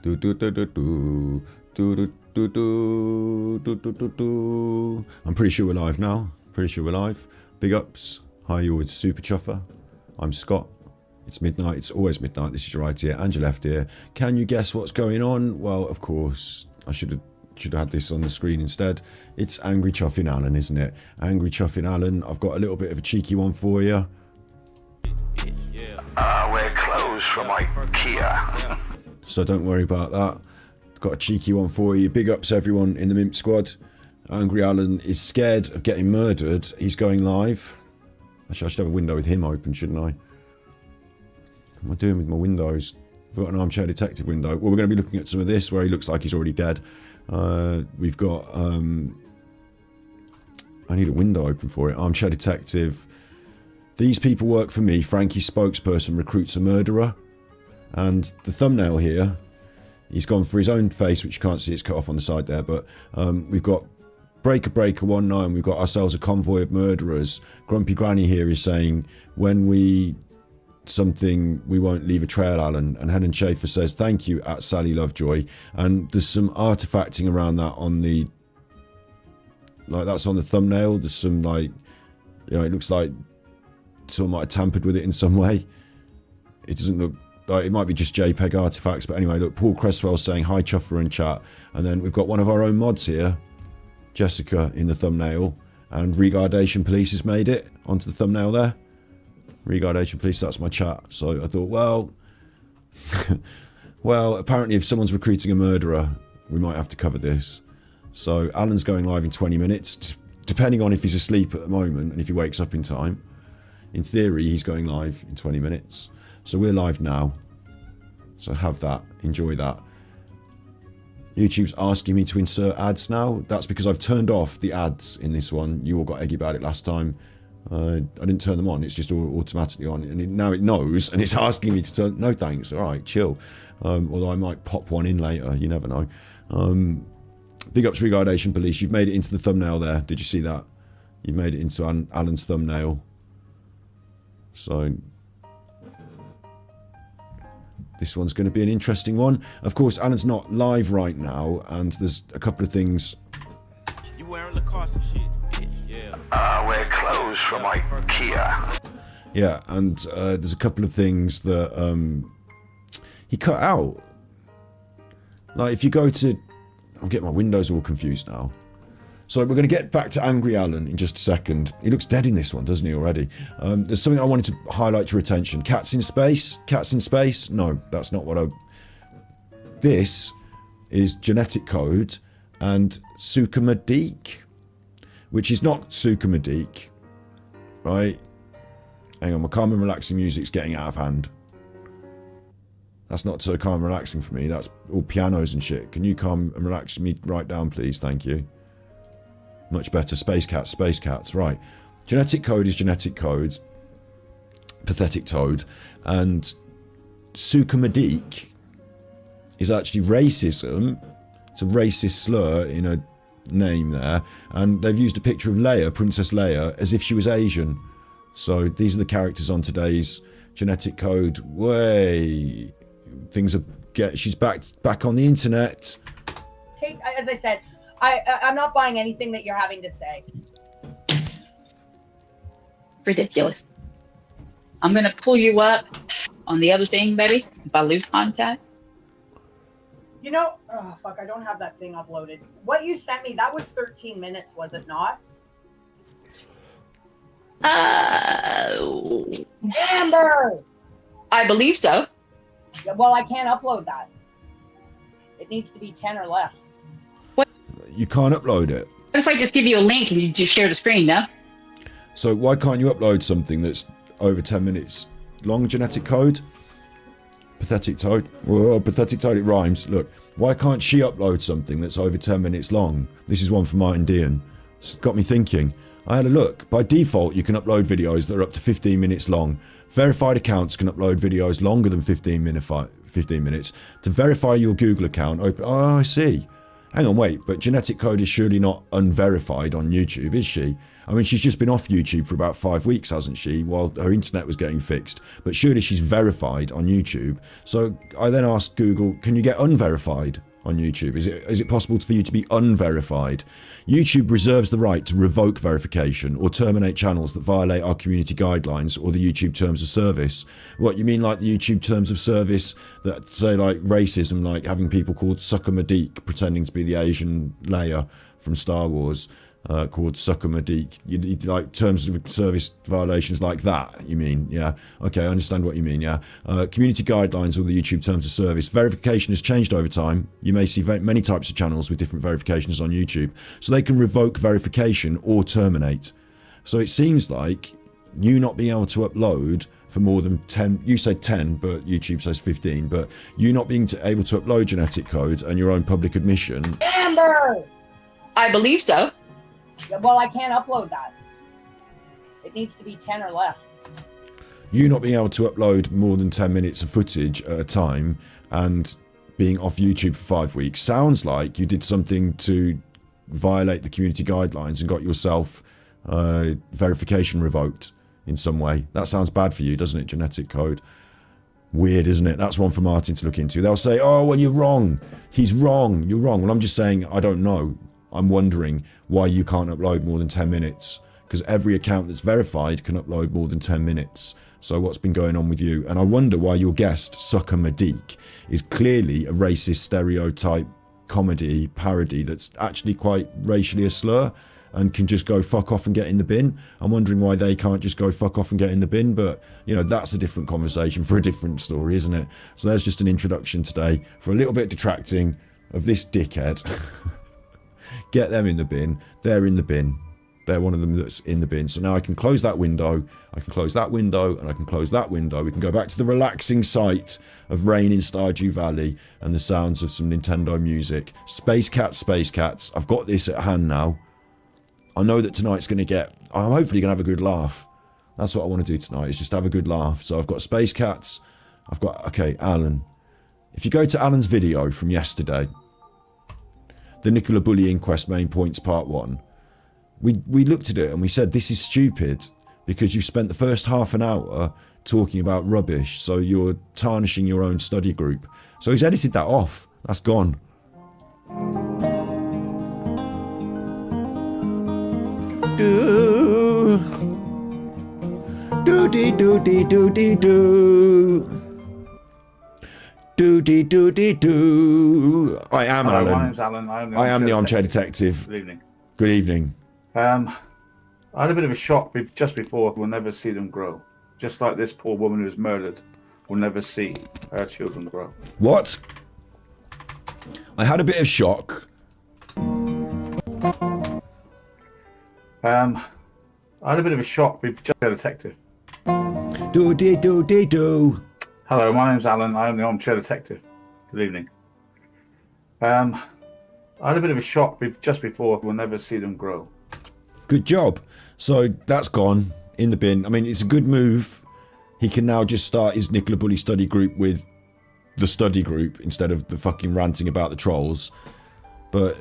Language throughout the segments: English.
Do do do do do do do do do do do do do. I'm pretty sure we're live now. Pretty sure we're live. Big ups. Hi, you're with Super Chuffer. I'm Scott. It's midnight. It's always midnight. This is your right ear and your left ear. Can you guess what's going on? Well, of course, I should have had this on the screen instead. It's Angry Chuffing Alan, isn't it? Angry Chuffing Alan. I've got a little bit of a cheeky one for you. We're closed from IKEA. So don't worry about that. Got a cheeky one for you. Big ups everyone in the Mimp Squad. Angry Alan is scared of getting murdered. He's going live. Actually, I should have a window with him open, shouldn't I? What am I doing with my windows? I've got an Armchair Detective window. Well, we're going to be looking at some of this where he looks like he's already dead. We've got... I need a window open for it. Armchair Detective. These people work for me. Frankie's spokesperson recruits a murderer. And the thumbnail here, he's gone for his own face, which you can't see, it's cut off on the side there. But we've got Breaker 19. We've got ourselves a convoy of murderers. Grumpy Granny here is saying, when we... something, we won't leave a trail, Alan. And Helen Schaefer says, thank you, at Sally Lovejoy. And there's some artifacting around that on the... like, that's on the thumbnail. There's some, like... you know, it looks like someone might have tampered with it in some way. It doesn't look... like, it might be just JPEG artifacts, but anyway, look, Paul Cresswell's saying hi Chuffer in chat, and then we've got one of our own mods here, Jessica, in the thumbnail, and Regardation Police has made it onto the thumbnail there. Regardation Police, that's my chat. So I thought, well, well, apparently if someone's recruiting a murderer, we might have to cover this. So Alan's going live in 20 minutes, depending on if he's asleep at the moment and if he wakes up in time. In theory, he's going live in 20 minutes. So we're live now. So have that. Enjoy that. YouTube's asking me to insert ads now. That's because I've turned off the ads in this one. You all got eggy about it last time. I didn't turn them on. It's just automatically on. And now it knows. And it's asking me to turn... no thanks. All right, chill. Although I might pop one in later. You never know. Big ups Regardation Police. You've made it into the thumbnail there. Did you see that? You made it into Alan's thumbnail. So... this one's going to be an interesting one. Of course, Alan's not live right now, and there's a couple of things. You wearing the Carson shit? Yeah. We're closed from IKEA. Yeah, and there's a couple of things that he cut out. Like, if you go to... I'm getting my windows all confused now. So we're going to get back to Angry Alan in just a second. He looks dead in this one, doesn't he, already? There's something I wanted to highlight your attention. Cats in space? Cats in space? No, that's not what I... This is genetic code and Sukhamadik, which is not Sukhamadik, right? Hang on, my calm and relaxing music's getting out of hand. That's not so calm and relaxing for me. That's all pianos and shit. Can you calm and relax me right down, please? Thank you. Much better. Space cats. Right. Genetic code is genetic code. Pathetic toad. And Sukhamadik is actually racism. It's a racist slur in a name there. And they've used a picture of Leia, Princess Leia, as if she was Asian. So these are the characters on today's genetic code. Way. Things are... she's back on the internet. As I said... I'm not buying anything that you're having to say. Ridiculous. I'm going to pull you up on the other thing, baby, if I lose contact. You know, oh, fuck, I don't have that thing uploaded. What you sent me, that was 13 minutes, was it not? Amber! I believe so. Yeah, well, I can't upload that. It needs to be 10 or less. You can't upload it. What if I just give you a link and you just share the screen, no? So why can't you upload something that's over 10 minutes long, genetic code? Pathetic toad. Whoa, pathetic toad, it rhymes. Look, why can't she upload something that's over 10 minutes long? This is one from Martin Dean. It's got me thinking. I had a look. By default, you can upload videos that are up to 15 minutes long. Verified accounts can upload videos longer than 15 minutes. To verify your Google account, open... oh, I see. Hang on, wait, but Genetic Code is surely not unverified on YouTube, is she? I mean, she's just been off YouTube for about 5 weeks, hasn't she, while her internet was getting fixed. But surely she's verified on YouTube. So I then asked Google, can you get unverified on YouTube? Is it possible for you to be unverified? YouTube reserves the right to revoke verification or terminate channels that violate our community guidelines or the YouTube terms of service. What, you mean like the YouTube terms of service that say like racism, like having people called Sucker Madik pretending to be the Asian Leia from Star Wars, called Sucker Madik, like terms of service violations like that, you mean? Yeah, okay, I understand what you mean, yeah. Community guidelines or the YouTube terms of service. Verification has changed over time. You may see many types of channels with different verifications on YouTube. So they can revoke verification or terminate. So it seems like you not being able to upload for more than 10, you said 10, but YouTube says 15, but you not being able to upload Genetic Code and your own public admission. Amber! I believe so. Yeah, well, I can't upload that. It needs to be 10 or less. You not being able to upload more than 10 minutes of footage at a time and being off YouTube for 5 weeks sounds like you did something to violate the community guidelines and got yourself verification revoked in some way. That sounds bad for you, doesn't it, Genetic Code? Weird, isn't it? That's one for Martin to look into. They'll say, oh, well, you're wrong. He's wrong. You're wrong. Well, I'm just saying, I don't know. I'm wondering why you can't upload more than 10 minutes. Because every account that's verified can upload more than 10 minutes. So what's been going on with you? And I wonder why your guest, Sucker Madik, is clearly a racist stereotype comedy parody that's actually quite racially a slur and can just go fuck off and get in the bin. I'm wondering why they can't just go fuck off and get in the bin, but you know, that's a different conversation for a different story, isn't it? So there's just an introduction today for a little bit detracting of this dickhead. Get them in the bin. They're in the bin. They're one of them that's in the bin. So now I can close that window, I can close that window, and I can close that window. We can go back to the relaxing sight of rain in Stardew Valley and the sounds of some Nintendo music. Space Cats, Space Cats. I've got this at hand now. I know that tonight's going to get... I'm hopefully going to have a good laugh. That's what I want to do tonight, is just have a good laugh. So I've got Space Cats. I've got... Okay, Alan. If you go to Alan's video from yesterday, the Nicola Bulley Inquest Main Points Part 1, we looked at it and we said, this is stupid because you've spent the first half an hour talking about rubbish, so you're tarnishing your own study group. So he's edited that off. That's gone. I am Hello, Alan. my name's Alan. I am the Armchair Detective. Good evening. Good evening. I had a bit of a shock just before. We'll never see them grow. Just like this poor woman who was murdered will never see her children grow. What? I had a bit of shock. I had a bit of a shock. We've just had a detective. Do. Hello, my name's Alan. I am the Armchair Detective. Good evening. I had a bit of a shock just before. We'll never see them grow. Good job. So that's gone in the bin. I mean, it's a good move. He can now just start his Nicola Bulley study group with the study group instead of the fucking ranting about the trolls. But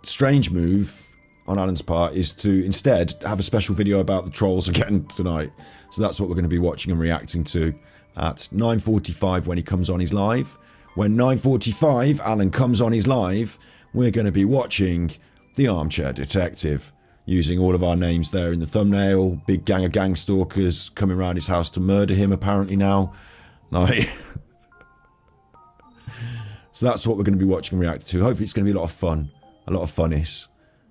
strange move on Alan's part is to instead have a special video about the trolls again tonight. So that's what we're going to be watching and reacting to at 9:45 when he comes on his live. When 9:45 Alan comes on his live, we're going to be watching The Armchair Detective, using all of our names there in the thumbnail. Big gang of gang stalkers coming around his house to murder him apparently now. Like, so that's what we're going to be watching and reacting to. Hopefully it's going to be a lot of fun. A lot of funnies.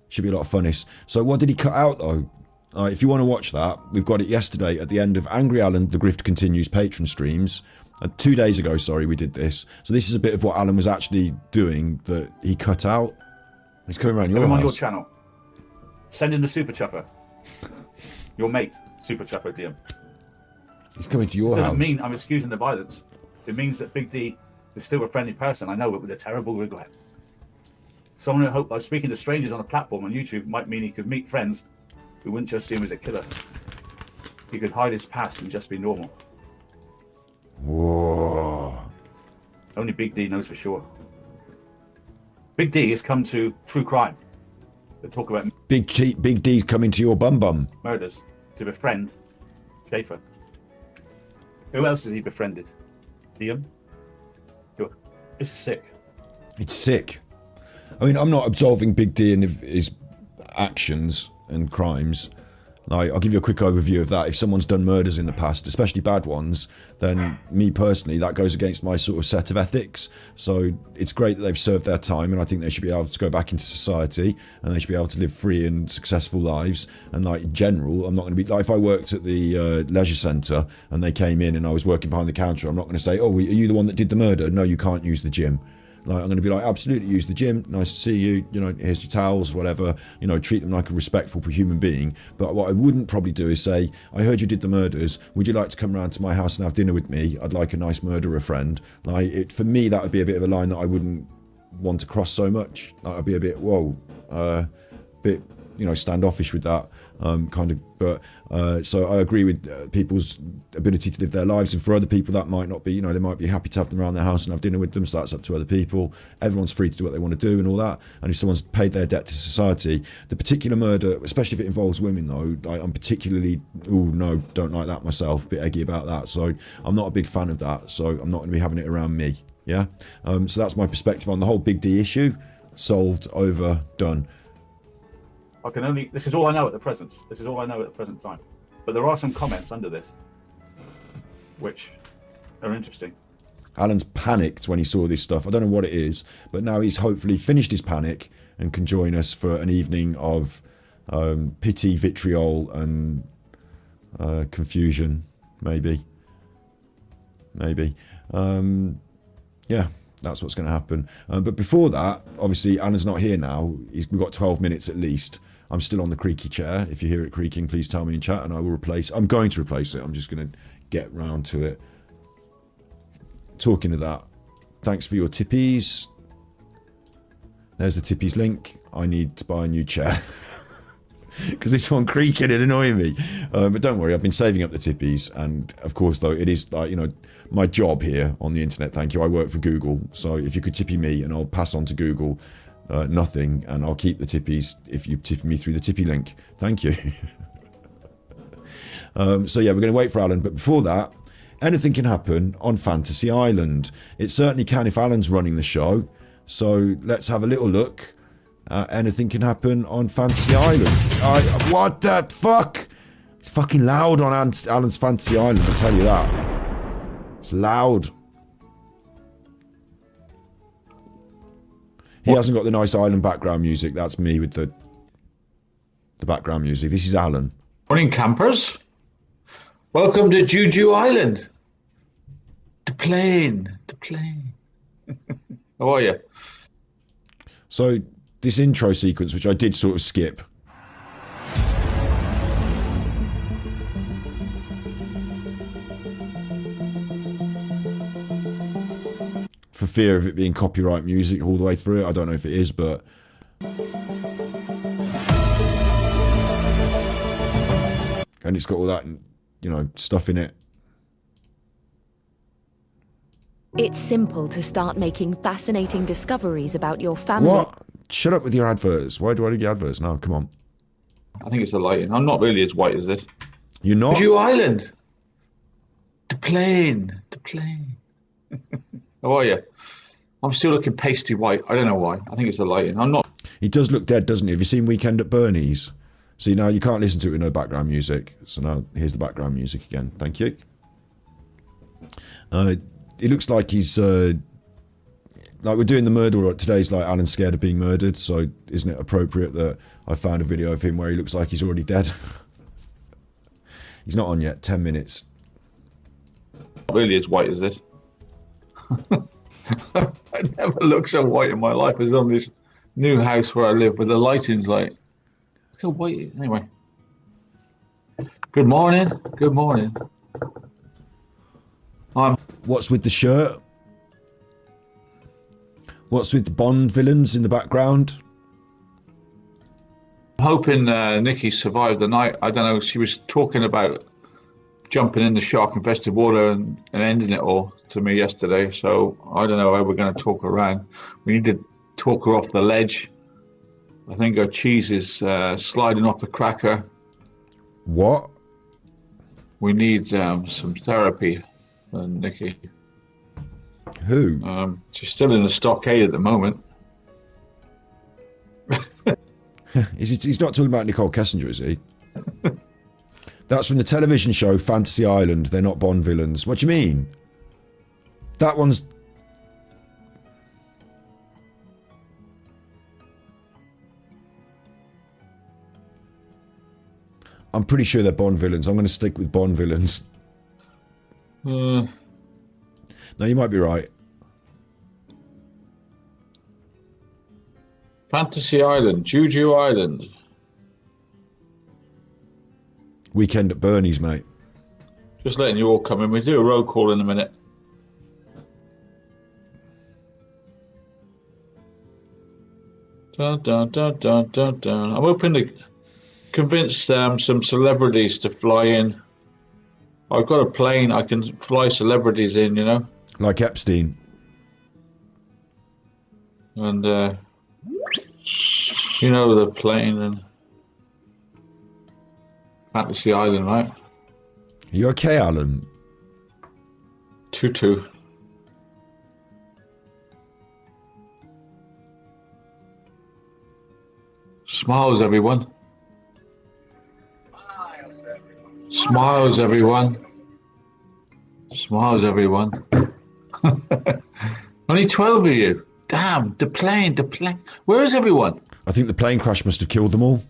Should be a lot of funnies. So what did he cut out though? If you want to watch that, we've got it yesterday at the end of Angry Alan The Grift Continues Patreon streams. 2 days ago, sorry, we did this. So this is a bit of what Alan was actually doing that he cut out. He's coming around your I'm on house. your channel. Send in the Super Chopper. Your mate, Super Chopper DM. He's coming to your It house. doesn't mean I'm excusing the violence. It means that Big D is still a friendly person. I know it with a terrible regret. Someone who hoped by speaking to strangers on a platform on YouTube might mean he could meet friends who wouldn't just see him as a killer. He could hide his past and just be normal. Whoa. Only Big D knows for sure. Big D has come to true crime. They talk about Big D's coming to your bum. murders to befriend Schaefer. Who else has he befriended? Liam? This is sick. It's sick. I mean, I'm not absolving Big D and his actions and crimes. Like, I'll give you a quick overview of that. If someone's done murders in the past, especially bad ones, then me personally, that goes against my sort of set of ethics. So it's great that they've served their time, and I think they should be able to go back into society, and they should be able to live free and successful lives. And like in general, I'm not going to be like, if I worked at the leisure centre and they came in and I was working behind the counter, I'm not going to say, oh, are you the one that did the murder? No, you can't use the gym. Like, I'm going to be like, absolutely, use the gym. Nice to see you. You know, here's your towels, whatever. You know, treat them like a respectful human being. But what I wouldn't probably do is say, I heard you did the murders. Would you like to come round to my house and have dinner with me? I'd like a nice murderer friend. Like, for me, that would be a bit of a line that I wouldn't want to cross so much. Like, I'd be a bit, bit, you know, standoffish with that kind of. But so I agree with people's ability to live their lives, and for other people that might not be. You know, they might be happy to have them around their house and have dinner with them. So that's up to other people. Everyone's free to do what they want to do and all that. And if someone's paid their debt to society, the particular murder, especially if it involves women, though, I'm particularly don't like that myself. A bit eggy about that. So I'm not a big fan of that. So I'm not going to be having it around me. Yeah. So that's my perspective on the whole Big D issue. Solved, over, done. This is all I know at the present. This is all I know at the present time. But there are some comments under this, which are interesting. Alan's panicked when he saw this stuff. I don't know what it is, but now he's hopefully finished his panic and can join us for an evening of pity, vitriol, and confusion, maybe. Yeah, that's what's going to happen. But before that, obviously, Alan's not here now. We've got 12 minutes at least. I'm still on the creaky chair. If you hear it creaking, please tell me in chat and I will replace. I'm going to replace it. I'm just going to get round to it. Talking of that, thanks for your tippies. There's the tippies link. I need to buy a new chair. Because this one creaking and annoying me. But don't worry, I've been saving up the tippies. And of course, though, it is like, you know, my job here on the internet. Thank you. I work for Google. So if you could tippy me and I'll pass on to Google nothing, and I'll keep the tippies if you tip me through the tippy link. Thank you. So yeah, we're going to wait for Alan. But before that, anything can happen on Fantasy Island. It certainly can if Alan's running the show. So let's have a little look. Anything can happen on Fantasy Island. What the fuck? It's fucking loud on Alan's Fantasy Island, I'll tell you that. It's loud. He hasn't got the nice island background music. That's me with the background music. This is Alan. Morning, campers. Welcome to Juju Island. The plane. How are you? So this intro sequence, which I did sort of skip. For fear of it being copyright music all the way through it. I don't know if it is, but... And it's got all that, you know, stuff in it. It's simple to start making fascinating discoveries about your family. What? Shut up with your adverts. Why do I do adverts now? Come on. I think it's the lighting. I'm not really as white as this. You're not? Juju Island. The plane. How are you? I'm still looking pasty white. I don't know why. I think it's the lighting. I'm not. He does look dead, doesn't he? Have you seen Weekend at Bernie's? See, now you can't listen to it with no background music. So now, here's the background music again. Thank you. It looks like he's... like we're doing the murder today's like Alan's scared of being murdered. So isn't it appropriate that I found a video of him where he looks like he's already dead? He's not on yet. 10 minutes. Not really as white as this. I never looked so white in my life as on this new house where I live, where the lighting's like, look how white. Anyway, good morning. What's with the shirt? What's with the Bond villains in the background? I'm hoping Nikki survived the night. I don't know. She was talking about jumping in the shark-infested water and ending it all to me yesterday. So I don't know how we're going to talk around. We need to talk her off the ledge. I think her cheese is sliding off the cracker. What? We need some therapy, Nikki. Who? She's still in the stockade at the moment. He's not talking about Nicole Kessinger, is he? That's from the television show Fantasy Island. They're not Bond villains. What do you mean? That one's... I'm pretty sure they're Bond villains. I'm going to stick with Bond villains. No, you might be right. Fantasy Island, Juju Island. Weekend at Bernie's, mate. Just letting you all come in. We do a roll call in a minute. Dun, dun, dun, dun, dun, dun. I'm hoping to convince some celebrities to fly in. I've got a plane. I can fly celebrities in, you know. Like Epstein. And, you know, the plane and Fantasy Island, right? Are you okay, Alan? 2-2. Smiles, everyone. Smiles, everyone. Smiles, everyone. Only 12 of you. Damn, the plane. Where is everyone? I think the plane crash must have killed them all.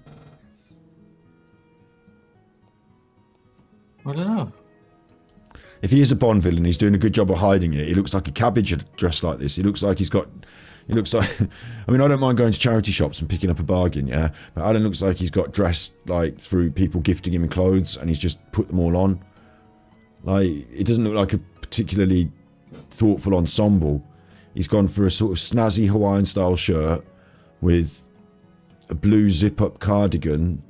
I don't know. If he is a Bond villain, he's doing a good job of hiding it. He looks like a cabbage dressed like this. He looks like he's got... He looks like... I mean, I don't mind going to charity shops and picking up a bargain, yeah? But Alan looks like he's got dressed, like, through people gifting him clothes, and he's just put them all on. Like, it doesn't look like a particularly thoughtful ensemble. He's gone for a sort of snazzy Hawaiian-style shirt with a blue zip-up cardigan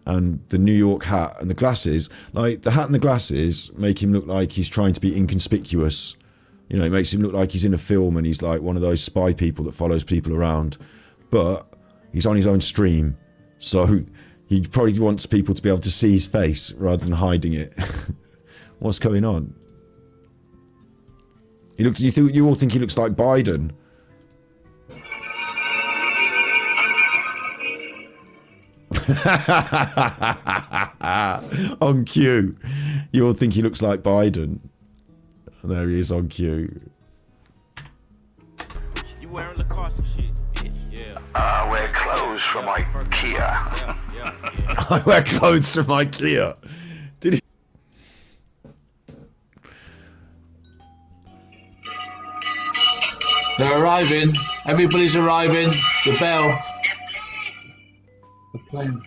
and the New York hat and the glasses. Like, the hat and the glasses make him look like he's trying to be inconspicuous. You know, it makes him look like he's in a film and he's like one of those spy people that follows people around. But he's on his own stream, so he probably wants people to be able to see his face rather than hiding it. What's going on? He looks. You all think he looks like Biden. On cue. You all think he looks like Biden. And there he is on cue. You wearing Lacoste shit, bitch. Yeah. I wear clothes from IKEA. Yeah. I wear clothes from IKEA. Did he? They're arriving. Everybody's arriving. The bell. The plane.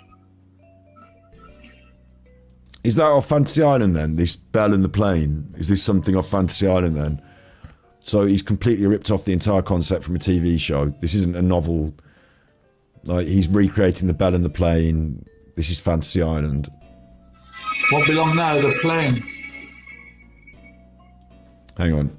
Is that off Fantasy Island then? This bell and the plane? Is this something off Fantasy Island then? So he's completely ripped off the entire concept from a TV show. This isn't a novel. Like, he's recreating the bell and the plane. This is Fantasy Island. What belong now? The plane. Hang on.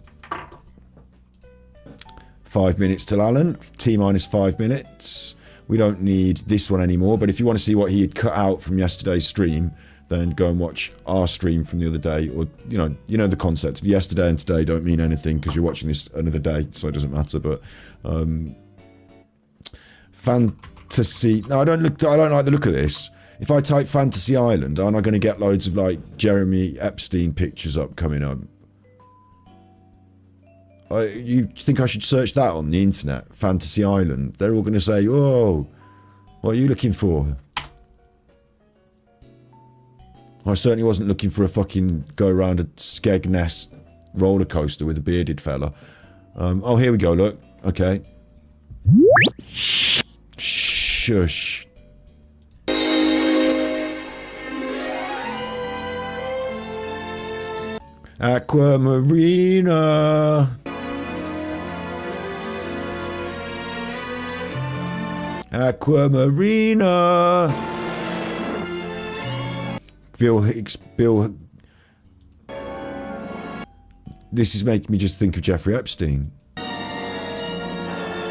5 minutes till Alan. T-minus 5 minutes. We don't need this one anymore, but if you want to see what he had cut out from yesterday's stream, then go and watch our stream from the other day, or you know the concept. Yesterday and today don't mean anything because you're watching this another day, so it doesn't matter. But fantasy. No, I don't like the look of this. If I type Fantasy Island, aren't I going to get loads of like Jeremy Epstein pictures up coming up? You think I should search that on the internet? Fantasy Island. They're all going to say, "Oh, what are you looking for?" I certainly wasn't looking for a fucking go around a Skegness roller coaster with a bearded fella. Oh, here we go, look. Okay. Shush. Aquamarina. Aquamarina. Bill. This is making me just think of Jeffrey Epstein.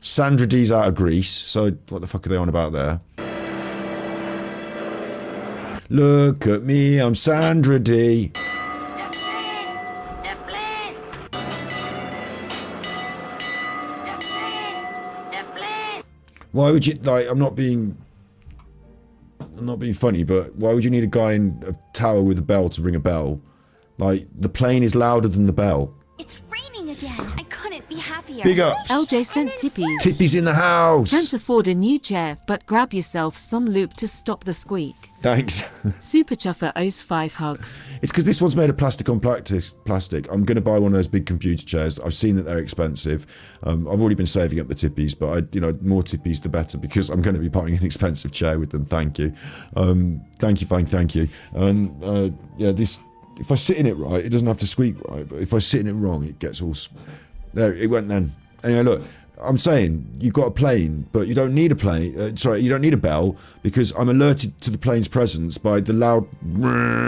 Sandra D's out of Greece, so what the fuck are they on about there? Look at me, I'm Sandra D. Why would you, like, I'm not being funny, but why would you need a guy in a tower with a bell to ring a bell? Like, the plane is louder than the bell. It's raining again. I couldn't be happier. Big ups. LJ sent tippies. Tippies in the house. Can't afford a new chair, but grab yourself some loop to stop the squeak. Thanks. Super Chuffer owes 5 hugs. It's because this one's made of plastic on plastic. I'm going to buy one of those big computer chairs. I've seen that they're expensive. I've already been saving up the tippies, but more tippies the better, because I'm going to be buying an expensive chair with them. Thank you. Thank you, fine, thank you. And yeah, this, if I sit in it right, it doesn't have to squeak right, but if I sit in it wrong, it gets all... There, it went then. Anyway, look. I'm saying you've got a plane, but you don't need a plane. You don't need a bell, because I'm alerted to the plane's presence by the loud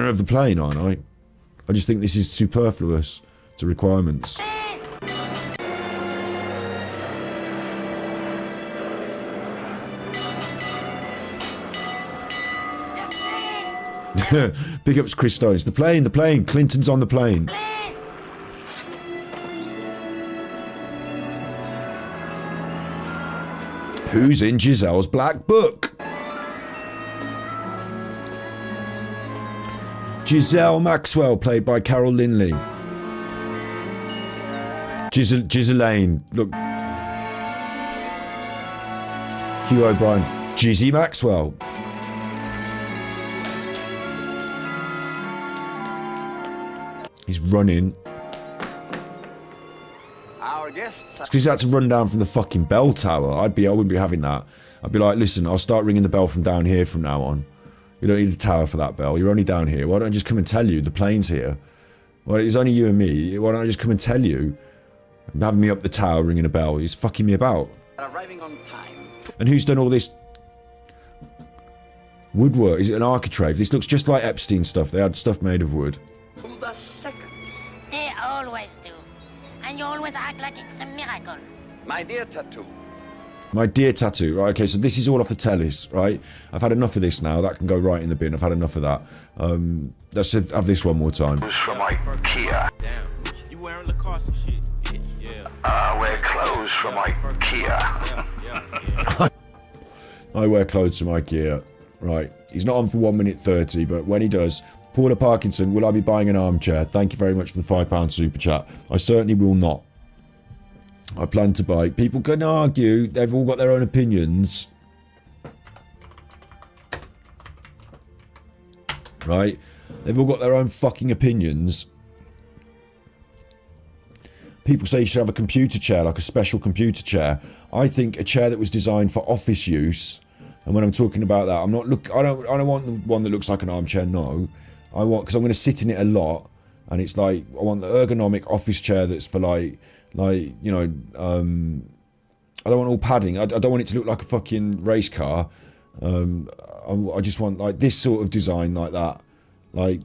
of the plane, aren't I? I just think this is superfluous to requirements. Big ups, Chris Stones. The plane. Clinton's on the plane. Who's in Giselle's black book? Giselle Maxwell, played by Carol Linley. Giselane. Look. Hugh O'Brien. Jizzy Maxwell. He's running. It's because he had to run down from the fucking bell tower. I wouldn't be having that. I'd be like, listen, I'll start ringing the bell from down here from now on. You don't need a tower for that bell. You're only down here. Why don't I just come and tell you the plane's here? Well, it's only you and me. Why don't I just come and tell you? Having me up the tower ringing a bell. He's fucking me about. Arriving on time. And who's done all this woodwork? Is it an architrave? This looks just like Epstein stuff. They had stuff made of wood. To the second. They always do. And you always act like it's a miracle. My dear Tattoo. My dear Tattoo. Right, okay, so this is all off the tellies, right? I've had enough of this now. That can go right in the bin. I've had enough of that. Let's have this one more time. From IKEA. Damn, you wearing Lacoste and shit, bitch. Yeah. I wear clothes from IKEA. Yeah. I wear clothes from IKEA. Right. He's not on for 1 minute 30, but when he does, Paula Parkinson, will I be buying an armchair? Thank you very much for the £5 super chat. I certainly will not. I plan to buy. People can argue. They've all got their own opinions. Right? They've all got their own fucking opinions. People say you should have a computer chair, like a special computer chair. I think a chair that was designed for office use. And when I'm talking about that, I don't want one that looks like an armchair, no. I want, because I'm going to sit in it a lot, and it's like, I want the ergonomic office chair that's for like, you know, I don't want all padding. I don't want it to look like a fucking race car. I just want like this sort of design like that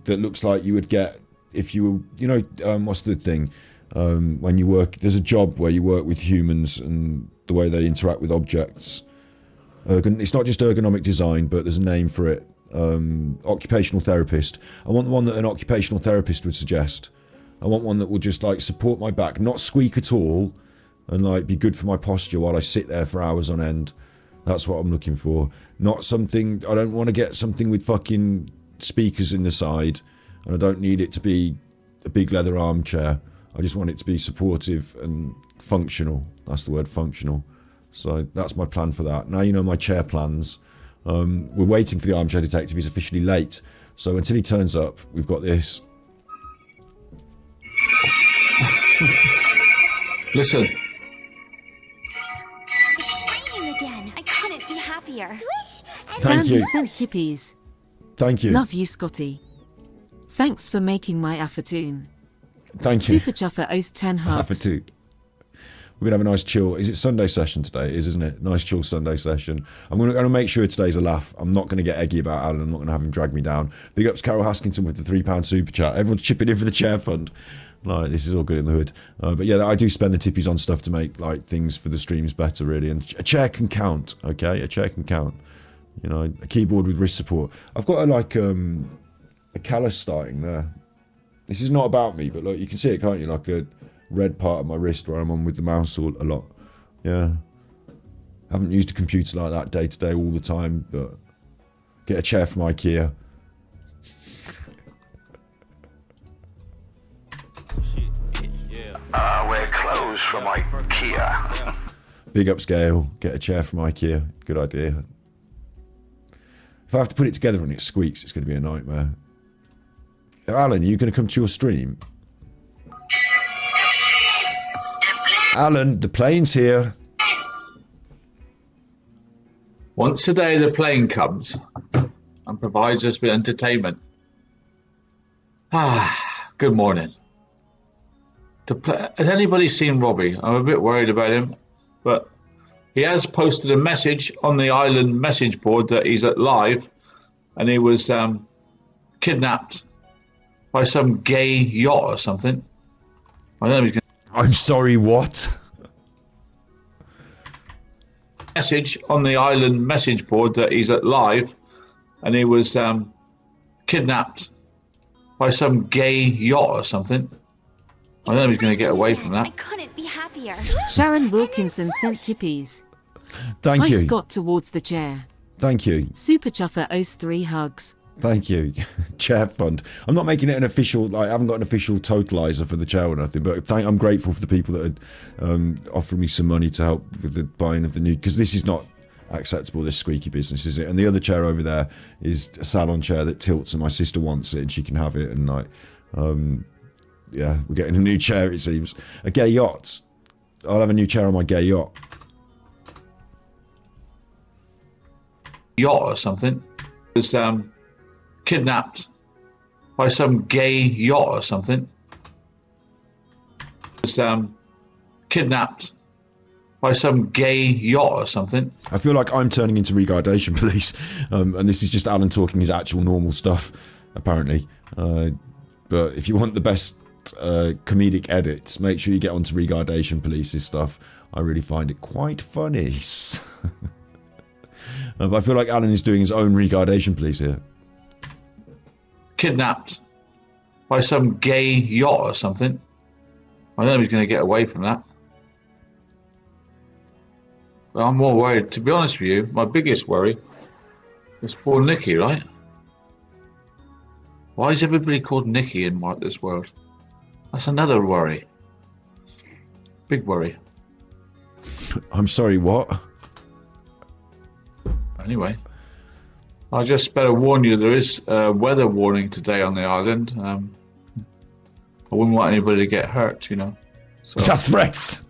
looks like you would get if you were, you know, what's the thing? When you work, there's a job where you work with humans and the way they interact with objects. It's not just ergonomic design, but there's a name for it. Occupational therapist. I want the one that an occupational therapist would suggest. I want one that will just like support my back, not squeak at all, and like be good for my posture while I sit there for hours on end. That's what I'm looking for. Not something, I don't want to get something with fucking speakers in the side, and I don't need it to be a big leather armchair. I just want it to be supportive and functional. That's the word, functional. So that's my plan for that. Now you know my chair plans. We're waiting for the armchair detective. He's officially late. So until he turns up, we've got this. Listen. It's raining again. I couldn't be happier. Swish! Thank you. Sent tippies. Thank you. Love you, Scotty. Thanks for making my afternoon. Thank you. Super Chuffer owes 10 hugs. Afternoon. We're going to have a nice chill. Is it Sunday session today? It is, isn't it? Nice chill Sunday session. I'm going to make sure today's a laugh. I'm not going to get eggy about Alan. I'm not going to have him drag me down. Big ups Carol Haskington with the £3 super chat. Everyone's chipping in for the chair fund. Like, this is all good in the hood. But yeah, I do spend the tippies on stuff to make like things for the streams better, really. And a chair can count, okay? A chair can count. You know, a keyboard with wrist support. I've got a callus starting there. This is not about me, but look, you can see it, can't you? Like a red part of my wrist where I'm on with the mouse a lot. Yeah. I haven't used a computer like that day to day all the time, but get a chair from IKEA. We're closed from IKEA. Big upscale, get a chair from IKEA. Good idea. If I have to put it together and it squeaks, it's going to be a nightmare. Alan, are you going to come to your stream? Alan, the plane's here. Once a day the plane comes and provides us with entertainment. Good morning. Has anybody seen Robbie? I'm a bit worried about him, but he has posted a message on the island message board that he's at live, and he was kidnapped by some gay yacht or something. I don't know if he's going. I'm sorry, what? Message on the island message board that he's at live, and he was kidnapped by some gay yacht or something. I don't know if he's going to get away from that. I couldn't be happier. Sharon Wilkinson sent tippies. Thank you. I Scott towards the chair. Thank you. Super Chuffer owes 3 hugs. Thank you. Chair fund. I'm not making it an official, like, I haven't got an official totalizer for the chair or nothing, but I'm grateful for the people that are offering me some money to help with the buying of the new, because this is not acceptable, this squeaky business, is it? And the other chair over there is a salon chair that tilts, and my sister wants it and she can have it, and like, yeah, we're getting a new chair, it seems. A gay yacht. I'll have a new chair on my gay yacht. Yacht or something. Was kidnapped by some gay yacht or something. Was kidnapped by some gay yacht or something. I feel like I'm turning into regardation police, and this is just Alan talking his actual normal stuff, apparently. But if you want the best comedic edits, make sure you get onto regardation police's stuff. I really find it quite funny. But I feel like Alan is doing his own regardation police here. Kidnapped by some gay yacht or something. I don't know if he's going to get away from that. But I'm more worried, to be honest with you, my biggest worry is poor Nikki, right? Why is everybody called Nikki in this world? That's another worry. Big worry. I'm sorry, what? Anyway, I just better warn you, there is a weather warning today on the island. I wouldn't want anybody to get hurt, you know. So, is that threats?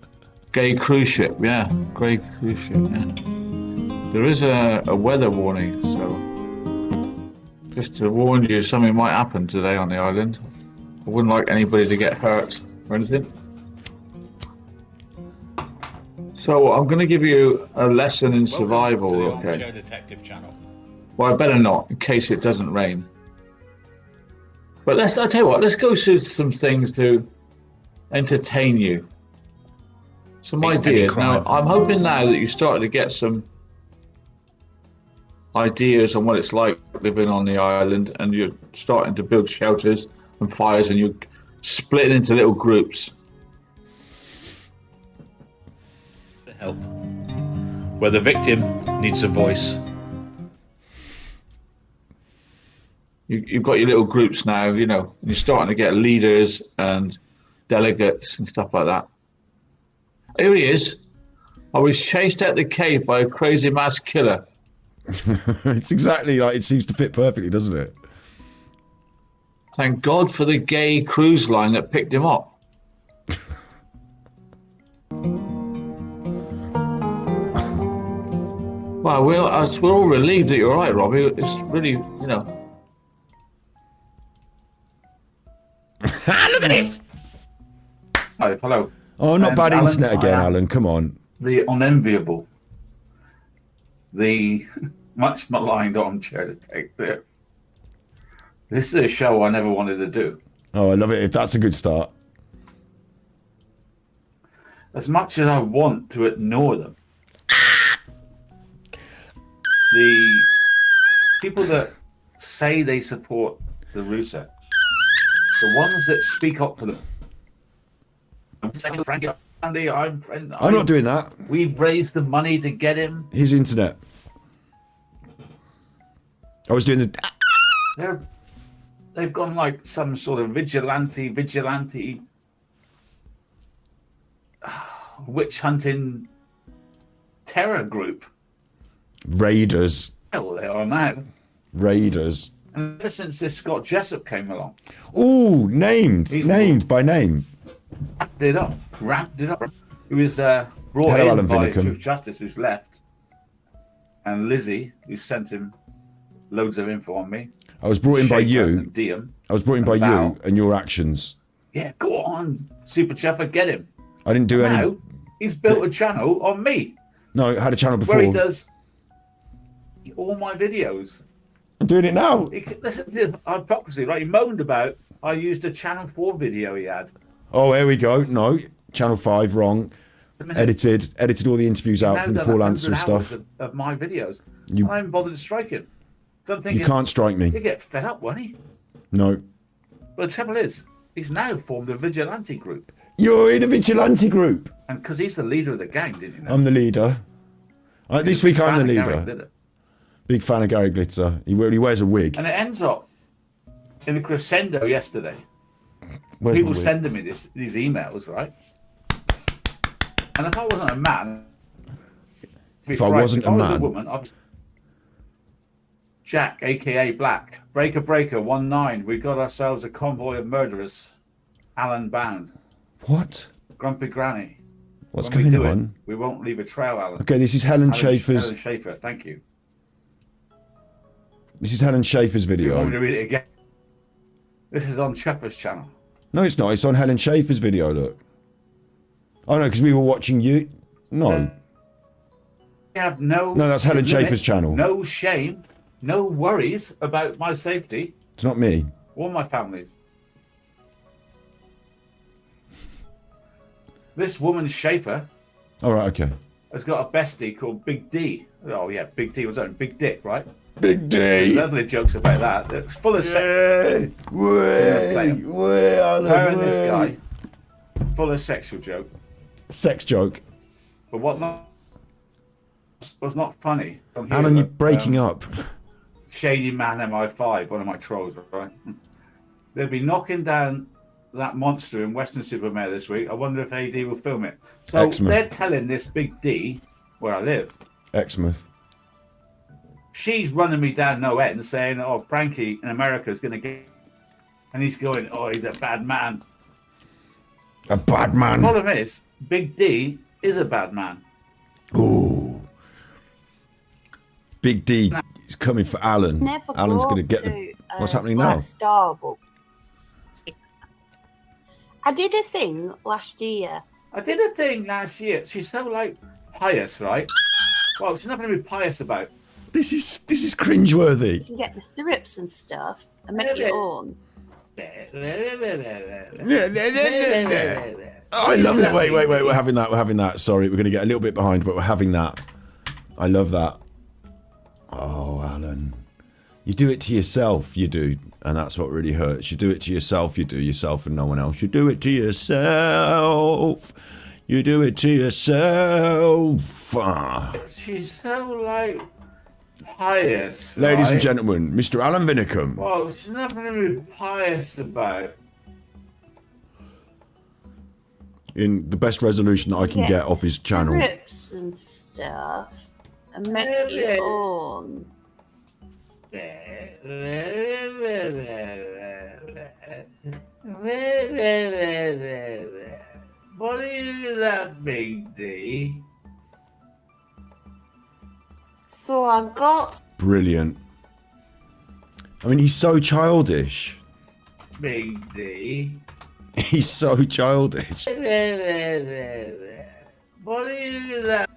Gay cruise ship, yeah. Gay cruise ship, yeah. There is a weather warning, so just to warn you, something might happen today on the island. I wouldn't like anybody to get hurt or anything. So I'm going to give you a lesson in survival, to the okay? Armchair Detective channel. Well, I better not, in case it doesn't rain. But I'll tell you what, let's go through some things to entertain you. Some ideas. Now, I'm hoping now that you're starting to get some ideas on what it's like living on the island, and you're starting to build shelters and fires, and you're splitting into little groups. Help. Where the victim needs a voice. You've got your little groups now, you know, and you're starting to get leaders and delegates and stuff like that. Here he is. I was chased out the cave by a crazy mass killer. It's exactly like, it seems to fit perfectly, doesn't it? Thank God for the gay cruise line that picked him up. Well, we're all relieved that you're all right, Robbie. It's really, you know. Look at him! Oh, hello. Oh, not bad Alan, internet again, Alan. Come on. The unenviable. The much maligned armchair detective. This is a show I never wanted to do. Oh, I love it. If that's a good start. as much as I want to ignore them, the people that say they support the Russo, the ones that speak up for them, I'm saying, Frankie, Andy, I'm not doing that. We've raised the money to get him. His internet. I was doing the... They've gone like some sort of vigilante witch hunting terror group. Raiders. Hell, they are now. Raiders. And ever since this Scott Jessup came along. Ooh, named by name. Wrapped it up. He was brought in by Chief Justice, who's left, and Lizzie, who sent him loads of info on me. I was brought in by you. I was brought in by you and your actions. Yeah, go on, Super Chuffer, get him. I didn't do any. He's built a channel on me. No, I had a channel before. Where he does all my videos. I'm doing it now. Listen to the hypocrisy, right? He moaned about I used a Channel 4 video he had. Oh, here we go. No, Channel 5, wrong. Edited all the interviews out from the Paul Ansel stuff. Of my videos. I haven't bothered to strike him. You can't strike me. He'd get fed up, won't he? No. But the trouble is, he's now formed a vigilante group. You're in a vigilante group. And because he's the leader of the gang, didn't you know? I'm the leader. This week I'm the leader. Big fan of Gary Glitter. He wears a wig. And it ends up in a crescendo yesterday. People sending me these emails, right? And if I wasn't a man, if I wasn't a man, was a woman, I'd be... Jack, aka Black, Breaker 19. We got ourselves a convoy of murderers. Alan bound. What? Grumpy Granny. What's going on? We won't leave a trail, Alan. Okay, this is Helen Schaefer's. Helen Schaefer, thank you. This is Helen Schaefer's video. You want me to read it again? This is on Chuffer's channel. No, it's not. It's on Helen Schaefer's video. Look. Oh no, because we were watching you. No. We have no. No, that's Helen Schaefer's channel. No shame, no worries about my safety. It's not me. Or my family's. This woman Schaefer. All right, okay. Has got a bestie called Big D. Oh yeah, Big D was own Big Dick, right? Big D. Lovely jokes about that. It's full of sex. Her and this guy, full of sexual joke. Sex joke. But what was not funny. Alan, you're breaking up. Shady Man MI5, one of my trolls, right? They'll be knocking down that monster in Weston-super-Mare this week. I wonder if AD will film it. So Exmouth. They're telling this Big D, where I live. Exmouth. She's running me down no end, saying, "Oh, Frankie in America is going to get," and he's going, "Oh, he's a bad man." A bad man. The problem is, Big D is a bad man. Ooh. Big D is coming for Alan. Alan's going to get the. What's happening now? Starbucks. I did a thing last year. She's so like pious, right? Well, she's nothing to be pious about. This is cringeworthy. You can get the syrups and stuff and make your own. Oh, I love it. Wait. We're having that. Sorry, we're going to get a little bit behind, but we're having that. I love that. Oh, Alan. You do it to yourself, you do. And that's what really hurts. You do it to yourself, you do yourself and no one else. You do it to yourself. You do it to yourself. She's so like pious. Ladies and right? gentlemen, Mr. Alan Vinnicombe. Well, she's nothing to be pious about. In the best resolution that I can get off his channel. Syrups and stuff and make your own. What is that, Big D? So I got... Brilliant. I mean, he's so childish. Big D. He's so childish. What is that?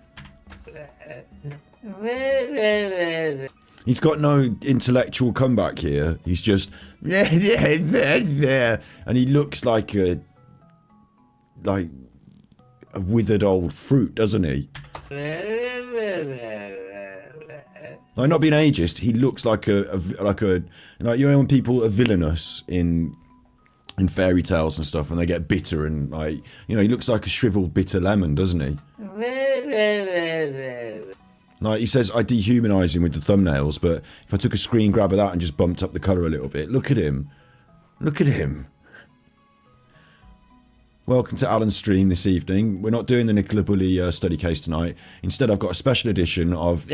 He's got no intellectual comeback here. He's just and he looks like a a withered old fruit, doesn't he? Like, not being ageist, he looks like you know when people are villainous in fairy tales and stuff, and they get bitter and like, you know, he looks like a shriveled bitter lemon, doesn't he? Like he says, I dehumanize him with the thumbnails, but if I took a screen grab of that and just bumped up the colour a little bit, look at him. Look at him. Welcome to Alan's stream this evening. We're not doing the Nicola Bully study case tonight. Instead, I've got a special edition of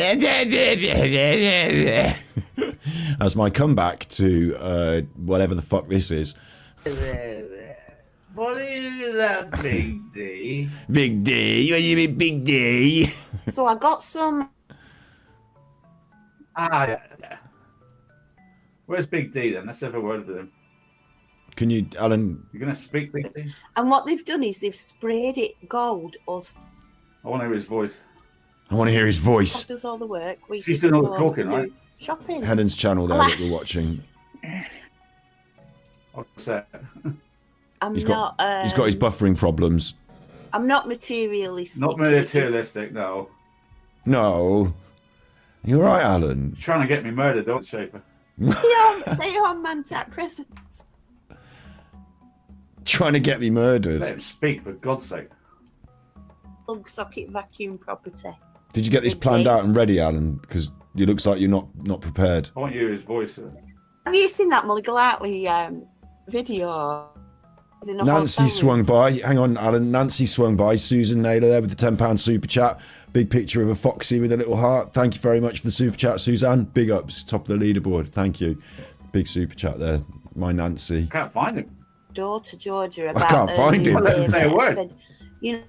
as my comeback to whatever the fuck this is. What is that, Big D? Big D? What do you mean, Big D? So I got some. Yeah. Where's Big D then? Let's have a word with him. Can you, Alan? You're going to speak, Big D? And what they've done is they've sprayed it gold or. I want to hear his voice. I want to hear his voice. Does all the work. She's doing all the talking, right? Shopping. Helen's channel there that we're watching. What's that? He's got his buffering problems. I'm not materialistic. Not materialistic, no. No. You're right, Alan. You're trying to get me murdered, don't you, Schaefer? They are Mantat presents. Trying to get me murdered. Let him speak, for God's sake. Plug socket vacuum property. Did you get this planned out and ready, Alan? Because it looks like you're not prepared. I want to hear his voice. Have you seen that Molly Galatly video? Nancy swung by. Hang on, Alan. Nancy swung by. Susan Naylor there with the £10 super chat. Big picture of a foxy with a little heart. Thank you very much for the super chat, Suzanne. Big ups. Top of the leaderboard. Thank you. Big super chat there. My Nancy. Can't find him. Daughter Georgia about. I can't find him. Say a word. Said, you know,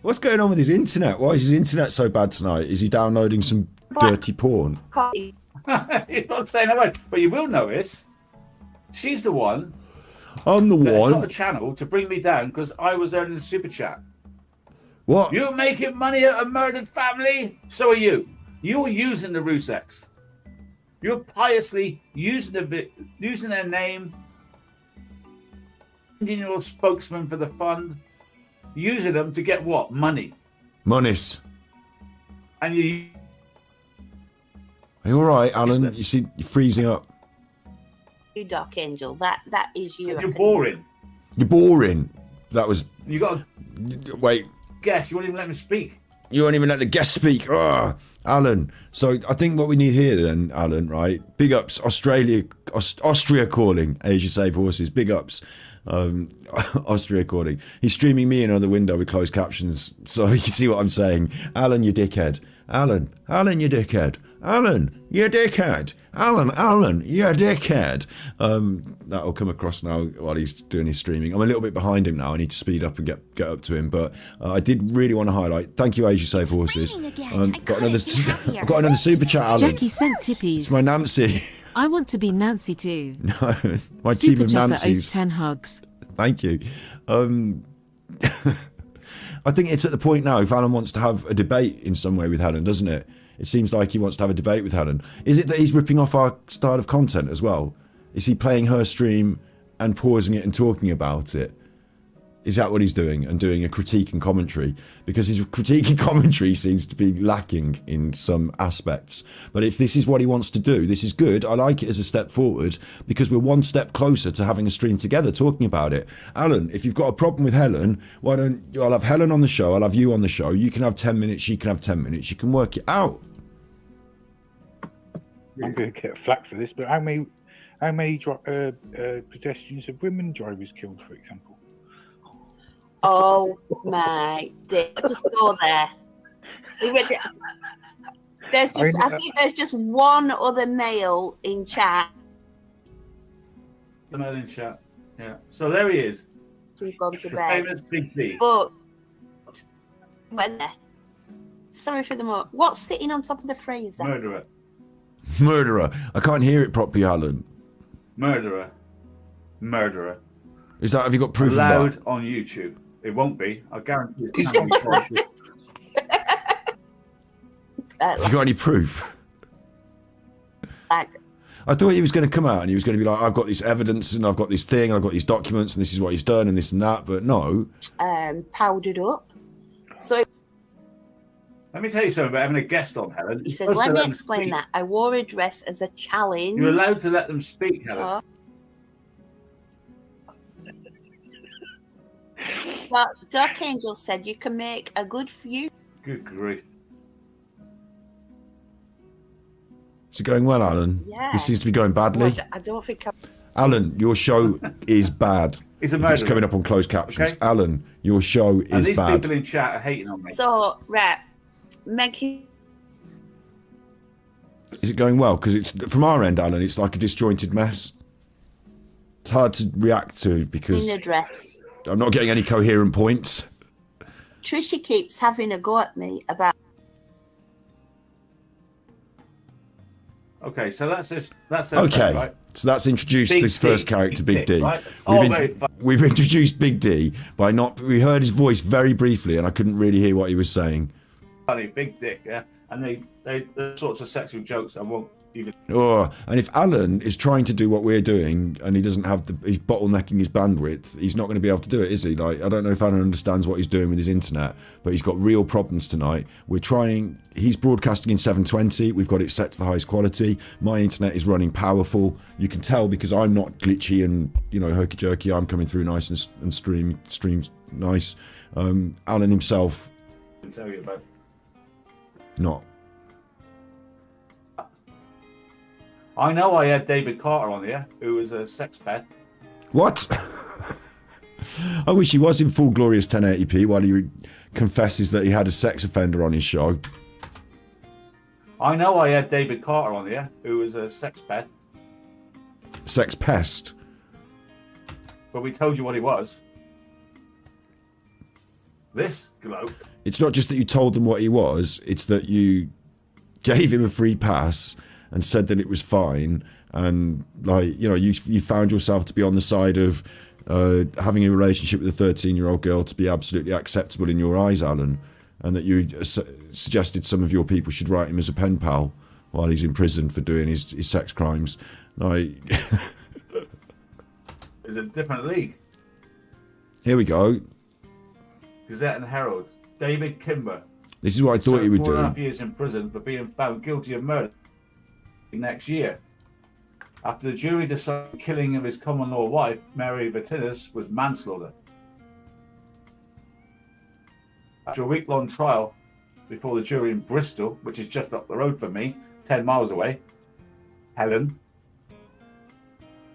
What's going on with his internet? Why is his internet so bad tonight? Is he downloading some dirty porn? He's not saying a word. But you will notice, she's the one. I'm the one. Got a channel to bring me down because I was earning the super chat. What? You're making money at a murdered family? So are you. You're using the Ruseks. You're piously using their name, using your spokesman for the fund, using them to get what? Money. Monies. And you. Are you all right, Alan? You see, you're freezing up. you Dark Angel. That is you. You're boring. You're boring. That was. You got to wait. Guess you won't even let me speak. You won't even let the guest speak. Ugh. Alan. So I think what we need here then, Alan, right? Big ups, Austria calling. Asia Save Horses. Big ups. Austria calling. He's streaming me in another window with closed captions, so you can see what I'm saying. Alan, you dickhead. Alan, you dickhead. Alan, you dickhead. Alan, you dickhead. That'll come across now while he's doing his streaming. I'm a little bit behind him now. I need to speed up and get up to him. But I did really want to highlight. Thank you, Asia Save Horses. Got another super chat, Alan. Jackie sent tippies. It's my Nancy. I want to be Nancy too. No, my Super team of chat for Nancy's. 10 hugs. Thank you. I think it's at the point now, if Alan wants to have a debate in some way with Helen, doesn't it? It seems like he wants to have a debate with Helen. Is it that he's ripping off our style of content as well? Is he playing her stream and pausing it and talking about it? Is that what he's doing? And doing a critique and commentary? Because his critique and commentary seems to be lacking in some aspects. But if this is what he wants to do, this is good. I like it as a step forward because we're one step closer to having a stream together talking about it. Alan, if you've got a problem with Helen, why don't I'll have Helen on the show, I'll have you on the show. You can have 10 minutes, she can have 10 minutes. You can work it out. I'm going to get flack for this, but how many pedestrians have women drivers killed, for example? Oh my dear! Just go there. I think there's just one other male in chat. The male in chat. Yeah. So there he is. Who's gone to The bed? famous Big D. But sorry for the mo. What's sitting on top of the freezer? Murderer. I can't hear it properly, Alan. Murderer. Is that? Have you got proof Allowed of on YouTube. It won't be. I guarantee it can't be close. that? Have you got any proof? I thought he was going to come out and he was going to be like, I've got this evidence and I've got this thing and I've got these documents and this is what he's done and this and that. But no. Powdered up. So Let me tell you something about having a guest on, Helen. he says, let me explain that. I wore a dress as a challenge. You're allowed to let them speak, Helen. Well, Dark Angel said you can make a good few. Good grief. Is it going well, Alan? Yeah. This seems to be going badly. I don't think I'm... Alan, your show is bad. He's a If murderer. it's coming up on closed captions. Okay. Alan, your show And is these bad. people in chat are hating on me. So, right. Meg, Is it going well? Because it's from our end, Alan, it's like a disjointed mess. It's hard to react to because in a dress. I'm not getting any coherent points. Trisha keeps having a go at me about... Okay, so that's Okay, right? so that's introduced Big this first D, character, Big Big Dick, D. right? We've, Oh, int- very fun. we've introduced Big D by not. We heard his voice very briefly, and I couldn't really hear what he was saying. Funny, big dick, yeah. And they sorts of sexual jokes I won't even. Oh, and if Alan is trying to do what we're doing and he doesn't have he's bottlenecking his bandwidth, he's not going to be able to do it, is he? Like, I don't know if Alan understands what he's doing with his internet, but he's got real problems tonight. We're trying, he's broadcasting in 720, we've got it set to the highest quality. My internet is running powerful. You can tell because I'm not glitchy and, you know, herky jerky. I'm coming through nice and streams nice. Alan himself, I can tell you about. not. I know I had David Carter on here, who was a sex pet. What? I wish he was in full glorious 1080p while he confesses that he had a sex offender on his show. I know I had David Carter on here, who was a sex pet, Sex pest. but we told you what he was. This bloke. It's not just that you told them what he was, it's that you gave him a free pass and said that it was fine, and like, you know, you found yourself to be on the side of having a relationship with a 13-year-old girl to be absolutely acceptable in your eyes, Alan, and that you suggested some of your people should write him as a pen pal while he's in prison for doing his sex crimes. Like, Is a different league. here we go. Gazette and Herald. David Kimber. This is what I thought he would 4.5 do. years in prison for being found guilty of murder next year. After the jury decided the killing of his common law wife, Mary Bettinus, was manslaughter. After a week-long trial before the jury in Bristol, which is just up the road from me, 10 miles away, Helen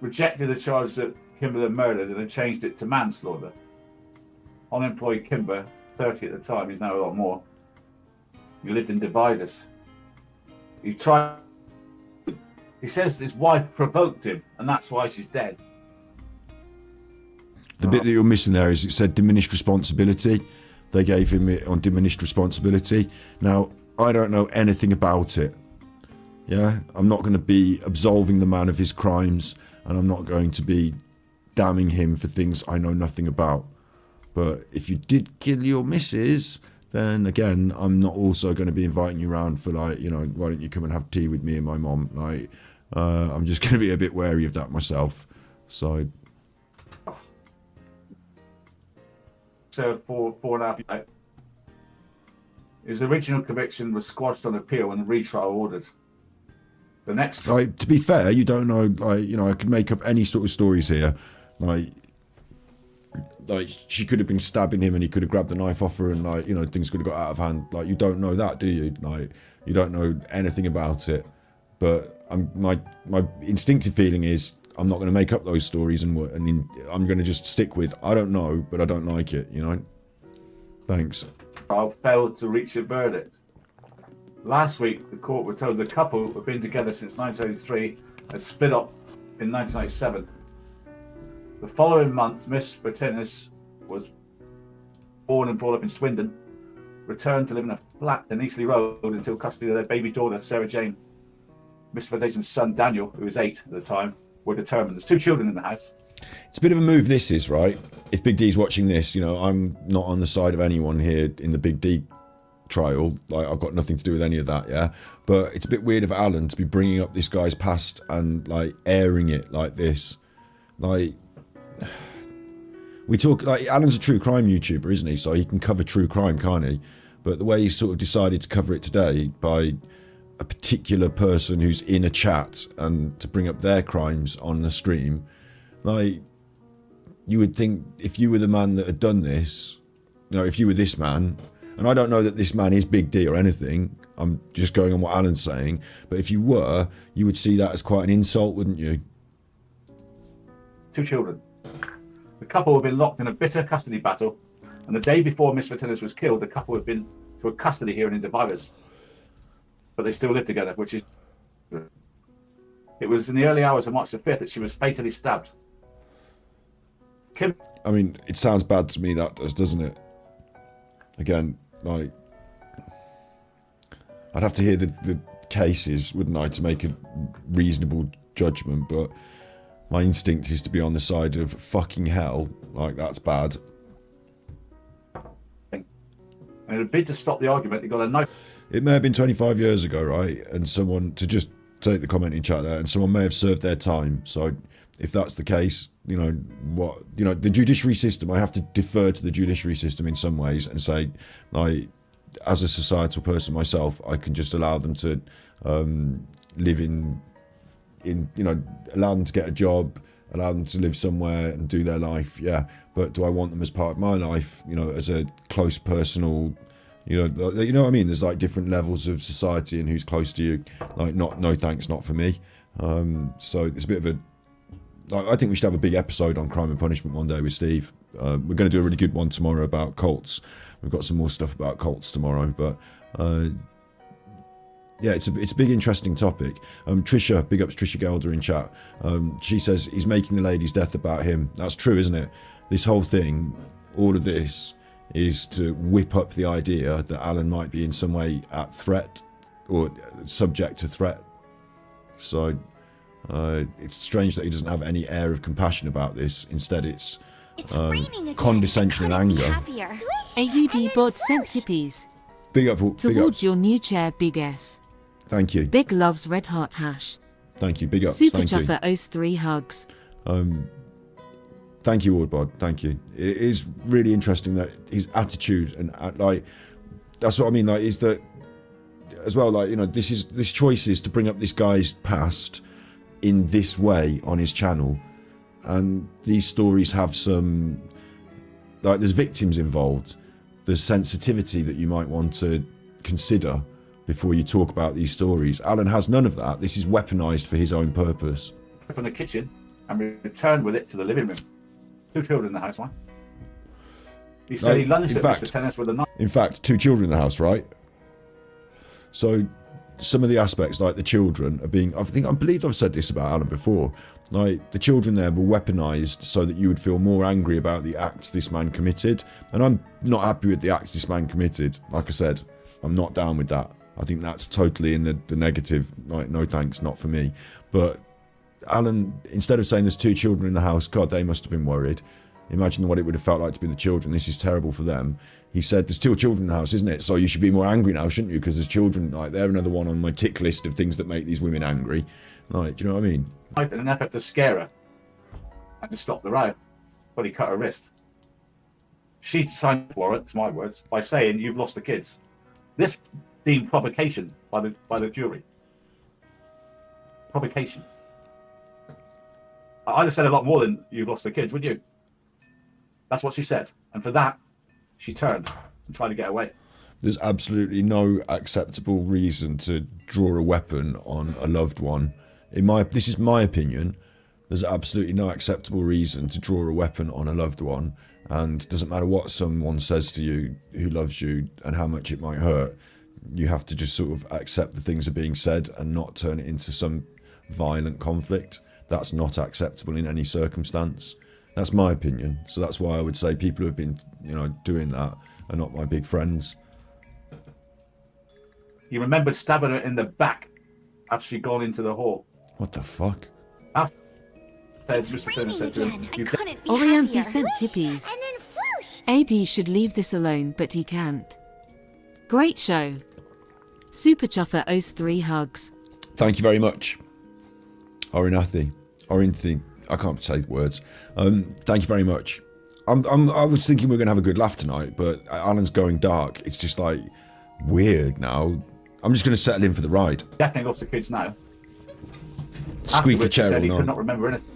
rejected the charge that Kimber had murdered and had changed it to manslaughter. Unemployed Kimber, 30 at the time, he's now a lot more. He lived in Dividers. He tried. He says his wife provoked him, and that's why she's dead. The bit that you're missing there is it said diminished responsibility. They gave him it on diminished responsibility. Now, I don't know anything about it. Yeah, I'm not going to be absolving the man of his crimes, and I'm not going to be damning him for things I know nothing about. But if you did kill your missus, then again, I'm not also going to be inviting you around for, like, you know, why don't you come and have tea with me and my mom? Like, I'm just going to be a bit wary of that myself. So, For 4.5 years. His original conviction was squashed on appeal and retrial ordered. The next, like, to be fair, you don't know, like, you know, I could make up any sort of stories here. Like she could have been stabbing him and he could have grabbed the knife off her and, like, you know, things could have got out of hand. Like, you don't know that, do you? Like, you don't know anything about it. But my instinctive feeling is I'm not going to make up those stories and I'm going to just stick with, I don't know, but I don't like it, you know? Thanks. trial failed to reach a verdict. Last week, the court were told the couple, who had been together since 1983, had split up in 1997. The following month, Miss Bettinus was born and brought up in Swindon, returned to live in a flat in Eastleigh Road until custody of their baby daughter, Sarah Jane. Miss Bettinus' son, Daniel, who was 8 at the time, were determined. There's 2 children in the house. It's a bit of a move, this is, right? If Big D's watching this, you know, I'm not on the side of anyone here in the Big D trial. Like, I've got nothing to do with any of that, yeah? But it's a bit weird of Alan to be bringing up this guy's past and, like, airing it like this. Like, we talk, like, Alan's a true crime YouTuber, isn't he? So he can cover true crime, can't he? But the way he's sort of decided to cover it today by a particular person who's in a chat and to bring up their crimes on the stream, like, you would think if you were the man that had done this, you know, if you were this man, and I don't know that this man is Big D or anything, I'm just going on what Alan's saying, but if you were, you would see that as quite an insult, wouldn't you? 2 children. The couple had been locked in a bitter custody battle, and the day before Miss Vitinis was killed, the couple had been to a custody hearing in Dividers. But they still live together, which is... It was in the early hours of March the 5th that she was fatally stabbed. Kim... I mean, it sounds bad to me, that does, doesn't it? Again, like... I'd have to hear the cases, wouldn't I, to make a reasonable judgment, but my instinct is to be on the side of fucking hell. Like, that's bad. And in a bid to stop the argument, he got a knife... It may have been 25 years ago, right? And someone, to just take the comment in chat there, and someone may have served their time. So if that's the case, you know, what, you know, the judiciary system, I have to defer to the judiciary system in some ways and say, like, as a societal person myself, I can just allow them to live in, you know, allow them to get a job, allow them to live somewhere and do their life, yeah. But do I want them as part of my life, you know, as a close personal... You know what I mean? There's like different levels of society and who's close to you. Like, no thanks, not for me. So it's a bit of a... Like, I think we should have a big episode on crime and punishment one day with Steve. We're going to do a really good one tomorrow about cults. We've got some more stuff about cults tomorrow, but yeah, it's a big interesting topic. Trisha, big ups Trisha Gelder in chat. She says he's making the lady's death about him. That's true, isn't it? This whole thing, all of this, is to whip up the idea that Alan might be in some way at threat or subject to threat. So it's strange that he doesn't have any air of compassion about this. Instead, it's condescension and anger. AUD bot sent tippies. Big up. Towards your new chair, Big S. Thank you. Big loves Red Heart Hash. Thank you. Big ups. Super Thank you. Chuffer owes 3 hugs. Thank you, Wardbod. Thank you. It is really interesting that his attitude and like, that's what I mean. Like, is that as well? Like, you know, this choice is to bring up this guy's past in this way on his channel, and these stories have some, like, there's victims involved. There's sensitivity that you might want to consider before you talk about these stories. Alan has none of that. This is weaponized for his own purpose. From the kitchen and returned with it to the living room. 2 children in the house, right? He said he lunged at Mr. Tennis with a knife. In fact, 2 children in the house, right? So some of the aspects, like the children, are being... I believe I've said this about Alan before. Like, the children there were weaponized so that you would feel more angry about the acts this man committed. And I'm not happy with the acts this man committed. Like I said, I'm not down with that. I think that's totally in the negative. Like, no thanks, not for me. But Alan, instead of saying there's 2 children in the house, God, they must have been worried. Imagine what it would have felt like to be the children. This is terrible for them. He said, there's 2 children in the house, isn't it? So you should be more angry now, shouldn't you? Because there's children, like, they're another one on my tick list of things that make these women angry. Like, do you know what I mean? In an effort to scare her and to stop the row, but he cut her wrist. She signed for it, it's my words, by saying, you've lost the kids. This deemed provocation by the jury. Provocation. I'd have said a lot more than you've lost the kids, wouldn't you? That's what she said. And for that, she turned and tried to get away. There's absolutely no acceptable reason to draw a weapon on a loved one. This is my opinion. There's absolutely no acceptable reason to draw a weapon on a loved one. And it doesn't matter what someone says to you who loves you and how much it might hurt. You have to just sort of accept the things are being said and not turn it into some violent conflict. That's not acceptable in any circumstance. That's my opinion. So that's why I would say people who have been, you know, doing that are not my big friends. He remembered stabbing her in the back after she'd gone into the hall. What the fuck? After Mr. Turner said to him, Orianthe sent tippies. AD should leave this alone, but he can't. Great show. Super Chuffer owes 3 hugs. Thank you very much. Orinathi. I can't say words. Thank you very much. I was thinking we were going to have a good laugh tonight, but Alan's going dark. It's just like weird now. I'm just going to settle in for the ride. Definitely loves the kids now. Squeak a Afterwards, he chair said all he could night. not remember anything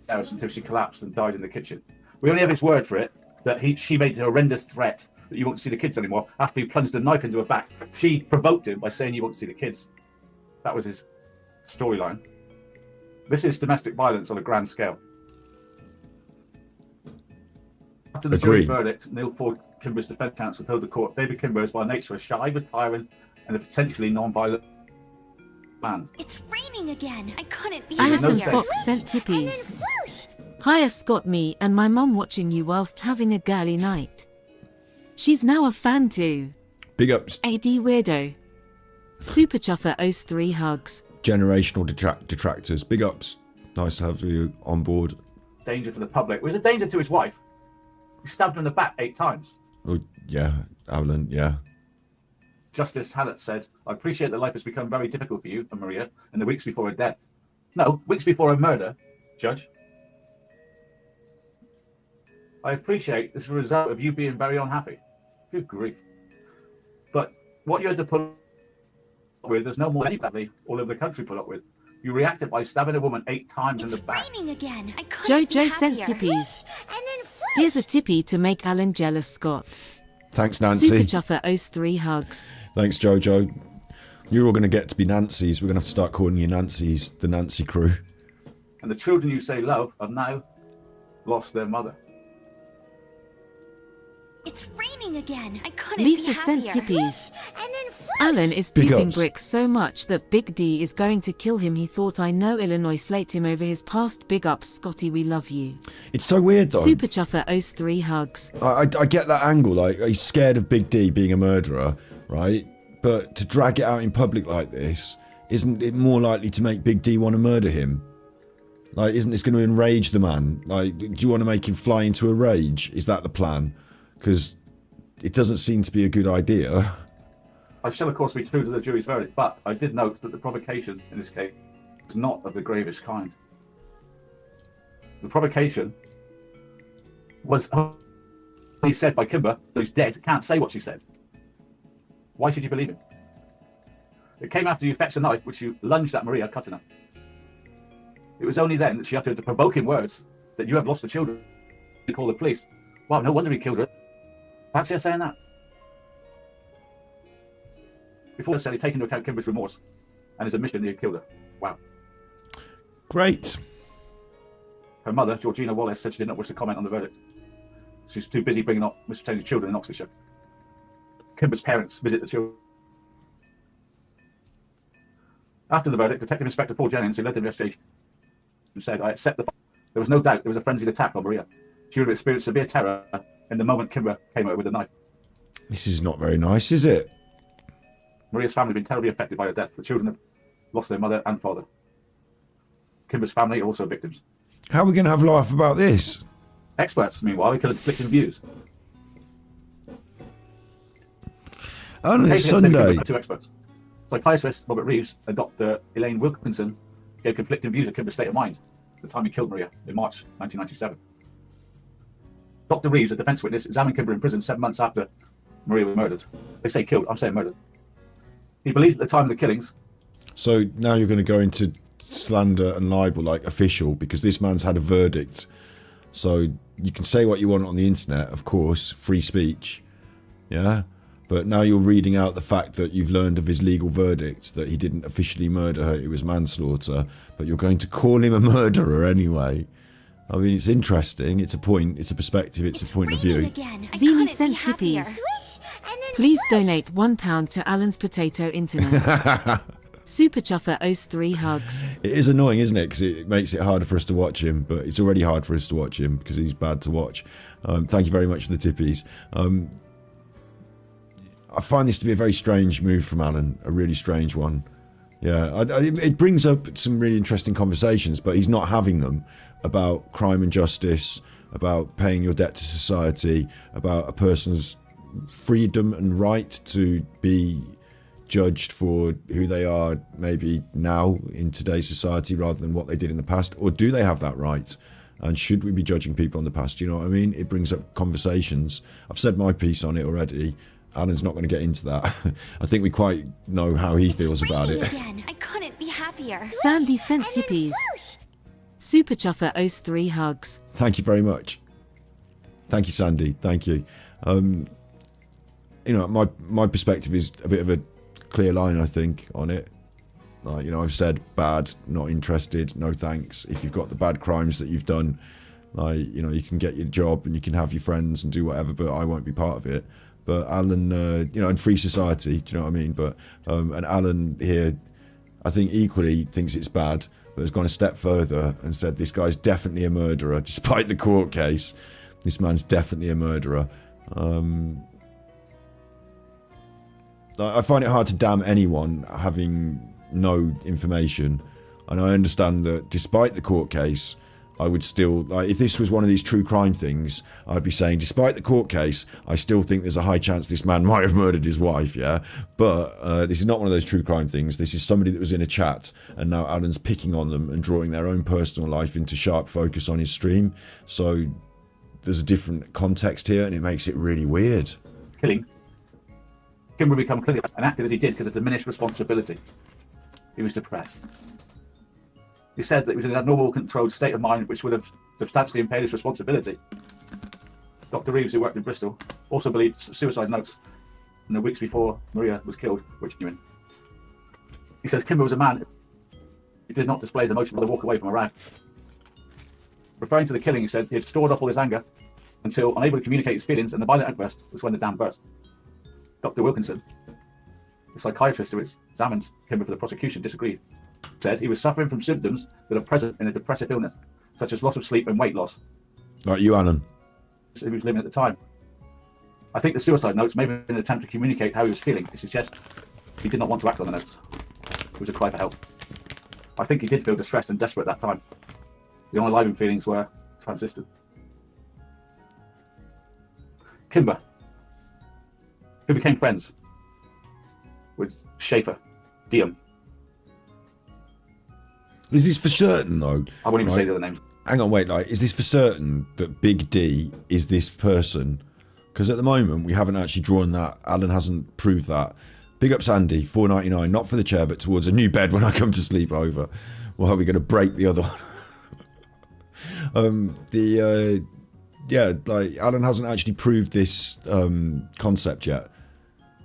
else until she collapsed and died in the kitchen. We only have his word for it that she made a horrendous threat that you won't see the kids anymore after he plunged a knife into her back. She provoked him by saying you won't see the kids. That was his storyline. This is domestic violence on a grand scale. After the jury's verdict, Neil Ford Kimber's defence counsel told the court David Kimber is by nature a shy, retiring, and a potentially non-violent man. It's raining again. I couldn't be Alison happier. Fox sent tippies. Hiya Scott, me and my mum watching you whilst having a girly night. She's now a fan too. Big ups. AD Weirdo. Super Chuffer owes 3 hugs. Generational detractors. Big ups. Nice to have you on board. Danger to the public. It was a danger to his wife. He stabbed her in the back 8 times. Oh, yeah, Alan, yeah. Justice Hallett said, I appreciate that life has become very difficult for you and Maria in the weeks before her death. No, weeks before her murder, Judge. I appreciate this is a result of you being very unhappy. Good grief. But what you had to put up with, there's no more anybody all over the country put up with. You reacted by stabbing a woman 8 times in the back. Raining again. I couldn't be Jojo sent happier. tippies. Here's a tippy to make Alan jealous, Scott. Thanks, Nancy. Super Chuffer owes 3 hugs. Thanks, Jojo. You're all going to get to be Nancy's. We're going to have to start calling you Nancy's, the Nancy crew. And the children you say love have now lost their mother. It's raining again. I couldn't Lisa be sent happier. tippies. Alan is Big pooping ups. bricks so much that Big D is going to kill him. He thought I know Illinois slate him over his past. Big ups, Scotty, we love you. It's so weird, though. Super Chuffer owes 3 hugs. I get that angle. Like, he's scared of Big D being a murderer, right? But to drag it out in public like this, isn't it more likely to make Big D want to murder him? Like, isn't this going to enrage the man? Like, do you want to make him fly into a rage? Is that the plan? Because it doesn't seem to be a good idea. I shall, of course, be true to the jury's verdict, but I did note that the provocation in this case is not of the gravest kind. The provocation was only said by Kimber, who's dead, can't say what she said. Why should you believe him? It came after you fetched a knife, which you lunged at Maria, cutting her. It was only then that she uttered the provoking words that you have lost the children. You call the police. Wow, no wonder he killed her. Fancy her saying that? Before said he'd taken into account Kimber's remorse and his admission that he killed her. Wow. Great. Her mother, Georgina Wallace, said she did not wish to comment on the verdict. She's too busy bringing up Mr. Taylor's children in Oxfordshire. Kimber's parents visit the children. After the verdict, Detective Inspector Paul Jennings, who led the investigation, said, I accept the fact. There was no doubt there was a frenzied attack on Maria. She would have experienced severe terror in the moment Kimber came at her with a knife. This is not very nice, is it? Maria's family have been terribly affected by her death. The children have lost their mother and father. Kimber's family are also victims. How are we going to have a laugh about this? Experts, meanwhile, could have conflicting views. Only Case against David Sunday. Kimber by 2 experts. Psychiatrist Robert Reeves and Dr. Elaine Wilkinson gave conflicting views of Kimber's state of mind at the time he killed Maria in March 1997. Dr. Reeves, a defence witness, examined Kimber in prison 7 months after Maria was murdered. They say killed, I'm saying murdered. He believed at the time of the killings. So now you're going to go into slander and libel, like official, because this man's had a verdict. So you can say what you want on the internet, of course, free speech. Yeah? But now you're reading out the fact that you've learned of his legal verdict, that he didn't officially murder her, it was manslaughter, but you're going to call him a murderer anyway. I mean, it's interesting, it's a point, it's a perspective, it's a point of view. Zini sent tippies. Please donate £1 to Alan's Potato Internet. Super Chuffer owes 3 hugs. It is annoying, isn't it? Because it makes it harder for us to watch him, but it's already hard for us to watch him because he's bad to watch. Thank you very much for the tippies. I find this to be a very strange move from Alan, a really strange one. Yeah, it brings up some really interesting conversations, but he's not having them about crime and justice, about paying your debt to society, about a person's freedom and right to be judged for who they are maybe now in today's society rather than what they did in the past? Or do they have that right? And should we be judging people in the past? You know what I mean? It brings up conversations. I've said my piece on it already. Alan's not going to get into that. I think we quite know how he feels about it. Again. I couldn't be happier. Sandy sent tippies. Super Chuffer owes 3 hugs. Thank you very much. Thank you, Sandy. Thank you. You know, my perspective is a bit of a clear line, I think, on it. Like, you know, I've said bad, not interested, no thanks. If you've got the bad crimes that you've done, like, you know, you can get your job and you can have your friends and do whatever, but I won't be part of it. But Alan, you know, in free society, do you know what I mean? But and Alan here, I think equally thinks it's bad, but has gone a step further and said this guy's definitely a murderer, despite the court case. This man's definitely a murderer. I find it hard to damn anyone having no information, and I understand that despite the court case, I would still, like, if this was one of these true crime things, I'd be saying, despite the court case, I still think there's a high chance this man might have murdered his wife, yeah? But this is not one of those true crime things. This is somebody that was in a chat, and now Alan's picking on them and drawing their own personal life into sharp focus on his stream. So there's a different context here, and it makes it really weird. Killing. Kimber become clearly and acted as he did because of diminished responsibility. He was depressed. He said that he was in an abnormal controlled state of mind which would have substantially impaired his responsibility. Dr. Reeves, who worked in Bristol, also believed suicide notes in the weeks before Maria was killed were genuine. He says Kimber was a man who did not display his emotion or walk away from a rag. Referring to the killing, he said he had stored up all his anger until, unable to communicate his feelings, and the violent outburst was when the dam burst. Dr. Wilkinson, the psychiatrist who examined Kimber for the prosecution, disagreed. Said he was suffering from symptoms that are present in a depressive illness, such as loss of sleep and weight loss. Like you, Alan. He was living at the time. I think the suicide notes may have been an attempt to communicate how he was feeling. It suggests he did not want to act on the notes. It was a cry for help. I think he did feel distressed and desperate at that time. The only living feelings were transisted. Kimber, who became friends with Schaefer, Diem. Is this for certain, though? I won't even say the other names. Hang on, wait, like, is this for certain that Big D is this person? Because at the moment, we haven't actually drawn that. Alan hasn't proved that. Big up Sandy, $4.99, not for the chair, but towards a new bed when I come to sleep over. Well, are we going to break the other one? Yeah, like, Alan hasn't actually proved this concept yet.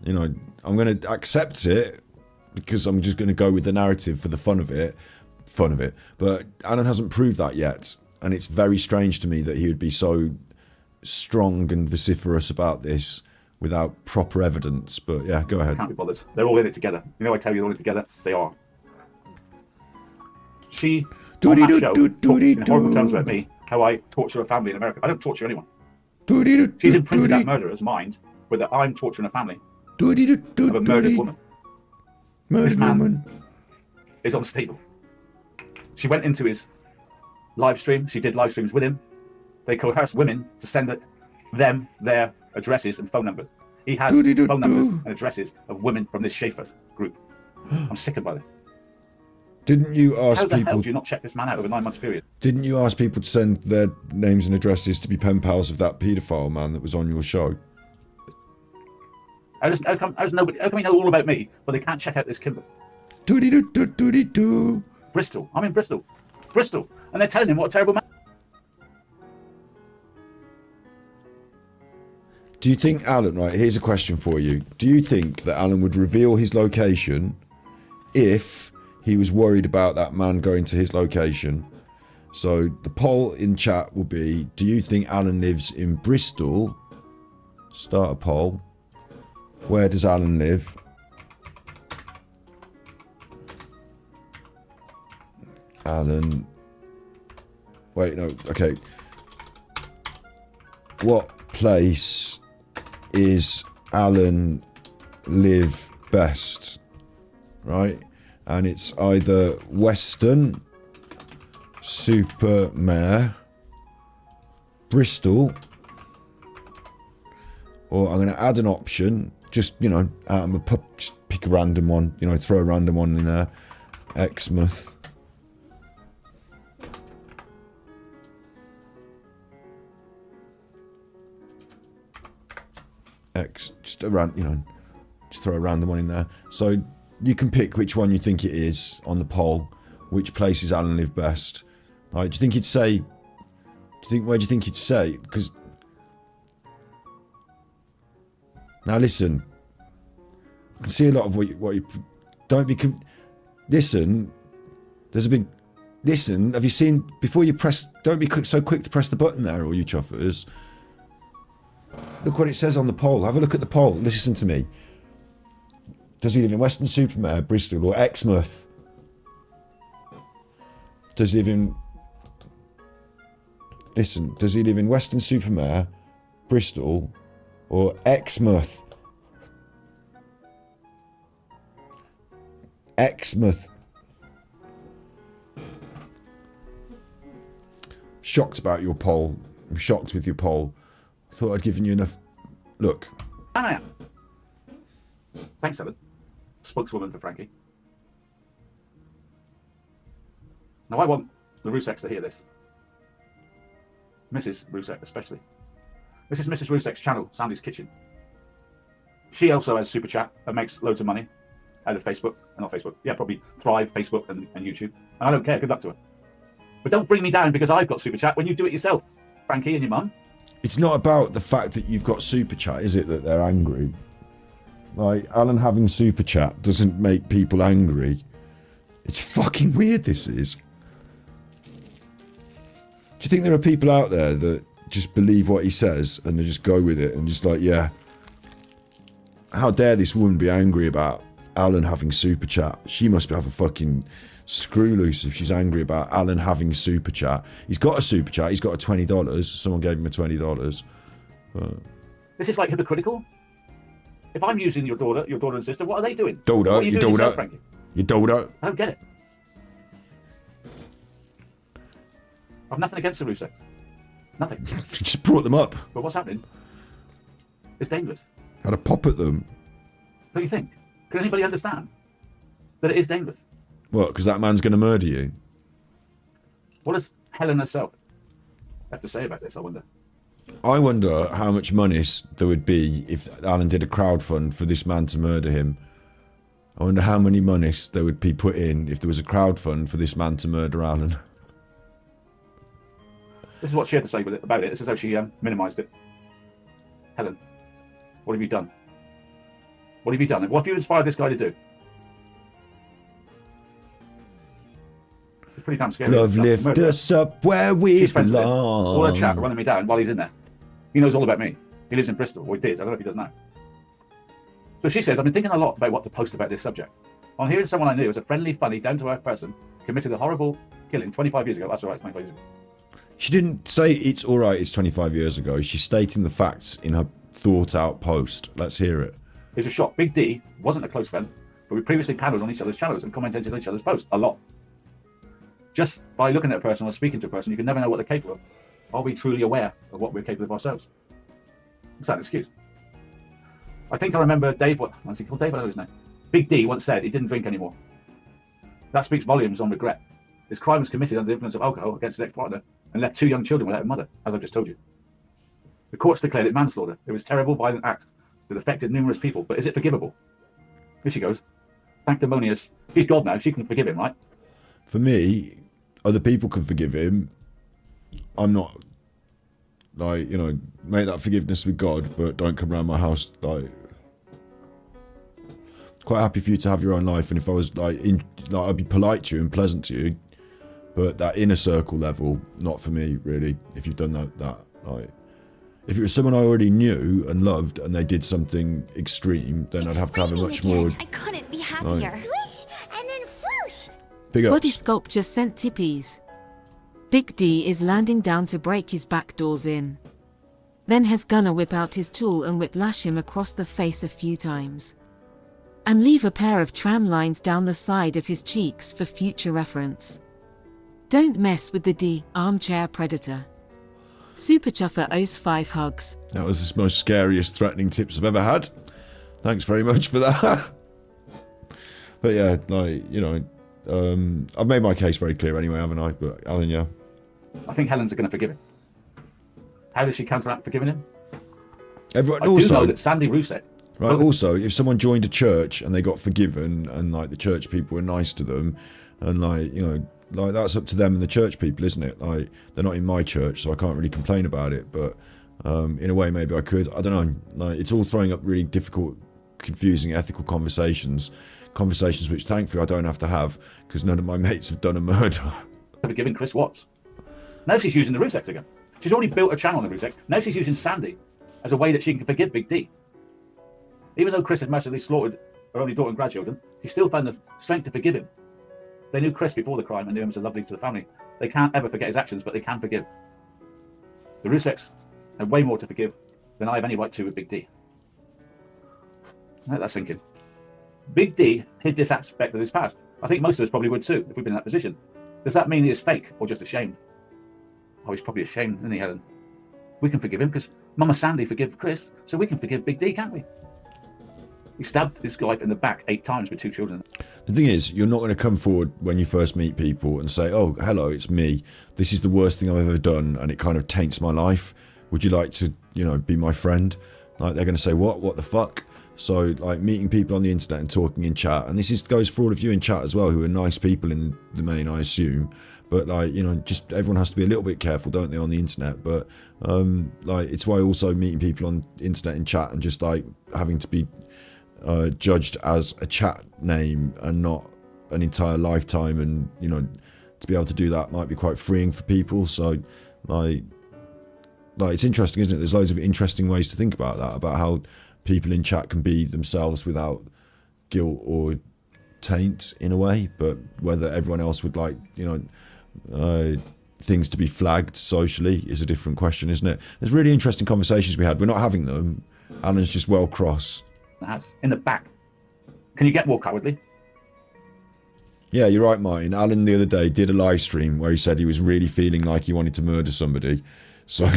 You know, I'm going to accept it because I'm just going to go with the narrative for the fun of it. But Alan hasn't proved that yet, and it's very strange to me that he would be so strong and vociferous about this without proper evidence. But yeah, go ahead. Can't be bothered. They're all in it together. You know, I tell you, they're all in it together. They are. She on that show talked in horrible terms about me, how I torture a family in America. I don't torture anyone. She's imprinted that murderer's mind with that I'm torturing a family of a murdered woman. This man is unstable. She went into his live stream. She did live streams with him. They coerced women to send them their addresses and phone numbers. He has phone numbers and addresses of women from this Schaefer group. I'm sickened by this. Didn't you ask How the people? hell do you not check this man out over a 9 months period? Didn't you ask people to send their names and addresses to be pen pals of that paedophile man that was on your show? How come he know all about me, but they can't check out this Kimber? Bristol. I'm in Bristol. And they're telling him what a terrible man. Do you think Alan, right, here's a question for you. Do you think that Alan would reveal his location if he was worried about that man going to his location? So the poll in chat will be, do you think Alan lives in Bristol? Start a poll. Where does Alan live? Alan. Wait, no, okay. What place is Alan live best? Right? And it's either Western, Supermare, Bristol, or I'm going to add an option, just, you know, just pick a random one, you know, throw a random one in there, Exmouth. Just around, you know, just throw a random one in there. So you can pick which one you think it is on the poll, which places Alan live best. Like, do you think he'd say? Where do you think he'd say? Because now listen, I can see a lot of what you don't be. Listen, there's a big. Listen, have you seen before you press? Don't be so quick to press the button there, all you chuffers. Look what it says on the poll. Have a look at the poll. Listen to me. Does he live in Weston-super-Mare, Bristol, or Exmouth? Does he live in... Listen, does he live in Weston-super-Mare, Bristol, or Exmouth? Exmouth. Shocked about your poll. I'm shocked with your poll. Thought I'd given you enough. Look. Anna. Thanks, Ellen. Spokeswoman for Frankie. Now I want the Ruseks to hear this. Mrs. Rusek especially. This is Mrs. Rusek's channel, Sandy's Kitchen. She also has Super Chat and makes loads of money out of Facebook. Not Facebook. Yeah, probably Thrive, Facebook and YouTube. And I don't care. Good luck to her. But don't bring me down because I've got Super Chat when you do it yourself, Frankie and your mum. It's not about the fact that you've got Super Chat, is it, that they're angry? Like, Alan having Super Chat doesn't make people angry. It's fucking weird, this is. Do you think there are people out there that just believe what he says and they just go with it and just like, yeah. How dare this woman be angry about Alan having Super Chat? She must have a fucking screw loose if she's angry about Alan having Super Chat. He's got a Super Chat. He's got a $20. Someone gave him a $20. This is like hypocritical. If I'm using your daughter and sister, what are they doing? Daughter, your daughter. Your daughter. I don't get it. I've nothing against the Ruseks. Nothing. Just brought them up. But what's happening? It's dangerous. Had a pop at them. Don't you think? Can anybody understand that it is dangerous? What, because that man's going to murder you? What does Helen herself have to say about this, I wonder? I wonder how much money there would be if Alan did a crowdfund for this man to murder him. I wonder how many money there would be put in if there was a crowdfund for this man to murder Alan. This is what she had to say about it. This is how she minimised it. Helen, what have you done? What have you done? What have you inspired this guy to do? It's pretty damn scary. Love lift us up where we belong. All her chat running me down while he's in there. He knows all about me. He lives in Bristol, or he did. I don't know if he does now. So she says, I've been thinking a lot about what to post about this subject. On hearing someone I knew as a friendly, funny, down-to-earth person committed a horrible killing 25 years ago. That's all right, it's 25 years ago. She didn't say it's all right, it's 25 years ago. She's stating the facts in her thought-out post. Let's hear it. It's a shock. Big D wasn't a close friend, but we previously paddled on each other's channels and commented on each other's posts a lot. Just by looking at a person or speaking to a person, you can never know what they're capable of. Are we truly aware of what we're capable of ourselves? What's that an excuse? I think I remember Dave, what's he called? Dave, I know his name. Big D once said he didn't drink anymore. That speaks volumes on regret. His crime was committed under the influence of alcohol against his ex-partner and left 2 young children without a mother, as I've just told you. The courts declared it manslaughter. It was a terrible, violent act that affected numerous people, but is it forgivable? Here she goes. Sanctimonious. He's God now, she can forgive him, right? For me, other people can forgive him. I'm not, like, you know, make that forgiveness with God, but don't come around my house, like... Quite happy for you to have your own life, and if I was, like, I'd be polite to you and pleasant to you, but that inner circle level, not for me, really, if you've done that, like... If it was someone I already knew and loved and they did something extreme, then I'd have to have a much more... I couldn't be happier. Swish and then whoosh. Big ups. Body Sculpture sent tippies. Big D is landing down to break his back doors in. Then has gonna whip out his tool and whiplash him across the face a few times. And leave a pair of tram lines down the side of his cheeks for future reference. Don't mess with the D, armchair predator. Super Chuffer owes 5 hugs. That was the most scariest, threatening tips I've ever had. Thanks very much for that. But yeah, like, you know, I've made my case very clear anyway, haven't I? But Alan, yeah. I think Helen's going to forgive him. How does she counteract forgiving him? Everyone, I do know that Sandy Rousek. Right. Also, if someone joined a church and they got forgiven, and like the church people were nice to them, and like, you know, like that's up to them and the church people, isn't it? Like, they're not in my church, so I can't really complain about it. But in a way, maybe I could. I don't know. Like, it's all throwing up really difficult, confusing ethical conversations which thankfully I don't have to have because none of my mates have done a murder. Forgiving Chris Watts. Now she's using the Rouseks again. She's already built a channel on the Rouseks. Now she's using Sandy as a way that she can forgive Big D. Even though Chris had mercilessly slaughtered her only daughter and grandchildren, she still found the strength to forgive him. They knew Chris before the crime and knew him as a lovely to the family. They can't ever forget his actions, but they can forgive. The Rouseks have way more to forgive than I have any right to with Big D. Let that sink in. Big D hid this aspect of his past. I think most of us probably would too, if we'd been in that position. Does that mean he is fake or just ashamed? Oh, he's probably ashamed, isn't he, Helen? We can forgive him because Mama Sandy forgave Chris, so we can forgive Big D, can't we? He stabbed his wife in the back 8 times with 2 children. The thing is, you're not going to come forward when you first meet people and say, oh, hello, it's me. This is the worst thing I've ever done, and it kind of taints my life. Would you like to, you know, be my friend? Like, they're going to say, what the fuck? So, like, meeting people on the internet and talking in chat, and this goes for all of you in chat as well, who are nice people in the main, I assume. But, like, you know, just everyone has to be a little bit careful, don't they, on the internet? But, like, it's why also meeting people on internet in chat and just, like, having to be judged as a chat name and not an entire lifetime, and, you know, to be able to do that might be quite freeing for people. So, like it's interesting, isn't it? There's loads of interesting ways to think about that, about how people in chat can be themselves without guilt or taint in a way, but whether everyone else would like, you know, things to be flagged socially is a different question, isn't it? There's really interesting conversations we had. We're not having them. Alan's just well cross. The house, in the back. Can you get more cowardly? Yeah, you're right, Martin. Alan the other day did a live stream where he said he was really feeling like he wanted to murder somebody. So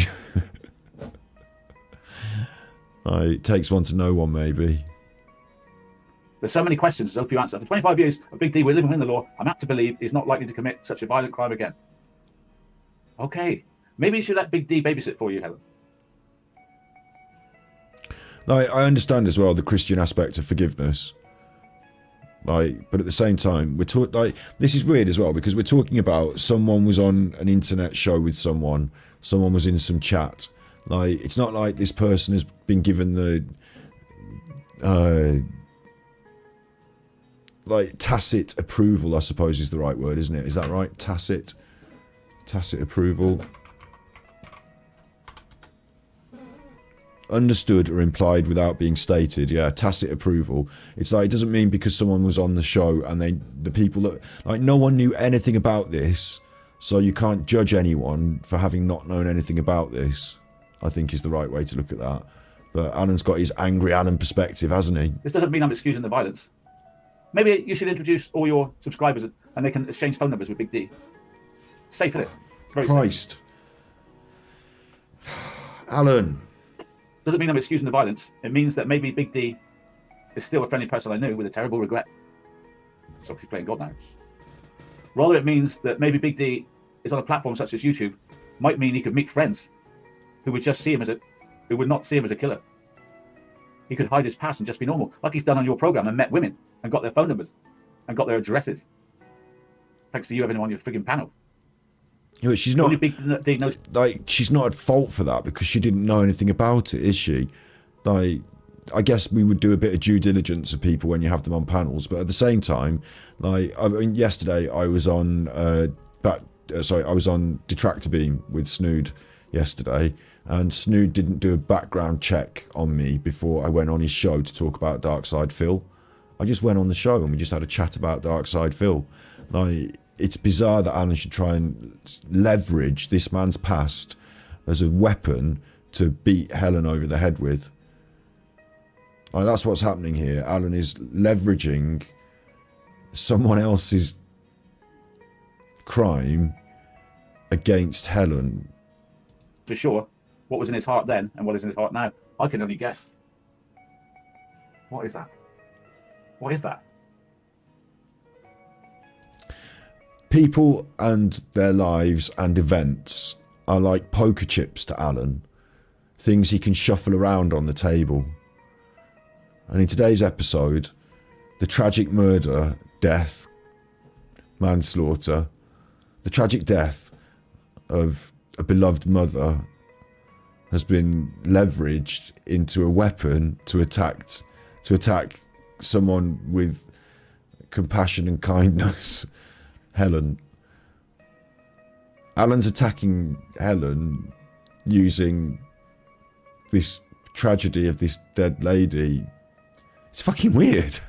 it takes one to know one, maybe. There's so many questions, so few answers. For 25 years of Big D, we're living within the law. I'm apt to believe he's not likely to commit such a violent crime again. Okay, maybe you should let Big D babysit for you, Helen. Like, I understand as well the Christian aspect of forgiveness. Like, but at the same time, this is weird as well, because we're talking about someone was on an internet show with someone was in some chat. Like, it's not like this person has been given the like tacit approval, I suppose is the right word, isn't it? Is that right? Tacit approval. Understood or implied without being stated. Yeah, tacit approval. It's like, it doesn't mean because someone was on the show and the people that, like, no one knew anything about this, so you can't judge anyone for having not known anything about this, I think is the right way to look at that. But Alan's got his angry Alan perspective, hasn't he? This doesn't mean I'm excusing the violence. Maybe you should introduce all your subscribers and they can exchange phone numbers with Big D. Safe, isn't it? Very Christ. Safe. Alan. Doesn't mean I'm excusing the violence. It means that maybe Big D is still a friendly person I knew with a terrible regret. So he's playing God now. Rather, it means that maybe Big D is on a platform such as YouTube. Might mean he could meet friends who would just see him who would not see him as a killer. He could hide his past and just be normal, like he's done on your program and met women and got their phone numbers and got their addresses. Thanks to you having him on your frigging panel. Yeah, but she's not like, she's not at fault for that because she didn't know anything about it, is she? Like, I guess we would do a bit of due diligence of people when you have them on panels, but at the same time, like, I mean, yesterday I was on I was on Detractor Beam with Snood yesterday, and Snood didn't do a background check on me before I went on his show to talk about Darkside Phil. I just went on the show and we just had a chat about Darkside Phil. Like, it's bizarre that Alan should try and leverage this man's past as a weapon to beat Helen over the head with. Like, that's what's happening here. Alan is leveraging someone else's crime against Helen for sure what was in his heart then and what is in his heart now. I can only guess. What is that? What is that? People and their lives and events are like poker chips to Alan. Things he can shuffle around on the table. And in today's episode, the tragic murder, death, manslaughter, the tragic death of a beloved mother has been leveraged into a weapon to attack someone with compassion and kindness. Helen. Alan's attacking Helen using this tragedy of this dead lady. It's fucking weird.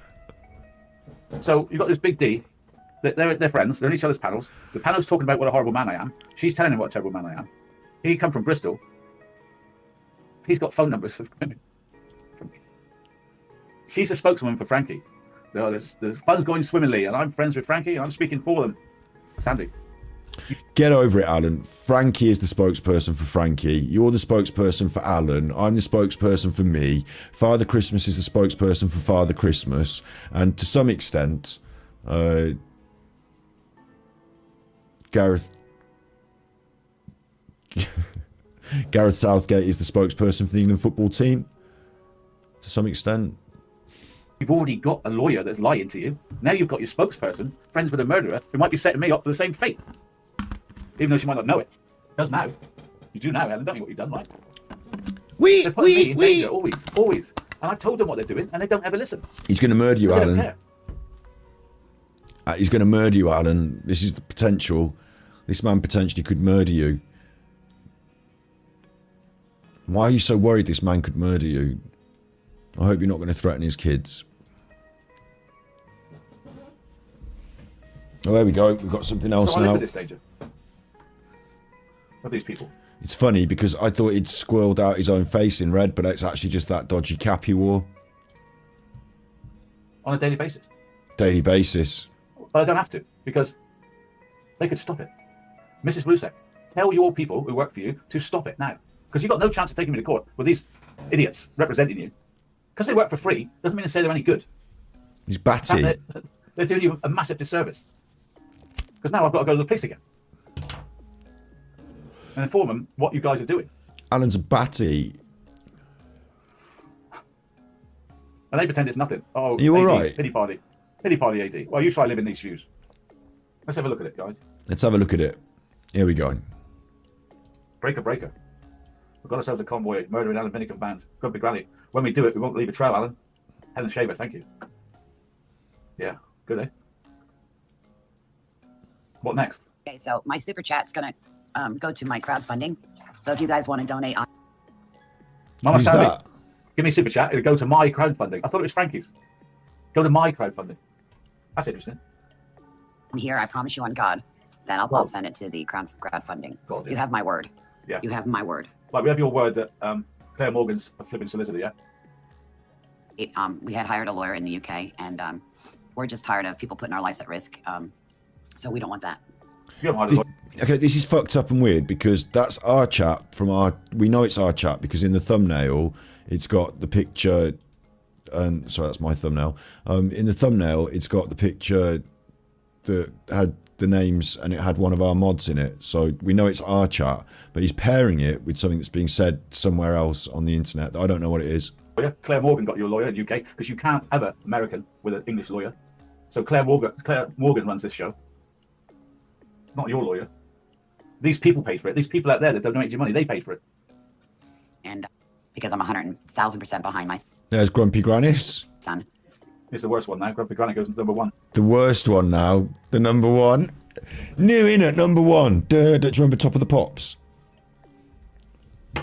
So you've got this big D. They're friends. They're in each other's panels. The panel's talking about what a horrible man I am. She's telling him what a terrible man I am. He come from Bristol. He's got phone numbers of women. She's a spokeswoman for Frankie. The fun's going swimmingly, and I'm friends with Frankie, and I'm speaking for them. Sandy. Get over it, Alan. Frankie is the spokesperson for Frankie. You're the spokesperson for Alan. I'm the spokesperson for me. Father Christmas is the spokesperson for Father Christmas. And to some extent, Gareth Southgate is the spokesperson for the England football team. To some extent. You've already got a lawyer that's lying to you. Now you've got your spokesperson, friends with a murderer, who might be setting me up for the same fate. Even though she might not know it. Does now. You do now, Ellen. Don't you what you've done, right? They're putting me in danger, always. And I've told them what they're doing, and they don't ever listen. He's going to murder you, They don't Alan. care. He's going to murder you, Alan. This is the potential. This man potentially could murder you. Why are you so worried this man could murder you? I hope you're not going to threaten his kids. Oh, there we go. We've got something else So I live now. with this danger. Of these people. It's funny because I thought he'd squirreled out his own face in red, but it's actually just that dodgy cap he wore. On a daily basis. Daily basis. But I don't have to, because they could stop it. Mrs. Bluesec, tell your people who work for you to stop it now. Because you've got no chance of taking me to court with these idiots representing you. Because they work for free doesn't mean to say they're any good. He's batty. They're doing you a massive disservice. Because now I've got to go to the police again. And inform them what you guys are doing. Alan's a batty. And they pretend it's nothing. Oh, Are you AD, alright? Pity party. Pity party AD. Well, you try living these shoes. Let's have a look at it, guys. Let's have a look at it. Here we go. Breaker. We've got ourselves a convoy murdering Alan Vinnicombe band. Grumpy Granny. When we do it, we won't leave a trail, Alan. Helen Shaver, thank you. Yeah, good, eh? What next? Okay, so my super chat's gonna go to my crowdfunding. So if you guys want to donate on Mama Who's Sandy, that? give me a super chat. It'll go to my crowdfunding. I thought it was Frankie's. Go to my crowdfunding. That's interesting. here, I promise you on God, then I'll send it to the crowdfunding. God, yeah. You have my word. Yeah. You have my word. Like, we have your word that Claire Morgan's a flipping solicitor, yeah? We had hired a lawyer in the UK, and we're just tired of people putting our lives at risk. So we don't want that. Okay, this is fucked up and weird because that's our chat from our. We know it's our chat because in the thumbnail it's got the picture. And sorry, that's my thumbnail. In the thumbnail, it's got the picture that had the names and it had one of our mods in it. So we know it's our chat, but he's pairing it with something that's being said somewhere else on the internet that I don't know what it is. Claire Morgan got you a lawyer in the UK because you can't have an American with an English lawyer. So Claire Morgan runs this show. Not your lawyer. These people paid for it. These people out there that donate your money, they paid for it. And because I'm 100,000% behind my There's Grumpy Grannis. son. It's the worst one now. Grumpy Granny goes number one. The worst one now. The number one. New in at number one. Do you remember Top of the Pops? Do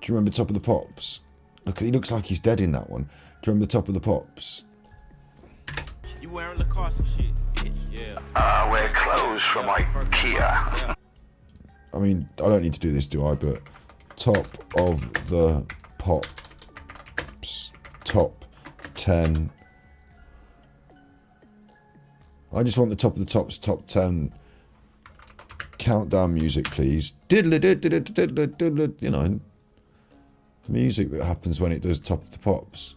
you remember Top of the Pops? Look, he looks like he's dead in that one. Do you remember Top of the Pops? You wearing Lacoste shit, bitch. Yeah. Wear clothes from IKEA. I mean, I don't need to do this, do I? But Top of the Pops. Top 10. I just want the Top of the Tops top 10 countdown music, please. Diddle-a-diddle-a-diddle-a-diddle-a, you know, the music that happens when it does Top of the Pops.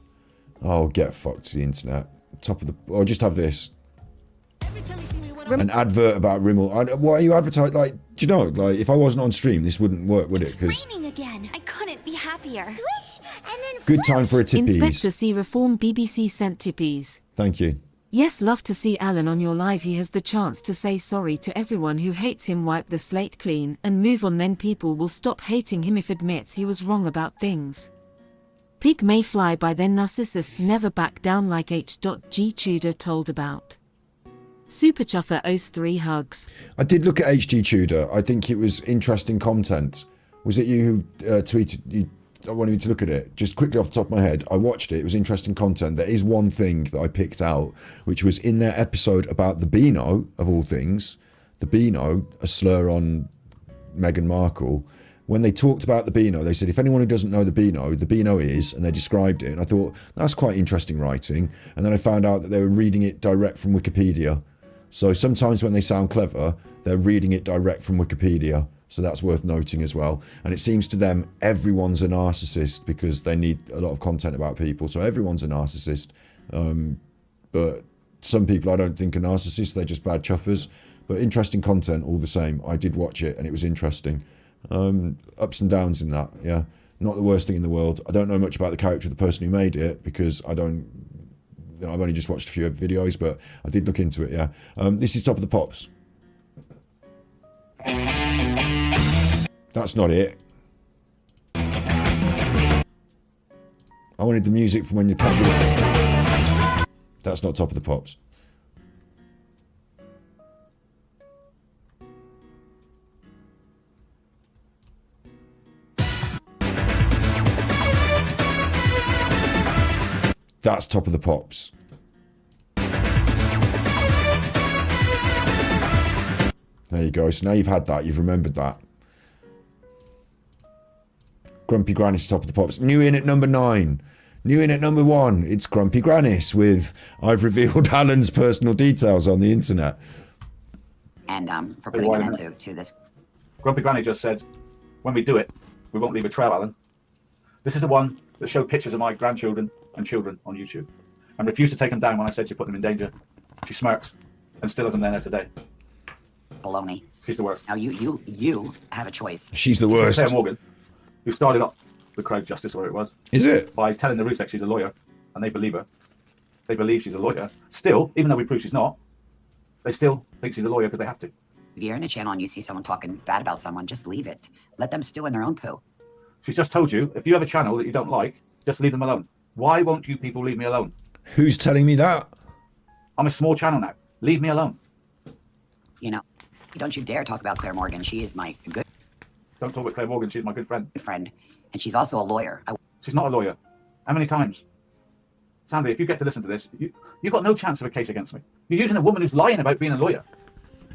Oh, get fucked to the internet. Top of the... Or just have this. An advert about Rimmel. What are you advertising? Like, do you know, like, if I wasn't on stream, this wouldn't work, would it? Because Raining again. I couldn't be happier. Swish, and then good time for a tippies. Inspector C Reform BBC sent tippies. Thank you. Yes, love to see Alan on your live. He has the chance to say sorry to everyone who hates him, wipe the slate clean, and move on. Then people will stop hating him if admits he was wrong about things. Pig may fly by, then narcissist never back down, like H.G. Tudor told about. Super Chuffer owes 3 hugs. I did look at H.G. Tudor. I think it was interesting content. Was it you who tweeted... You, I wanted me to look at it. Just quickly off the top of my head, I watched it. It was interesting content. There is one thing that I picked out, which was in their episode about the Beano, of all things. The Beano, a slur on Meghan Markle. When they talked about the Beano, they said, if anyone who doesn't know the Beano is, and they described it. And I thought, that's quite interesting writing. And then I found out that they were reading it direct from Wikipedia. So sometimes when they sound clever, they're reading it direct from Wikipedia. So that's worth noting as well. And it seems to them everyone's a narcissist because they need a lot of content about people. So everyone's a narcissist. But some people I don't think are narcissists. They're just bad chuffers. But interesting content all the same. I did watch it and it was interesting. Ups and downs in that, yeah. Not the worst thing in the world. I don't know much about the character of the person who made it because I've only just watched a few videos, but I did look into it, yeah. This is Top of the Pops. That's not it. I wanted the music from when you can't do it. That's not Top of the Pops. That's Top of the Pops. There you go. So now you've had that. You've remembered that. Grumpy Grannis, Top of the Pops. New in at number 9. New in at number 1. It's Grumpy Grannis with I've revealed Alan's personal details on the internet. And for putting an end to this. Grumpy Granny just said, when we do it, we won't leave a trail, Alan. This is the one that showed pictures of my grandchildren and children on YouTube and refused to take them down when I said she put them in danger. She smirks and still has them there today. Baloney. She's the worst. Now you have a choice. She's the worst. Claire Morgan, who started up the crowd justice, or it was. Is it? By telling the Rusek she's a lawyer, and they believe her. They believe she's a lawyer. Still, even though we prove she's not, they still think she's a lawyer because they have to. If you're in a channel and you see someone talking bad about someone, just leave it. Let them stew in their own poo. She's just told you, if you have a channel that you don't like, just leave them alone. Why won't you people leave me alone? Who's telling me that? I'm a small channel now. Leave me alone. You know, don't you dare talk about Claire Morgan. She is my good... Don't talk about Claire Morgan. She's my good friend. Friend. And she's also a lawyer. She's not a lawyer. How many times? Sandy, if you get to listen to this, you've got no chance of a case against me. You're using a woman who's lying about being a lawyer.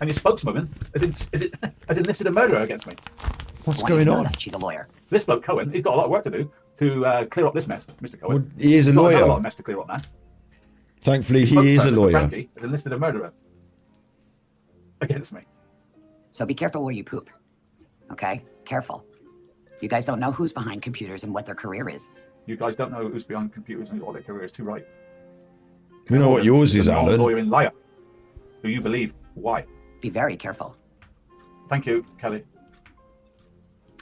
And your spokeswoman has enlisted a murderer against me. What's going on? She's a lawyer. This bloke, Cohen, he's got a lot of work to do to clear up this mess, Mr. Cohen. Well, he is a lawyer. He's got a lot of mess to clear up now. Thankfully, he is a lawyer. Frankie has enlisted a murderer against me. So be careful where you poop. Okay? Careful. You guys don't know who's behind computers and what their career is. You guys don't know who's behind computers and what their career is. Too right. You know what yours is, Alan. Lawyer and liar. Who you believe? Why? Be very careful. Thank you, Kelly.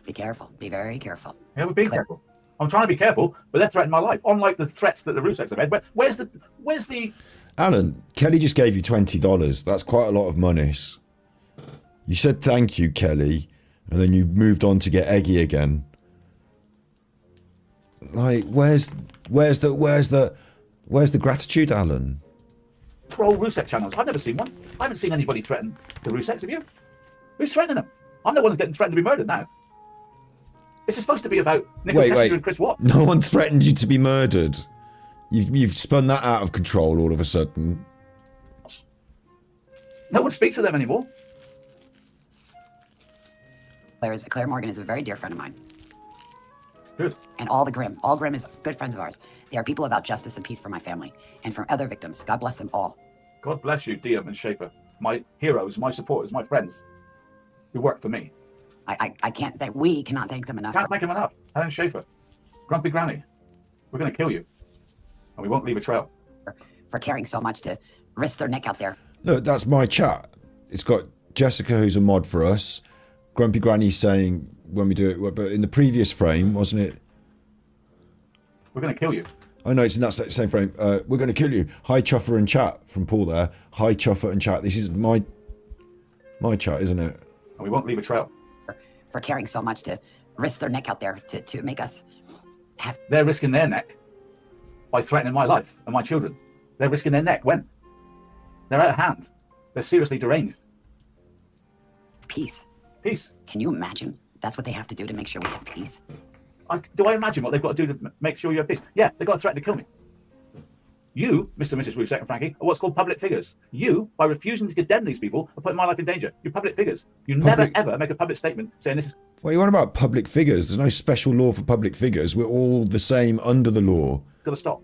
Be careful. Be very careful. Yeah, we're being careful. I'm trying to be careful, but they're threatening my life. Unlike the threats that the Ruseks have made. Where's the... Alan, Kelly just gave you $20. That's quite a lot of money. You said thank you, Kelly, and then you moved on to get eggy again. Like, where's the gratitude, Alan? Troll Rusek channels. I've never seen one. I haven't seen anybody threaten the Ruseks, have you? Who's threatening them? I'm the one who's getting threatened to be murdered now. This is supposed to be about Nicholas Kessinger and Chris Watt. No one threatened you to be murdered. You've spun that out of control all of a sudden. No one speaks to them anymore. Claire Morgan is a very dear friend of mine. Good. And all Grimm is good friends of ours. They are people about justice and peace for my family and for other victims. God bless them all. God bless you, Diem and Shaper. My heroes, my supporters, my friends. who work for me. I can't thank, we cannot thank them enough. Can't thank them enough. Helen Schaefer, Grumpy Granny, we're going to kill you. And we won't leave a trail. For caring so much to risk their neck out there. Look, that's my chat. It's got Jessica, who's a mod for us. Grumpy Granny saying when we do it, but in the previous frame, wasn't it? We're going to kill you. I know it's in that same frame. We're going to kill you. Hi, Chuffer and chat from Paul there. Hi, Chuffer and chat. This is my chat, isn't it? And we won't leave a trail. For caring so much to risk their neck out there to make us have. They're risking their neck by threatening my life and my children. They're risking their neck when? They're out of hand. They're seriously deranged. Peace. Peace. Can you imagine? That's what they have to do to make sure we have peace. Do I imagine what they've got to do to make sure you have peace? Yeah, they've got to threaten to kill me. You, Mr. and Mrs. Rousek and Frankie, are what's called public figures. You, by refusing to condemn these people, are putting my life in danger. You're public figures. You never, ever make a public statement saying this is... What are you on about public figures? There's no special law for public figures. We're all the same under the law. Got to stop.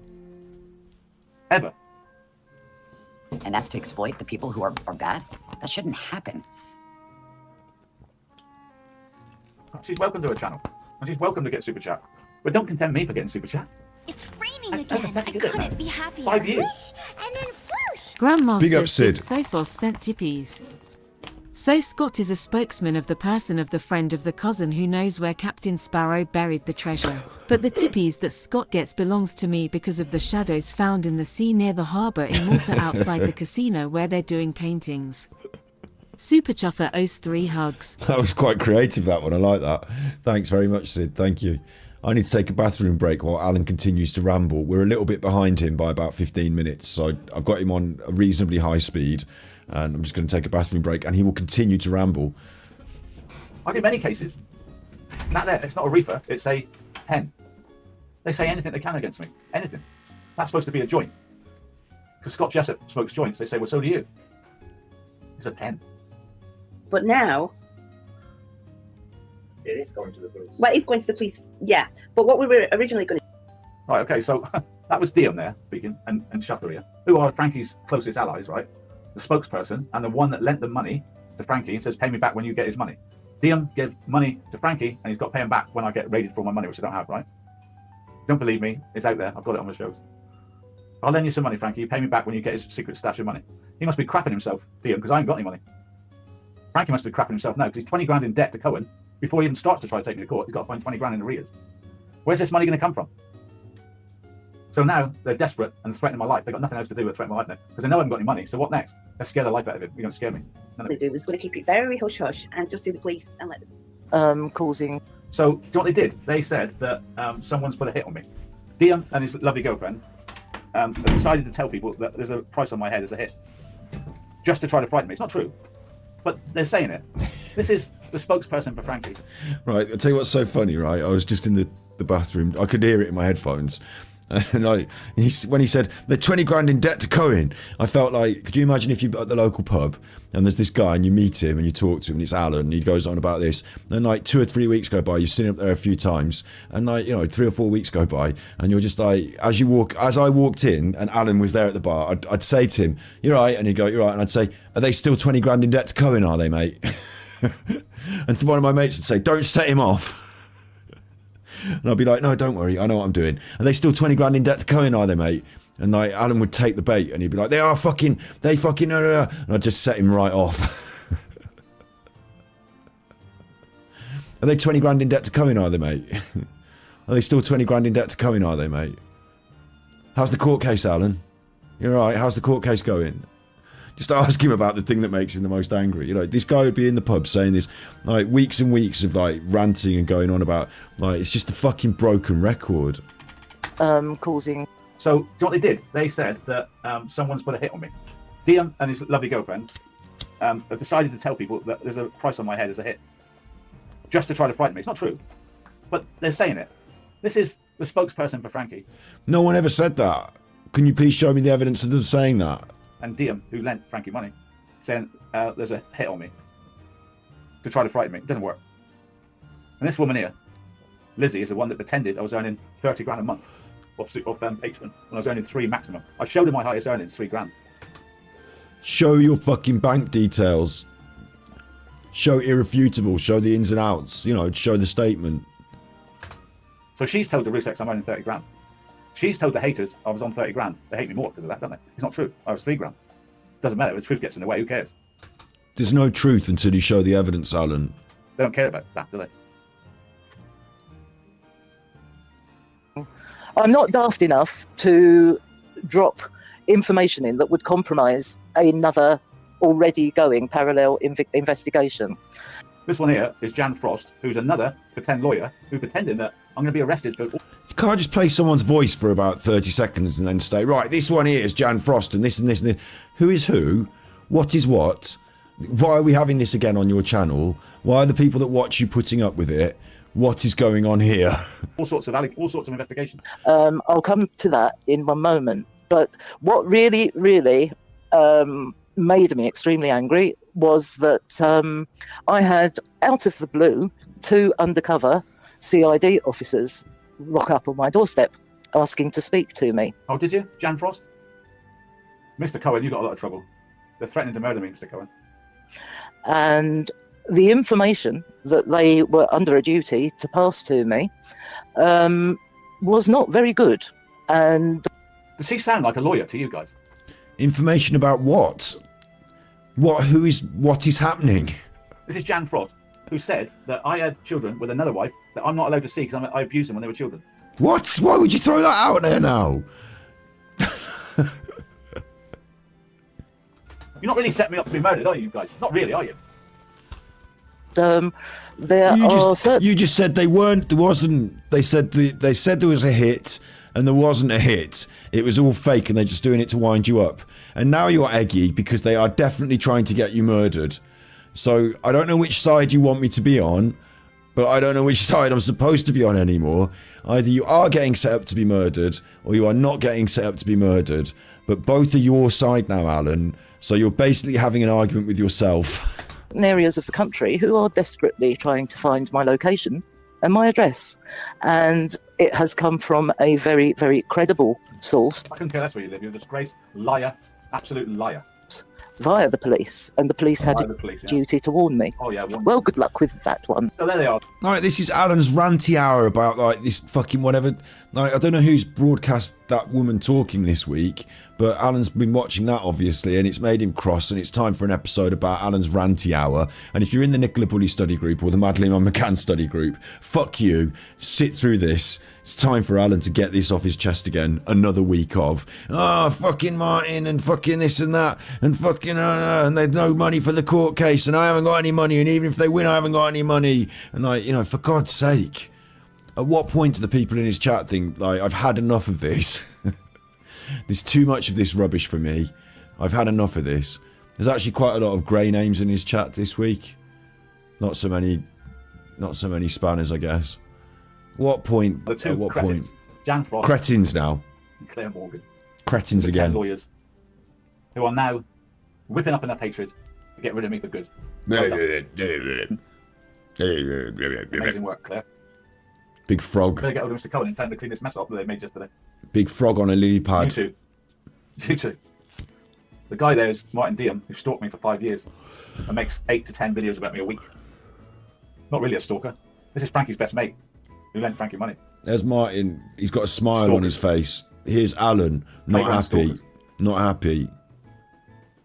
Ever. And that's to exploit the people who are bad? That shouldn't happen. She's welcome to her channel. And she's welcome to get Super Chat. But don't condemn me for getting Super Chat. It's raining again. I couldn't be happier. 5 years. And then first. Grandmaster Big up, Sid. Sophos sent tippies. So Scott is a spokesman of the person of the friend of the cousin who knows where Captain Sparrow buried the treasure. But the tippies that Scott gets belongs to me because of the shadows found in the sea near the harbour in Malta outside the casino where they're doing paintings. Super Chuffer owes 3 hugs. That was quite creative, that one. I like that. Thanks very much, Sid. Thank you. I need to take a bathroom break while Alan continues to ramble. We're a little bit behind him by about 15 minutes, so I've got him on a reasonably high speed, and I'm just going to take a bathroom break, and he will continue to ramble. I do many cases. Not there. It's not a reefer. It's a pen. They say anything they can against me. Anything. That's supposed to be a joint. Because Scott Jessup smokes joints. They say, well, so do you. It's a pen. But now... It is going to the police. Well, it's going to the police, yeah. But what we were originally going to... Right, okay, so that was Dion there speaking, and Shakaria, who are Frankie's closest allies, right? The spokesperson, and the one that lent the money to Frankie and says, pay me back when you get his money. Dion gave money to Frankie, and he's got to pay him back when I get raided for my money, which I don't have, right? Don't believe me, it's out there, I've got it on my shows. I'll lend you some money, Frankie, you pay me back when you get his secret stash of money. He must be crapping himself, Dion, because I ain't got any money. Frankie must be crapping himself now, because he's 20 grand in debt to Cohen. Before he even starts to try to take me to court, he's got to find 20 grand in arrears. Where's this money going to come from? So now they're desperate and threatening my life. They've got nothing else to do with threatening my life now because they know I haven't got any money. So what next? Let's scare the life out of him. You're going to scare me. They do was going to keep it very hush hush and just do the police and let them causing. So do you know what they did? They said that someone's put a hit on me. Dion and his lovely girlfriend have decided to tell people that there's a price on my head as a hit, just to try to frighten me. It's not true, but they're saying it. This is the spokesperson for Frankie. Right, I'll tell you what's so funny, right? I was just in the bathroom. I could hear it in my headphones. And when he said, they're 20 grand in debt to Cohen, I felt like, could you imagine if you're at the local pub and there's this guy and you meet him and you talk to him and it's Alan and he goes on about this, and like 2 or 3 weeks go by, you've seen him up there a few times, and like, 3 or 4 weeks go by and you're just like, as I walked in and Alan was there at the bar, I'd say to him, you're right, and he'd go, you're right, and I'd say, are they still 20 grand in debt to Cohen, are they, mate? And to one of my mates would say, don't set him off. And I'd be like, no, don't worry, I know what I'm doing. Are they still 20 grand in debt to Cohen, are they, mate? And like Alan would take the bait and he'd be like, they fucking and I'd just set him right off. Are they 20 grand in debt to Cohen, are they, mate? Are they still 20 grand in debt to Cohen, are they, mate? How's the court case, Alan? You're right, how's the court case going? Just ask him about the thing that makes him the most angry. This guy would be in the pub saying this, like, weeks and weeks of, like, ranting and going on about, like, it's just a fucking broken record. Causing. So, do you know what they did? They said that someone's put a hit on me. Dion and his lovely girlfriend have decided to tell people that there's a price on my head as a hit, just to try to frighten me. It's not true, but they're saying it. This is the spokesperson for Frankie. No one ever said that. Can you please show me the evidence of them saying that? And Dion, who lent Frankie money, saying there's a hit on me to try to frighten me. It doesn't work. And this woman here, Lizzie, is the one that pretended I was earning 30 grand a month off patron when I was earning 3 maximum. I showed her my highest earnings, 3 grand. Show your fucking bank details. Show irrefutable. Show the ins and outs. You know, show the statement. So she's told the Ruseks I'm earning 30 grand. She's told the haters I was on 30 grand. They hate me more because of that, don't they? It's not true. I was 3 grand. Doesn't matter. The truth gets in the way. Who cares? There's no truth until you show the evidence, Alan. They don't care about that, do they? I'm not daft enough to drop information in that would compromise another already going parallel investigation. This one here is Jan Frost, who's another pretend lawyer who pretended that I'm going to be arrested for... You can't just play someone's voice for about 30 seconds and then say, right, this one here is Jan Frost and this and this and this. Who is who? What is what? Why are we having this again on your channel? Why are the people that watch you putting up with it? What is going on here? all sorts of investigations. I'll come to that in one moment. But what really, really made me extremely angry was that I had, out of the blue, 2 undercover CID officers rock up on my doorstep asking to speak to me. Oh, did you? Jan Frost? Mr. Cohen, you got a lot of trouble. They're threatening to murder me, Mr. Cohen. And the information that they were under a duty to pass to me was not very good. And does he sound like a lawyer to you guys? Information about what? What is happening? This is Jan Frost, who said that I had children with another wife that I'm not allowed to see because I abused them when they were children. What? Why would you throw that out there now? You're not really setting me up to be murdered, are you guys? Not really, are you? You just said they weren't. There wasn't. They said there was a hit, and there wasn't a hit. It was all fake, and they're just doing it to wind you up. And now you're eggy because they are definitely trying to get you murdered. So I don't know which side you want me to be on, but I don't know which side I'm supposed to be on anymore. Either you are getting set up to be murdered, or you are not getting set up to be murdered. But both are your side now, Alan. So you're basically having an argument with yourself. In areas of the country who are desperately trying to find my location and my address. And it has come from a very, very credible source. I couldn't care less where you live. You're a disgrace, liar, absolute liar. Via the police, and the police had a duty to warn me. Oh yeah. Well, good luck with that one. So there they are. Right, this is Alan's ranty hour about like this fucking whatever. Like I don't know who's broadcast that woman talking this week, but Alan's been watching that obviously, and it's made him cross. And it's time for an episode about Alan's ranty hour. And if you're in the Nicola Bully study group or the Madeleine McCann study group, fuck you. Sit through this. It's time for Alan to get this off his chest again. Another week of, fucking Martin and fucking this and that and fucking, and there's no money for the court case and I haven't got any money and even if they win, I haven't got any money. And like, you know, for God's sake, at what point do the people in his chat think, like, I've had enough of this? There's too much of this rubbish for me. I've had enough of this. There's actually quite a lot of grey names in his chat this week. Not so many spanners, I guess. What point? The 2 at what cretins, point? Jan Frost, Cretins now. and Claire Morgan. Cretins the 10 again. lawyers who are now whipping up enough hatred to get rid of me for good. Well done. Amazing work, Claire. Big frog. Better get hold of Mr. Cohen and tell him to clean this mess up that they made yesterday. Big frog on a lily pad. You too. The guy there is Martin Diem, who stalked me for 5 years and makes 8 to 10 videos about me a week. Not really a stalker. This is Frankie's best mate, who lent Frankie money. There's Martin. He's got a smile on his face. Here's Alan. Not happy. Not happy.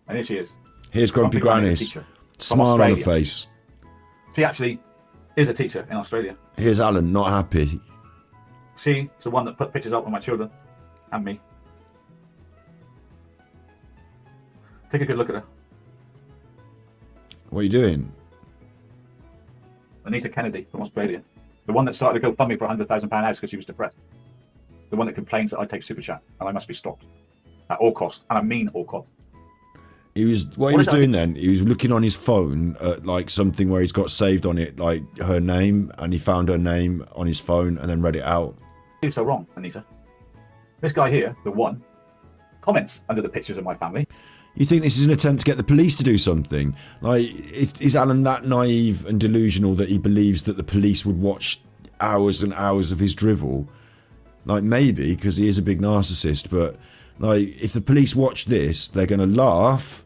And here she is. Here's Grumpy Grannis. Smile on her face. She actually is a teacher in Australia. Here's Alan. Not happy. She is the one that put pictures up of my children and me. Take a good look at her. What are you doing? Anita Kennedy from Australia. The one that started to GoFundMe for £100,000 house because she was depressed. The one that complains that I take super chat and I must be stopped at all costs. And I mean all costs. He was what he was doing then. He was looking on his phone at like something where he's got saved on it like her name, and he found her name on his phone and then read it out. You're so wrong, Anita. This guy here, the one, comments under the pictures of my family. You think this is an attempt to get the police to do something? Like, is Alan that naive and delusional that he believes that the police would watch hours and hours of his drivel? Like, maybe, because he is a big narcissist, but, like, if the police watch this, they're going to laugh.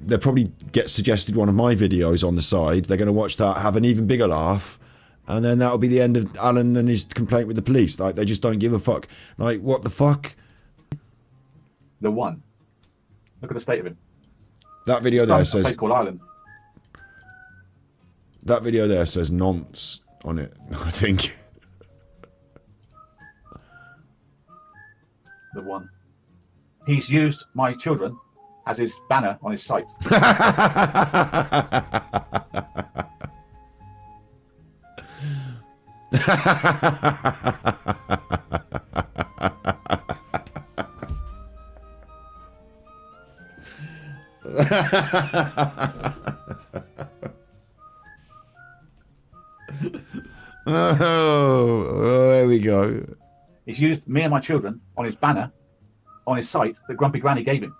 they'll probably get suggested one of my videos on the side. They're going to watch that, have an even bigger laugh, and then that'll be the end of Alan and his complaint with the police. Like, they just don't give a fuck. Like, what the fuck? The one. Look at the state of him. That video there says... A place called Ireland. That video there says nonce on it, I think. The one. He's used my children as his banner on his site. Oh, there we go. He's used me and my children on his banner on his site that Grumpy Granny gave him.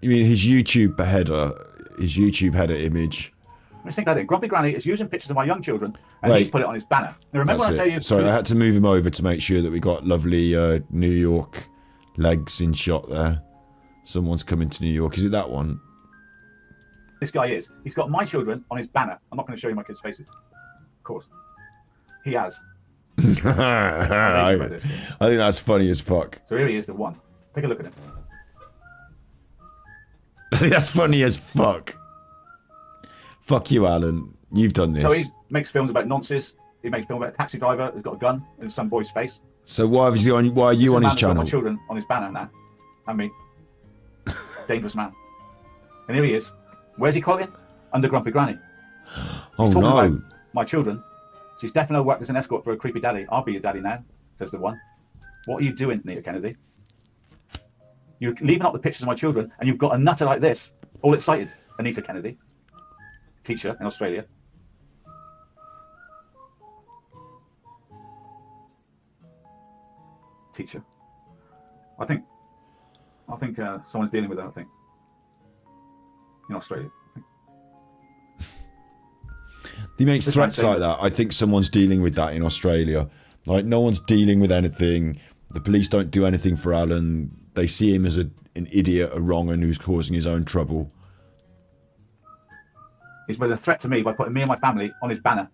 You mean his YouTube header image? Let's think that in. Grumpy Granny is using pictures of my young children and he's put it on his banner. Now remember when I tell you... Sorry, I had to move him over to make sure that we got lovely New York legs in shot there. Someone's coming to New York. Is it that one? This guy is. He's got my children on his banner. I'm not going to show you my kids' faces. Of course. He has. I think that's funny as fuck. So here he is, the one. Take a look at him. That's funny as fuck. Fuck you, Alan. You've done this. So he makes films about nonsense. He makes films about a taxi driver who's got a gun in some boy's face. So why are you on his channel? My children on his banner now. And me. Dangerous man. And here he is. Where's he quoting? Under Grumpy Granny. Oh He's talking no. about my children. She's definitely worked as an escort for a creepy daddy. I'll be your daddy now, says the one. What are you doing, Anita Kennedy? You're leaving out the pictures of my children and you've got a nutter like this, all excited. Anita Kennedy, teacher in Australia. Teacher. I think someone's dealing with that, I think. In Australia. He makes threats like that. I think someone's dealing with that in Australia. Like, no one's dealing with anything. The police don't do anything for Alan. They see him as an idiot, a wrong un who's causing his own trouble. He's made a threat to me by putting me and my family on his banner.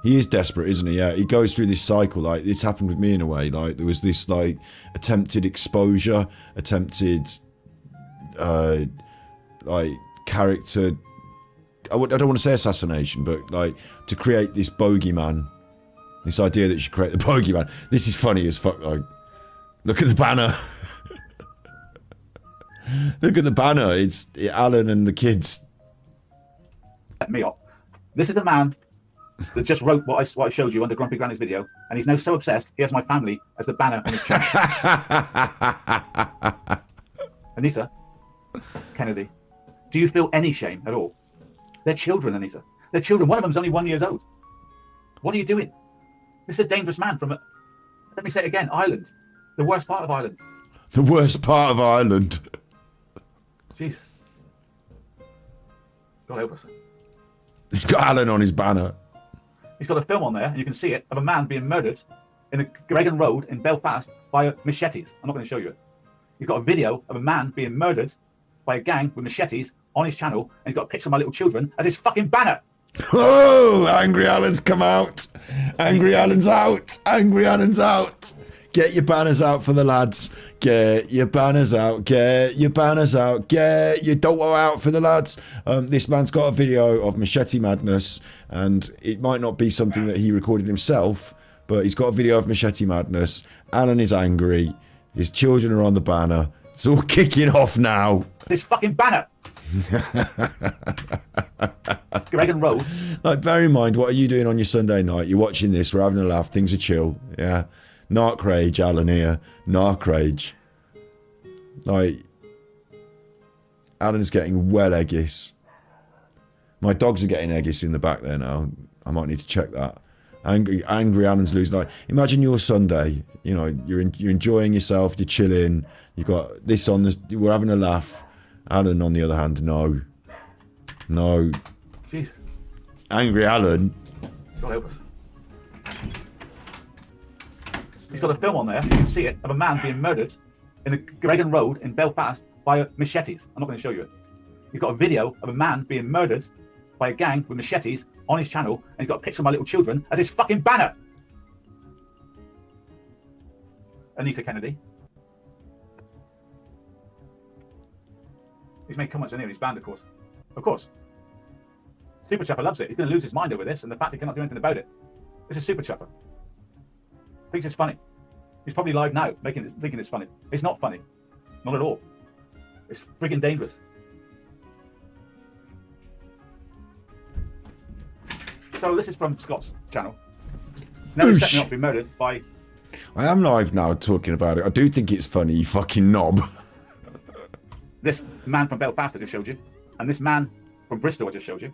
He is desperate, isn't he? Yeah, he goes through this cycle. Like, this happened with me in a way. Like, there was this, like, attempted exposure, attempted, like, character... I don't want to say assassination, but like to create this bogeyman, this idea that you should create the bogeyman. This is funny as fuck. Like, look at the banner. Look at the banner. It's Alan and the kids. Me up. This is the man that just wrote what I showed you under Grumpy Granny's video, and he's now so obsessed he has my family as the banner on his channel. Anita Kennedy, do you feel any shame at all? They're children, Anita. They're children. One of them's only 1 year old. What are you doing? This is a dangerous man from, let me say it again, Ireland. The worst part of Ireland. The worst part of Ireland. Jeez. God help us. He's got Alan on his banner. He's got a film on there, and you can see it, of a man being murdered in the Gregan Road in Belfast by machetes. I'm not going to show you it. He's got a video of a man being murdered by a gang with machetes on his channel, and he's got a picture of my little children as his fucking banner. Oh, Angry Alan's come out. Angry Alan's out. Angry Alan's out. Get your banners out for the lads. Get your banners out. Get your banners out. Get your dough out for the lads. This man's got a video of Machete Madness, and it might not be something that he recorded himself, but he's got a video of Machete Madness. Alan is angry. His children are on the banner. It's all kicking off now. This fucking banner. Gregan Road. Like, bear in mind, what are you doing on your Sunday night? You're watching this, we're having a laugh, things are chill. Yeah. Narc rage, Alan here. Narc rage. Like, Alan's getting well eggis. My dogs are getting eggis in the back there now. I might need to check that. Angry Alan's losing. Like, imagine your Sunday. You know, you're enjoying yourself, you're chilling. You've got this on, we're having a laugh. Alan, on the other hand, no. No. Jeez. Angry Alan. God help us. He's got a film on there, you can see it, of a man being murdered in the Gregan Road in Belfast by machetes. I'm not going to show you it. He's got a video of a man being murdered by a gang with machetes on his channel, and he's got a picture of my little children as his fucking banner. Anissa Kennedy. He's made comments on here. He's banned, of course. Of course. Super Chopper loves it. He's going to lose his mind over this, and the fact he cannot do anything about it. This is Super Chopper. Thinks it's funny. He's probably live now, thinking it's funny. It's not funny. Not at all. It's friggin' dangerous. So this is from Scott's channel. Now he's set me up to be murdered by... I am live now talking about it. I do think it's funny, you fucking knob. This man from Belfast I just showed you, and this man from Bristol I just showed you.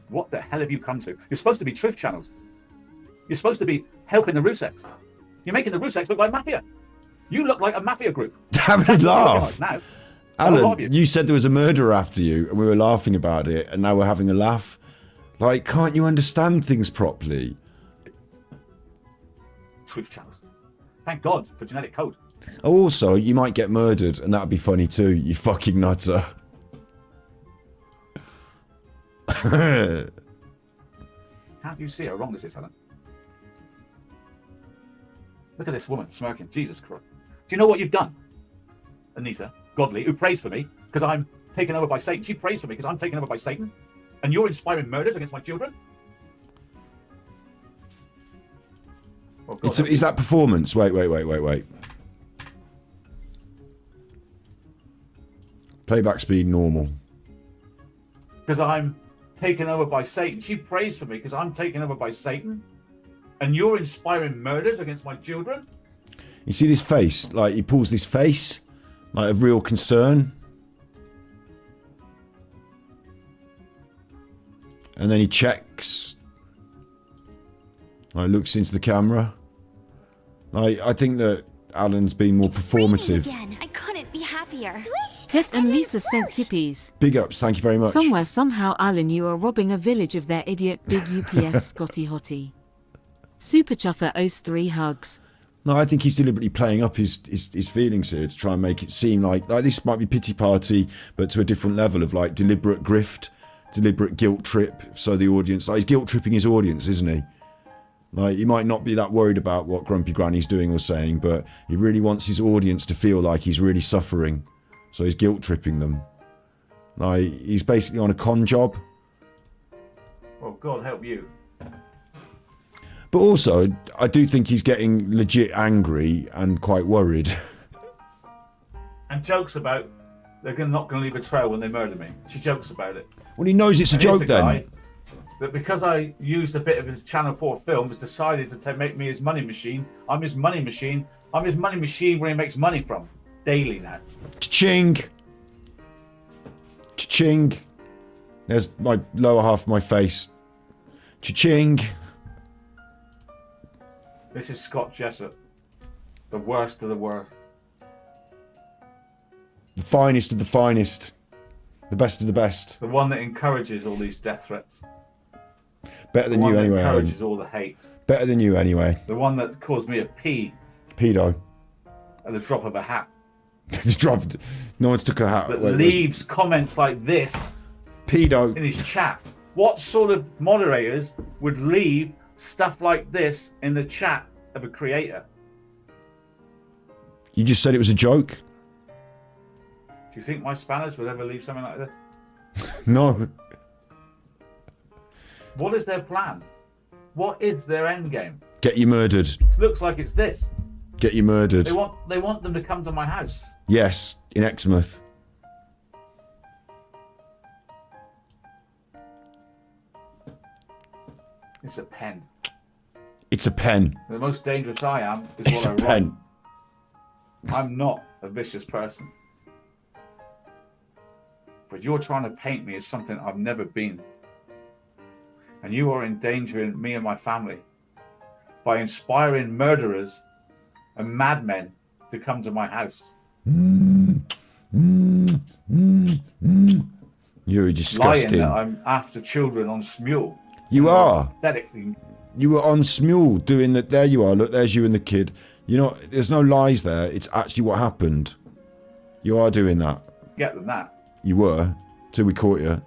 What the hell have you come to? You're supposed to be truth channels. You're supposed to be helping the Ruseks. You're making the Ruseks look like mafia. You look like a mafia group. Have a laugh. Now. Alan, you said there was a murderer after you, and we were laughing about it, and now we're having a laugh. Like, can't you understand things properly? Truth channels. Thank God for genetic code. Oh, also, you might get murdered, and that'd be funny too, you fucking nutter. Can't you see how wrong this is, Helen? Look at this woman smirking. Jesus Christ. Do you know what you've done? Anissa Godley, who prays for me because I'm taken over by Satan. She prays for me because I'm taken over by Satan. And you're inspiring murders against my children? Oh, God, Is that performance? Wait. Playback speed normal. Because I'm taken over by Satan. She prays for me because I'm taken over by Satan. And you're inspiring murders against my children? You see this face? Like, he pulls this face, like of real concern. And then he checks. Like, looks into the camera. Like, I think that Alan's been more performative. Again. I couldn't be happier. Het and Lisa sent tippies. Big ups, thank you very much. Somewhere, somehow, Alan, you are robbing a village of their idiot big UPS Scotty Hottie. Super Chuffer owes 3 hugs. No, I think he's deliberately playing up his feelings here to try and make it seem like this might be pity party, but to a different level of like deliberate grift, deliberate guilt trip. So the audience, like, he's guilt tripping his audience, isn't he? Like, he might not be that worried about what Grumpy Granny's doing or saying, but he really wants his audience to feel like he's really suffering. So he's guilt tripping them. Like, he's basically on a con job. Well, God help you. But also, I do think he's getting legit angry and quite worried. And jokes about they're not going to leave a trail when they murder me. She jokes about it. Well, he knows it's a joke then. That because I used a bit of his Channel 4 film, has decided to make me his money machine. I'm his money machine. I'm his money machine where he makes money from. Daily now. Cha-ching! Cha-ching! There's my lower half of my face. Cha-ching! This is Scott Jessup. The worst of the worst. The finest of the finest. The best of the best. The one that encourages all these death threats. Better than you anyway, Alan. Encourages all the hate. Better than you anyway. The one that caused me a pee. Pedo. At the drop of a hat. It's dropped. No one's took a hat. That leaves comments like this. Pedo. In his chat. What sort of moderators would leave stuff like this in the chat of a creator? You just said it was a joke? Do you think my spanners would ever leave something like this? No. What is their plan? What is their end game? Get you murdered. It looks like it's this. Get you murdered. They want them to come to my house. Yes, in Exmouth. It's a pen. It's a pen. The most dangerous I am is It's what a I pen. write. I'm not a vicious person. But you're trying to paint me as something I've never been. And you are endangering me and my family by inspiring murderers and madmen to come to my house. You're disgusting. Lying that I'm after children on Smule. You are. Pathetically. You were on Smule doing that. There you are. Look, there's you and the kid. You know, there's no lies there. It's actually what happened. You are doing that. Get them that. You were, till we caught you.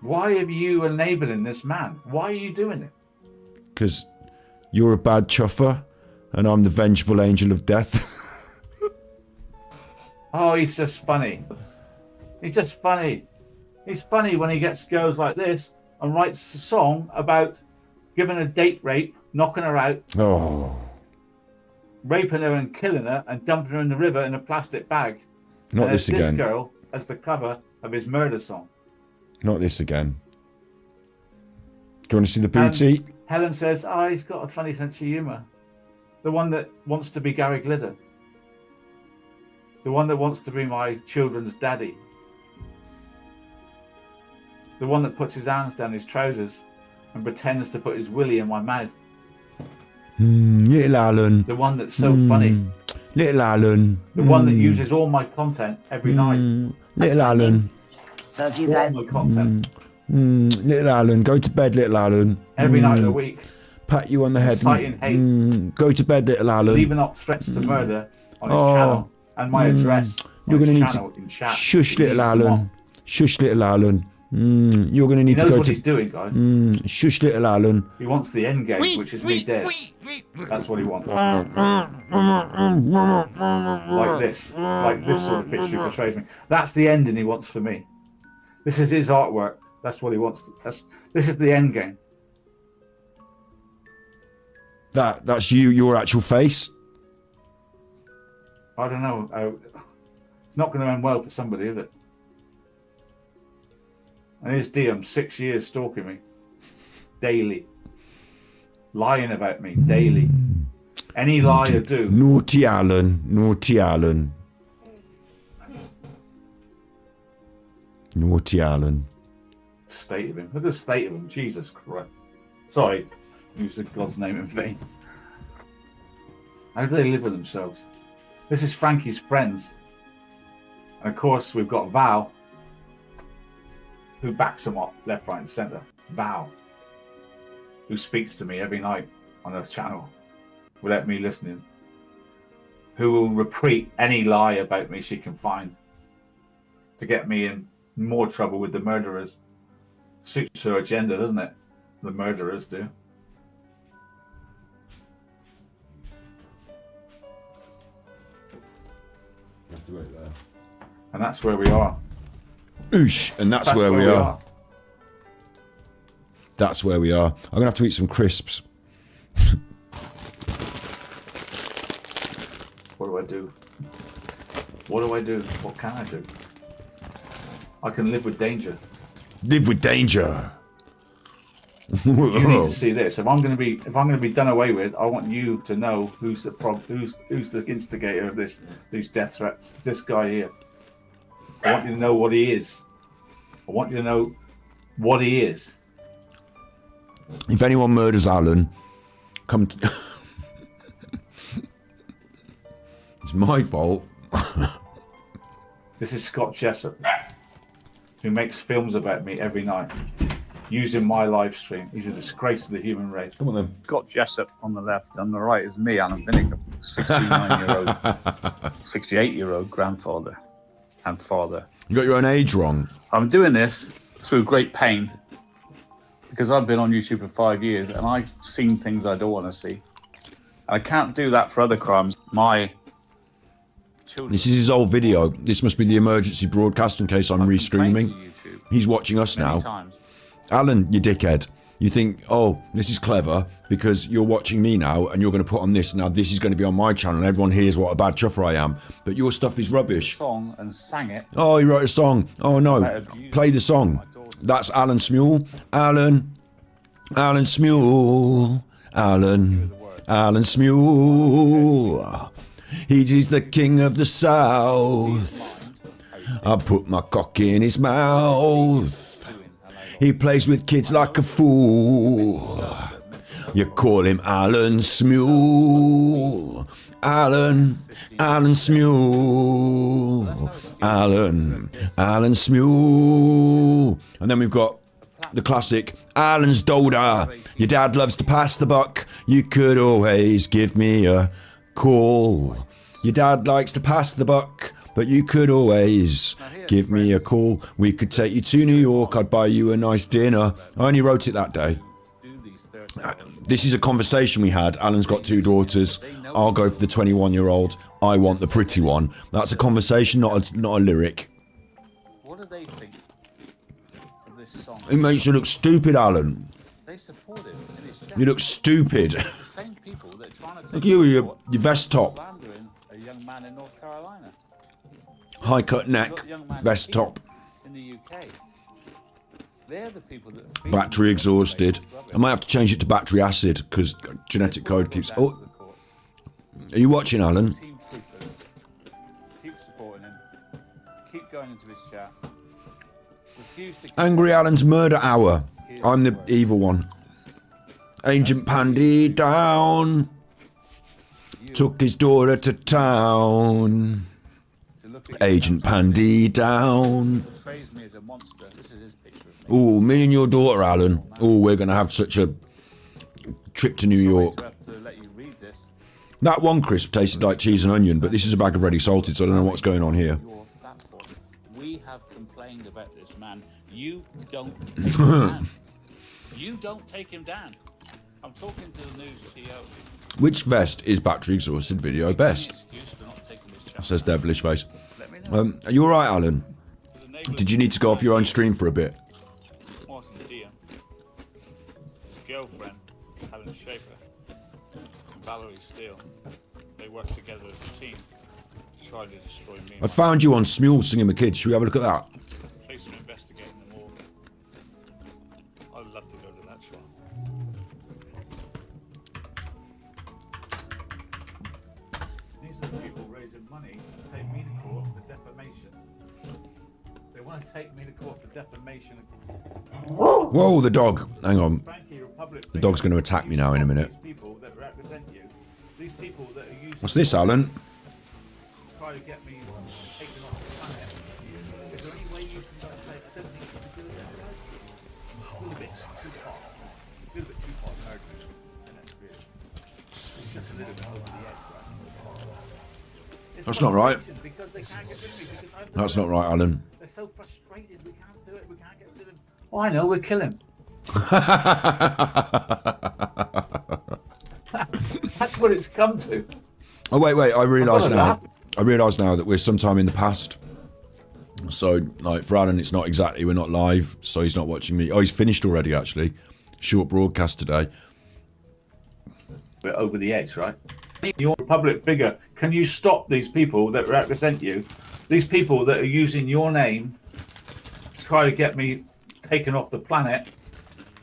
Why are you enabling this man? Why are you doing it? Because you're a bad chuffer, and I'm the vengeful angel of death. Oh, he's just funny. He's just funny. He's funny when he goes like this and writes a song about giving a date rape, knocking her out, raping her and killing her, and dumping her in the river in a plastic bag. Not and this again. This girl as the cover of his murder song. Not this again. Do you want to see the booty? And Helen says, "Oh, he's got a funny sense of humour." The one that wants to be Gary Glitter. The one that wants to be my children's daddy. The one that puts his hands down his trousers and pretends to put his willy in my mouth. Little Alan. The one that's so funny. Little Alan. The one that uses all my content every night. Little Alan. So if you guys... All my content. Little Alan. Go to bed, little Alan. Every night of the week. Pat you on the head. Inciting hate. Go to bed, little Alan. Leaving up threats to murder on his channel. And my address. You're going to need to shush, little Alan. Shush, little Alan. You're going to need to go to... He knows what he's doing, guys. Shush, little Alan. He wants the end game, which is me dead. That's what he wants. Like this. Like this sort of picture he portrays me. That's the ending he wants for me. This is his artwork. That's what he wants. This is the end game. That's you, your actual face? I don't know. It's not going to end well for somebody, is it? And here's DM, 6 years stalking me. Daily. Lying about me. Daily. Any lie I do. Naughty Alan. Naughty Alan. Naughty Alan. State of him. Look at the state of him. Jesus Christ. Sorry. Use God's name in vain. How do they live with themselves? This is Frankie's friends. And of course, we've got Val, who backs him up left, right, and centre. Val, who speaks to me every night on her channel without me listening. Who will repeat any lie about me she can find to get me in more trouble with the murderers. Suits her agenda, doesn't it? The murderers do. And that's where we are. Oosh, and that's where we are. That's where we are. I'm going to have to eat some crisps. What do I do? What do I do? What can I do? I can live with danger. Live with danger. You need to see this. If I'm going to be done away with, I want you to know who's the instigator of these death threats. It's this guy here. I want you to know what he is. I want you to know what he is. If anyone murders Alan, come to... It's my fault. This is Scott Jessup, who makes films about me every night, using my live stream. He's a disgrace to the human race. Come on then. Scott Jessup on the left, on the right is me, Alan Vinnicombe, 69-year-old, 68-year-old grandfather and father. You got your own age wrong. I'm doing this through great pain because I've been on YouTube for 5 years and I've seen things I don't want to see. I can't do that for other crimes. My children... This is his old video. This must be the emergency broadcast in case I'm restreaming. He's watching us now. Times. Alan, you dickhead. You think, oh, this is clever because you're watching me now and you're going to put on this. Now this is going to be on my channel and everyone hears what a bad chuffer I am. But your stuff is rubbish. Song and sang it. Oh, he wrote a song. Oh no. Play the song. That's Alan Smule. Alan Smule. Alan Smule. He's the king of the South. I put my cock in his mouth. He plays with kids like a fool. You call him Alan Smule. Alan Smule. Alan Smule. And then we've got the classic Alan's daughter. Your dad loves to pass the buck. You could always give me a call. Your dad likes to pass the buck, but you could always give me a call. We could take you to New York. I'd buy you a nice dinner. I only wrote it that day. This is a conversation we had. Alan's got 2 daughters. I'll go for the 21-year-old. I want the pretty one. That's a conversation, not a lyric. What do they think of this song? It makes you look stupid, Alan. They support him in his chat. You look stupid. The same people that are trying to take Look at you, your vest top. slandering a young man in North Carolina. High cut neck, vest top. In the UK. They're the people that feed Battery exhausted. I might have to change it to battery acid because genetic code keeps... Oh, are you watching, Alan? Team troopers. Keep supporting him. Keep going into his chat. Refuse to... Angry Alan's murder hour. I'm the evil one. Agent Pandy down. Took his daughter to town. Agent Pandy down. Portrays me as a monster. This is his picture of me. Oh, me and your daughter, Alan. Oh, we're going to have such a trip to New York. To have to let you read this. That one crisp tasted like cheese and onion, but this is a bag of ready salted, so I don't know what's going on here. We have complained about this man. You don't take him down. You don't take him down. I'm talking to the new CEO. Which vest is battery exhausted video best? Says Devilish Face. Are you alright, Alan? Did you need to go off your own stream for a bit? Martin Dean, his girlfriend, Helen Schaefer, and Valerie Steele, they work together as a team to try to destroy me. I found you on Smule singing the kids. Should we have a look at that? Police are investigating them all. I'd love to go to that trial. These are the people raising money to take me to court for defamation. They want to take me to court for defamation. Whoa, the dog. Hang on. The dog's going to attack me now in a minute. These people that represent you, these people that are using What's this, Alan? try to get me taken off the planet. Is there any way you can say, I don't think you should be doing this, guys? A little bit too far. A little bit too far murderous. And that's really. It's just a little bit over the edge, right? That's not right. Because they can't get rid of me, because I'm the That's not right, Alan. They're so frustrated, we can't do it, we can't get rid of him. Oh, I know, we'll kill him. That's what it's come to. Oh, wait. I realise I've got now. that. I realise now that we're sometime in the past. So, like, for Alan, it's not exactly, we're not live, so he's not watching me. Oh, he's finished already, actually. Short broadcast today. We're over the edge, right? You're a public figure. Can you stop these people that represent you? These people that are using your name to try to get me taken off the planet.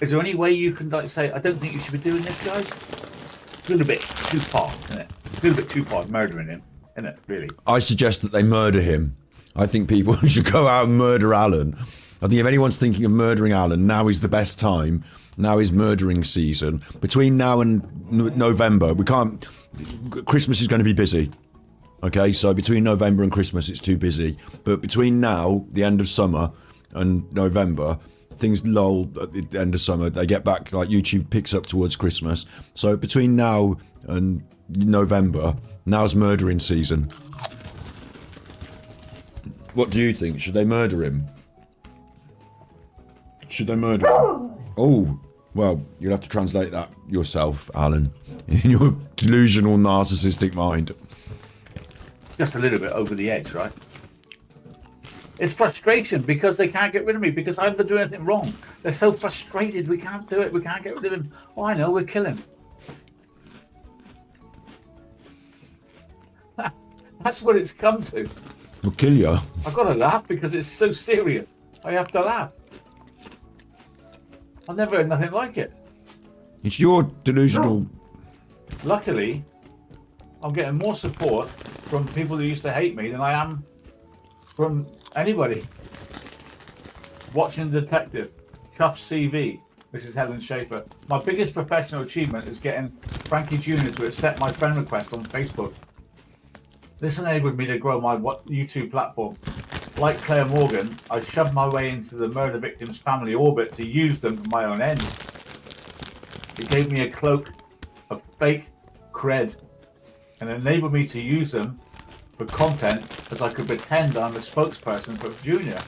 Is there any way you can like say, I don't think you should be doing this, guys? It's a little bit too far, isn't it? It's a little bit too far murdering him, isn't it, really? I suggest that they murder him. I think people should go out and murder Alan. I think if anyone's thinking of murdering Alan, now is the best time. Now is murdering season. Between now and November, we can't... Christmas is going to be busy. Okay, so between November and Christmas, it's too busy. But between now, the end of summer, and November, things lull at the end of summer. They get back, like YouTube picks up towards Christmas. So between now and November, now's murdering season. What do you think? Should they murder him? Should they murder him? Oh, well, you'll have to translate that yourself, Alan, in your delusional, narcissistic mind. Just a little bit over the edge, right? It's frustration because they can't get rid of me because I haven't done anything wrong. They're so frustrated, we can't do it, we can't get rid of him. Oh, I know, we'll kill him. That's what it's come to. We'll kill you. I've got to laugh because it's so serious. I have to laugh. I've never heard nothing like it. It's your delusional... Luckily, I'm getting more support from people who used to hate me than I am from anybody. Watching Detective, Cuff CV. This is Helen Schaefer. My biggest professional achievement is getting Frankie Jr. to accept my friend request on Facebook. This enabled me to grow my YouTube platform. Like Claire Morgan, I shoved my way into the murder victim's family orbit to use them for my own ends. It gave me a cloak of fake cred and enable me to use them for content as I could pretend I'm a spokesperson for Junior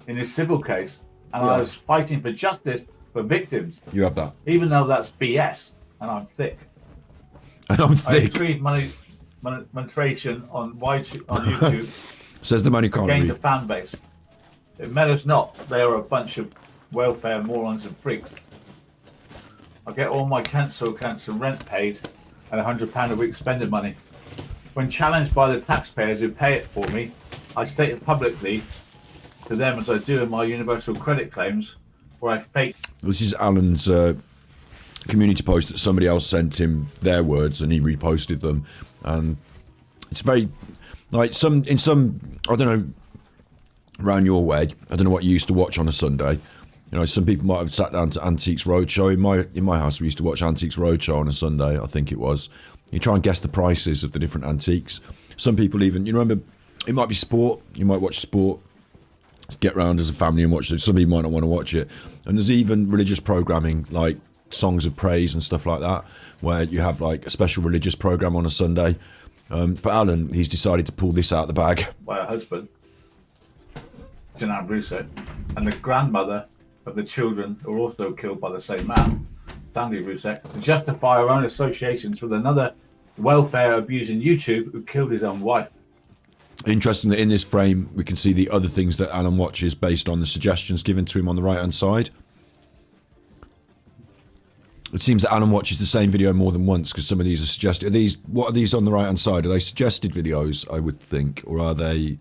in his civil case. And I was fighting for justice for victims. You have that. Even though that's BS, and I'm thick. And I'm I thick. retrieved monetization on YouTube. Says the man who can't Gained read. a fan base. It matters not. They are a bunch of welfare morons and freaks. I get all my council rent paid and £100 a week spending money. When challenged by the taxpayers who pay it for me, I state it publicly to them as I do in my universal credit claims, where I fake. This is Alan's community post that somebody else sent him their words, and he reposted them. And it's very like in some I don't know around your way. I don't know what you used to watch on a Sunday. You know, some people might have sat down to Antiques Roadshow. In my house, we used to watch Antiques Roadshow on a Sunday. I think it was. You try and guess the prices of the different antiques. Some people even, you remember, it might be sport. You might watch sport. Get round as a family and watch it. Some people might not want to watch it. And there's even religious programming like songs of praise and stuff like that, where you have like a special religious program on a Sunday. For Alan, he's decided to pull this out of the bag. By her husband, Janine Rousseau, and the grandmother of the children who were also killed by the same man, Sandy Rousseau, to justify her own associations with another welfare abusing YouTube who killed his own wife. Interesting that in this frame we can see the other things that Alan watches based on the suggestions given to him on the right hand side. It seems that Alan watches the same video more than once because some of these are suggested. What are these on the right hand side? Are they suggested videos, I would think, or are they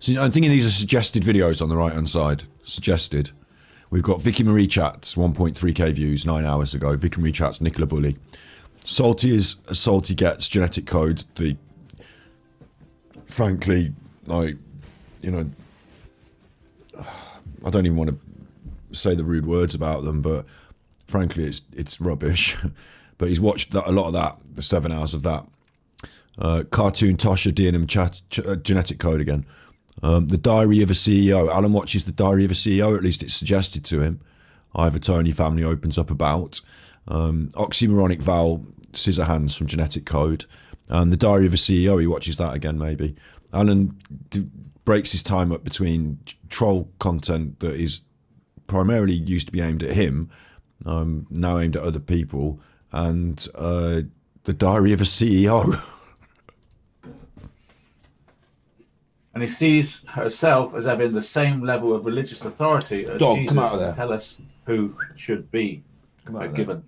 so I'm thinking these are suggested videos on the right hand side. Suggested. We've got Vicky Marie Chats, 1.3k views 9 hours ago. Vicky Marie Chats, Nicola Bully. Salty is as salty gets. Genetic code. The frankly, like, you know, I don't even want to say the rude words about them, but frankly, it's rubbish. But he's watched a lot of that. The 7 hours of that. Cartoon Tosha D&M Genetic code again. The Diary of a CEO. Alan watches The Diary of a CEO. At least it's suggested to him. Ivor Tony family opens up about. Oxymoronic Val, Scissor Hands from Genetic Code. And The Diary of a CEO, he watches that again maybe. Alan breaks his time up between troll content that is primarily used to be aimed at him, now aimed at other people, and The Diary of a CEO. And he sees herself as having the same level of religious authority as Dog, Jesus come out of there. and tell us who should be given.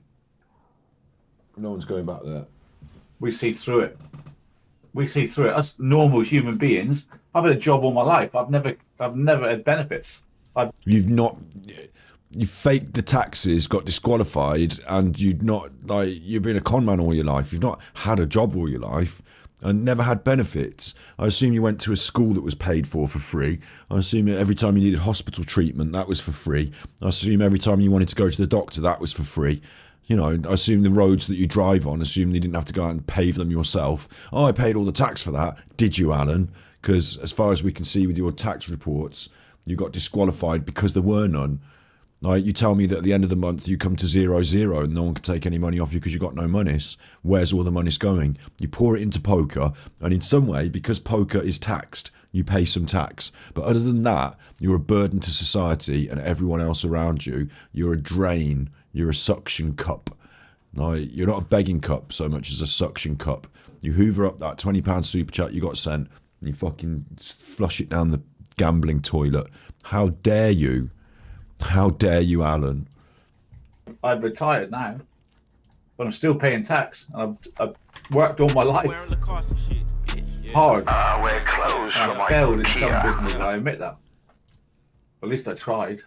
No one's going back there. We see through it. We see through it. Us normal human beings. I've had a job all my life. I've never had benefits. You faked the taxes, got disqualified, and you've been a con man all your life. You've not had a job all your life and never had benefits. I assume you went to a school that was paid for free. I assume every time you needed hospital treatment, that was for free. I assume every time you wanted to go to the doctor, that was for free. You know, I assume the roads that you drive on, assume you didn't have to go out and pave them yourself. Oh, I paid all the tax for that. Did you, Alan? Because as far as we can see with your tax reports, you got disqualified because there were none. Like, you tell me that at the end of the month you come to 0-0 and no one can take any money off you because you got no monies. Where's all the monies going? You pour it into poker, and in some way, because poker is taxed, you pay some tax. But other than that, you're a burden to society and everyone else around you. You're a drain. You're a suction cup. Like, you're not a begging cup so much as a suction cup. You hoover up that £20 super chat you got sent and you fucking flush it down the gambling toilet. How dare you? How dare you, Alan? I've retired now, but I'm still paying tax. I've worked all my life hard. We're closed I from failed in IKEA. some business. I admit that. At least I tried.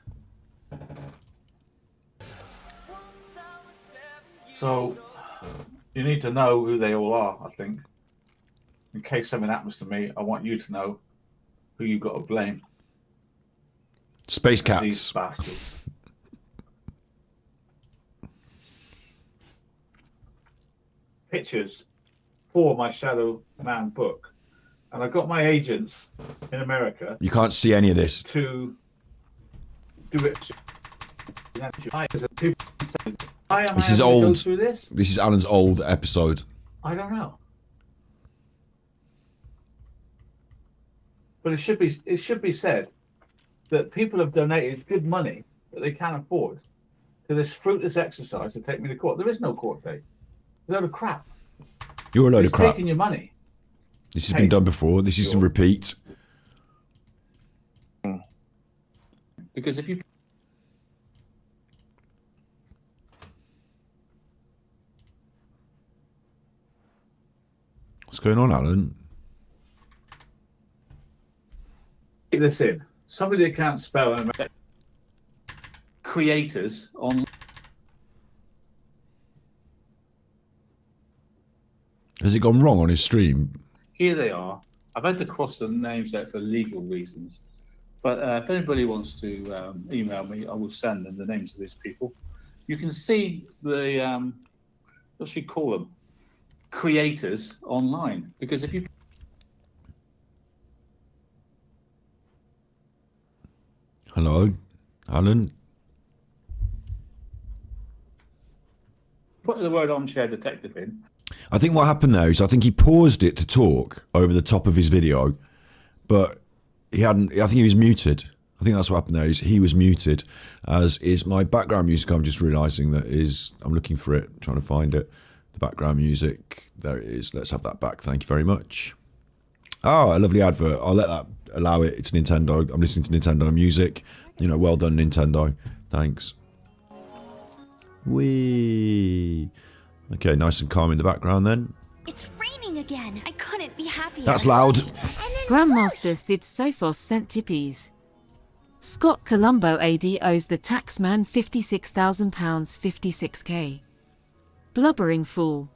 So you need to know who they all are. I think, in case something happens to me, I want you to know who you've got to blame. Space These Cats. bastards. Pictures for my Shadow Man book, and I got my agents in America You can't see any of this. to do it. Why am This I is having to go old. through this? This is Alan's old episode. I don't know. But it should be said that people have donated good money that they can't afford to this fruitless exercise to take me to court. There is no court date. It's a load of crap. You're a load It's of crap. taking your money. This has been done before. This is a repeat. Because if you What's going on, Alan? Keep this in. Somebody that can't spell and creators on Has it gone wrong on his stream? here they are. I've had to cross the names out for legal reasons, but if anybody wants to email me, I will send them the names of these people. You can see the what should we call them? Creators online, because if you Hello, Alan. put the word armchair detective in, I think what happened there is I think he paused it to talk over the top of his video, but he hadn't. I think he was muted. I think that's what happened there. Is he was muted, as is my background music. I'm just realising that is. I'm looking for it, trying to find it. The background music. There it is. Let's have that back. Thank you very much. Oh, a lovely advert. I'll let that allow it. It's Nintendo. I'm listening to Nintendo music. You know, well done, Nintendo. Thanks. Whee. Okay, nice and calm in the background then. It's raining again. I couldn't be happier. That's loud. Grandmaster Sid Sophos sent tippies. Scott Colombo AD owes the taxman £56,000 56k. Blubbering fool.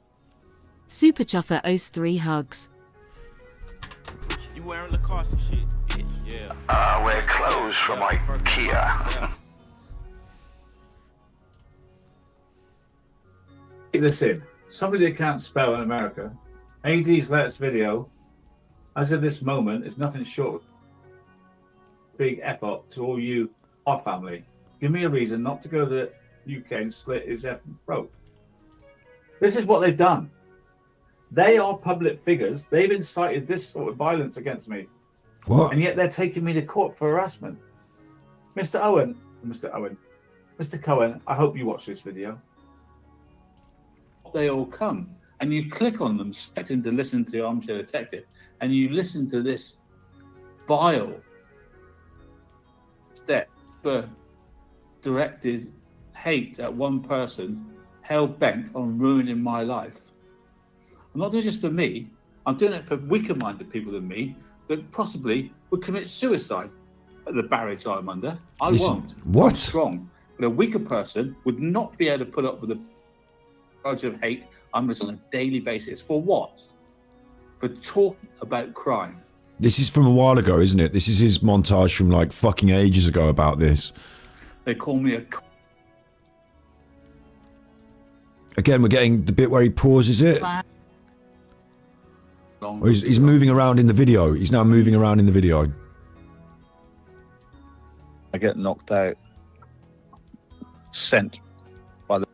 Super Chuffer owes 3 hugs. You wearing Lacoste and shit, bitch. Yeah. Wear clothes from IKEA. keep this in. Somebody that can't spell in America. AD's latest video, as of this moment, is nothing short of big F up to all you, our family. Give me a reason not to go to the UK and slit his effing throat. This is what they've done. They are public figures. They've incited this sort of violence against me. What? And yet they're taking me to court for harassment. Mr. Cohen, I hope you watch this video. they all come, and you click on them, expecting to listen to Armchair Detective, and you listen to this vile step for directed hate at one person, hell bent on ruining my life. I'm not doing it just for me. I'm doing it for weaker-minded people than me that possibly would commit suicide at the barrage I'm under. I won't. What? I'm strong. But a weaker person would not be able to put up with the charge of hate I'm receiving on a daily basis. For what? For talking about crime. This is from a while ago, isn't it? This is his montage from like fucking ages ago about this. They call me a... Again, we're getting the bit where he pauses it. Or he's moving around in the video. He's now moving around in the video. I get knocked out. Sent by the...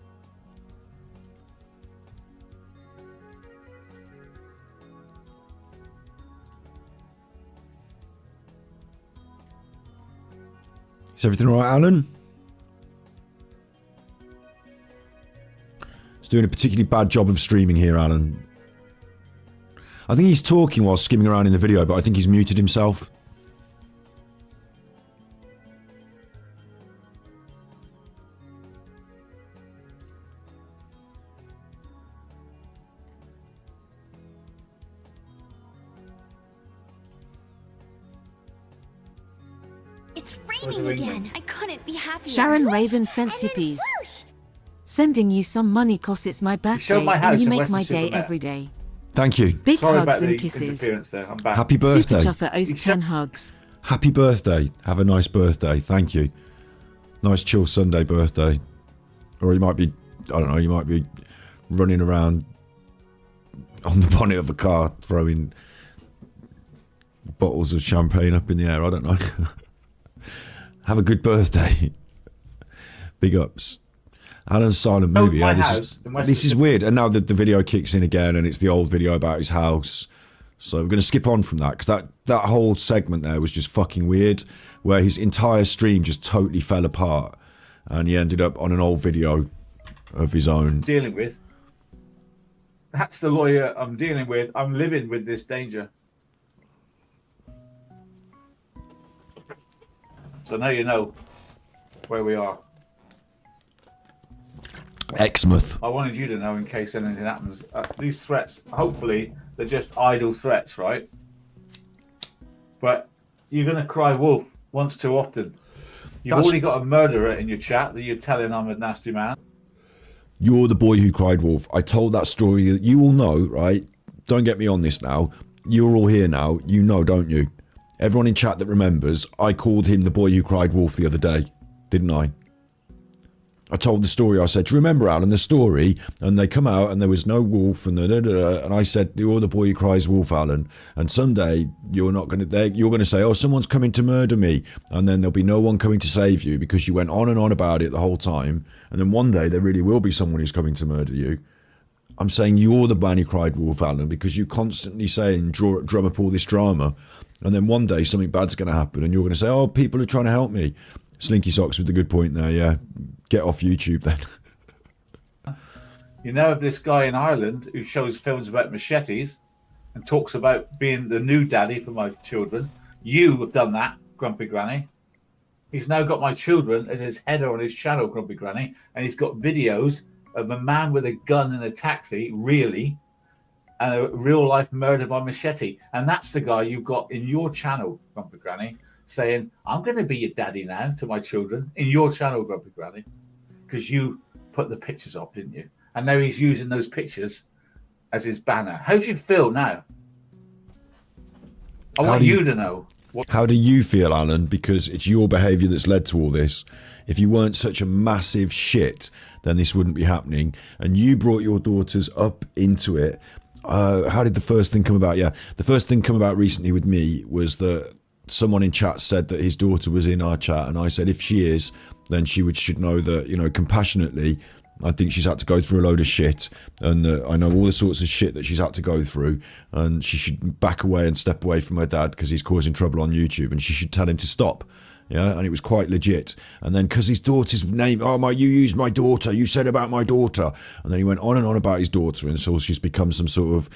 Is everything all right, Alan? He's doing a particularly bad job of streaming here, Alan. I think he's talking while skimming around in the video, but I think he's muted himself. It's raining again. I couldn't be happier. Sharon Raven sent tippies. Sending you some money 'cause it's my birthday showed my house and you in make Western my day Supermare. every day. Thank you. Big Sorry hugs about and the kisses. interference there. I'm back. Happy birthday. Super Chuffer owes 10 hugs. Happy birthday. Have a nice birthday. Thank you. Nice chill Sunday birthday. Or you might be, I don't know, you might be running around on the bonnet of a car throwing bottles of champagne up in the air. I don't know. Have a good birthday. Big ups. Alan's silent movie. my Yeah, house in West this is weird. And now the video kicks in again, and it's the old video about his house. So we're going to skip on from that, because that whole segment there was just fucking weird, where his entire stream just totally fell apart, and he ended up on an old video of his own. Dealing with. That's the lawyer I'm dealing with. I'm living with this danger. So now you know where we are. Exmouth. I wanted you to know in case anything happens. These threats, hopefully, they're just idle threats, right? But you're going to cry wolf once too often. You've already got a murderer in your chat that you're telling I'm a nasty man. You're the boy who cried wolf. I told that story. You all know, right? Don't get me on this now. You're all here now. You know, don't you? Everyone in chat that remembers, I called him the boy who cried wolf the other day, didn't I? I told the story. I said, do you remember, Alan, the story? And they come out and there was no wolf, and and I said, you're the boy who cries wolf, Alan. And someday you're going to say, oh, someone's coming to murder me, and then there'll be no one coming to save you because you went on and on about it the whole time. And then one day there really will be someone who's coming to murder you. I'm saying you're the man who cried wolf, Alan, because you constantly say and drum up all this drama. And then one day something bad's going to happen and you're going to say, oh, people are trying to help me. Slinky Socks with the good point there, yeah. Get off YouTube then. You know of this guy in Ireland who shows films about machetes and talks about being the new daddy for my children. You have done that, Grumpy Granny. He's now got my children as his header on his channel, Grumpy Granny, and he's got videos of a man with a gun in a taxi, really, and a real-life murder by machete. And that's the guy you've got in your channel, Grumpy Granny, saying, I'm going to be your daddy now to my children, in your channel, Grumpy Granny, because you put the pictures up, didn't you? And now he's using those pictures as his banner. How do you feel now? I want you to know. How do you feel, Alan? Because it's your behaviour that's led to all this. If you weren't such a massive shit, then this wouldn't be happening. And you brought your daughters up into it. How did the first thing come about? Yeah, the first thing come about recently with me was that someone in chat said that his daughter was in our chat, and I said if she is, then she should know that, you know, compassionately, I think she's had to go through a load of shit, and I know all the sorts of shit that she's had to go through, and she should back away and step away from her dad because he's causing trouble on YouTube, and she should tell him to stop. Yeah, and it was quite legit. And then because his daughter's name, you used my daughter, you said about my daughter, and then he went on and on about his daughter, and so she's become some sort of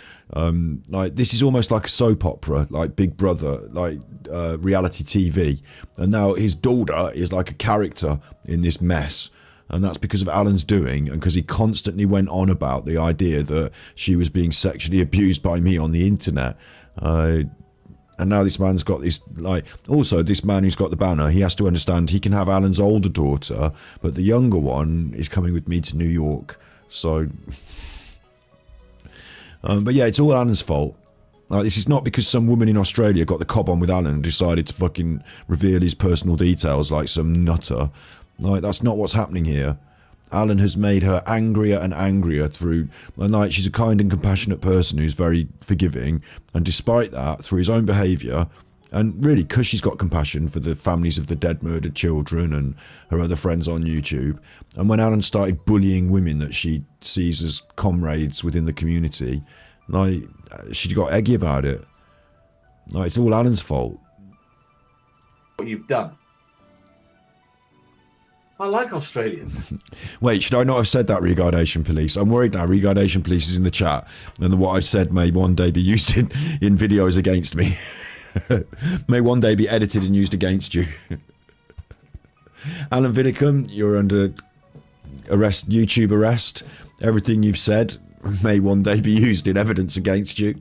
like, this is almost like a soap opera, like Big Brother, like reality TV, and now his daughter is like a character in this mess. And that's because of Alan's doing, and because he constantly went on about the idea that she was being sexually abused by me on the internet. And now this man's got this, like, also this man who's got the banner, he has to understand he can have Alan's older daughter, but the younger one is coming with me to New York. So, but yeah, it's all Alan's fault. Like, this is not because some woman in Australia got the cob on with Alan and decided to fucking reveal his personal details like some nutter. Like, that's not what's happening here. Alan has made her angrier and angrier through, like, she's a kind and compassionate person who's very forgiving, and despite that, through his own behaviour, and really because she's got compassion for the families of the dead murdered children and her other friends on YouTube, and when Alan started bullying women that she sees as comrades within the community, like, she got eggy about it. Like, it's all Alan's fault. What you've done. I like Australians. Wait, should I not have said that, Regardation Police? I'm worried now. Regardation Police is in the chat, and what I've said may one day be used in videos against me. May one day be edited and used against you. Alan Vinnicombe, you're under arrest, YouTube arrest. Everything you've said may one day be used in evidence against you.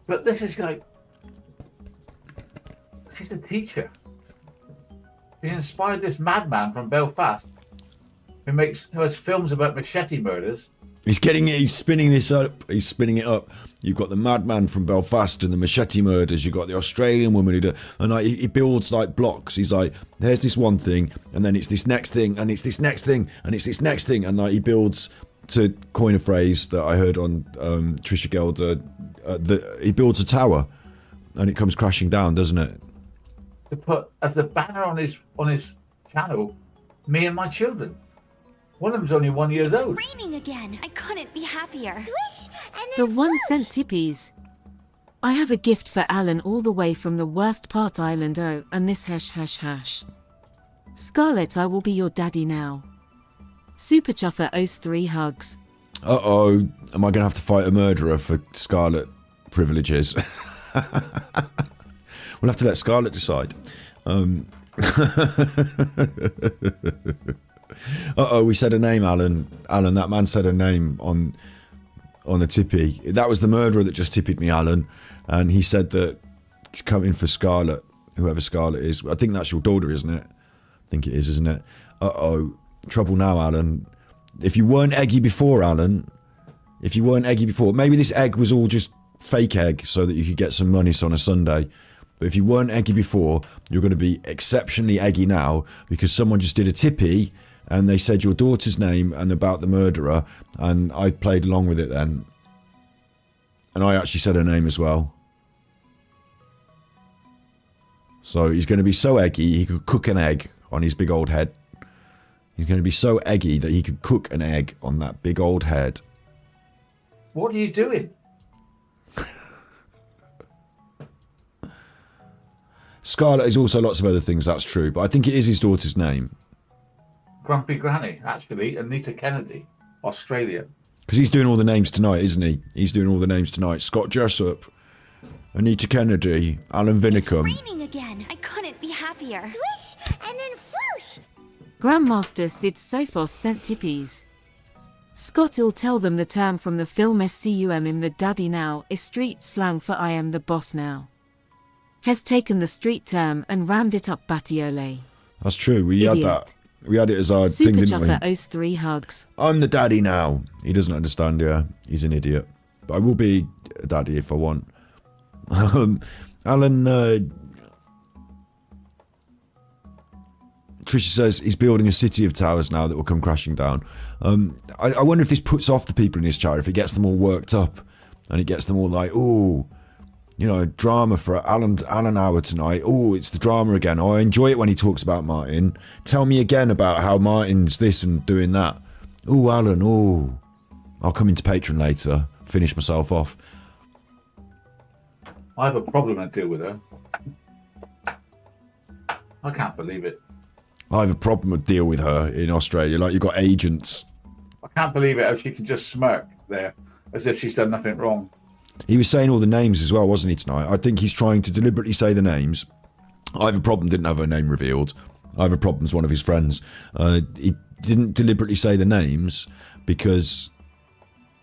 But this is like, she's a teacher. She inspired this madman from Belfast who has films about machete murders. He's spinning this up. He's spinning it up. You've got the madman from Belfast and the machete murders. You've got the Australian woman who does, and like, he builds like blocks. He's like, there's this one thing, and then it's this next thing, and it's this next thing, and it's this next thing, and like, he builds, to coin a phrase that I heard on Trisha Gelder, he builds a tower. and it comes crashing down, doesn't it? To put as the banner on his channel, me and my children. One of them's only 1 year old. It's raining again. I couldn't be happier. Swish, and The then 1 cent tippies. I have a gift for Alan all the way from the worst part island. Oh, and this hash. Scarlett, I will be your daddy now. Super Chuffer owes 3 hugs. Uh-oh. Am I going to have to fight a murderer for Scarlet privileges? We'll have to let Scarlett decide. Uh-oh, we said a name, Alan. Alan, that man said a name on the tippy. That was the murderer that just tippied me, Alan. And he said that he's coming for Scarlett, whoever Scarlett is. I think that's your daughter, isn't it? I think it is, isn't it? Uh-oh. Trouble now, Alan. If you weren't eggy before, Alan, maybe this egg was all just fake egg so that you could get some money on a Sunday. But if you weren't eggy before, you're going to be exceptionally eggy now because someone just did a tippy and they said your daughter's name and about the murderer, and I played along with it then. And I actually said her name as well. So he's going to be so eggy he could cook an egg on his big old head. He's going to be so eggy that he could cook an egg on that big old head. What are you doing? Scarlett is also lots of other things, that's true, but I think it is his daughter's name. Grumpy Granny, actually, Anita Kennedy, Australia. Because he's doing all the names tonight, isn't he? He's doing all the names tonight. Scott Jessup, Anita Kennedy, Alan Vinnicombe. It's raining again. I couldn't be happier. Swish, and then whoosh. Grandmaster Sid Sophos sent tippies. Scott'll tell them the term from the film SCUM in the daddy now is street slang for I am the boss now. Has taken the street term and rammed it up Battiole. That's true, we had that. We had it as our thing, didn't we? Super Chuffer owes 3 hugs. I'm the daddy now. He doesn't understand, yeah. He's an idiot. But I will be a daddy if I want. Alan, Trisha says he's building a city of towers now that will come crashing down. I wonder if this puts off the people in his chat, if it gets them all worked up and it gets them all like, ooh, you know, drama for Alan Hour tonight. Oh, it's the drama again. Oh, I enjoy it when he talks about Martin. Tell me again about how Martin's this and doing that. Oh, Alan, oh. I'll come into Patreon later, finish myself off. I have a problem to deal with her. I can't believe it. I have a problem with deal with her in Australia. Like, you've got agents. I can't believe it how she can just smirk there as if she's done nothing wrong. He was saying all the names as well, wasn't he, tonight? I think he's trying to deliberately say the names. I have a problem, didn't have her name revealed. I have a problem as one of his friends. He didn't deliberately say the names because...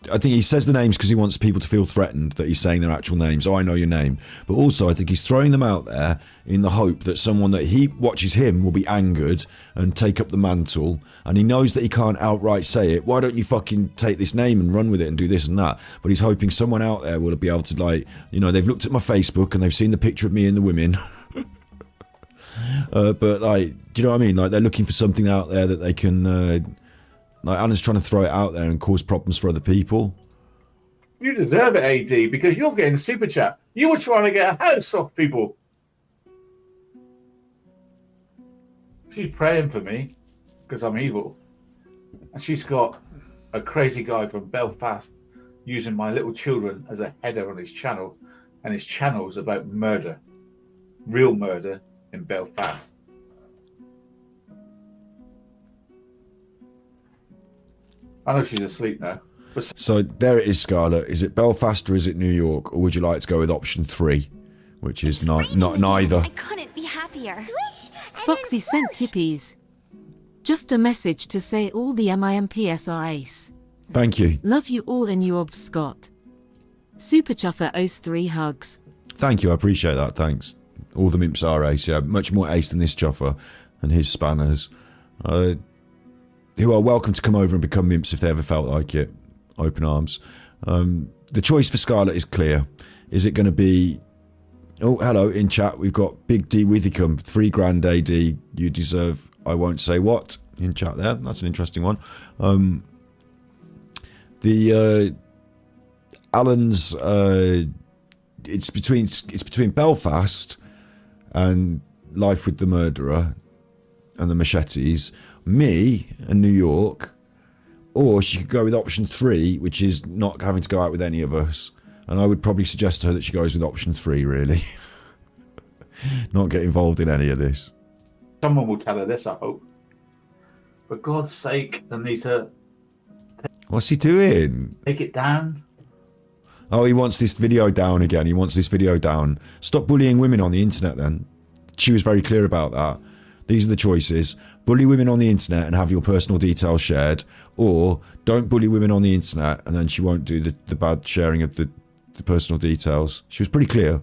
I think he says the names because he wants people to feel threatened that he's saying their actual names. Oh, I know your name. But also, I think he's throwing them out there in the hope that someone that he watches him will be angered and take up the mantle. And he knows that he can't outright say it. Why don't you fucking take this name and run with it and do this and that? But he's hoping someone out there will be able to, like, you know, they've looked at my Facebook and they've seen the picture of me and the women. But, like, do you know what I mean? Like, they're looking for something out there that they can... like, Alan's trying to throw it out there and cause problems for other people. You deserve it, AD, because you're getting super chat. You were trying to get a house off people. She's praying for me because I'm evil. And she's got a crazy guy from Belfast using my little children as a header on his channel. And his channel's about murder. Real murder in Belfast. I know she's asleep now. So there it is, Scarlett. Is it Belfast or is it New York? Or would you like to go with option 3, which is not neither? I couldn't be happier. Swish, Foxy sent tippies. Just a message to say all the MIMPs are ace. Thank you. Love you all and you of Scott. Super Chuffer owes 3 hugs. Thank you, I appreciate that, thanks. All the Mimps are ace, yeah. Much more ace than this Chuffer and his spanners. Who are welcome to come over and become Mimps if they ever felt like it. Open arms. The choice for Scarlett is clear. Is it going to be... Oh, hello, in chat, we've got Big D Withicombe, 3 grand AD, you deserve, I won't say what, in chat there. That's an interesting one. Alan's it's between Belfast and Life with the Murderer and the Machetes, me and New York, or she could go with option 3, which is not having to go out with any of us. And I would probably suggest to her that she goes with option 3, really. Not get involved in any of this. Someone will tell her this, I hope. For God's sake, Anita, What's he doing? take it down. Oh, he wants this video down again. He wants this video down. Stop bullying women on the internet then. She was very clear about that. These are the choices. Bully women on the internet and have your personal details shared, or don't bully women on the internet and then she won't do the bad sharing of the personal details. She was pretty clear.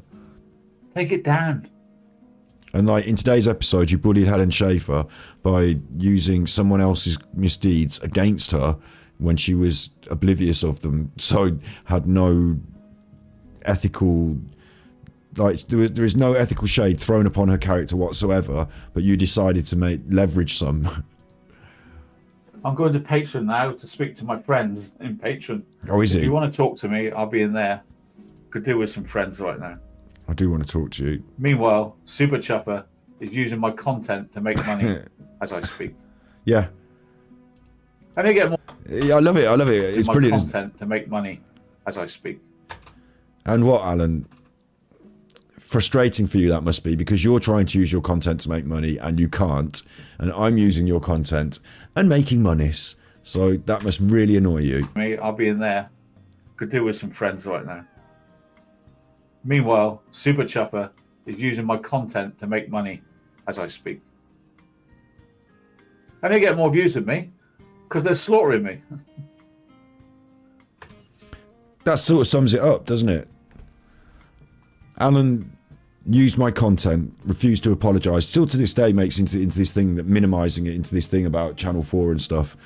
Take it down. And like in today's episode, you bullied Helen Schaefer by using someone else's misdeeds against her when she was oblivious of them, so had no ethical, like there is no ethical shade thrown upon her character whatsoever, but you decided to leverage some. I'm going to Patreon now to speak to my friends in Patreon. Oh, is If it? you want to talk to me, I'll be in there. Could do with some friends right now. I do want to talk to you. Meanwhile, Super Chopper is using my content to make money as I speak. Yeah. And I get more. Yeah, I love it. I love it. It's my brilliant. content to make money as I speak. And what, Alan? Frustrating for you that must be, because you're trying to use your content to make money and you can't, and I'm using your content and making monies, so that must really annoy you. Me, I'll be in there. Could do with some friends right now. Meanwhile, Super Chopper is using my content to make money as I speak. And they get more views than me because they're slaughtering me. That sort of sums it up, doesn't it? Alan used my content, refused to apologise, still to this day makes into this thing, that minimising it into this thing about Channel 4 and stuff.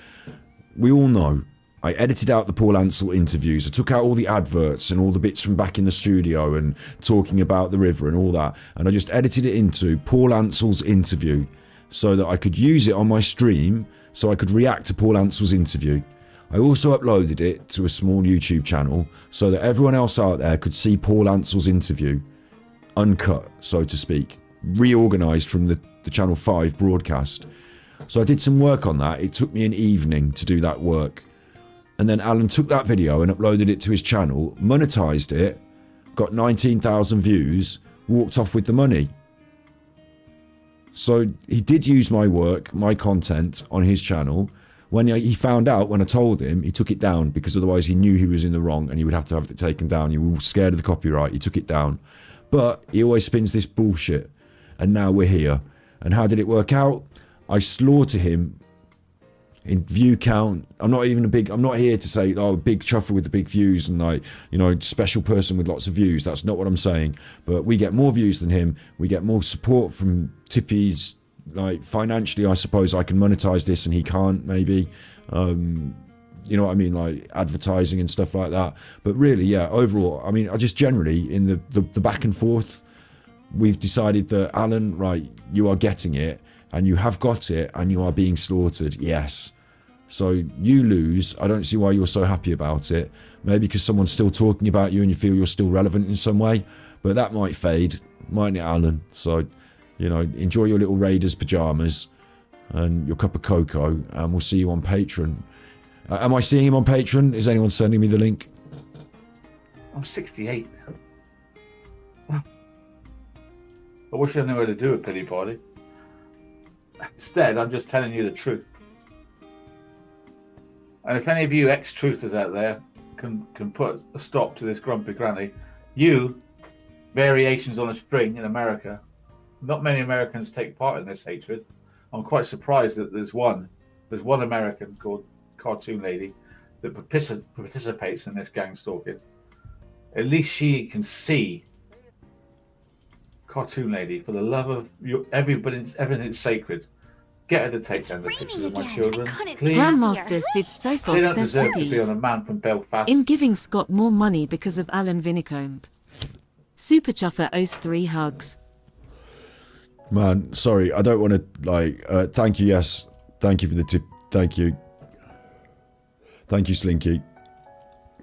We all know. I edited out the Paul Ansel interviews. I took out all the adverts and all the bits from back in the studio and talking about the river and all that. And I just edited it into Paul Ansel's interview so that I could use it on my stream, so I could react to Paul Ansel's interview. I also uploaded it to a small YouTube channel so that everyone else out there could see Paul Ansel's interview, uncut, so to speak, reorganised from the Channel 5 broadcast. So I did some work on that. It took me an evening to do that work. And then Alan took that video and uploaded it to his channel, monetised it, got 19,000 views, walked off with the money. So he did use my work, my content on his channel. When he found out, when I told him, he took it down, because otherwise he knew he was in the wrong and he would have to have it taken down. He was scared of the copyright. He took it down. But he always spins this bullshit. And now we're here. And how did it work out? I slaughtered him in view count. I'm not here to say, oh, big chuffer with the big views and like, you know, special person with lots of views. That's not what I'm saying. But we get more views than him. We get more support from Tippy's. Like financially, I suppose I can monetize this and he can't, maybe. You know what I mean? Like advertising and stuff like that. But really, yeah, overall, I mean, I just generally, in the back and forth, we've decided that, Alan, right, you are getting it. And you have got it, and you are being slaughtered, yes. So you lose. I don't see why you're so happy about it. Maybe because someone's still talking about you and you feel you're still relevant in some way. But that might fade, mightn't it, Alan? So, you know, enjoy your little Raiders pyjamas and your cup of cocoa, and we'll see you on Patreon. Am I seeing him on Patreon? Is anyone sending me the link? I'm 68. I wish I knew how to do a pity party. Instead, I'm just telling you the truth. And if any of you ex-truthers out there can put a stop to this grumpy granny, you, variations on a string in America, not many Americans take part in this hatred. I'm quite surprised that there's one American called Cartoon Lady that participates in this gang stalking. At least she can see. Cartoon Lady, for the love of everything's sacred. Get her to take down the pictures of my children, please. Grandmaster Sid Sofos They don't sent deserve to be on tippies a man from Belfast. in giving Scott more money because of Alan Vinnicombe. Super Chuffer owes 3 hugs. Man, sorry, I don't want to, thank you, yes. Thank you for the tip. Thank you. Thank you, Slinky.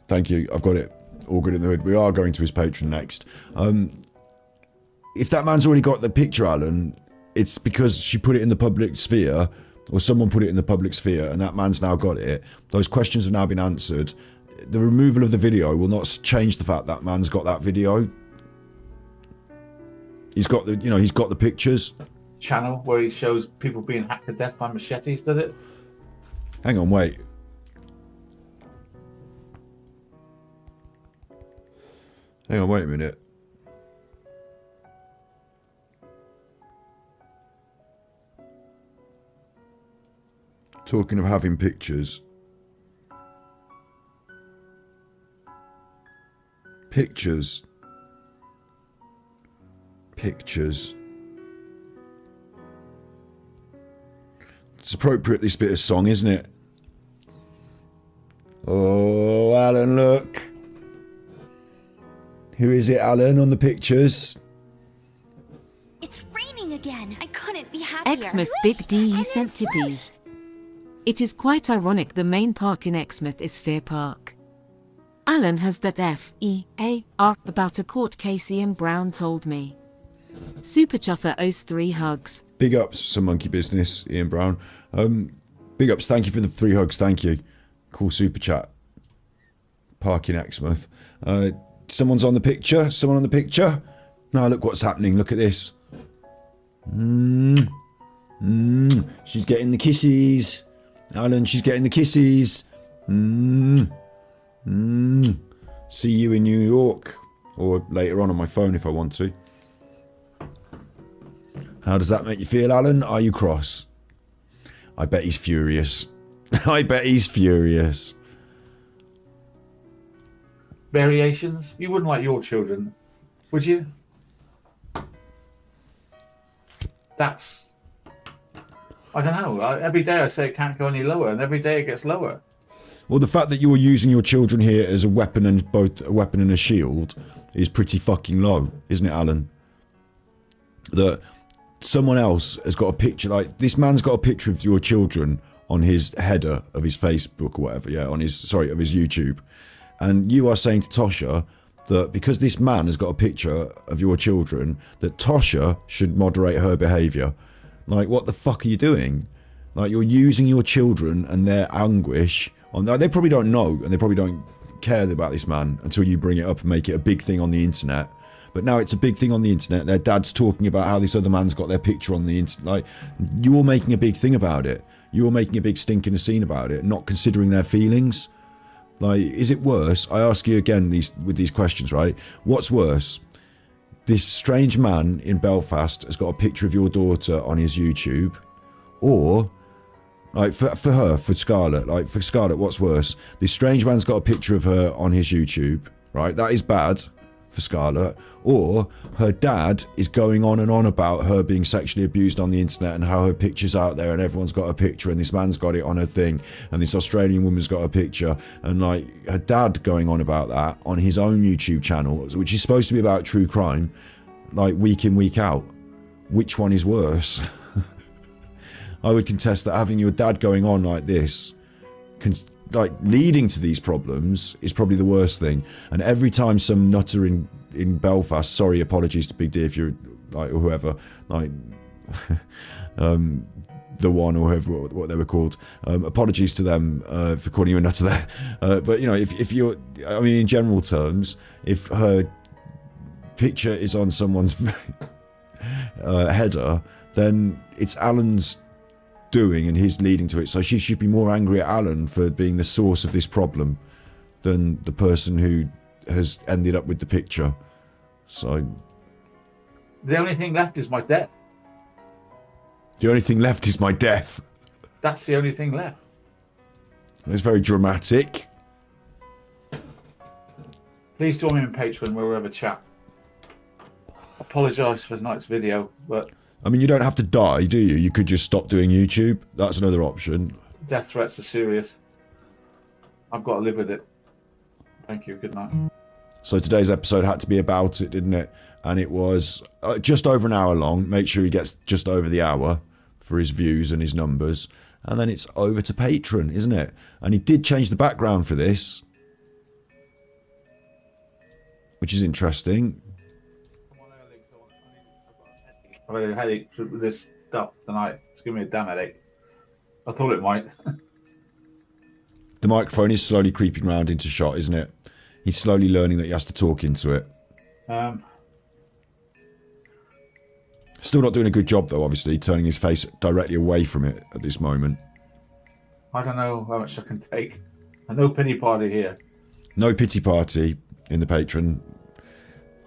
Thank you, I've got it. All good in the hood. We are going to his Patreon next. If that man's already got the picture, Alan, it's because she put it in the public sphere, or someone put it in the public sphere, and that man's now got it. Those questions have now been answered. The removal of the video will not change the fact that man's got that video. He's got the, you know, he's got the pictures. Channel where he shows people being hacked to death by machetes, does it? Hang on, wait. Hang on, wait a minute. Talking of having pictures. Pictures. Pictures. It's appropriate, this bit of song, isn't it? Oh, Alan, look. Who is it, Alan, on the pictures? It's raining again. I couldn't be happier. Exmouth Big D sent tippies. It is quite ironic the main park in Exmouth is Fear Park. Alan has that FEAR about a court case Ian Brown told me. Super Chuffer owes 3 hugs. Big ups, some monkey business, Ian Brown. Big ups, thank you for the 3 hugs, thank you. Cool super chat. Park in Exmouth. Someone's on the picture? Someone on the picture? Now look what's happening, look at this. She's getting the kisses. Alan, she's getting the kisses. See you in New York. Or later on my phone if I want to. How does that make you feel, Alan? Are you cross? I bet he's furious. I bet he's furious. Variations? You wouldn't like your children, would you? That's... I don't know. Every day I say it can't go any lower, and every day it gets lower. Well, the fact that you're using your children here as a weapon and both a weapon and a shield is pretty fucking low, isn't it, Alan? That someone else has got a picture, like this man's got a picture of your children on his header of his Facebook or whatever, yeah, on his, sorry, of his YouTube. And you are saying to Tosha that because this man has got a picture of your children, that Tosha should moderate her behaviour. Like, what the fuck are you doing? Like, you're using your children and their anguish on. They probably don't know, and they probably don't care about this man until you bring it up and make it a big thing on the internet. But now it's a big thing on the internet. Their dad's talking about how this other man's got their picture on the internet. Like, you're making a big thing about it. You're making a big stink in a scene about it, not considering their feelings. Like, is it worse? I ask you again with these questions, right? What's worse? This strange man in Belfast has got a picture of your daughter on his YouTube, or like for Scarlett, like for Scarlett, what's worse? This strange man's got a picture of her on his YouTube, right? That is bad for Scarlett. Or her dad is going on and on about her being sexually abused on the internet and how her picture's out there and everyone's got a picture and this man's got it on her thing and this Australian woman's got a picture, and like her dad going on about that on his own YouTube channel, which is supposed to be about true crime, like week in, week out. Which one is worse? I would contest that having your dad going on like this, like leading to these problems, is probably the worst thing. And every time some nutter in Belfast, sorry, apologies to Big D if you're like, or whoever, like the one or whoever, what they were called, apologies to them for calling you a nutter there, but you know, if you're, I mean, in general terms, if her picture is on someone's header, then it's Alan's doing and he's leading to it, so she should be more angry at Alan for being the source of this problem than the person who has ended up with the picture. So the only thing left is my death. The only thing left is my death. That's the only thing left. It's very dramatic. Please join me in Patreon where we'll have a chat. Apologise for tonight's video, but I mean, you don't have to die, do you? You could just stop doing YouTube. That's another option. death threats are serious. I've got to live with it. Thank you. Good night. So today's episode had to be about it, didn't it? And it was just over an hour long. Make sure he gets just over the hour for his views and his numbers. And then it's over to Patreon, isn't it? And he did change the background for this. which is interesting. I've had a headache with this stuff tonight. It's giving me a damn headache. I thought it might. The microphone is slowly creeping round into shot, isn't it? He's slowly learning that he has to talk into it. Still not doing a good job, though, obviously, turning his face directly away from it at this moment. I don't know how much I can take. No pity party here. No pity party in the patron.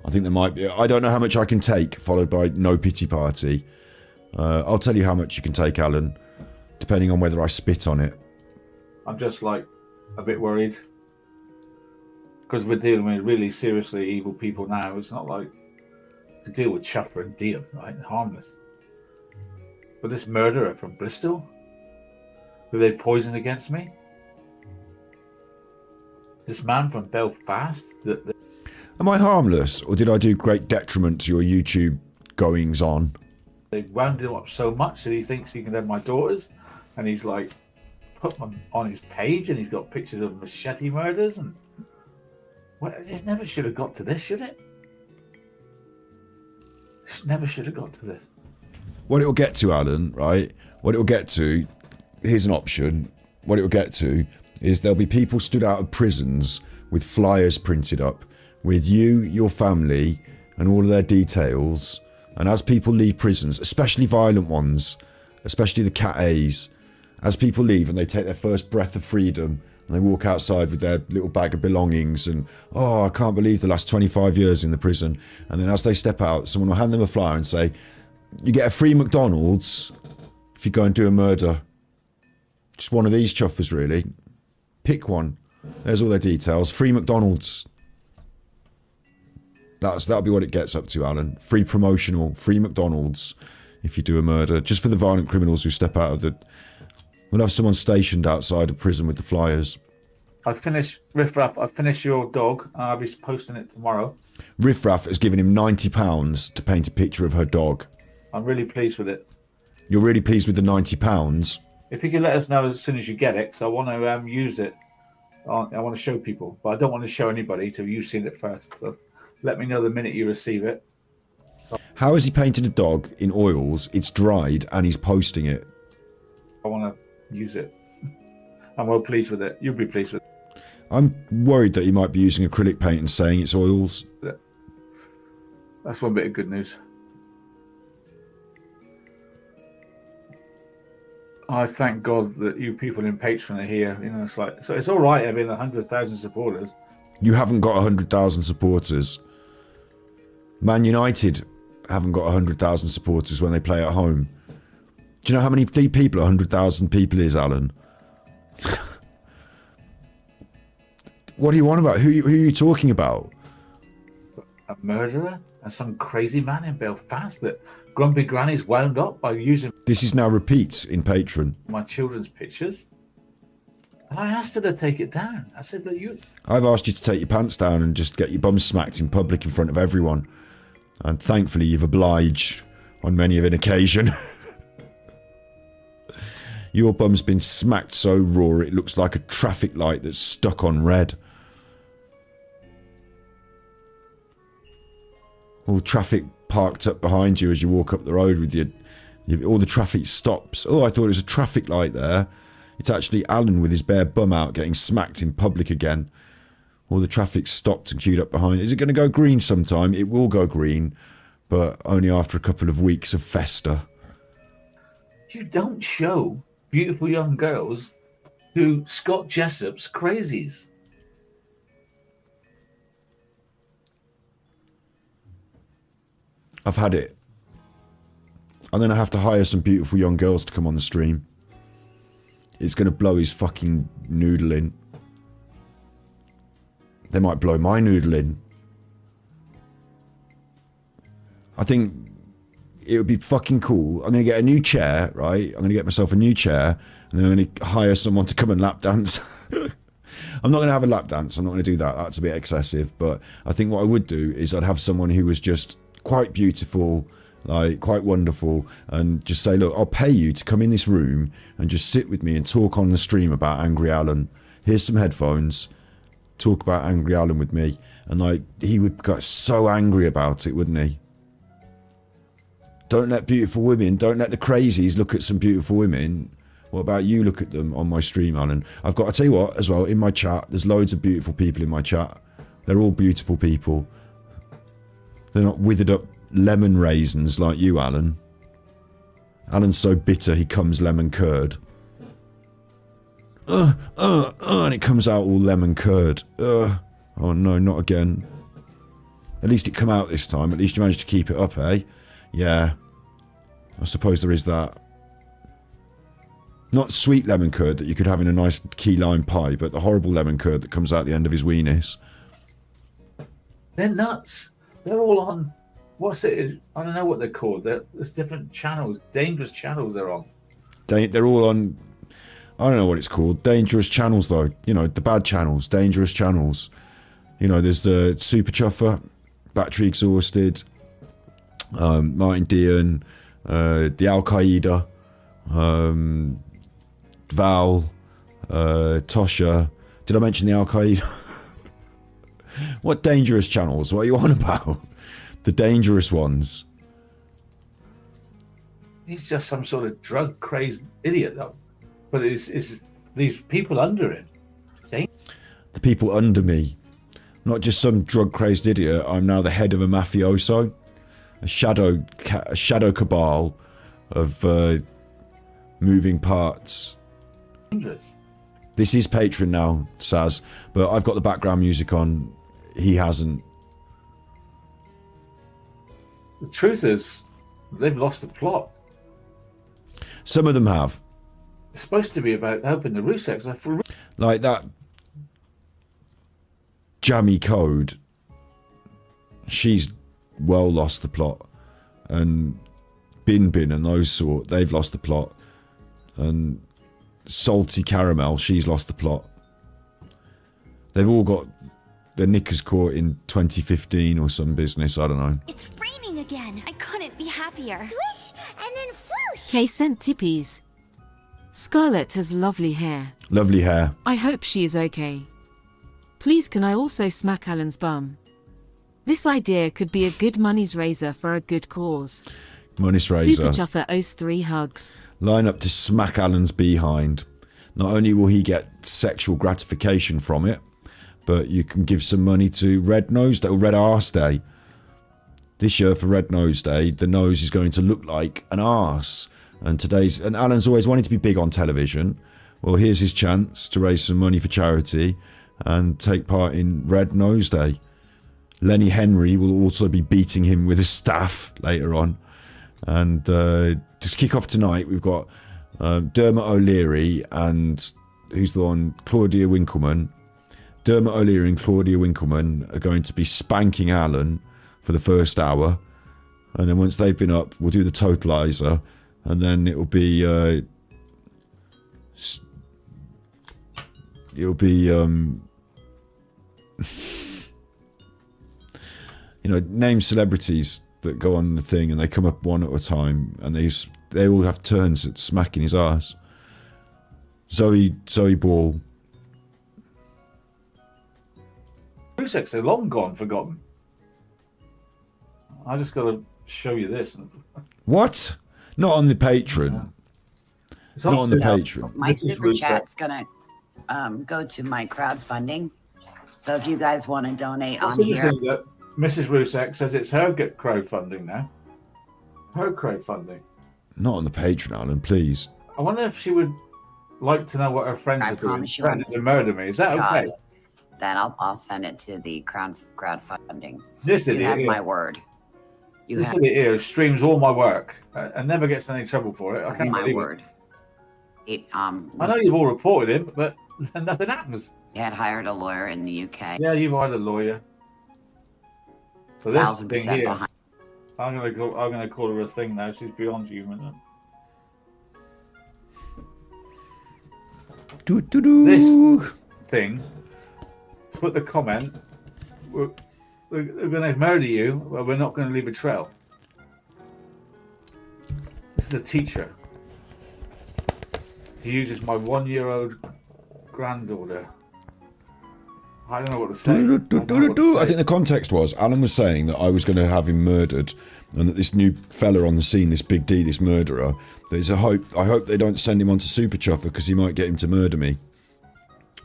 I think there might be. I don't know how much I can take, followed by no pity party. I'll tell you how much you can take, Alan, depending on whether I spit on it. I'm just like a bit worried because we're dealing with really seriously evil people now. It's not like to deal with Chuffer and Deal, right? Harmless. But this murderer from Bristol, who they poisoned against me, this man from Belfast. Am I harmless, or did I do great detriment to your YouTube goings on? They wound him up so much that he thinks he can have my daughters, and he's like put them on his page, and he's got pictures of machete murders, and well, it never should have got to this, should it? It never should have got to this. What it'll get to, Alan, right? What it'll get to, here's an option. What it'll get to is there'll be people stood out of prisons with flyers printed up with you, your family, and all of their details. And as people leave prisons, especially violent ones, especially the Cat A's, as people leave and they take their first breath of freedom and they walk outside with their little bag of belongings and, oh, I can't believe the last 25 years in the prison. And then as they step out, someone will hand them a flyer and say, you get a free McDonald's if you go and do a murder. Just one of these chuffers, really. Pick one. There's all their details. Free McDonald's. That'll be what it gets up to, Alan. Free promotional, free McDonald's if you do a murder. Just for the violent criminals who step out of the... We'll have someone stationed outside of prison with the flyers. I finished Riff Raff. I finished your dog. I'll be posting it tomorrow. Riff Raff has given him £90 to paint a picture of her dog. I'm really pleased with it. You're really pleased with the £90? If you could let us know as soon as you get it, because I want to use it. I want to show people, but I don't want to show anybody till you've seen it first. So let me know the minute you receive it. How has he painted a dog in oils? It's dried and he's posting it. I want to use it. I'm well pleased with it. You'll be pleased with it. I'm worried that he might be using acrylic paint and saying it's oils. That's one bit of good news. I thank God that you people in Patreon are here. You know, it's like, so it's all right having 100,000 supporters. You haven't got 100,000 supporters. Man United haven't got 100,000 supporters when they play at home. Do you know how many people 100,000 people is, Alan? What do you want about? Who are you talking about? A murderer and some crazy man in Belfast that Grumpy Granny's wound up by using... This is now repeats in Patreon. ...my children's pictures. And I asked her to take it down. I said that you... I've asked you to take your pants down and just get your bum smacked in public in front of everyone. And thankfully you've obliged on many of an occasion. Your bum's been smacked so raw it looks like a traffic light that's stuck on red. All the traffic parked up behind you as you walk up the road with all the traffic stops. Oh, I thought it was a traffic light there. It's actually Alan with his bare bum out getting smacked in public again. All the traffic stopped and queued up behind. Is it going to go green sometime? It will go green, but only after a couple of weeks of festa. You don't show beautiful young girls to Scott Jessop's crazies. I've had it. I'm going to have to hire some beautiful young girls to come on the stream. It's going to blow his fucking noodle in. They might blow my noodle in. I think it would be fucking cool. I'm going to get a new chair, right? I'm going to get myself a new chair, and then I'm going to hire someone to come and lap dance. I'm not going to have a lap dance. I'm not going to do that. That's a bit excessive. But I think what I would do is I'd have someone who was just quite beautiful, like quite wonderful, and just say, look, I'll pay you to come in this room and just sit with me and talk on the stream about Angry Alan. Here's some headphones. talk about Angry Alan with me, and like he would get so angry about it, wouldn't he? Don't let beautiful women, don't let the crazies look at some beautiful women. What about you look at them on my stream, Alan? I've got to tell you what, as well, in my chat, there's loads of beautiful people in my chat. They're all beautiful people. They're not withered up lemon raisins like you, Alan. Alan's so bitter he comes lemon curd. And it comes out all lemon curd. Oh no, not again. At least it come out this time. At least you managed to keep it up, eh? Yeah. I suppose there is that. Not sweet lemon curd that you could have in a nice key lime pie, but the horrible lemon curd that comes out the end of his weenus. They're nuts. They're all on. What's it? I don't know what they're called. There's different channels, dangerous channels they're on. They're all on. I don't know what it's called. Dangerous channels, though. You know, the bad channels, dangerous channels. You know, there's the Super Chuffer, Battery Exhausted, Martin Dean, the Al Qaeda, Val, Tosha. Did I mention the Al Qaeda? What dangerous channels? What are you on about? The dangerous ones. He's just some sort of drug crazed idiot, though. But it's these people under him. The people under me. Not just some drug crazed idiot. I'm now the head of a mafioso, a shadow cabal of moving parts. Dangerous. This is Patreon now, Saz, but I've got the background music on. He hasn't. The truth is, they've lost the plot. Some of them have. It's supposed to be about helping the Ruseks. Like that Jammy Code. She's well lost the plot. And Bin Bin and those sort, they've lost the plot. And Salty Caramel, she's lost the plot. They've all got their knickers caught in 2015 or some business, I don't know. It's raining again. I couldn't be happier. Swish and then swoosh. Kay sent tippies. Scarlett has lovely hair. Lovely hair. I hope she is okay. Please can I also smack Alan's bum? This idea could be a good money's raiser for a good cause. Money's raiser. Super Chuffer owes 3 hugs. Line up to smack Alan's behind. Not only will he get sexual gratification from it, but you can give some money to Red Nose Day or Red Arse Day. This year for Red Nose Day, the nose is going to look like an arse. And Alan's always wanted to be big on television. Well, here's his chance to raise some money for charity and take part in Red Nose Day. Lenny Henry will also be beating him with a staff later on. And to kick off tonight, we've got Dermot O'Leary and who's the one? Claudia Winkleman. Dermot O'Leary and Claudia Winkleman are going to be spanking Alan for the first hour. And then once they've been up, we'll do the totalizer. And then it'll be name celebrities that go on the thing, and they come up one at a time, and they all have turns at smacking his ass. Zoe Ball. Ruseks are long gone, forgotten. I just got to show you this. What? Not on the Patreon. Not on the Patreon. My super chat's gonna go to my crowdfunding. So if you guys want to donate on here, that Mrs. Rusek says it's her crowdfunding now. Her crowdfunding. Not on the Patreon, Alan, please. I wonder if she would like to know what her friends are doing. Trying to murder me. Is that okay? Then I'll send it to the crowdfunding. This you idiot have here. my word. This idiot here streams all my work and never gets any trouble for it. I can't my believe word. I know you've all reported him, but nothing happens. You had hired a lawyer in the UK. Yeah, you've hired a lawyer. So this 1000% thing here, behind. I'm gonna call her a thing now. She's beyond human. This thing. Put the comment. We're going to murder you, but we're not going to leave a trail. This is a teacher. He uses my 1-year-old granddaughter. I don't know what to say. I don't know what to I say. think the context was Alan was saying that I was going to have him murdered, and that this new fella on the scene, this Big D, this murderer, there's a hope. I hope they don't send him on to Super Chuffer because he might get him to murder me,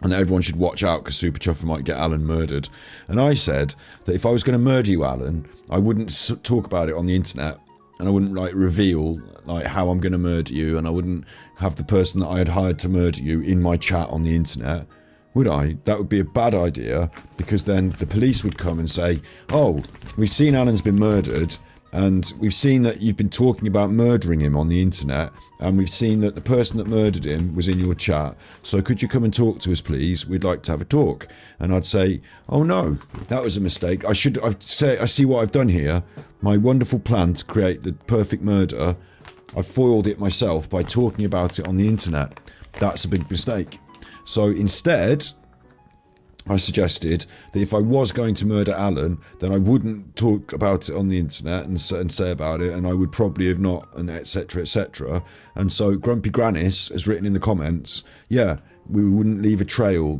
and that everyone should watch out because Super Chuffer might get Alan murdered. And I said that if I was going to murder you, Alan, I wouldn't talk about it on the internet, and I wouldn't like reveal like how I'm going to murder you, and I wouldn't have the person that I had hired to murder you in my chat on the internet. Would I? That would be a bad idea, because then the police would come and say, oh, we've seen Alan's been murdered, and we've seen that you've been talking about murdering him on the internet, and we've seen that the person that murdered him was in your chat, so could you come and talk to us, please? We'd like to have a talk. And I'd say, oh no, that was a mistake. I see what I've done here. My wonderful plan to create the perfect murder, I foiled it myself by talking about it on the internet. That's a big mistake. So instead, I suggested that if I was going to murder Alan, then I wouldn't talk about it on the internet and say about it, and I would probably have not, and etc, etc. And so Grumpy Granis has written in the comments, yeah, we wouldn't leave a trail,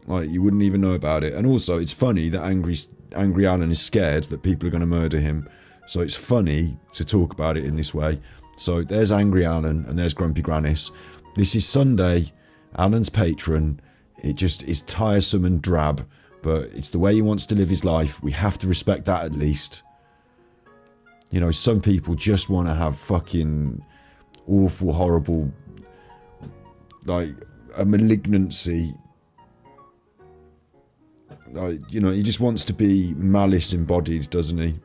like you wouldn't even know about it. And also, it's funny that Angry Alan is scared that people are going to murder him. So it's funny to talk about it in this way. So there's Angry Alan and there's Grumpy Granis. This is Sunday. Alan's patron. It just is tiresome and drab, but it's the way he wants to live his life. We have to respect that at least. You know, some people just want to have fucking awful, horrible, like a malignancy. Like, you know, he just wants to be malice embodied, doesn't he?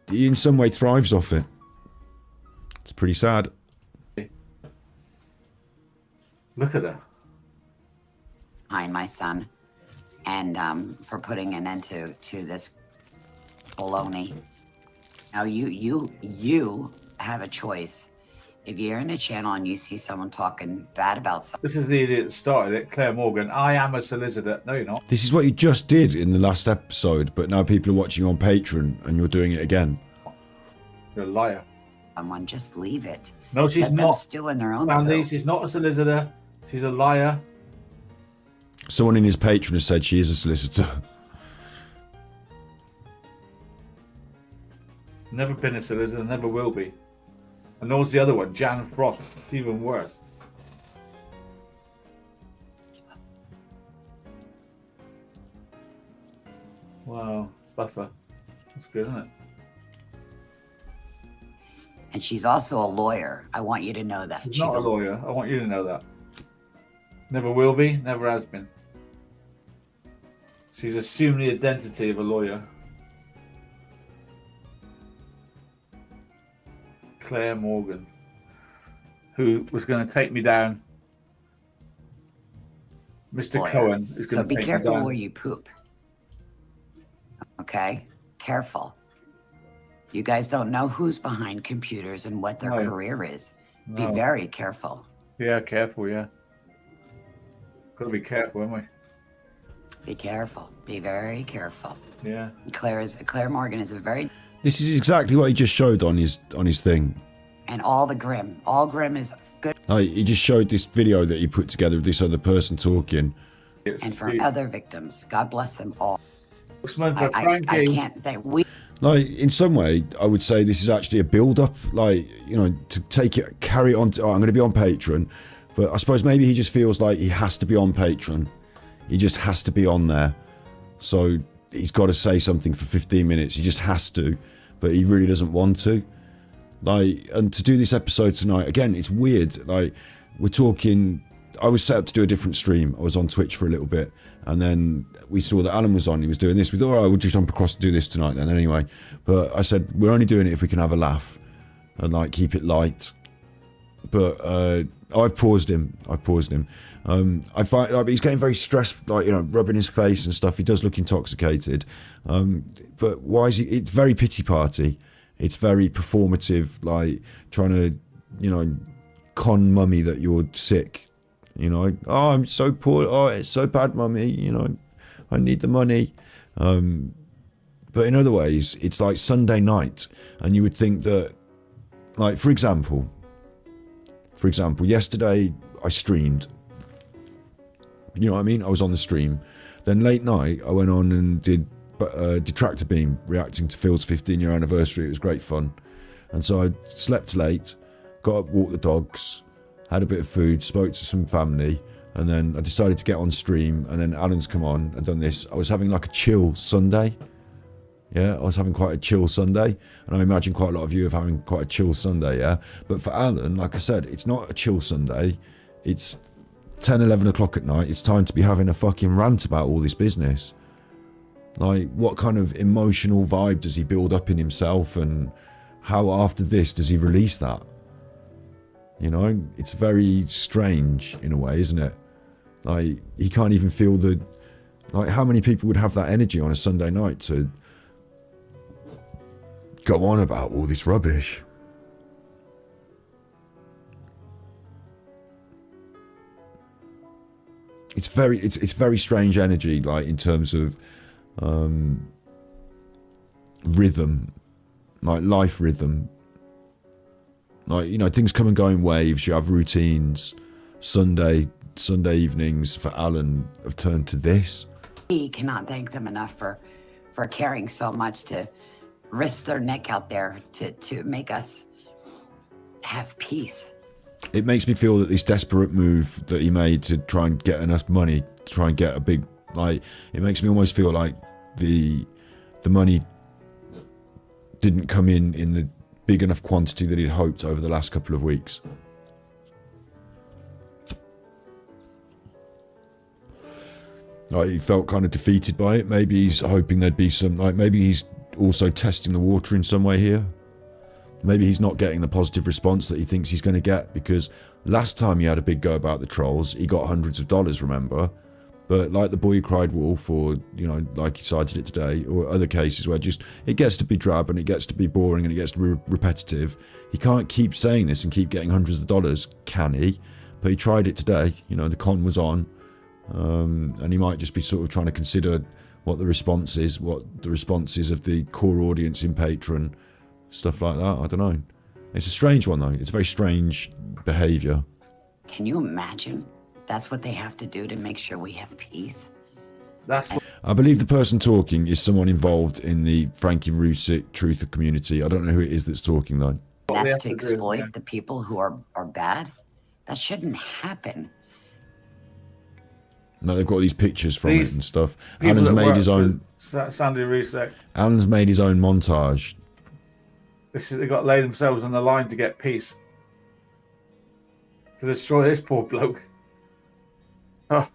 He in some way thrives off it. It's pretty sad. Look at her. Behind my son, and for putting an end to this baloney. Now you have a choice. If you're in a channel and you see someone talking bad about something, This is the idiot that started it, Claire Morgan. I am a solicitor. No, you're not. This is what you just did in the last episode, but now people are watching on Patreon and you're doing it again. You're a liar. someone, just leave it. No, she's Let not. them stew in their own Sandy, poo. she's not a solicitor. She's a liar. Someone in his Patreon has said she is a solicitor. Never been a solicitor, never will be. And there's the other one, Jan Frost. It's even worse. Wow, buffer. That's good, isn't it? And she's also a lawyer. I want you to know that. She's not a lawyer. I want you to know that. Never will be, never has been. She's assumed the identity of a lawyer. Claire Morgan, who was going to take me down. Mr. Lawyer. Cohen is So going to be take me careful down. where you poop. Okay? Careful. You guys don't know who's behind computers and what their No. career is. No. Be very careful. Yeah, careful, yeah. Got to be careful, haven't Be careful. Be very careful. we? Yeah. Claire Morgan is a very, This is exactly what he just showed on his thing. and all Grim is good. Like, he just showed this video that he put together of this other person talking. And for other victims, God bless them all. I Frankie. can't think. We Like, in some way, I would say this is actually a build-up. Like, you know, to carry it on. I'm going to be on Patreon. But I suppose maybe he just feels like he has to be on Patreon. He just has to be on there. So he's got to say something for 15 minutes. He just has to. But he really doesn't want to. Like, and to do this episode tonight, again, it's weird. Like, we're talking... I was set up to do a different stream. I was on Twitch for a little bit. And then we saw that Alan was on. He was doing this. We thought, all right, we'll just jump across and do this tonight then anyway. But I said, we're only doing it if we can have a laugh. And, like, keep it light. But I've paused him. I find like, he's getting very stressed, like, you know, rubbing his face and stuff. He does look intoxicated. But why is he... It's very pity party. It's very performative, like, trying to, you know, con mummy that you're sick. You know, oh, I'm so poor. Oh, it's so bad, mummy. You know, I need the money. But in other ways, it's like Sunday night. And you would think that, like, for example, yesterday I streamed. You know what I mean? I was on the stream. Then late night, I went on and did Detractor Beam, reacting to Phil's 15-year anniversary. It was great fun. And so I slept late, got up, walked the dogs, had a bit of food, spoke to some family, and then I decided to get on stream, and then Alan's come on and done this. I was having like a chill Sunday. Yeah, I was having quite a chill Sunday, and I imagine quite a lot of you are having quite a chill Sunday, yeah? But for Alan, like I said, it's not a chill Sunday. It's 10, 11 o'clock at night. It's time to be having a fucking rant about all this business. Like, what kind of emotional vibe does he build up in himself, and how after this does he release that? You know, it's very strange in a way, isn't it? Like, he can't even feel the... Like, how many people would have that energy on a Sunday night to go on about all this rubbish? It's very strange energy, like, in terms of rhythm, like life rhythm. Like, you know, things come and go in waves. You have routines. Sunday evenings for Alan have turned to this. We cannot thank them enough for caring so much to risk their neck out there to make us have peace. It makes me feel that this desperate move that he made to try and get enough money, to try and get a big, like, it makes me almost feel like the money didn't come in the big enough quantity that he'd hoped over the last couple of weeks. Like, he felt kind of defeated by it. Maybe he's hoping there'd be some, like, maybe he's also testing the water in some way here. Maybe he's not getting the positive response that he thinks he's going to get, because last time he had a big go about the trolls, he got hundreds of dollars, remember? But like the boy who cried wolf, or, you know, like he cited it today, or other cases where just it gets to be drab and it gets to be boring and it gets to be repetitive, he can't keep saying this and keep getting hundreds of dollars, can he? But he tried it today, you know, the con was on, and he might just be sort of trying to consider what the response is of the core audience in Patreon, stuff like that. I don't know. It's a strange one, though. It's a very strange behaviour. Can you imagine? That's what they have to do to make sure we have peace. I believe the person talking is someone involved in the Frankie Rusick Truther community. I don't know who it is that's talking, though. That's to exploit the people who are bad. That shouldn't happen. No, they've got these pictures from it and stuff. Alan's made his own. Sandy Rusick. Alan's made his own montage. They've got to lay themselves on the line to get peace. To destroy this poor bloke. Oh.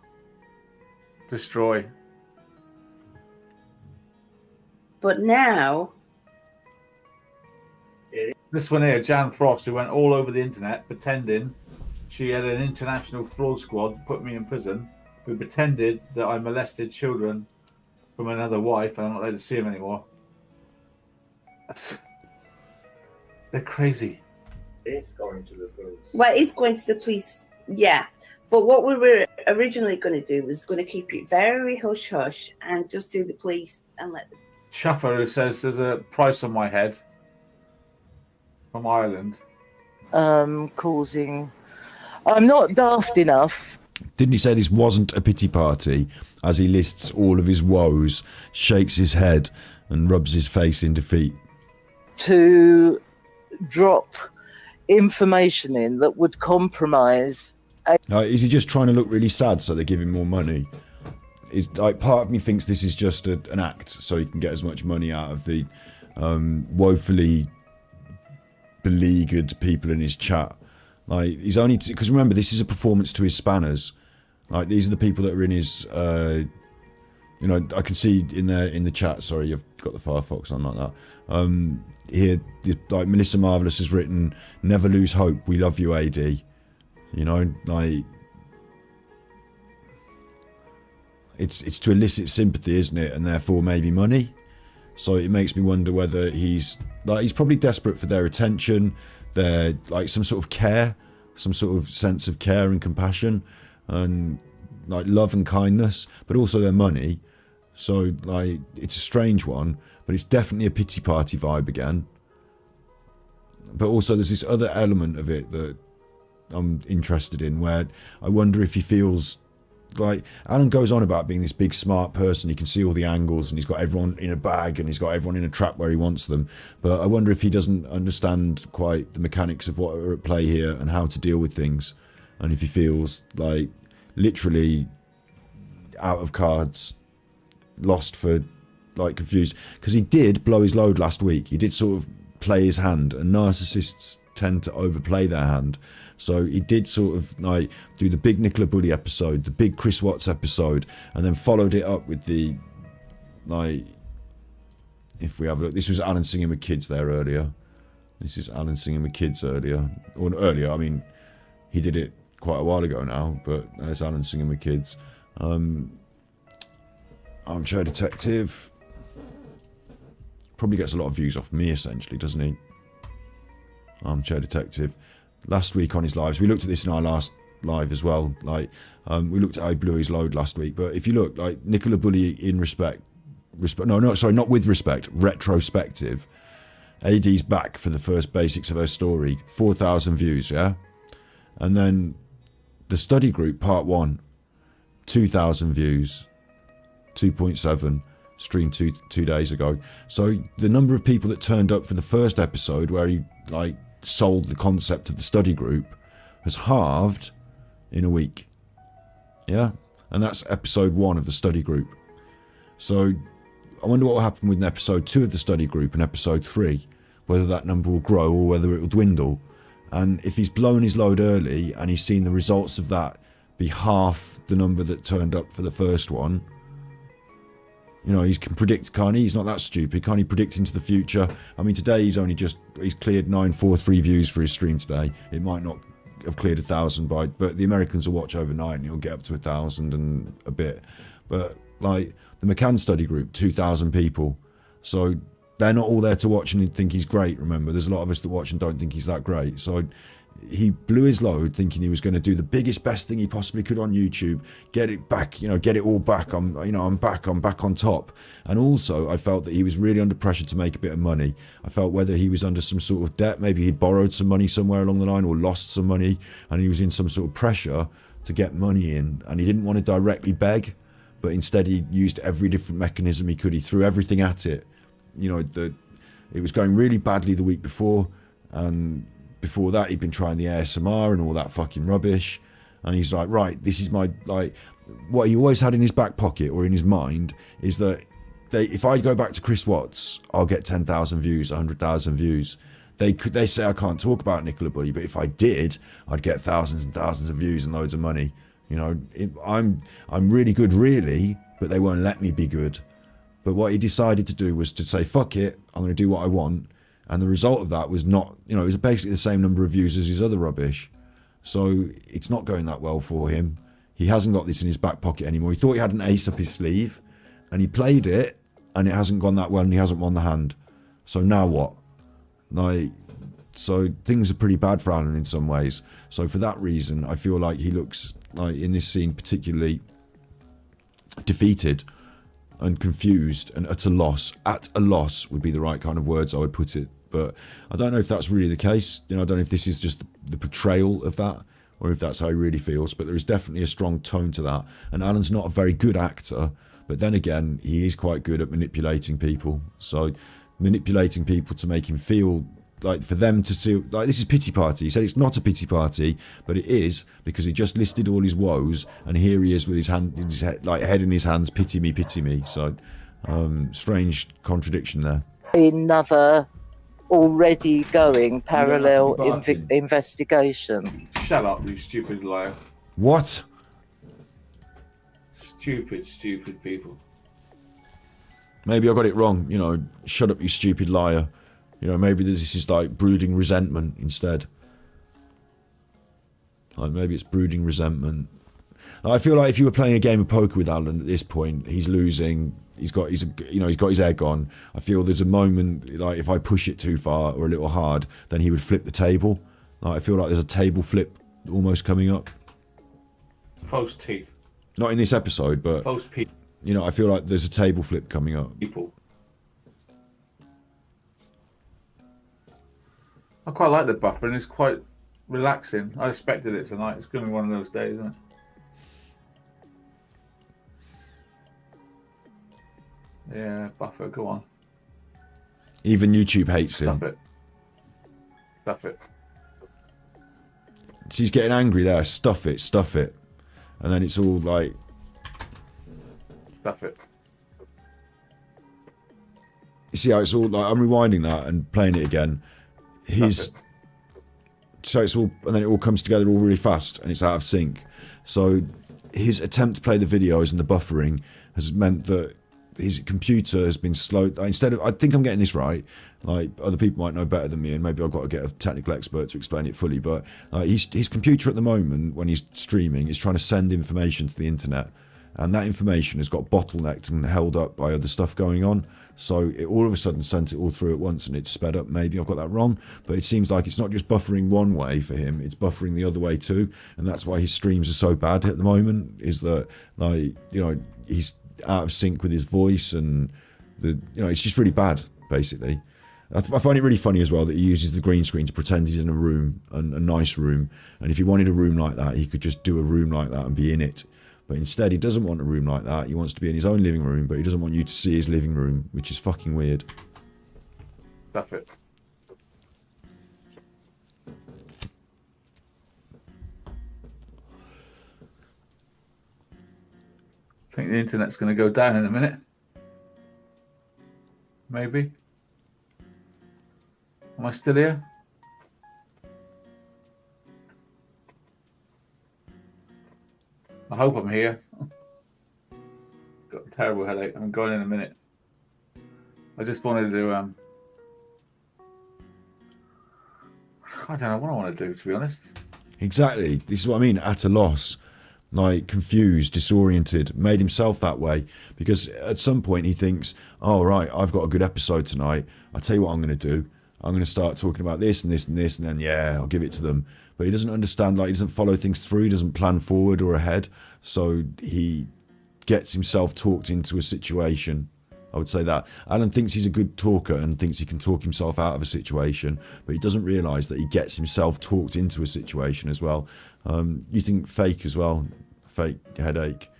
Destroy. But now... This one here, Jan Frost, who went all over the internet pretending she had an international fraud squad, put me in prison, who pretended that I molested children from another wife and I'm not allowed to see them anymore. They're crazy. It's going to the police. Well, it's going to the police, yeah. But what we were originally going to do was going to keep it very hush-hush and just do the police and let them... Shuffer, who says there's a price on my head from Ireland. Causing... I'm not daft enough. Didn't he say this wasn't a pity party, as he lists all of his woes, shakes his head and rubs his face in defeat? To drop information in that would compromise... Is he just trying to look really sad so they give him more money? It's like, part of me thinks this is just an act so he can get as much money out of the woefully beleaguered people in his chat. Like, he's only... Because remember, this is a performance to his spanners. Like, these are the people that are in his... you know, I can see in the chat, sorry, you've got the Firefox on like that. Here, like, Melissa Marvelous has written, "Never lose hope, we love you, AD." You know, like... It's to elicit sympathy, isn't it? And therefore maybe money. So it makes me wonder whether he's probably desperate for their attention, their, like, some sort of care, some sort of sense of care and compassion, and like love and kindness, but also their money. So, like, it's a strange one, but it's definitely a pity party vibe again. But also there's this other element of it that I'm interested in, where I wonder if he feels like Alan goes on about being this big smart person. He can see all the angles and he's got everyone in a bag and he's got everyone in a trap where he wants them. But I wonder if he doesn't understand quite the mechanics of what are at play here and how to deal with things. And if he feels like literally out of cards, lost for, like, confused. Because he did blow his load last week. He did sort of play his hand, and narcissists tend to overplay their hand. So he did sort of like do the big Nicola Bully episode, the big Chris Watts episode, and then followed it up with the, like, if we have a look, this was Alan singing with kids there earlier. This is Alan singing with kids earlier. Or earlier, I mean, he did it quite a while ago now, but there's Alan singing with kids. Armchair Detective. Probably gets a lot of views off me, essentially, doesn't he? Armchair Detective. Last week on his lives, we looked at this in our last live as well. Like, we looked at how he blew his load last week. But if you look, like, Nicola Bully in not with respect, retrospective. AD's back for the first basics of her story. 4,000 views, yeah? And then the study group, part 1, 2,000 views, 2.7, streamed two days ago. So the number of people that turned up for the first episode, where he, like, sold the concept of the study group, has halved in a week. Yeah? And that's episode 1 of the study group. So I wonder what will happen with episode 2 of the study group and episode 3, whether that number will grow or whether it will dwindle. And if he's blown his load early and he's seen the results of that be half the number that turned up for the first one, you know, he can predict, can't he? He's not that stupid. Can't he predict into the future? I mean, today he's cleared 943 views for his stream today. It might not have cleared 1,000 but the Americans will watch overnight and he'll get up to 1,000 and a bit. But, like, the McCann study group, 2,000 people. So they're not all there to watch and think he's great, remember. There's a lot of us that watch and don't think he's that great. So he blew his load thinking he was going to do the biggest, best thing he possibly could on YouTube, get it back, you know, get it all back. I'm back on top. And also, I felt that he was really under pressure to make a bit of money. I felt whether he was under some sort of debt, maybe he'd borrowed some money somewhere along the line or lost some money, and he was in some sort of pressure to get money in, and he didn't want to directly beg, but instead he used every different mechanism he could. He threw everything at it. You know, it was going really badly the week before, and before that he'd been trying the ASMR and all that fucking rubbish, and he's like, right, this is my, like, what he always had in his back pocket or in his mind is that if I go back to Chris Watts, I'll get 10,000 views, 100,000 views. They say I can't talk about Nicola Bully, but if I did, I'd get thousands and thousands of views and loads of money. You know, I'm really good, really, but they won't let me be good. But what he decided to do was to say, fuck it, I'm going to do what I want. And the result of that was not, you know, it was basically the same number of views as his other rubbish. So it's not going that well for him. He hasn't got this in his back pocket anymore. He thought he had an ace up his sleeve, and he played it, and it hasn't gone that well, and he hasn't won the hand. So now what? Like, so things are pretty bad for Alan in some ways. So for that reason, I feel like he looks, like, in this scene particularly defeated and confused and at a loss. At a loss would be the right kind of words I would put it. But I don't know if that's really the case. You know, I don't know if this is just the portrayal of that or if that's how he really feels. But there is definitely a strong tone to that. And Alan's not a very good actor. But then again, he is quite good at manipulating people. So manipulating people to make him feel like, for them to see, like, this is pity party. He said it's not a pity party, but it is, because he just listed all his woes, and here he is with his hand, his head, like, head in his hands, pity me, pity me. So strange contradiction there. Another already going parallel investigation. Shut up, you stupid liar. What? Stupid people. Maybe I got it wrong, you know, shut up, you stupid liar. You know, maybe this is like brooding resentment instead. Like, maybe it's brooding resentment. I feel like if you were playing a game of poker with Alan at this point, he's losing, he's got his egg on. I feel there's a moment, like, if I push it too far or a little hard, then he would flip the table. Like, I feel like there's a table flip almost coming up. False teeth. Not in this episode, but, False people. You know, I feel like there's a table flip coming up. People. I quite like the buffer, and it's quite relaxing. I expected it tonight. It's going to be one of those days, isn't it? Yeah, Buffer, go on. Even YouTube hates him. Stuff it. Stuff it. She's getting angry there. Stuff it, stuff it. And then it's all like... Stuff it. You see how it's all like... I'm rewinding that and playing it again. So it's all... And then it all comes together all really fast and it's out of sync. So his attempt to play the videos and the buffering has meant that his computer has been slowed. Instead of... I think I'm getting this right. Like, other people might know better than me, and maybe I've got to get a technical expert to explain it fully, but his computer at the moment, when he's streaming, is trying to send information to the internet, and that information has got bottlenecked and held up by other stuff going on, so it all of a sudden sent it all through at once, and it's sped up. Maybe I've got that wrong, but it seems like it's not just buffering one way for him, it's buffering the other way too, and that's why his streams are so bad at the moment, is that, like, you know, he's out of sync with his voice, and it's just really bad, basically. I find it really funny as well that he uses the green screen to pretend he's in a room, a nice room, and if he wanted a room like that, he could just do a room like that and be in it. But instead, he doesn't want a room like that. He wants to be in his own living room, but he doesn't want you to see his living room, which is fucking weird. Stuff it. I think the internet's going to go down in a minute. Maybe. Am I still here? I hope I'm here. Got a terrible headache. I'm going in a minute. I just wanted to I don't know what I want to do, to be honest. Exactly. This is what I mean, at a loss. Like, confused, disoriented, made himself that way. Because at some point he thinks, oh, right, I've got a good episode tonight. I'll tell you what I'm going to do. I'm going to start talking about this and this and this, and then, yeah, I'll give it to them. But he doesn't understand, like, he doesn't follow things through, he doesn't plan forward or ahead. So he gets himself talked into a situation. I would say that. Alan thinks he's a good talker and thinks he can talk himself out of a situation, but he doesn't realise that he gets himself talked into a situation as well. You think fake as well, fake headache.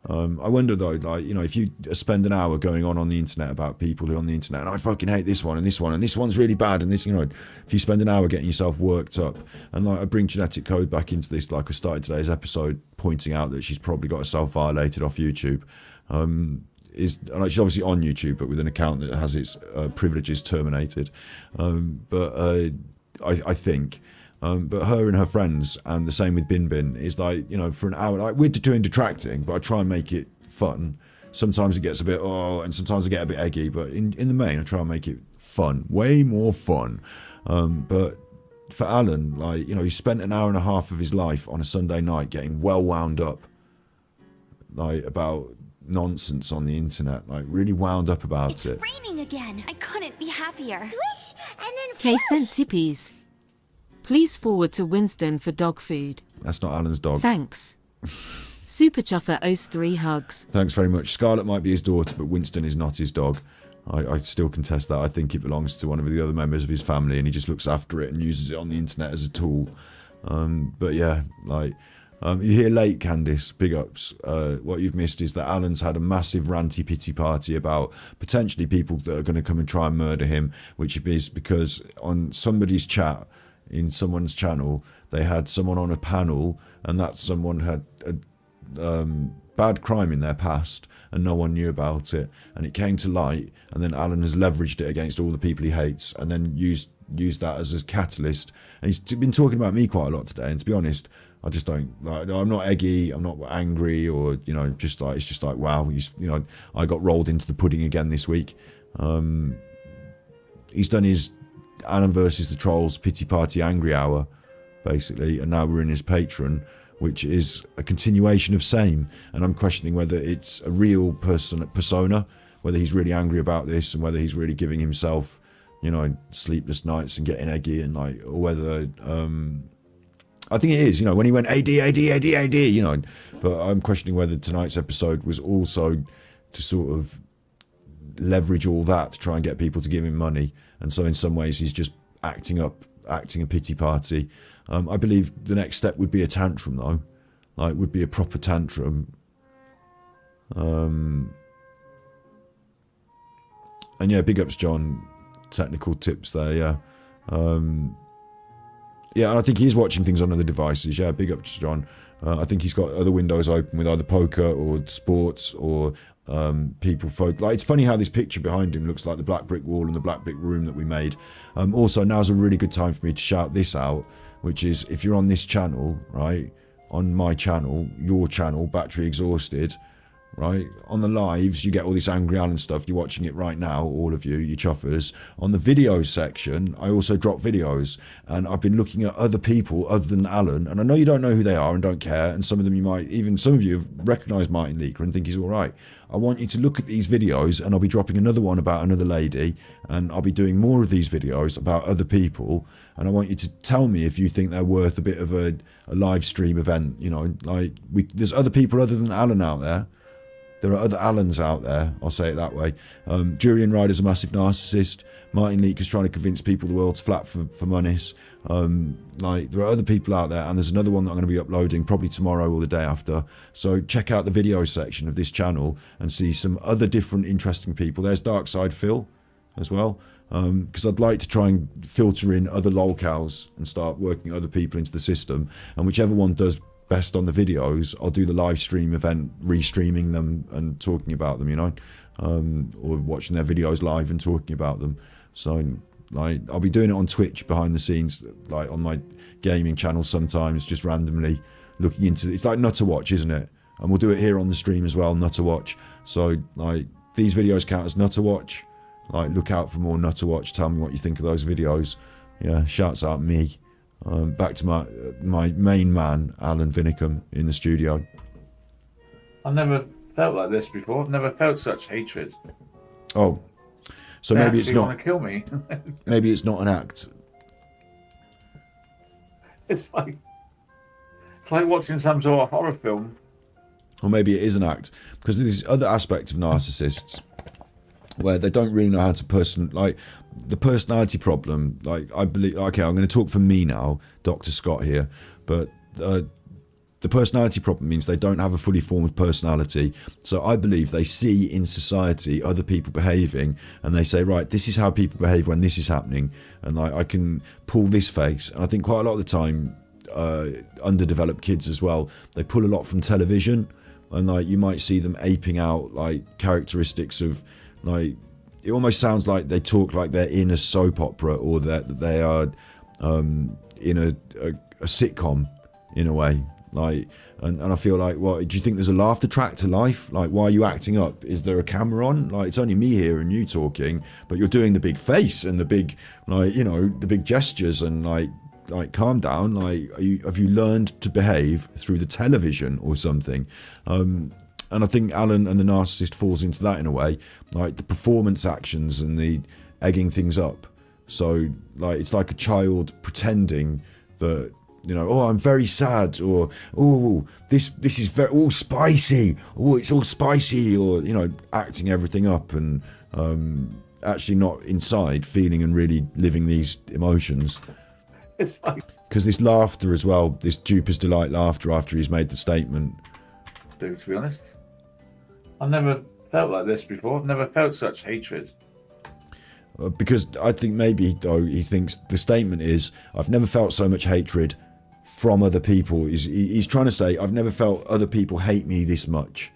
I wonder though, like, you know, if you spend an hour going on the internet about people who are on the internet, and I fucking hate this one and this one and this one's really bad and this, you know, if you spend an hour getting yourself worked up, and like I bring genetic code back into this, like I started today's episode pointing out that she's probably got herself violated off YouTube. She's obviously on YouTube, but with an account that has its privileges terminated. I think. But her and her friends, and the same with Bin Bin, is like, you know, for an hour, like, we're doing detracting, but I try and make it fun. Sometimes it gets a bit, and sometimes I get a bit eggy, but in the main, I try and make it fun, way more fun. But for Alan, like, you know, he spent an hour and a half of his life on a Sunday night getting well wound up, like, about nonsense on the internet, like, really wound up about it. It's raining again. I couldn't be happier. Swish, and then Kay sent tippies. Please forward to Winston for dog food. That's not Alan's dog. Thanks. Super Chuffer owes 3 hugs. Thanks very much. Scarlett might be his daughter, but Winston is not his dog. I still contest that. I think it belongs to one of the other members of his family, and he just looks after it and uses it on the internet as a tool. But yeah, like, you hear late, Candice, big ups. What you've missed is that Alan's had a massive ranty pity party about potentially people that are going to come and try and murder him, which is because on somebody's chat, in someone's channel, they had someone on a panel, and that someone had a bad crime in their past, and no one knew about it, and it came to light, and then Alan has leveraged it against all the people he hates, and then used that as a catalyst. And he's been talking about me quite a lot today, and to be honest, I just don't, like, I'm not eggy, I'm not angry, or, you know, just like, it's just like, wow, you know, I got rolled into the pudding again this week. He's done his Alan versus the Trolls pity party angry hour, basically, and now we're in his Patreon, which is a continuation of same, and I'm questioning whether it's a real persona, whether he's really angry about this, and whether he's really giving himself, you know, sleepless nights and getting eggy, and like, or whether I think it is, you know, when he went AD, you know, but I'm questioning whether tonight's episode was also to sort of leverage all that to try and get people to give him money. And so in some ways he's just acting a pity party. I believe the next step would be a tantrum, though. Like, would be a proper tantrum. And yeah, big ups, John. Technical tips there, yeah. Yeah, and I think he's watching things on other devices. Yeah, big ups, John. I think he's got other windows open with either poker or sports or people. Like, it's funny how this picture behind him looks like the black brick wall and the black brick room that we made. Also, now's a really good time for me to shout this out, which is if you're on this channel, right, on my channel, your channel, Battery Exhausted, right, on the lives you get all this Angry Alan stuff. You're watching it right now, all of you chuffers. On the videos section, I also drop videos, and I've been looking at other people other than Alan, and I know you don't know who they are and don't care, and some of them you might, even some of you have recognised Martin Leaker and think he's alright. I want you to look at these videos, and I'll be dropping another one about another lady, and I'll be doing more of these videos about other people, and I want you to tell me if you think they're worth a bit of a live stream event. You know, like, there's other people other than Alan out there. There are other Allens out there, I'll say it that way. Jurian Ryder's a massive narcissist. Martin Leaker's trying to convince people the world's flat for monies. Like, there are other people out there, and there's another one that I'm going to be uploading probably tomorrow or the day after. So check out the video section of this channel and see some other different interesting people. There's Darkside Phil as well, because I'd like to try and filter in other lolcows and start working other people into the system. And whichever one does best on the videos, I'll do the live stream event, restreaming them and talking about them, you know, or watching their videos live and talking about them. So, like, I'll be doing it on Twitch behind the scenes, like on my gaming channel sometimes, just randomly looking into it. It's like Nutter Watch, isn't it? And we'll do it here on the stream as well, Nutter Watch. So, like, these videos count as Nutter Watch. Like, look out for more Nutter Watch. Tell me what you think of those videos. Yeah, shouts out me. Back to my main man, Alan Vinnicombe, in the studio. I've never felt like this before. I've never felt such hatred. Oh, so They maybe it's actually not. want to kill me. Maybe it's not an act. It's like watching some sort of horror film. Or maybe it is an act, because there's other aspects of narcissists where they don't really know how to like the personality problem. Like, I believe, okay, I'm going to talk for me now, Dr. Scott here, but the personality problem means they don't have a fully formed personality. So I believe they see in society other people behaving, and they say, right, this is how people behave when this is happening, and like, I can pull this face. And I think quite a lot of the time, underdeveloped kids as well, they pull a lot from television, and like, you might see them aping out like characteristics of, like, it almost sounds like they talk like they're in a soap opera, or that they are in a sitcom in a way. Like, and I feel like, well, do you think there's a laughter track to life? Like, why are you acting up? Is there a camera on? Like, it's only me here and you talking, but you're doing the big face and the big, like, you know, the big gestures, and like calm down. Like, have you learned to behave through the television or something? And I think Alan and the narcissist falls into that in a way, like the performance actions and the egging things up. So, like, it's like a child pretending that, you know, oh, I'm very sad, or oh, this is very spicy, oh, it's all spicy, or, you know, acting everything up, and actually not inside feeling and really living these emotions. It's like, because this laughter as well, this duper's delight laughter after he's made the statement. dude, to be honest, I've never felt like this before. I've never felt such hatred. Because I think maybe, though, he thinks the statement is, I've never felt so much hatred from other people. He's trying to say, I've never felt other people hate me this much.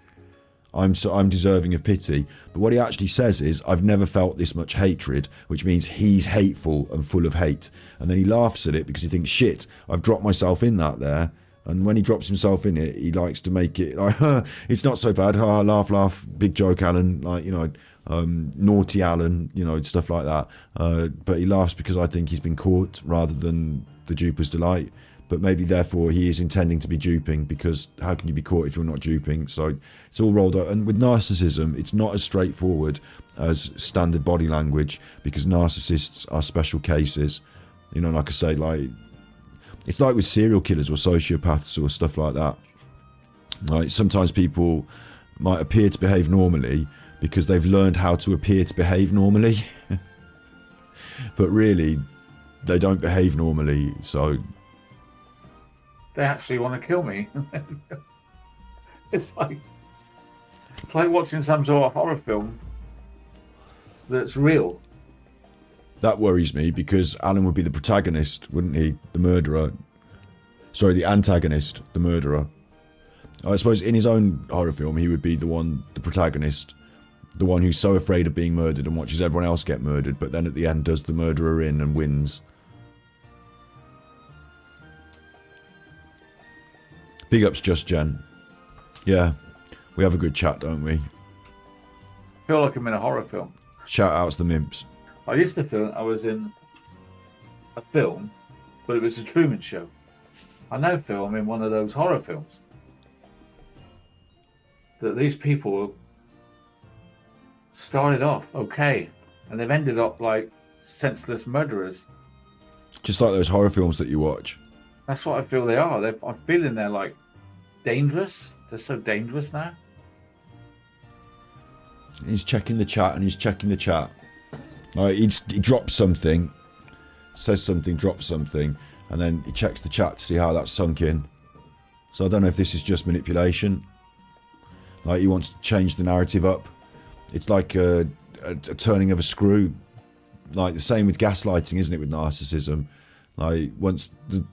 I'm deserving of pity. But what he actually says is, I've never felt this much hatred, which means he's hateful and full of hate. And then he laughs at it because he thinks, shit, I've dropped myself in that there. And when he drops himself in it, he likes to make it like, it's not so bad. Laugh, laugh, big joke, Alan. Like, you know, naughty Alan, you know, stuff like that. But he laughs because I think he's been caught rather than the duper's delight. But maybe therefore he is intending to be duping, because how can you be caught if you're not duping? So it's all rolled up. And with narcissism, it's not as straightforward as standard body language, because narcissists are special cases. You know, like I say, like, it's like with serial killers or sociopaths or stuff like that. Like, sometimes people might appear to behave normally because they've learned how to appear to behave normally. But really, they don't behave normally. So, they actually want to kill me. It's like watching some sort of horror film that's real. That worries me because Alan would be the protagonist, wouldn't he? The murderer. Sorry, the antagonist, the murderer. I suppose in his own horror film, he would be the protagonist, the one who's so afraid of being murdered and watches everyone else get murdered, but then at the end does the murderer in and wins. Big ups, Just Jen. Yeah, we have a good chat, don't we? I feel like I'm in a horror film. Shout outs to the Mimps. I used to feel I was in a film, but it was a Truman Show. I now feel I'm in one of those horror films. That these people started off okay, and they've ended up like senseless murderers. Just like those horror films that you watch. That's what I feel they are. I'm feeling they're like dangerous. They're so dangerous now. He's checking the chat and he's checking the chat. He drops something, says something, drops something, and then he checks the chat to see how that's sunk in. So I don't know if this is just manipulation. Like he wants to change the narrative up. It's like a turning of a screw. Like the same with gaslighting, isn't it, with narcissism? Like once the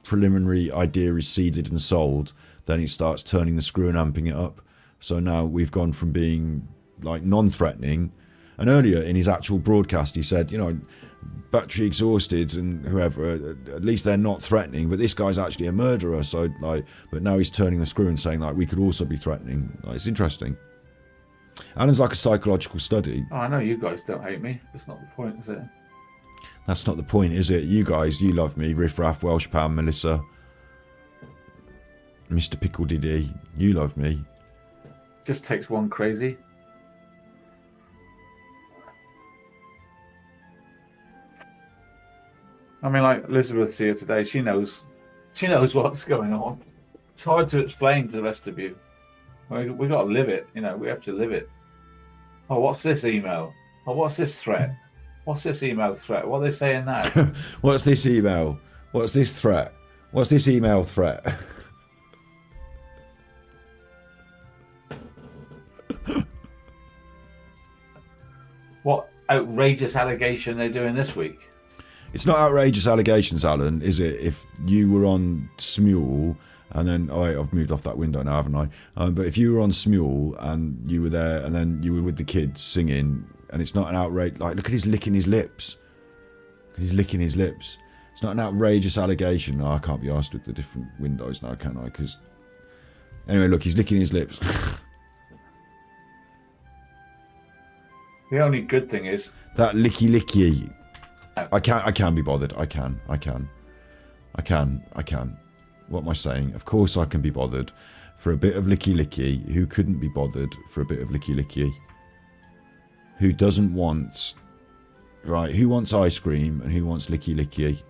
preliminary idea is seeded and sold, then he starts turning the screw and amping it up. So now we've gone from being like non-threatening, and earlier in his actual broadcast he said, you know, battery exhausted and whoever, at least they're not threatening, but this guy's actually a murderer. So like, but now he's turning the screw and saying like we could also be threatening. Like, it's interesting. Alan's like a psychological study. Oh, I know you guys don't hate me. That's not the point, is it? That's not the point, is it? You guys, you love me. Riff Raff, Welsh Pam, Melissa, Mr. Pickle Diddy, you love me. Just takes one crazy. I mean, like Elizabeth's here today. She knows what's going on. It's hard to explain to the rest of you. We got to live it. You know, we have to live it. Oh, what's this email? Oh, what's this threat? What's this email threat? What are they saying now? What's this email? What's this threat? What's this email threat? What outrageous allegation they're doing this week? It's not outrageous allegations, Alan, is it? If you were on Smule and then, oh wait, I've moved off that window now, haven't I? But if you were on Smule and you were there and then you were with the kids singing, and it's not an outrage, like look at his licking his lips. He's licking his lips. It's not an outrageous allegation. No, I can't be asked with the different windows now, can I? Because anyway, look, he's licking his lips. The only good thing is that licky. I can be bothered. I can. What am I saying? Of course I can be bothered for a bit of licky. Who couldn't be bothered for a bit of licky? Who doesn't want, right? Who wants ice cream and who wants licky?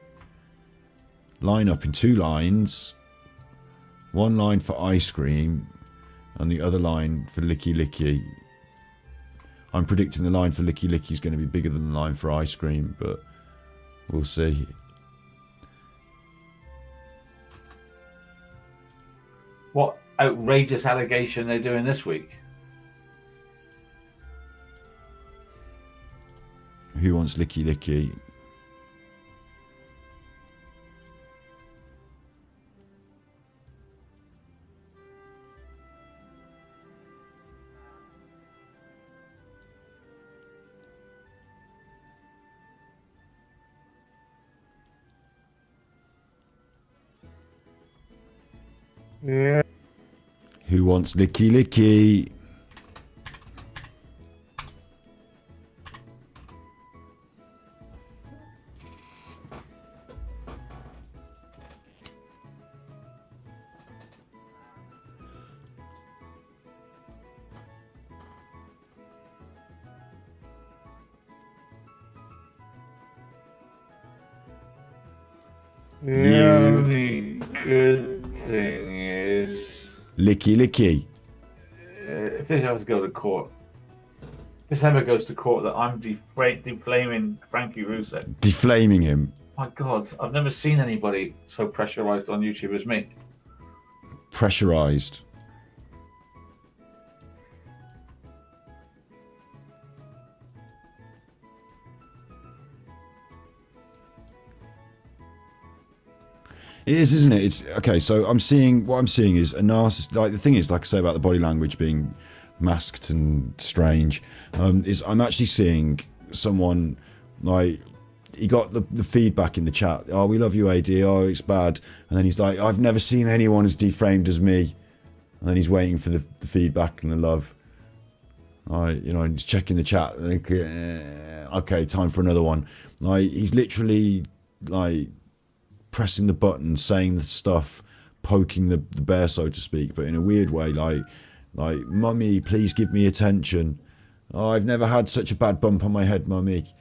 Line up in two lines. One line for ice cream and the other line for licky. I'm predicting the line for licky is going to be bigger than the line for ice cream, but we'll see. what outrageous allegation they're doing this week? Who wants licky? Yeah. Who wants licky? The only good thing is licky. If this ever goes to court, that I'm defaming Frankie Russo. Deflaming him. My God, I've never seen anybody so pressurized on YouTube as me. Pressurized. It is, isn't it? It's okay. So what I'm seeing is a narcissist. Like the thing is, like I say about the body language being masked and strange, is I'm actually seeing someone like he got the feedback in the chat. Oh, we love you, AD. Oh, it's bad. And then he's like, I've never seen anyone as deframed as me. And then he's waiting for the feedback and the love. And he's checking the chat. Like, okay, time for another one. Like he's literally like pressing the button, saying the stuff, poking the bear, so to speak, but in a weird way, like, mummy, please give me attention. Oh, I've never had such a bad bump on my head, mummy.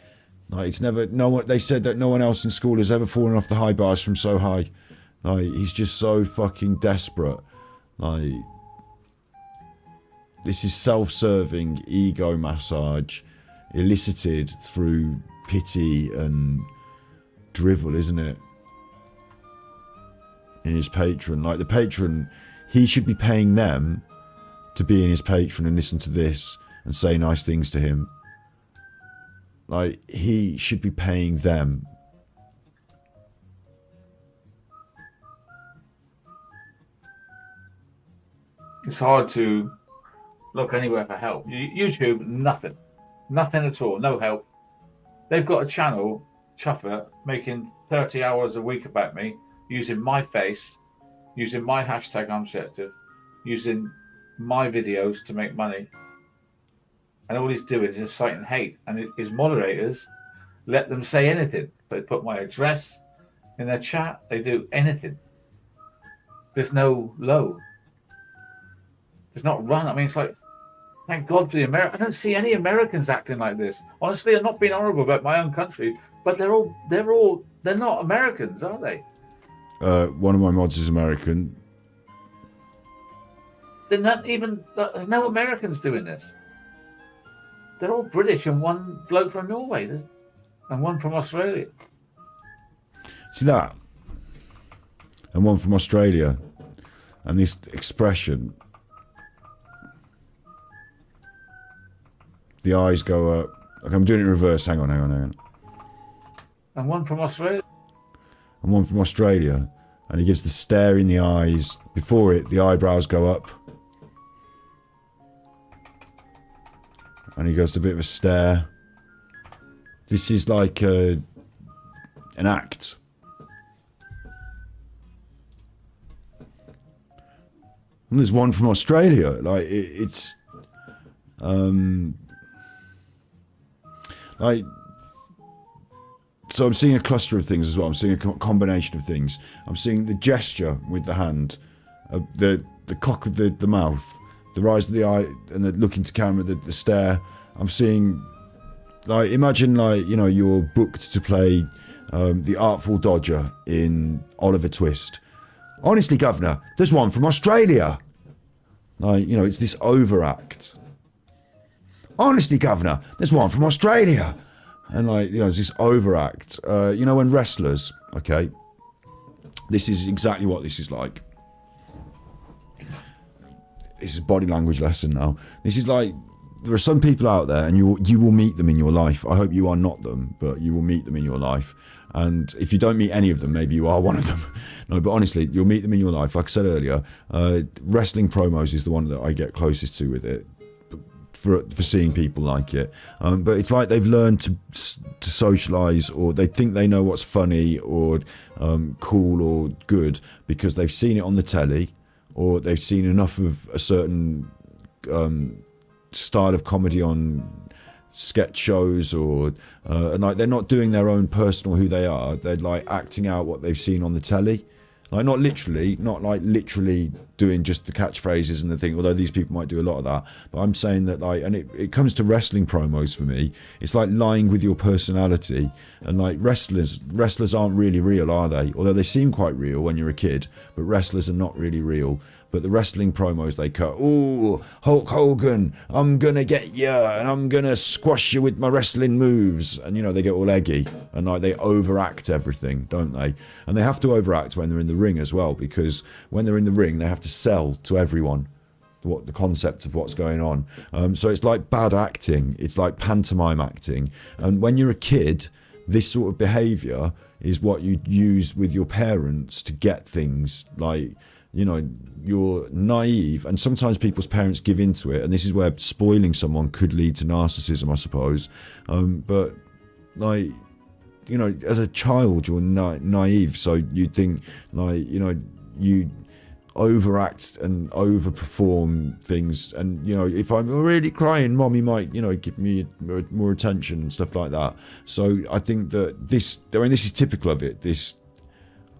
Like, it's never, no one, they said that no one else in school has ever fallen off the high bars from so high. Like, he's just so fucking desperate. Like, this is self-serving ego massage, elicited through pity and drivel, isn't it? In his patron, like the patron, he should be paying them to be in his patron and listen to this and say nice things to him. Like he should be paying them. It's hard to look anywhere for help. YouTube, nothing at all, no help. They've got a channel, Chuffer, making 30 hours a week about me, using my face, using my hashtag Armchair, using my videos to make money. And all he's doing is inciting hate. And his moderators let them say anything. They put my address in their chat. They do anything. There's no low. There's not run. I mean, it's like, thank God for the American. I don't see any Americans acting like this. Honestly, I'm not being horrible about my own country, but they're not Americans, are they? One of my mods is American. They're not even. There's no Americans doing this. They're all British and one bloke from Norway and one from Australia. See that? And one from Australia. And this expression. The eyes go up. Okay, I'm doing it in reverse. Hang on. And one from Australia. And one from Australia. And he gives the stare in the eyes. Before it, the eyebrows go up. And he goes to a bit of a stare. This is like an act. And there's one from Australia. Like it's like, so I'm seeing a cluster of things as well. I'm seeing a combination of things. I'm seeing the gesture with the hand, the cock of the mouth, the rise of the eye, and the look into camera, the stare. I'm seeing, like, imagine, like, you know, you're booked to play the Artful Dodger in Oliver Twist. Honestly, Governor, there's one from Australia. Like, you know, it's this overact. Honestly, Governor, there's one from Australia. And, like, you know, it's this overact. You know, when wrestlers, okay, this is exactly what this is like. This is a body language lesson now. This is like, there are some people out there, and you will meet them in your life. I hope you are not them, but you will meet them in your life. And if you don't meet any of them, maybe you are one of them. No, but honestly, you'll meet them in your life. Like I said earlier, wrestling promos is the one that I get closest to with it, for seeing people like it. But it's like they've learned to socialise, or they think they know what's funny or cool or good because they've seen it on the telly, or they've seen enough of a certain style of comedy on sketch shows, or and like they're not doing their own personal who they are. They're like acting out what they've seen on the telly, like not like literally doing just the catchphrases and the thing, although these people might do a lot of that. But I'm saying that, like, and it comes to wrestling promos for me, it's like lying with your personality. And like wrestlers aren't really real, are they? Although they seem quite real when you're a kid, but wrestlers are not really real. But the wrestling promos they cut, ooh, Hulk Hogan, I'm gonna get you, and I'm gonna squash you with my wrestling moves, and you know, they get all eggy, and like they overact everything, don't they? And they have to overact when they're in the ring as well, because when they're in the ring, they have to sell to everyone what the concept of what's going on. So it's like bad acting, it's like pantomime acting, and when you're a kid, this sort of behaviour is what you use with your parents to get things like, you know, you're naive, and sometimes people's parents give into it, and this is where spoiling someone could lead to narcissism, I suppose. But like, you know, as a child, you're naive, so you think like, you know, you overact and overperform things, and you know, if I'm really crying, mommy might, you know, give me more attention and stuff like that. So I think that this is typical of it. This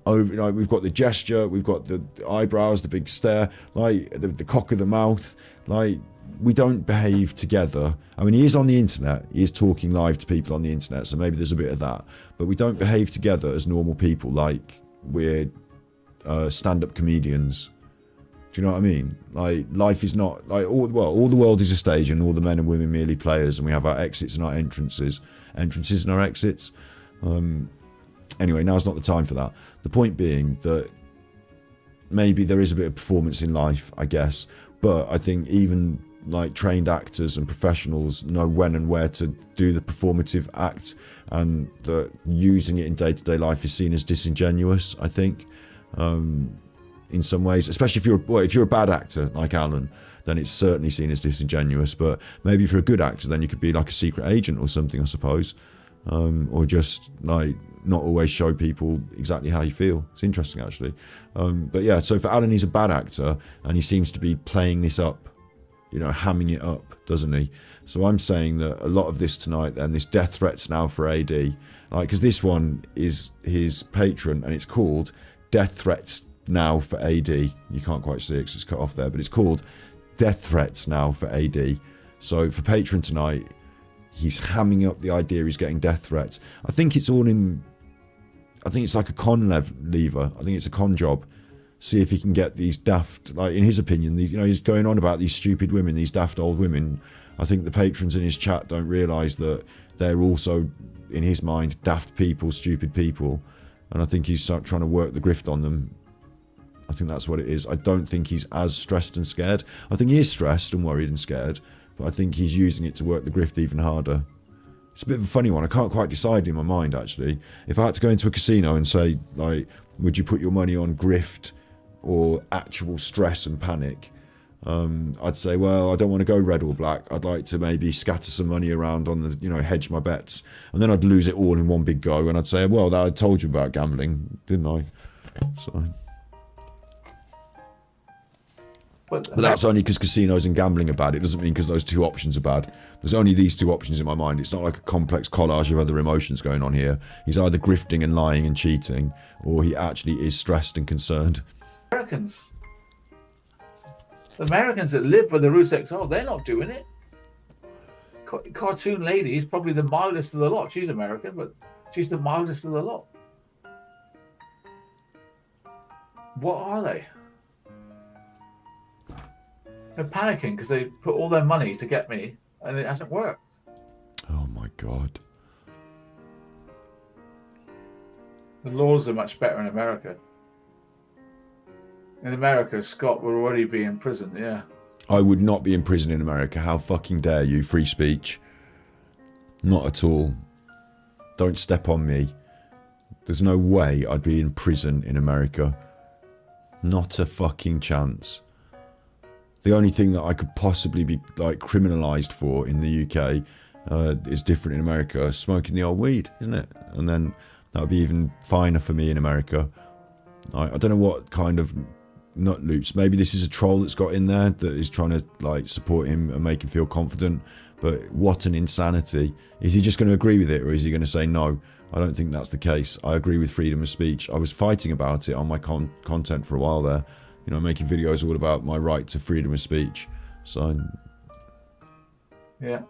over, you know, we've got the gesture, we've got the eyebrows, the big stare, like the cock of the mouth. Like, we don't behave together. I mean, he is on the internet, he is talking live to people on the internet, so maybe there's a bit of that, but we don't behave together as normal people, like we're stand-up comedians. Do you know what I mean? Like, life is not like all the world is a stage, and all the men and women merely players, and we have our exits and our entrances and our exits. Anyway, now's not the time for that. The point being that maybe there is a bit of performance in life, I guess, but I think even like trained actors and professionals know when and where to do the performative act, and that using it in day-to-day life is seen as disingenuous, I think, in some ways, especially if you're a bad actor like Alan, then it's certainly seen as disingenuous. But maybe if you're a good actor, then you could be like a secret agent or something, I suppose, or just like not always show people exactly how you feel. It's interesting, actually. But yeah, so for Alan, he's a bad actor, and he seems to be playing this up, you know, hamming it up, doesn't he? So I'm saying that a lot of this tonight, then, this death threats now for AD, like, because this one is his patron, and it's called Death Threats Now for AD. You can't quite see it because it's cut off there, but it's called Death Threats Now for AD. So for patron tonight, he's hamming up the idea he's getting death threats. I think it's all in, I think it's like a con lever. I think it's a con job. See if he can get these daft, like in his opinion, these, you know, he's going on about these stupid women, these daft old women. I think the patrons in his chat don't realise that they're also, in his mind, daft people, stupid people. And I think he's trying to work the grift on them. I think that's what it is. I don't think he's as stressed and scared. I think he is stressed and worried and scared, but I think he's using it to work the grift even harder. It's a bit of a funny one. I can't quite decide in my mind, actually. If I had to go into a casino and say, like, would you put your money on grift or actual stress and panic? I'd say, well, I don't want to go red or black. I'd like to maybe scatter some money around on the, you know, hedge my bets. And then I'd lose it all in one big go. And I'd say, well, I told you about gambling, didn't I? So... But that's only because casinos and gambling are bad. It doesn't mean because those two options are bad. There's only these two options in my mind. It's not like a complex collage of other emotions going on here. He's either grifting and lying and cheating, or he actually is stressed and concerned. Americans. The Americans that live where the Ruseks are, they're not doing it. Cartoon lady is probably the mildest of the lot. She's American, but she's the mildest of the lot. What are they? They're panicking because they put all their money to get me, and it hasn't worked. Oh my God. The laws are much better in America. In America, Scott would already be in prison, yeah. I would not be in prison in America. How fucking dare you? Free speech. Not at all. Don't step on me. There's no way I'd be in prison in America. Not a fucking chance. The only thing that I could possibly be like criminalised for in the UK is different in America. Smoking the old weed, isn't it? And then that would be even finer for me in America. I don't know what kind of nut loops. Maybe this is a troll that's got in there that is trying to like support him and make him feel confident. But what an insanity. Is he just going to agree with it, or is he going to say no? I don't think that's the case. I agree with freedom of speech. I was fighting about it on my content for a while there. You know, making videos all about my right to freedom of speech. So, yeah.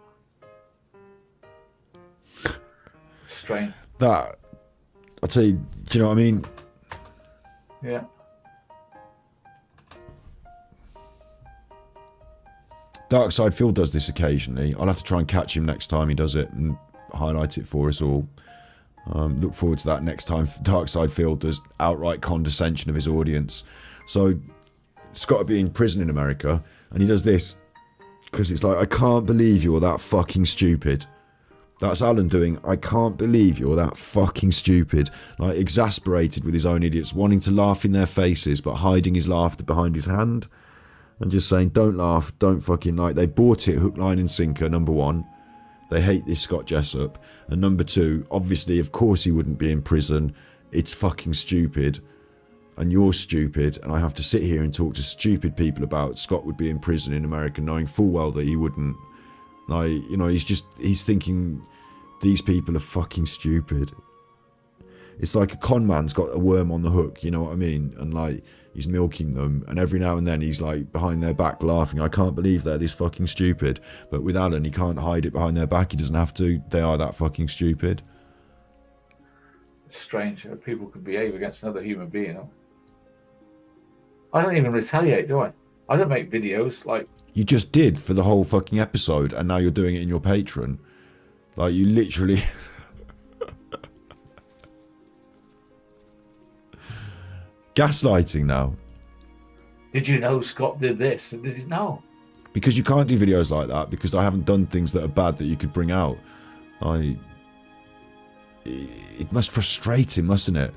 Strange. That, I'd say, do you know what I mean? Yeah. Darkside Phil does this occasionally. I'll have to try and catch him next time he does it and highlight it for us all. Look forward to that next time Darkside Phil does outright condescension of his audience. So Scott will be in prison in America, and he does this because it's like, I can't believe you're that fucking stupid. That's Alan doing, I can't believe you're that fucking stupid. Like, exasperated with his own idiots, wanting to laugh in their faces, but hiding his laughter behind his hand. And just saying, don't laugh, don't fucking like. They bought it hook, line and sinker, number one. They hate this Scott Jessup. And number two, obviously, of course he wouldn't be in prison. It's fucking stupid. And you're stupid. And I have to sit here and talk to stupid people about Scott would be in prison in America, knowing full well that he wouldn't. Like, you know, he's thinking these people are fucking stupid. It's like a con man's got a worm on the hook, you know what I mean? And like, he's milking them, and every now and then he's like behind their back laughing, I can't believe they're this fucking stupid. But with Alan, he can't hide it behind their back, he doesn't have to, they are that fucking stupid. It's strange how people can behave against another human being. I don't even retaliate, do I? I don't make videos like... You just did for the whole fucking episode, and now you're doing it in your Patreon. Like, you literally... Gaslighting now. Did you know Scott did this? Did he know? Because you can't do videos like that, because I haven't done things that are bad that you could bring out. It must frustrate him, mustn't it?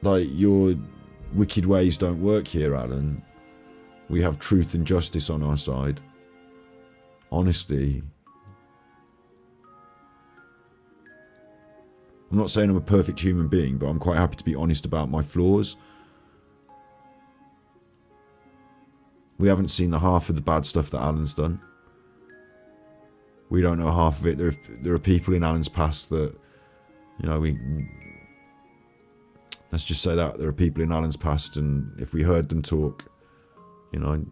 Like, your wicked ways don't work here, Alan. We have truth and justice on our side. Honesty. I'm not saying I'm a perfect human being, but I'm quite happy to be honest about my flaws. We haven't seen the half of the bad stuff that Alan's done. We don't know half of it. There are people in Alan's past that, you know, let's just say that there are people in Alan's past, and if we heard them talk, you know.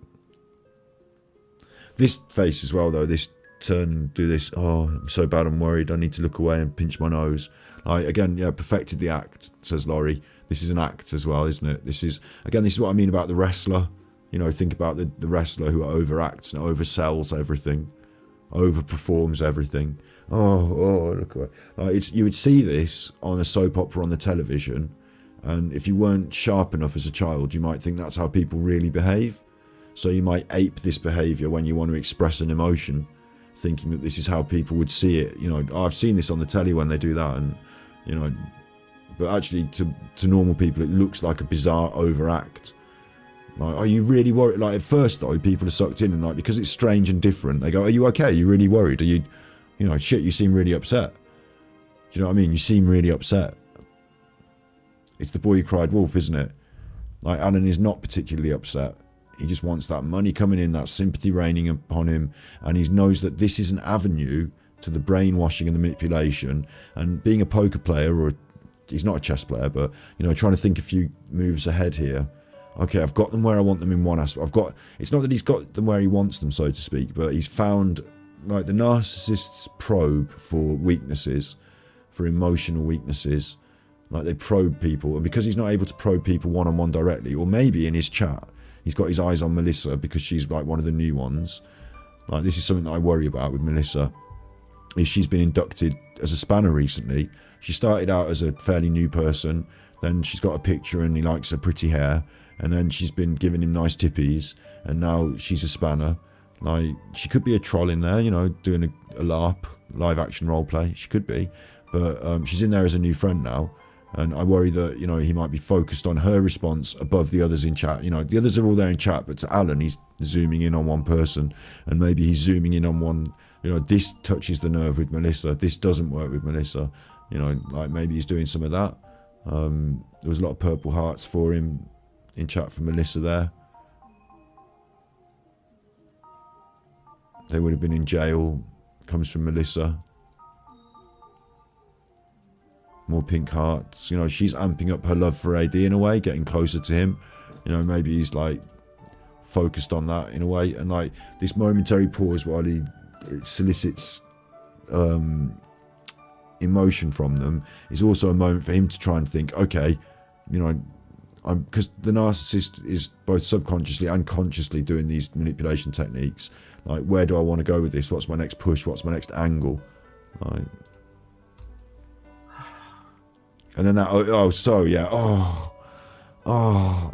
This face as well, though, this turn and do this, oh, I'm so bad, I'm worried, I need to look away and pinch my nose. Again, yeah, perfected the act, says Laurie. This is an act as well, isn't it? This is what I mean about the wrestler. You know, think about the wrestler who overacts and oversells everything, overperforms everything. Oh, look away. You would see this on a soap opera on the television, and if you weren't sharp enough as a child, you might think that's how people really behave. So you might ape this behaviour when you want to express an emotion, thinking that this is how people would see it. You know, I've seen this on the telly when they do that, and, you know, but actually to normal people, it looks like a bizarre overact. Like, are you really worried? Like, at first, though, people are sucked in, and like, because it's strange and different, they go, are you okay? Are you really worried? Are you, you know, shit, you seem really upset. Do you know what I mean? You seem really upset. It's the boy who cried wolf, isn't it? Like, Alan is not particularly upset. He just wants that money coming in, that sympathy raining upon him, and he knows that this is an avenue to the brainwashing and the manipulation. And being a poker player, or he's not a chess player, but, you know, trying to think a few moves ahead here. Okay, I've got them where I want them in one aspect. It's not that he's got them where he wants them, so to speak, but he's found, like, the narcissist's probe for weaknesses, for emotional weaknesses. Like, they probe people, and because he's not able to probe people one-on-one directly, or maybe in his chat, he's got his eyes on Melissa because she's like one of the new ones. Like, this is something that I worry about with Melissa, is she's been inducted as a spanner recently. She started out as a fairly new person, then she's got a picture and he likes her pretty hair, and then she's been giving him nice tippies, and now she's a spanner. Like, she could be a troll in there, you know, doing a LARP, live action role play. She could be, but she's in there as a new friend now. And I worry that, you know, he might be focused on her response above the others in chat. You know, the others are all there in chat, but to Alan, he's zooming in on one person. And maybe he's zooming in on one, you know, this touches the nerve with Melissa. This doesn't work with Melissa. You know, like, maybe he's doing some of that. There was a lot of purple hearts for him in chat from Melissa there. They would have been in jail. Comes from Melissa. More pink hearts. You know, she's amping up her love for AD in a way, getting closer to him. You know, maybe he's like focused on that in a way, and like this momentary pause while he solicits emotion from them is also a moment for him to try and think, okay, you know, because the narcissist is both subconsciously and consciously doing these manipulation techniques. Like, where do I want to go with this? What's my next push? What's my next angle? Like, and then that,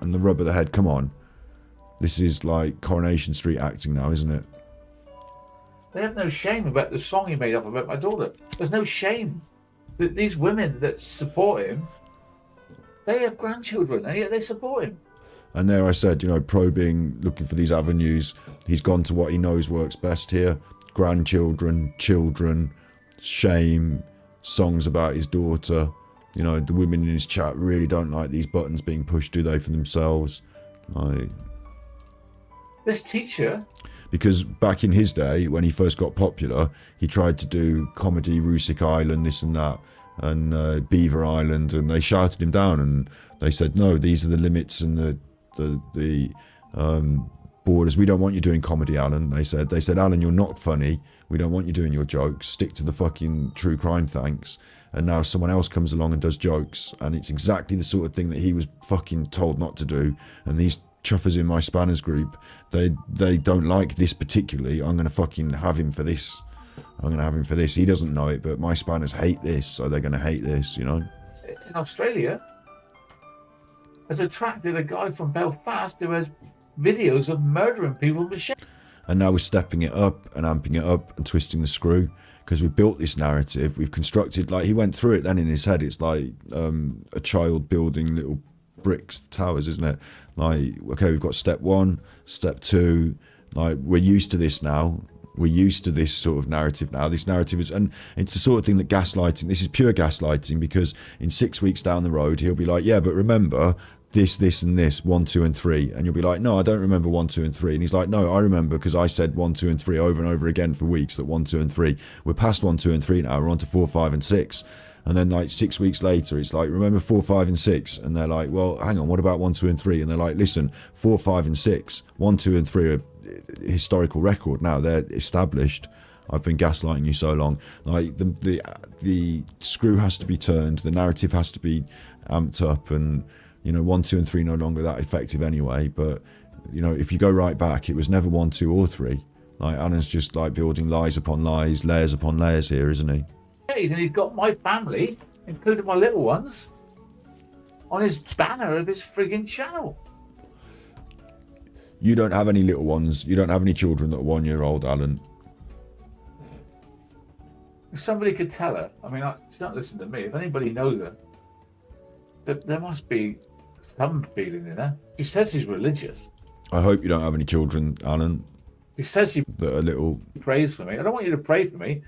and the rub of the head. Come on, this is like Coronation Street acting now, isn't it? They have no shame about the song he made up about my daughter. There's no shame. These women that support him, they have grandchildren, and yet they support him. And there I said, you know, probing, looking for these avenues. He's gone to what he knows works best here. Grandchildren, children, shame, songs about his daughter. You know, the women in his chat really don't like these buttons being pushed, do they, for themselves? Like, this teacher... Because back in his day, when he first got popular, he tried to do comedy, Rusick Island, this and that, and Beaver Island, and they shouted him down, and they said, no, these are the limits and the borders. We don't want you doing comedy, Alan. They said, Alan, you're not funny. We don't want you doing your jokes. Stick to the fucking true crime, thanks. And now someone else comes along and does jokes, and it's exactly the sort of thing that he was fucking told not to do. And these chuffers in my spanners group, they don't like this particularly. I'm gonna fucking have him for this. I'm gonna have him for this. He doesn't know it, but my spanners hate this, so they're gonna hate this, you know. In Australia, has attracted a guy from Belfast who has videos of murdering people with machetes. And now we're stepping it up and amping it up and twisting the screw, because we've built this narrative. We've constructed, like, he went through it then in his head. It's like a child building little bricks, towers, isn't it? Like, okay, we've got step 1, step 2. Like, we're used to this now. We're used to this sort of narrative now. This narrative is, and it's the sort of thing that gaslighting, this is pure gaslighting, because in 6 weeks down the road, he'll be like, yeah, but remember this, and this, 1, 2, and 3. And you'll be like, no, I don't remember 1, 2, and 3. And he's like, no, I remember, because I said 1, 2, and 3 over and over again for weeks, that 1, 2, and 3. We're past 1, 2, and 3 now. We're on to 4, 5, and 6. And then like 6 weeks later, it's like, remember 4, 5, and 6? And they're like, well, hang on, what about 1, 2, and 3? And they're like, listen, 4, 5, and 6, 1, 2, and 3 are historical record now. They're established. I've been gaslighting you so long. Like, the screw has to be turned. The narrative has to be amped up. And, you know, 1, 2, and 3 no longer that effective anyway. But, you know, if you go right back, it was never 1, 2, or 3. Like, Alan's just like building lies upon lies, layers upon layers here, isn't he? And he's got my family, including my little ones, on his banner of his frigging channel. You don't have any little ones. You don't have any children that are 1 year old, Alan. If somebody could tell her, I mean, she's not listening to me. If anybody knows her, there must be some feeling in her. She says she's religious. I hope you don't have any children, Alan. She says she that are little. Prays for me. I don't want you to pray for me.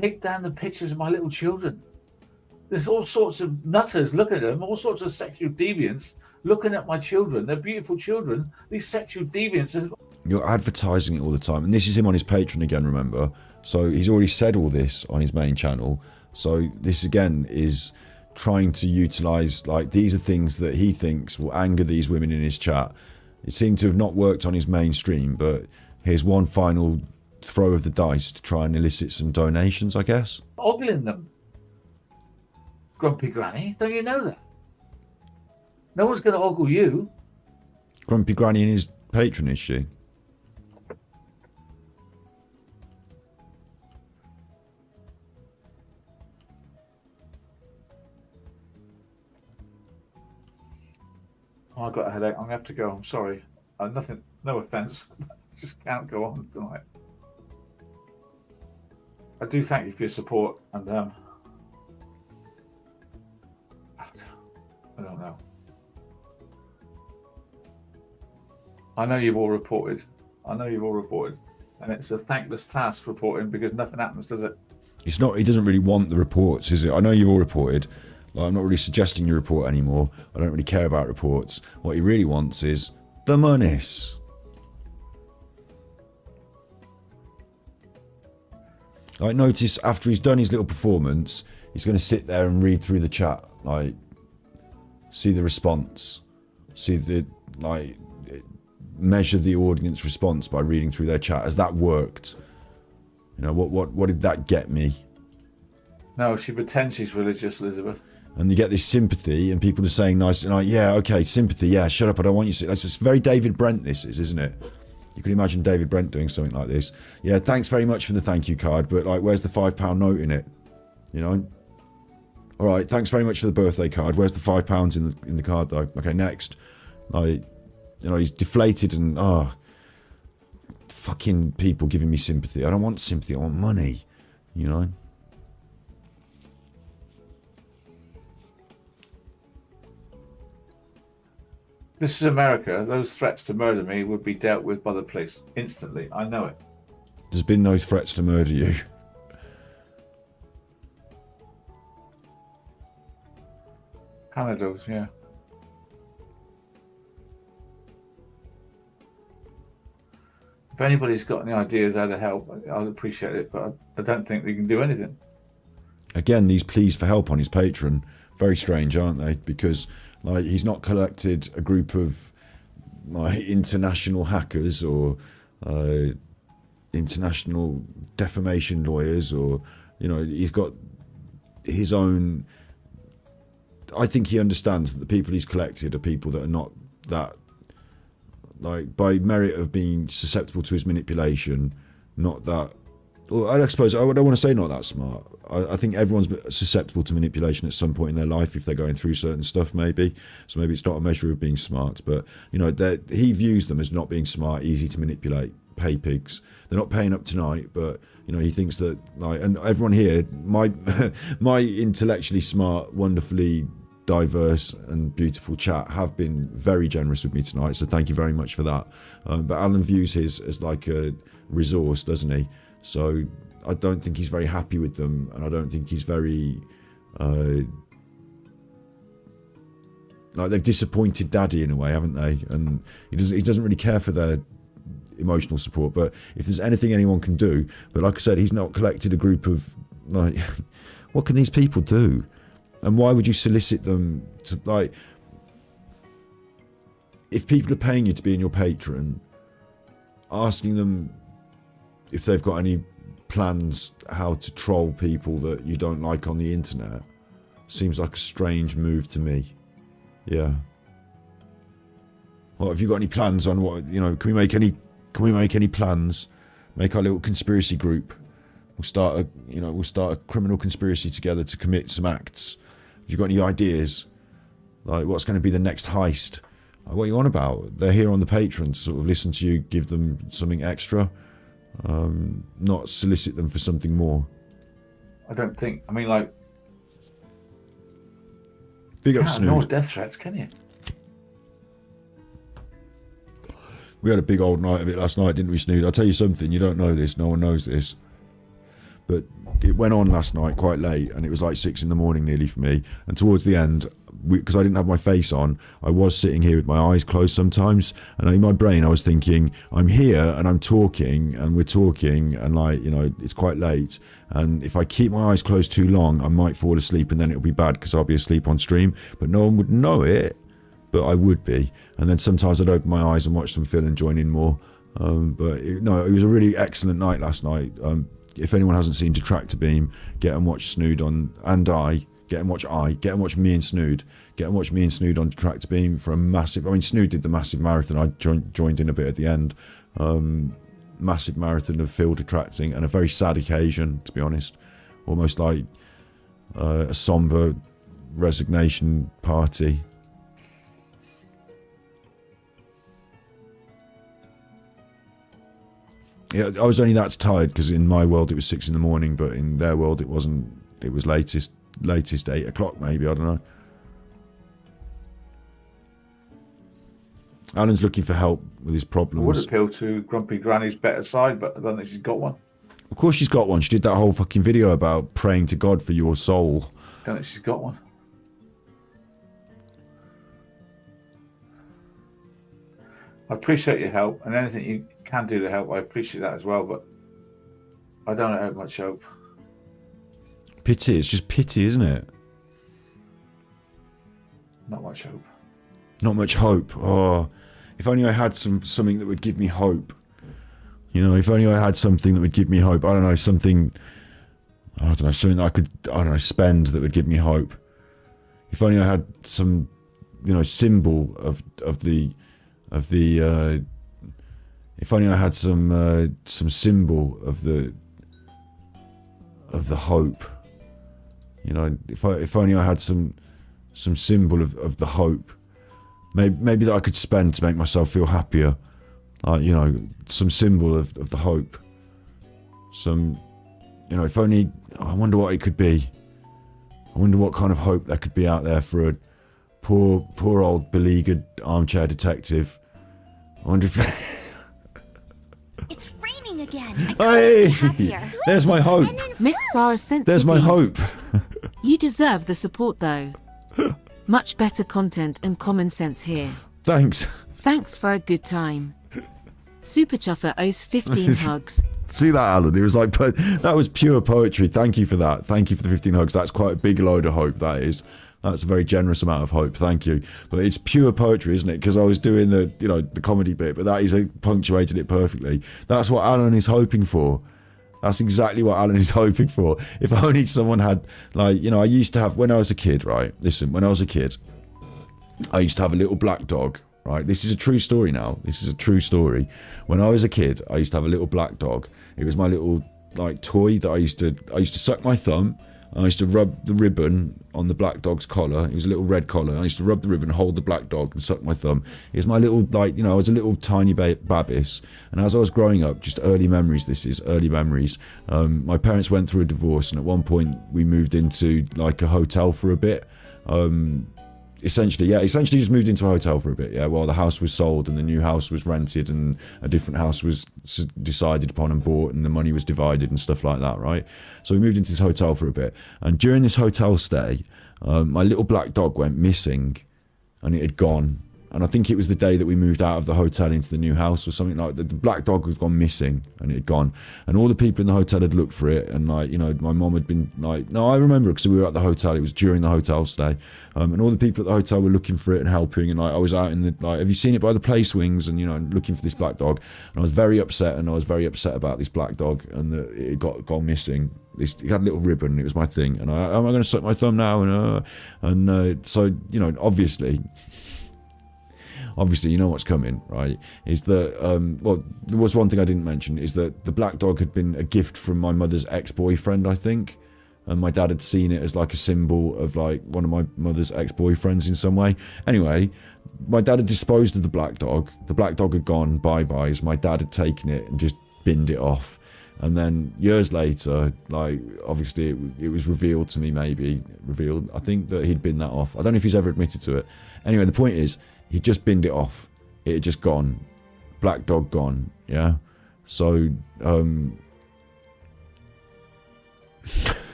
Take down the pictures of my little children. There's all sorts of nutters looking at them, all sorts of sexual deviants looking at my children. They're beautiful children. These sexual deviants. You're advertising it all the time. And this is him on his Patreon again, remember? So he's already said all this on his main channel. So this again is trying to utilize, like, these are things that he thinks will anger these women in his chat. It seemed to have not worked on his mainstream, but here's one final throw of the dice to try and elicit some donations, I guess. Ogling them. Grumpy Granny, don't you know that? No one's going to ogle you. Grumpy Granny in his Patreon, is she? Oh, I've got a headache. I'm going to have to go. I'm sorry. Nothing, no offence. Just can't go on tonight. I do thank you for your support, and I don't know. I know you've all reported. And it's a thankless task reporting, because nothing happens, does it? It's not. He doesn't really want the reports, is it? I know you've all reported. Like, I'm not really suggesting you report anymore. I don't really care about reports. What he really wants is the monies. Like, notice after he's done his little performance, he's going to sit there and read through the chat, like, see the response, see the, like, measure the audience response by reading through their chat. Has that worked? You know, what did that get me? No, she pretends she's religious, Elizabeth. And you get this sympathy, and people are saying nice, and like, yeah, okay, sympathy, yeah, shut up, I don't want you to. It's very David Brent, this is, isn't it? You can imagine David Brent doing something like this. Yeah, thanks very much for the thank you card, but like, where's the £5 note in it? You know? All right, thanks very much for the birthday card. Where's the £5 in the card though? Okay, next. Like, you know, he's deflated and fucking people giving me sympathy. I don't want sympathy. I want money. You know. This is America. Those threats to murder me would be dealt with by the police instantly. I know it. There's been no threats to murder you. Canada's, yeah. If anybody's got any ideas how to help, I'd appreciate it, but I don't think they can do anything. Again, these pleas for help on his Patreon, very strange, aren't they? Because like he's not collected a group of like international hackers or international defamation lawyers, or you know, he's got his own. I think he understands that the people he's collected are people that are not that, like, by merit of being susceptible to his manipulation, not that. Well, I suppose I don't want to say not that smart. I think everyone's susceptible to manipulation at some point in their life if they're going through certain stuff, maybe. So maybe it's not a measure of being smart, but you know, he views them as not being smart, easy to manipulate, pay pigs. They're not paying up tonight, but you know, he thinks that, like, and everyone here, my intellectually smart, wonderfully diverse and beautiful chat have been very generous with me tonight, so thank you very much for that. But Alan views his as like a resource, doesn't he? So I don't think he's very happy with them, and I don't think he's very like, they've disappointed Daddy in a way, haven't they? And he doesn't really care for their emotional support. But if there's anything anyone can do, but like I said, he's not collected a group of, like, what can these people do? And why would you solicit them to, like, if people are paying you to be in your Patreon, asking them if they've got any plans how to troll people that you don't like on the internet seems like a strange move to me. Yeah. Well, have you got any plans on what, you know, can we make any plans? Make our little conspiracy group. We'll start a criminal conspiracy together to commit some acts. Have you got any ideas? Like, what's going to be the next heist? Like, what are you on about? They're here on the Patreon to sort of listen to you, give them something extra, not solicit them for something more. I don't think. I mean, like, big up can't ignore Snood. death threats, can you? We had a big old night of it last night, didn't we, Snood? I'll tell you something, you don't know this, no one knows this, but it went on last night quite late, and it was like 6 a.m. nearly for me, and towards the end, because I didn't have my face on, I was sitting here with my eyes closed sometimes, and in my brain I was thinking, I'm here and I'm talking and we're talking, and, like, you know, it's quite late, and if I keep my eyes closed too long I might fall asleep, and then it'll be bad because I'll be asleep on stream, but no one would know it, but I would be. And then sometimes I'd open my eyes and watch some film and join in more. It was a really excellent night last night. If anyone hasn't seen Detractor Beam, get and watch Snood on, and get and watch me and Snood. Get and watch me and Snood on Detractor Beam for a massive, I mean, Snood did the massive marathon, I joined in a bit at the end. Massive marathon of field attracting, and a very sad occasion, to be honest. Almost like a somber resignation party. Yeah, I was only that tired because in my world it was 6 a.m, but in their world it wasn't. It was latest 8 o'clock maybe, I don't know. Alan's looking for help with his problems. I would appeal to Grumpy Granny's better side, but I don't think she's got one. Of course she's got one. She did that whole fucking video about praying to God for your soul. I don't think she's got one. I appreciate your help, and anything you can do to help, I appreciate that as well, but I don't have much hope. Pity, it's just pity, isn't it? Not much hope. Not much hope. Oh, if only I had something that would give me hope. You know, if only I had something that would give me hope. I don't know, something that I could, spend that would give me hope. if only I had some, you know, symbol of the if only I had some symbol of the hope. You know, if only I had some symbol of the hope. Maybe that I could spend to make myself feel happier. Like, you know, some symbol of the hope. Some, you know, if only, I wonder what it could be. I wonder what kind of hope there could be out there for a poor old beleaguered armchair detective. I wonder if... It's raining again. Hey! There's my hope. Miss Sarah sent There's my hope. You deserve the support though. Much better content and common sense here. Thanks. Thanks for a good time. Super Chuffer owes 15 hugs. See that, Alan? It was like, that was pure poetry. Thank you for that. Thank you for the 15 hugs. That's quite a big load of hope, that is. That's a very generous amount of hope. Thank you. But it's pure poetry, isn't it? Because I was doing the, you know, the comedy bit, but that is punctuated it perfectly. That's what Alan is hoping for. That's exactly what Alan is hoping for. If only someone had, like, you know, I used to have, when I was a kid, right? Listen, when I was a kid, I used to have a little black dog, right? This is a true story now. This is a true story. When I was a kid, I used to have a little black dog. It was my little, like, toy that I used to suck my thumb. I used to rub the ribbon on the black dog's collar. It was a little red collar. I used to rub the ribbon, hold the black dog and suck my thumb. It was my little, like, you know, I was a little tiny babis. And as I was growing up, just early memories, this is early memories. My parents went through a divorce, and at one point we moved into like a hotel for a bit. Essentially just moved into a hotel for a bit, yeah, while the house was sold and the new house was rented and a different house was decided upon and bought and the money was divided and stuff like that, right? So we moved into this hotel for a bit, and during this hotel stay, my little black dog went missing, and it had gone. And I think it was the day that we moved out of the hotel into the new house or something like that. The black dog had gone missing and it had gone. And all the people in the hotel had looked for it. And, like, you know, my mom had been like, no, I remember because we were at the hotel. It was during the hotel stay. And all the people at the hotel were looking for it and helping. And, like, I was out in the, like, have you seen it by the play swings? And, you know, looking for this black dog. And I was very upset. And I was very upset about this black dog and that it got gone missing. It had a little ribbon. It was my thing. And am I going to suck my thumb now? And so, you know, obviously, you know what's coming, right? Is that, well, there was one thing I didn't mention, is that the black dog had been a gift from my mother's ex-boyfriend, I think. And my dad had seen it as like a symbol of like one of my mother's ex-boyfriends in some way. Anyway, my dad had disposed of the black dog. The black dog had gone bye-byes. My dad had taken it and just binned it off. And then years later, like, obviously it was revealed to me, I think that he'd binned that off. I don't know if he's ever admitted to it. Anyway, the point is, he just binned it off. It had just gone. Black dog gone, yeah? So,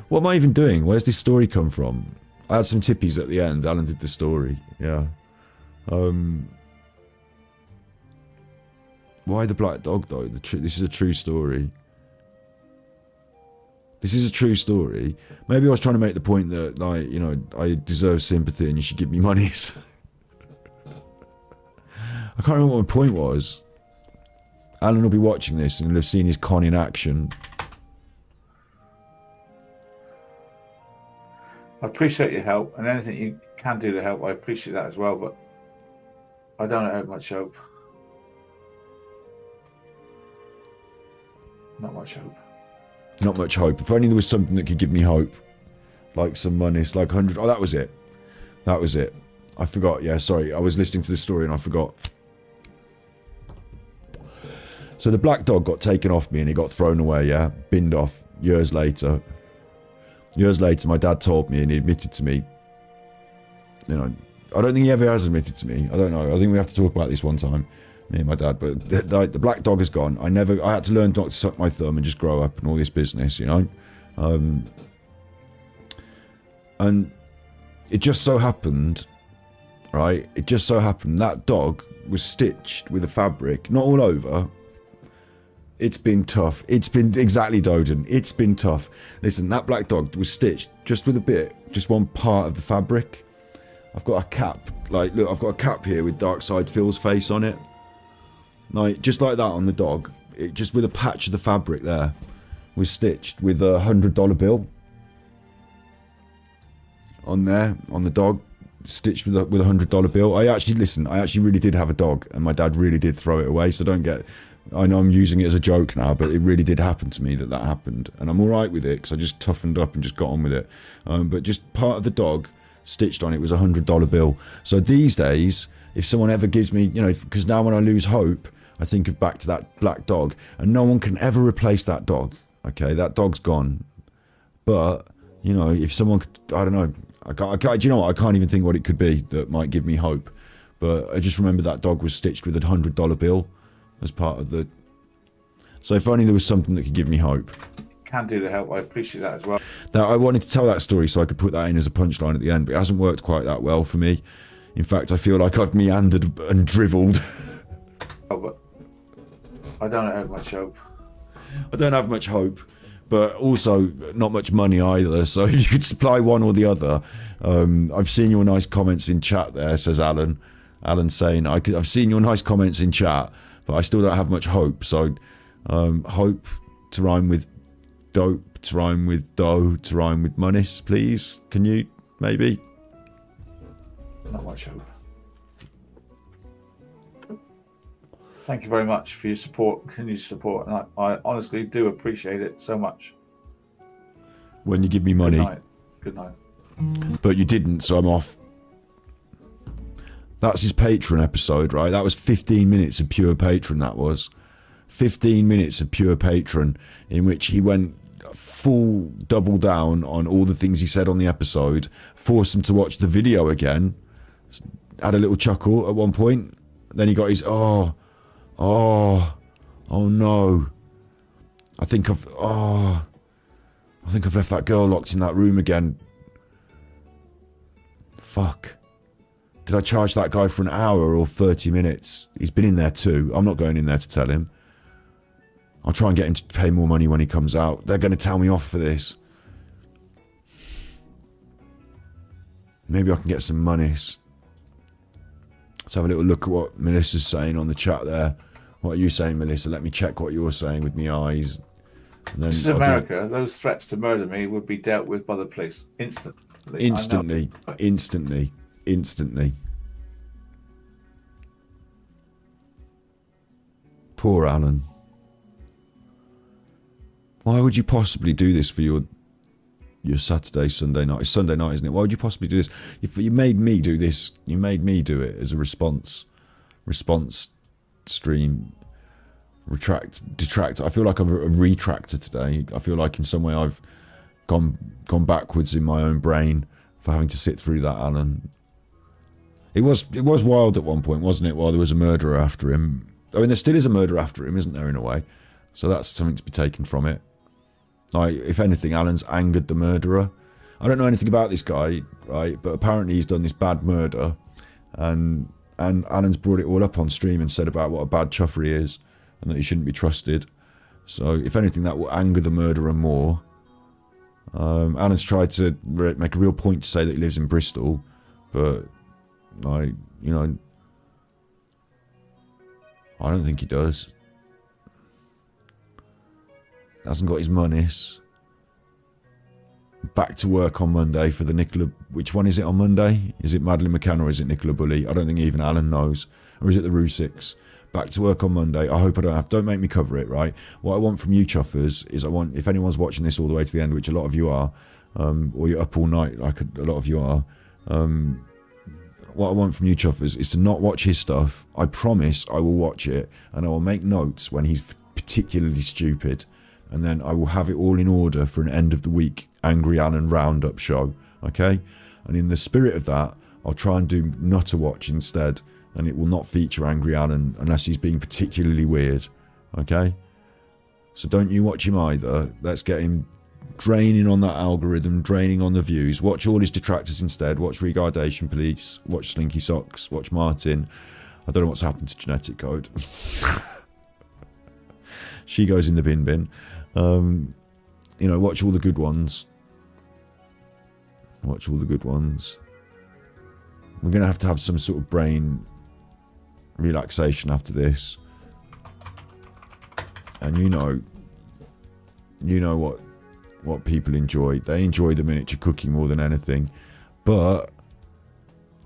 what am I even doing? Where's this story come from? I had some tippies at the end. Alan did the story, yeah. Why the black dog, though? This is a true story. This is a true story. Maybe I was trying to make the point that, like, you know, I deserve sympathy and you should give me money. I can't remember what my point was. Alan will be watching this and he'll have seen his con in action. I appreciate your help, and anything you can do to help, I appreciate that as well, but I don't have much hope. Not much hope. Not much hope. If only there was something that could give me hope. Like some money. It's like 100. Oh, that was it. That was it. I forgot. Yeah, sorry. I was listening to the story and I forgot. So the black dog got taken off me and it got thrown away, yeah? Binned off. Years later, my dad told me and he admitted to me. You know, I don't think he ever has admitted to me. I don't know. I think we have to talk about this one time. Me and my dad, but the black dog is gone. I had to learn not to suck my thumb and just grow up and all this business, you know. And it just so happened, right? It just so happened that dog was stitched with a fabric, not all over. It's been tough. It's been exactly Doden. It's been tough. Listen, that black dog was stitched just with a bit, just one part of the fabric. I've got a cap. Like, look, I've got a cap here with Darkside Phil's face on it. Like, just like that on the dog, it just with a patch of the fabric there was stitched with a $100 bill. on there, on the dog, stitched with a $100 bill. I actually really did have a dog, and my dad really did throw it away, so don't get... I know I'm using it as a joke now, but it really did happen to me that happened. And I'm alright with it, because I just toughened up and just got on with it. But just part of the dog, stitched on it, was a $100 bill. So these days, if someone ever gives me, you know, because now when I lose hope, I think of back to that black dog, and no one can ever replace that dog. Okay, that dog's gone. But, you know, if someone could, I don't know, do you know what? I can't even think what it could be that might give me hope. But I just remember that dog was stitched with a $100 bill as part of the... So if only there was something that could give me hope. Can do the help. I appreciate that as well. Now, I wanted to tell that story so I could put that in as a punchline at the end, but it hasn't worked quite that well for me. In fact, I feel like I've meandered and drivelled. Oh, but I don't have much hope. I don't have much hope, but also not much money either, so if you could supply one or the other. I've seen your nice comments in chat there, says Alan. Alan's saying, I've seen your nice comments in chat, but I still don't have much hope. So hope to rhyme with dope, to rhyme with dough, to rhyme with monis, please. Can you, maybe? Not much hope. Thank you very much for your support, continued support, and I honestly do appreciate it so much. When you give me money. Good night. Good night. But you didn't, so I'm off. That's his Patreon episode, right? That was 15 minutes of pure Patreon, that was. 15 minutes of pure Patreon, in which he went full double down on all the things he said on the episode, forced him to watch the video again, had a little chuckle at one point, then he got his, oh no. I think I've left that girl locked in that room again. Fuck. Did I charge that guy for an hour or 30 minutes? He's been in there too. I'm not going in there to tell him. I'll try and get him to pay more money when he comes out. They're going to tell me off for this. Maybe I can get some monies. Let's have a little look at what Melissa's saying on the chat there. What are you saying, Melissa? Let me check what you're saying with my eyes. And then This is America. Those threats to murder me would be dealt with by the police instantly. Instantly. Poor Alan. Why would you possibly do this for your Saturday, Sunday night? It's Sunday night, isn't it? Why would you possibly do this? You made me do this. You made me do it as a response stream. Detract. I feel like I'm a retractor today. I feel like in some way I've gone backwards in my own brain for having to sit through that, Alan. It was wild at one point, wasn't it? While there was a murderer after him. I mean, there still is a murderer after him, isn't there, in a way? So that's something to be taken from it. Like, if anything, Alan's angered the murderer. I don't know anything about this guy, right? But apparently he's done this bad murder, and Alan's brought it all up on stream and said about what a bad chuffer he is, and that he shouldn't be trusted. So, if anything, that will anger the murderer more. Alan's tried to make a real point to say that he lives in Bristol, but I don't think he does. Hasn't got his monies. Back to work on Monday for the Nicola... Which one is it on Monday? Is it Madeline McCann or is it Nicola Bully? I don't think even Alan knows. Or is it the Rue 6? Back to work on Monday. I hope I don't have... Don't make me cover it, right? What I want from you chuffers is I want... If anyone's watching this all the way to the end, which a lot of you are, or you're up all night like a lot of you are, what I want from you chuffers is to not watch his stuff. I promise I will watch it and I will make notes when he's particularly stupid. And then I will have it all in order for an end of the week Angry Alan roundup show, okay? And in the spirit of that, I'll try and do Nutter Watch instead, and it will not feature Angry Alan unless he's being particularly weird, okay? So don't you watch him either. Let's get him draining on that algorithm, draining on the views. Watch all his detractors instead. Watch Regardation Police, watch Slinky Socks, watch Martin. I don't know what's happened to Genetic Code. She goes in the bin. Watch all the good ones. Watch all the good ones. We're going to have some sort of brain relaxation after this. And you know what people enjoy. They enjoy the miniature cooking more than anything. But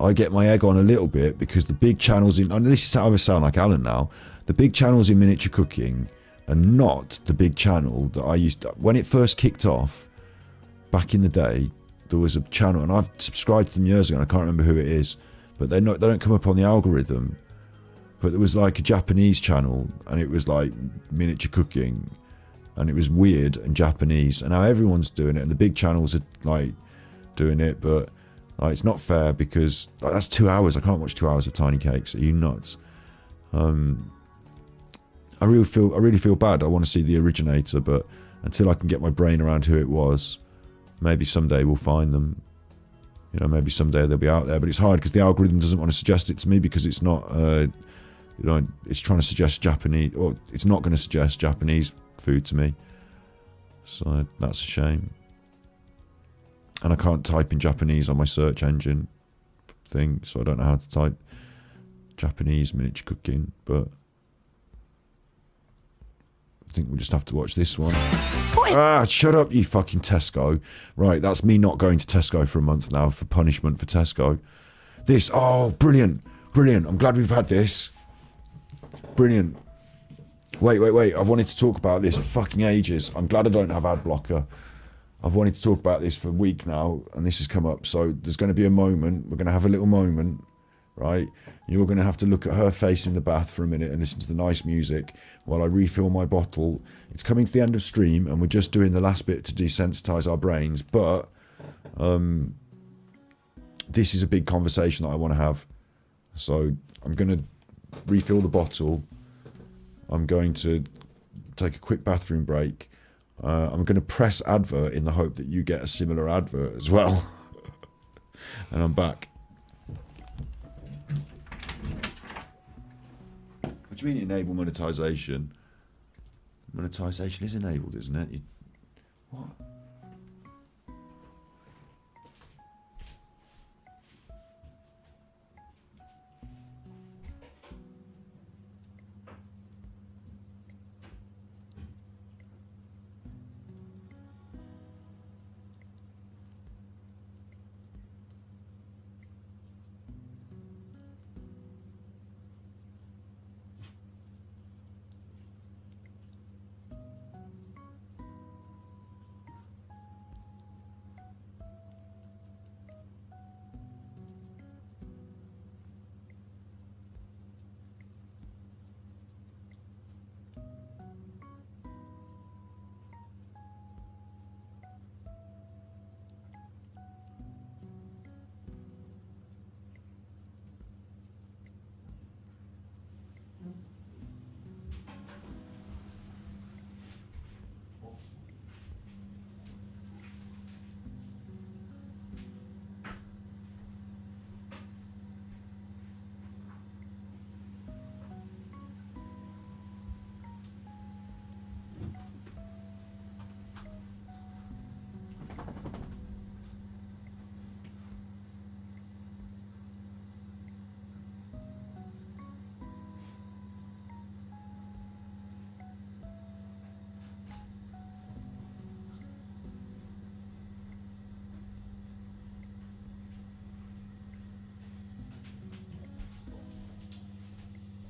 I get my egg on a little bit because the big channels in, and this is how I sound like Alan now, the big channels in miniature cooking are not the big channel that I used to, when it first kicked off back in the day. There was a channel, and I've subscribed to them years ago, and I can't remember who it is, but they don't come up on the algorithm. But there was like a Japanese channel, and it was like miniature cooking, and it was weird and Japanese, and now everyone's doing it, and the big channels are like doing it, but like, it's not fair because like, that's 2 hours. I can't watch 2 hours of tiny cakes. Are you nuts? I really feel bad. I want to see the originator, but until I can get my brain around who it was, maybe someday we'll find them. You know, maybe someday they'll be out there. But it's hard because the algorithm doesn't want to suggest it to me because it's not, you know, it's trying to suggest Japanese, or it's not going to suggest Japanese food to me. So that's a shame. And I can't type in Japanese on my search engine thing, so I don't know how to type Japanese miniature cooking, but I think we'll just have to watch this one. Ah, shut up, you fucking Tesco. Right, that's me not going to Tesco for a month now for punishment for Tesco. This, oh, brilliant, brilliant. I'm glad we've had this. Brilliant. Wait. I've wanted to talk about this for fucking ages. I'm glad I don't have ad blocker. I've wanted to talk about this for a week now, and this has come up. So there's going to be a moment. We're going to have a little moment, right? You're going to have to look at her face in the bath for a minute and listen to the nice music while I refill my bottle. It's coming to the end of stream, and we're just doing the last bit to desensitize our brains. But this is a big conversation that I want to have. So I'm going to refill the bottle. I'm going to take a quick bathroom break. I'm going to press advert in the hope that you get a similar advert as well. And I'm back. What do you mean enable monetization? Monetization is enabled, isn't it? What?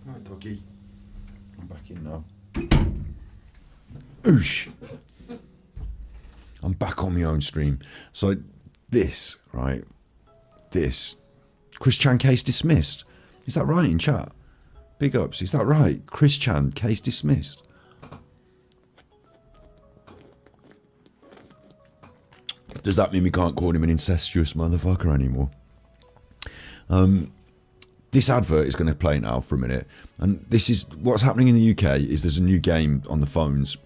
Right, doggy. I'm back in now. Oosh. I'm back on my own stream. So this, right? This. Chris Chan case dismissed. Is that right in chat? Big ups. Is that right? Chris Chan case dismissed. Does that mean we can't call him an incestuous motherfucker anymore? This advert is going to play now for a minute, and this is what's happening in the UK. Is there's a new game on the phones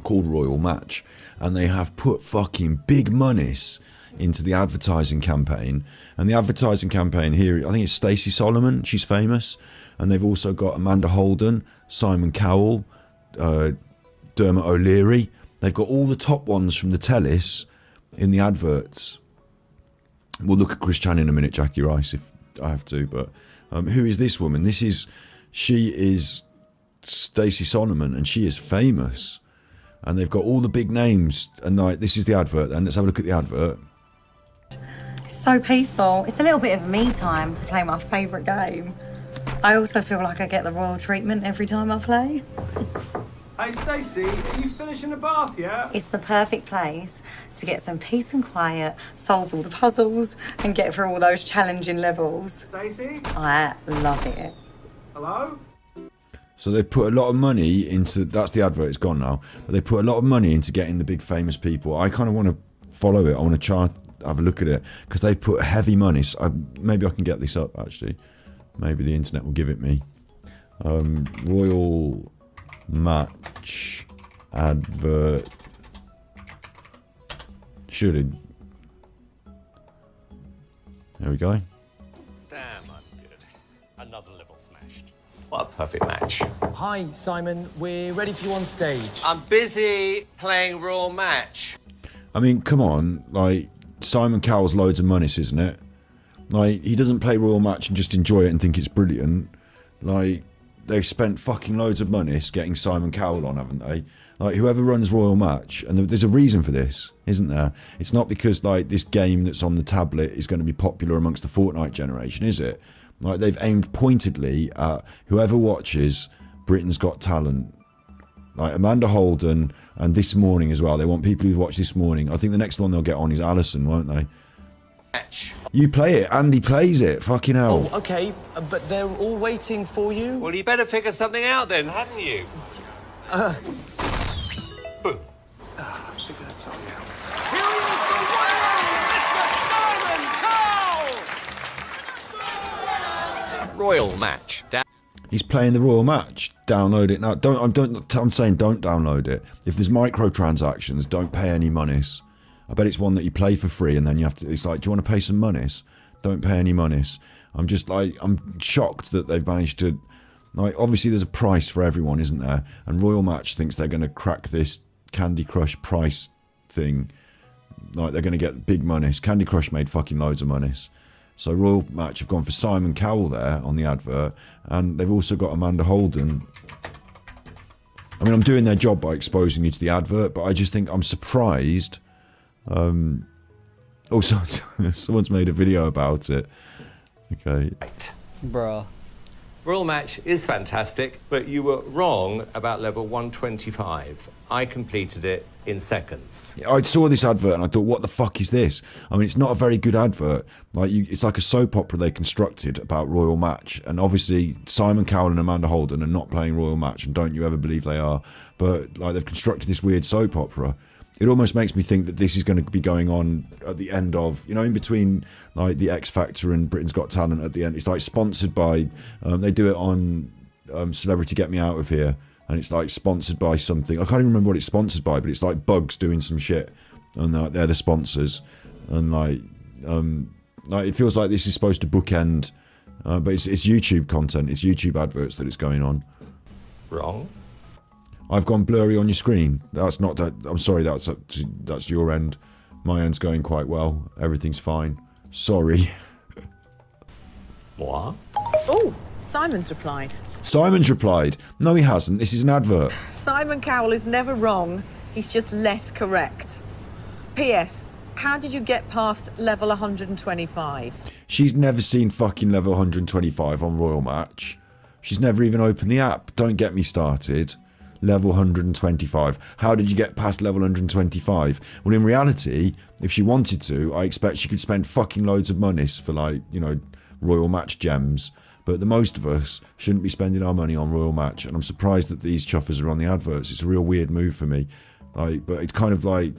called Royal Match, and they have put fucking big monies into the advertising campaign. And the advertising campaign here, I think it's Stacey Solomon. She's famous, and they've also got Amanda Holden, Simon Cowell, Dermot O'Leary. They've got all the top ones from the tellies in the adverts. We'll look at Chris Chan in a minute, Jackie Rice, if I have to, but who is this woman? She is Stacey Solomon, and she is famous, and they've got all the big names, and like, this is the advert then. Let's have a look at the advert. It's so peaceful. It's a little bit of me time to play my favourite game. I also feel like I get the royal treatment every time I play. Hey Stacey, are you finishing the bath yet? It's the perfect place to get some peace and quiet, solve all the puzzles, and get through all those challenging levels. Stacey? I love it. Hello? So they put a lot of money into, that's the advert, it's gone now, but they put a lot of money into getting the big famous people. I kind of want to follow it, I want to have a look at it, because they've put heavy money. So maybe I can get this up actually. Maybe the internet will give it me. Royal Match advert. Should it? There we go. Damn, I'm good. Another level smashed. What a perfect match. Hi, Simon. We're ready for you on stage. I'm busy playing Raw Match. I mean, come on, like, Simon Cowell's loads of money, isn't it? Like, he doesn't play Royal Match and just enjoy it and think it's brilliant. Like, they've spent fucking loads of money getting Simon Cowell on, haven't they? Like, whoever runs Royal Match, and there's a reason for this, isn't there? It's not because, like, this game that's on the tablet is going to be popular amongst the Fortnite generation, is it? Like, they've aimed pointedly at whoever watches Britain's Got Talent. Like, Amanda Holden, and This Morning as well. They want people who watch This Morning. I think the next one they'll get on is Alison, won't they? Match. You play it, Andy plays it, fucking hell. Oh, okay, but they're all waiting for you. Well, you better figure something out then, hadn't you? Boom. Royal Match. He's playing the Royal Match. Download it now. I'm saying don't download it. If there's microtransactions, don't pay any monies. I bet it's one that you play for free and then you have to, it's like, do you want to pay some monies? Don't pay any monies. I'm just like, I'm shocked that they've managed to, like, obviously there's a price for everyone, isn't there? And Royal Match thinks they're going to crack this Candy Crush price thing. Like, they're going to get big monies. Candy Crush made fucking loads of monies. So Royal Match have gone for Simon Cowell there on the advert, and they've also got Amanda Holden. I mean, I'm doing their job by exposing you to the advert, but I just think I'm surprised. Also, someone's made a video about it. Okay. Bruh. Royal Match is fantastic, but you were wrong about level 125. I completed it in seconds. I saw this advert and I thought, what the fuck is this? I mean, it's not a very good advert. Like, it's like a soap opera they constructed about Royal Match. And obviously, Simon Cowell and Amanda Holden are not playing Royal Match, and don't you ever believe they are. But, like, they've constructed this weird soap opera. It almost makes me think that this is going to be going on at the end of, you know, in between, like, the X Factor and Britain's Got Talent at the end. It's, like, sponsored by, they do it on Celebrity Get Me Out of Here. And it's, like, sponsored by something. I can't even remember what it's sponsored by, but it's, like, Bugs doing some shit. And they're the sponsors. And, like, it feels like this is supposed to bookend. But it's YouTube content. It's YouTube adverts that it's going on. Wrong. I've gone blurry on your screen. That's not that. I'm sorry. That's your end. My end's going quite well. Everything's fine. Sorry. What? Oh, Simon's replied. Simon's replied. No, he hasn't. This is an advert. Simon Cowell is never wrong. He's just less correct. P.S. How did you get past level 125? She's never seen fucking level 125 on Royal Match. She's never even opened the app. Don't get me started. Level 125. How did you get past level 125? Well, in reality, if she wanted to, I expect she could spend fucking loads of money for, like, you know, Royal Match gems. But the most of us shouldn't be spending our money on Royal Match, and I'm surprised that these chuffers are on the adverts. It's a real weird move for me. Like, but it's kind of like,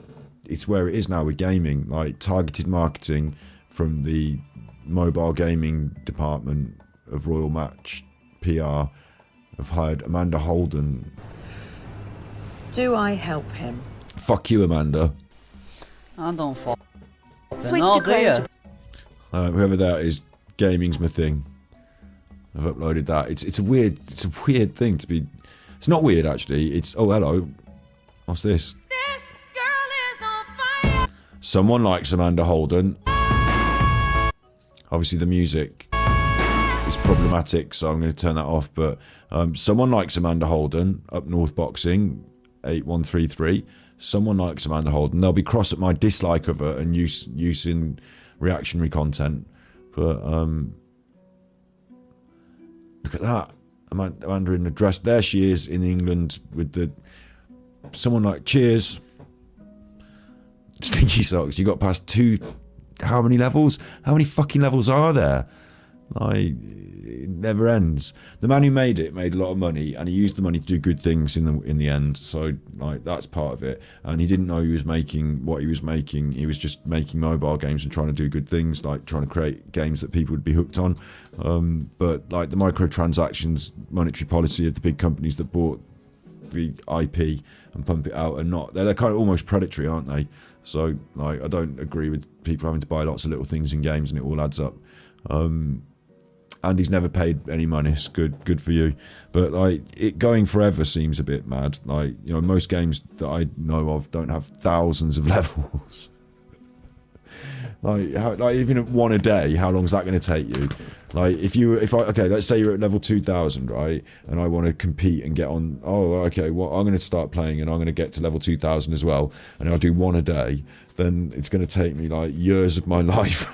it's where it is now with gaming. Like, targeted marketing from the mobile gaming department of Royal Match PR have hired Amanda Holden. Do I help him? Fuck you, Amanda. I don't fall. Switch to Chrome. Whoever that is, gaming's my thing. I've uploaded that. It's a weird thing to be. It's not weird actually. It's, oh, hello. What's this? This girl is on fire. Someone likes Amanda Holden. Obviously the music is problematic, so I'm going to turn that off. But someone likes Amanda Holden. Up North Boxing 8133. Someone likes Amanda Holden. They'll be cross at my dislike of her and using reactionary content. But look at that, Amanda in the dress. There she is in England with someone like Cheers. Stinky Socks. You got past 2. How many levels? How many fucking levels are there? Like, it never ends. The man who made it made a lot of money, and he used the money to do good things in the end. So, like, that's part of it. And he didn't know he was making what he was making. He was just making mobile games and trying to do good things, like trying to create games that people would be hooked on. But like the microtransactions, monetary policy of the big companies that bought the IP and pump it out, and they're kind of almost predatory, aren't they? So, like, I don't agree with people having to buy lots of little things in games and it all adds up. And he's never paid any money. It's good for you. But like, it going forever seems a bit mad. Like, you know, most games that I know of don't have thousands of levels. like even at one a day, how long is that going to take you? Like, okay, let's say you're at level 2000, right? And I want to compete and get on. Oh, okay. Well, I'm going to start playing and I'm going to get to level 2000 as well. And I'll do one a day. Then it's going to take me like years of my life.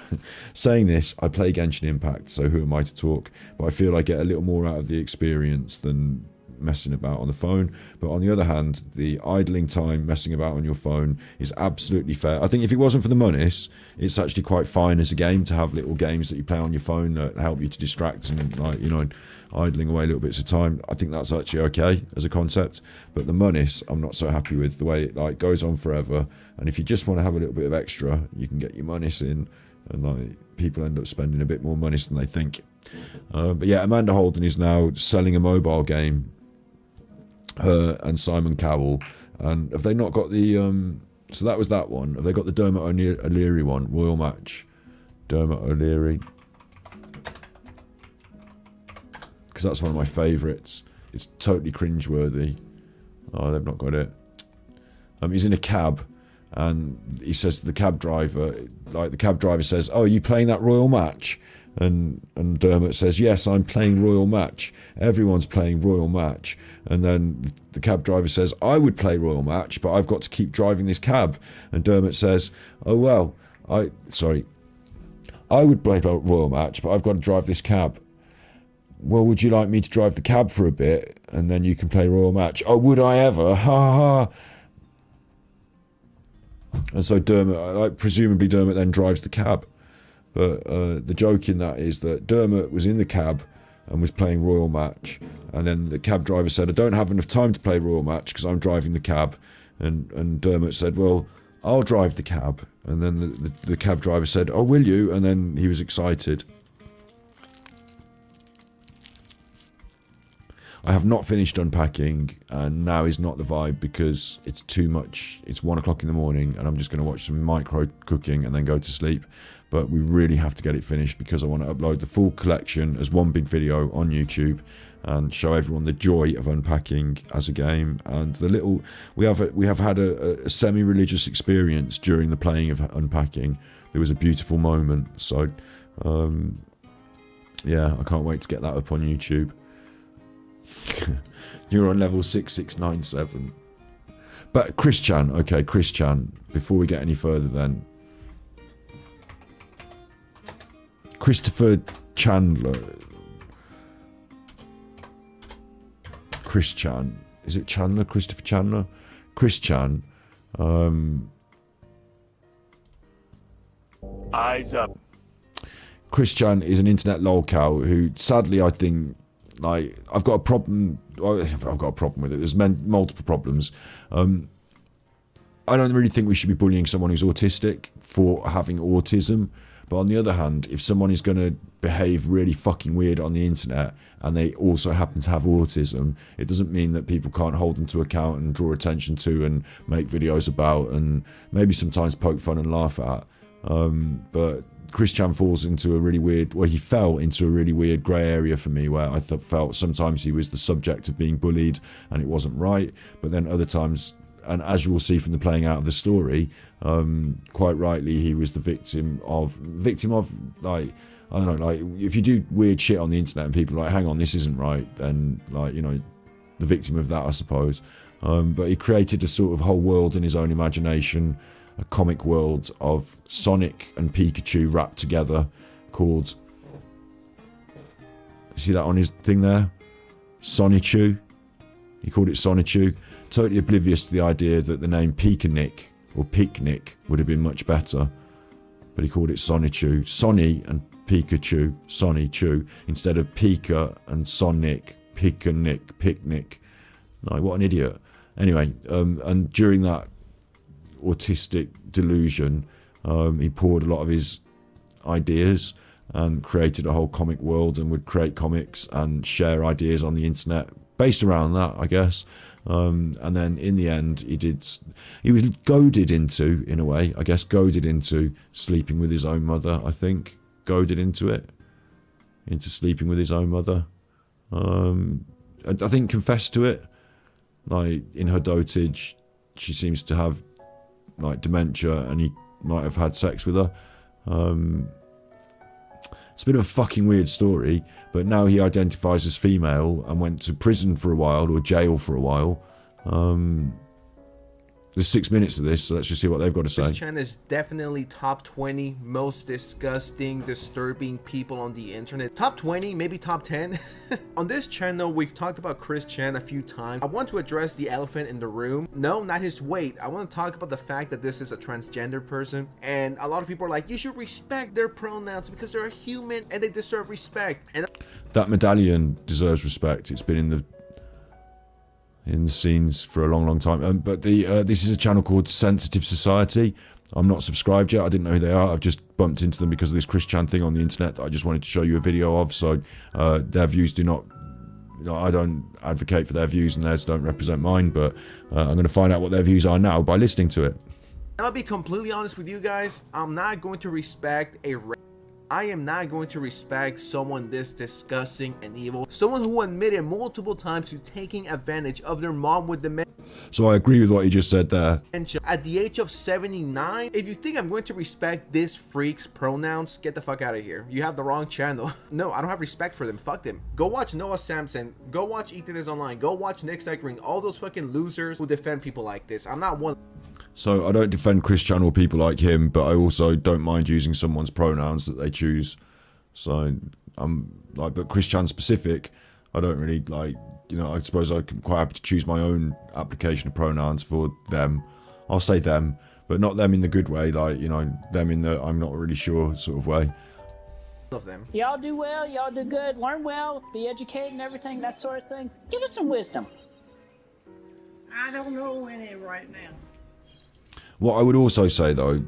Saying this, I play Genshin Impact, so who am I to talk? But I feel I get a little more out of the experience than messing about on the phone. But on the other hand, the idling time messing about on your phone is absolutely fair. I think if it wasn't for the monies, it's actually quite fine as a game to have little games that you play on your phone that help you to distract and, like, you know, idling away little bits of time. I think that's actually okay as a concept. But the monies, I'm not so happy with the way it like goes on forever. And if you just want to have a little bit of extra, you can get your monies in, and like people end up spending a bit more money than they think. But yeah, Amanda Holden is now selling a mobile game. Her and Simon Cowell. And have they not got the so that was that one. Have they got the Dermot O'Leary one? Royal Match. Dermot O'Leary. Because that's one of my favourites. It's totally cringeworthy. Oh, they've not got it. He's in a cab, and he says to the cab driver, like the cab driver says, "Oh, are you playing that Royal Match?" And Dermot says, "Yes, I'm playing Royal Match. Everyone's playing Royal Match." And then the cab driver says, "I would play Royal Match, but I've got to keep driving this cab." And Dermot says, "Oh, well, I would play Royal Match, but I've got to drive this cab." "Well, would you like me to drive the cab for a bit, and then you can play Royal Match?" "Oh, would I ever? Ha ha." And so Dermot, presumably Dermot then drives the cab. But the joke in that is that Dermot was in the cab and was playing Royal Match. And then the cab driver said, "I don't have enough time to play Royal Match because I'm driving the cab." And Dermot said, "Well, I'll drive the cab." And then the cab driver said, "Oh, will you?" And then he was excited. I have not finished unpacking, and now is not the vibe because it's too much. It's 1 o'clock in the morning, and I'm just going to watch some micro cooking and then go to sleep. But we really have to get it finished because I want to upload the full collection as one big video on YouTube and show everyone the joy of unpacking as a game. And the little we have had a semi-religious experience during the playing of unpacking. There was a beautiful moment. So yeah, I can't wait to get that up on YouTube. You're on level 6697. But Chris Chan, okay, Chris Chan, before we get any further then. Christopher Chandler. Chris Chan. Is it Chandler? Christopher Chandler? Chris Chan. Eyes up. Chris Chan is an internet lolcow who, sadly, I think, like, I've got a problem with it. There's multiple problems. I don't really think we should be bullying someone who's autistic for having autism. But on the other hand, if someone is going to behave really fucking weird on the internet and they also happen to have autism, it doesn't mean that people can't hold them to account and draw attention to and make videos about and maybe sometimes poke fun and laugh at. But Chris Chan falls into a really weird, well, he fell into a really weird grey area for me where I felt sometimes he was the subject of being bullied and it wasn't right, but then other times, and as you will see from the playing out of the story, quite rightly he was the victim of like, I don't know, like if you do weird shit on the internet and people are like, hang on, this isn't right, then like, you know, the victim of that, I suppose. But he created a sort of whole world in his own imagination, a comic world of Sonic and Pikachu wrapped together called, see that on his thing there? Sonichu. He called it Sonichu. Totally oblivious to the idea that the name Picnic or Picnic would have been much better. But he called it Sonichu. Sonny and Pikachu, Sonichu, instead of Pika and Sonic, Picnic. Like, what an idiot. Anyway, and during that autistic delusion, he poured a lot of his ideas and created a whole comic world and would create comics and share ideas on the internet based around that, I guess. And then in the end, he was goaded into, in a way, I guess, goaded into sleeping with his own mother, I think. Goaded into sleeping with his own mother. I think confessed to it. Like, in her dotage, she seems to have, like, dementia, and he might have had sex with her. It's a bit of a fucking weird story, but now he identifies as female and went to prison for a while, or jail for a while. There's 6 minutes of this, so let's just see what they've got to say. Chris Chan is definitely top 20 most disgusting, disturbing people on the internet. Top 20, maybe top 10. On this channel, we've talked about Chris Chan a few times. I want to address the elephant in the room. No, not his weight. I want to talk about the fact that this is a transgender person. And a lot of people are like, you should respect their pronouns because they're a human and they deserve respect. And that medallion deserves respect. It's been in the scenes for a long time, but this is a channel called Sensitive Society. I'm not subscribed yet. I didn't know who they are. I've just bumped into them because of this Chris Chan thing on the internet that I just wanted to show you a video of. So their views do not, I don't advocate for their views, and theirs don't represent mine, but I'm going to find out what their views are now by listening to it. I'll be completely honest with you guys. I'm not going to respect I am not going to respect someone this disgusting and evil. Someone who admitted multiple times to taking advantage of their mom with dementia. So I agree with what you just said there. At the age of 79, if you think I'm going to respect this freak's pronouns, get the fuck out of here. You have the wrong channel. No, I don't have respect for them. Fuck them. Go watch Noah Samson. Go watch Ethan is Online. Go watch Nick Cycling. All those fucking losers who defend people like this. I'm not one. So I don't defend Chris Chan or people like him, but I also don't mind using someone's pronouns that they choose. So I'm like, but Chris Chan specific, I don't really like, you know, I suppose I'm quite happy to choose my own application of pronouns for them. I'll say them, but not them in the good way, like, you know, them in the I'm not really sure sort of way. Of them. Y'all do well, y'all do good, learn well, be educated and everything, that sort of thing. Give us some wisdom. I don't know any right now. What I would also say, though,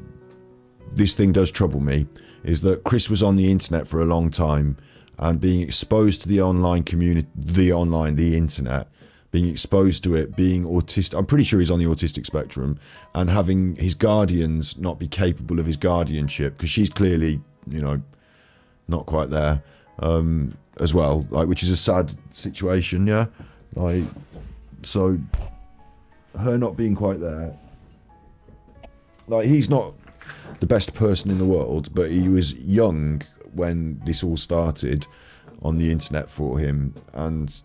this thing does trouble me, is that Chris was on the internet for a long time, and being exposed to the online community, the internet, being exposed to it, being autistic, I'm pretty sure he's on the autistic spectrum, and having his guardians not be capable of his guardianship, because she's clearly, you know, not quite there, as well, like, which is a sad situation, yeah? Like, so, her not being quite there, like, he's not the best person in the world, but he was young when this all started on the internet for him. And,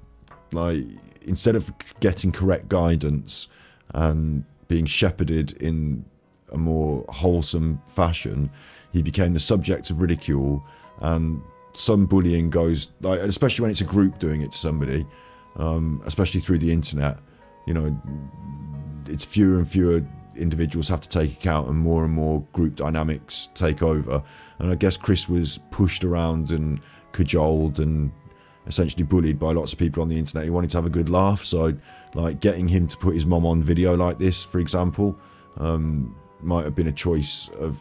like, instead of getting correct guidance and being shepherded in a more wholesome fashion, he became the subject of ridicule. And some bullying goes, like, especially when it's a group doing it to somebody, especially through the internet, you know, it's fewer and fewer individuals have to take account, and more group dynamics take over. And I guess Chris was pushed around and cajoled and essentially bullied by lots of people on the internet. He wanted to have a good laugh, so like getting him to put his mom on video like this, for example, might have been a choice of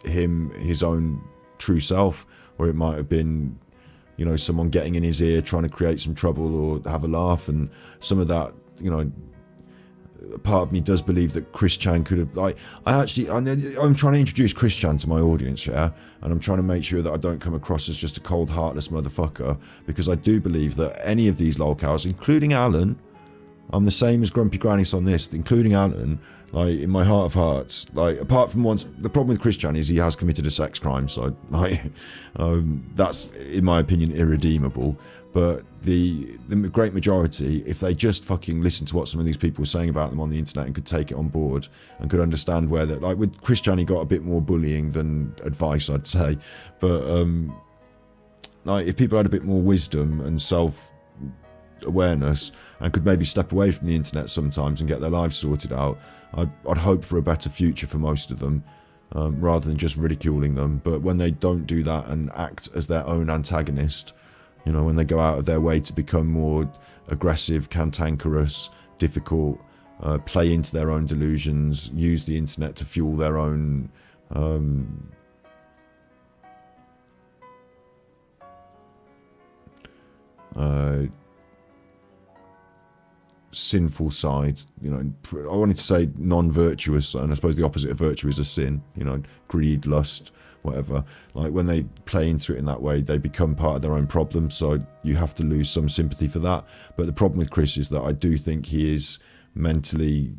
him, his own true self, or it might have been, you know, someone getting in his ear trying to create some trouble or have a laugh. And some of that, you know, part of me does believe that Chris Chan could have, like, I'm trying to introduce Chris Chan to my audience, yeah, and I'm trying to make sure that I don't come across as just a cold, heartless motherfucker, because I do believe that any of these lolcows, including Alan, I'm the same as Grumpy Grannis on this, including Alan, like, in my heart of hearts, like, apart from once, the problem with Chris Chan is he has committed a sex crime, so, like, that's, in my opinion, irredeemable. But the great majority, if they just fucking listen to what some of these people were saying about them on the internet and could take it on board and could understand where that, like with Christian, he got a bit more bullying than advice, I'd say. But like if people had a bit more wisdom and self-awareness and could maybe step away from the internet sometimes and get their lives sorted out, I'd hope for a better future for most of them. Rather than just ridiculing them. But when they don't do that and act as their own antagonist, you know, when they go out of their way to become more aggressive, cantankerous, difficult, play into their own delusions, use the internet to fuel their own sinful side, you know, I wanted to say non-virtuous, and I suppose the opposite of virtue is a sin, you know, greed, lust, whatever. Like when they play into it in that way, they become part of their own problem, so you have to lose some sympathy for that. But the problem with Chris is that I do think he is mentally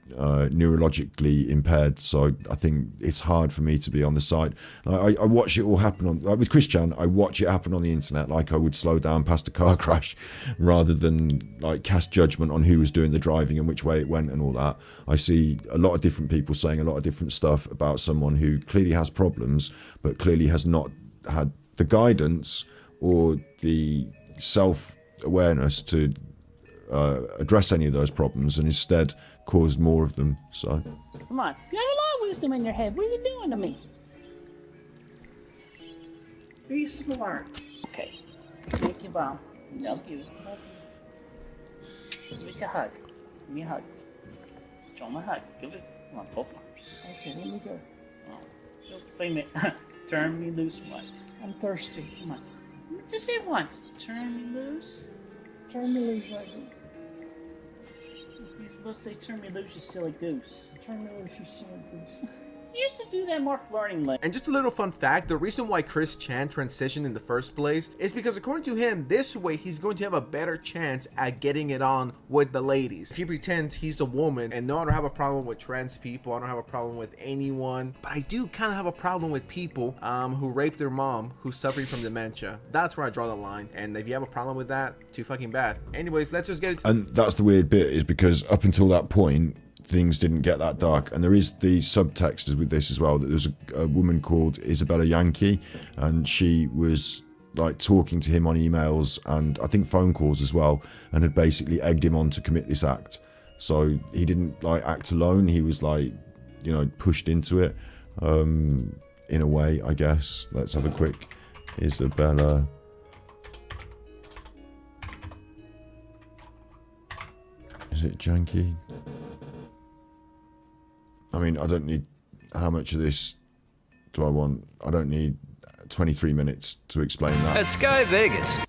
neurologically impaired, so I think it's hard for me to be on the side. I watch it all happen on, like with Christian, I watch it happen on the internet like I would slow down past a car crash rather than like cast judgment on who was doing the driving and which way it went and all that. I see a lot of different people saying a lot of different stuff about someone who clearly has problems but clearly has not had the guidance or the self-awareness to address any of those problems, and instead caused more of them. So come on, you have a lot of wisdom in your head. What are you doing to me? Be smart. Okay, thank you, Mom. Love you. Give me a hug. Give me a hug. Show me a hug. Give it. Come on, both arms. Okay, let me go. Oh, wait a minute. Turn me loose once. I'm thirsty. Come on. Just say it once. Turn me loose. Turn me loose right here. You're supposed to say, turn me loose, you silly goose. Turn me loose, you silly goose. You used to do that more flirtingly. And just a little fun fact, the reason why Chris Chan transitioned in the first place is because according to him, this way he's going to have a better chance at getting it on with the ladies. If he pretends he's a woman, and no, I don't have a problem with trans people, I don't have a problem with anyone, but I do kind of have a problem with people who rape their mom who's suffering from dementia. That's where I draw the line, and if you have a problem with that, too fucking bad. Anyways, let's just get it. And that's the weird bit, is because up until that point things didn't get that dark, and there is the subtext with this as well, that there's a woman called Isabella Yankee, and she was like talking to him on emails and I think phone calls as well, and had basically egged him on to commit this act. So he didn't like act alone, he was like, you know, pushed into it in a way, I guess. Let's have a quick Isabella. Is it Yankee? I mean, I don't need, how much of this do I want? I don't need 23 minutes to explain that. Let's go Vegas.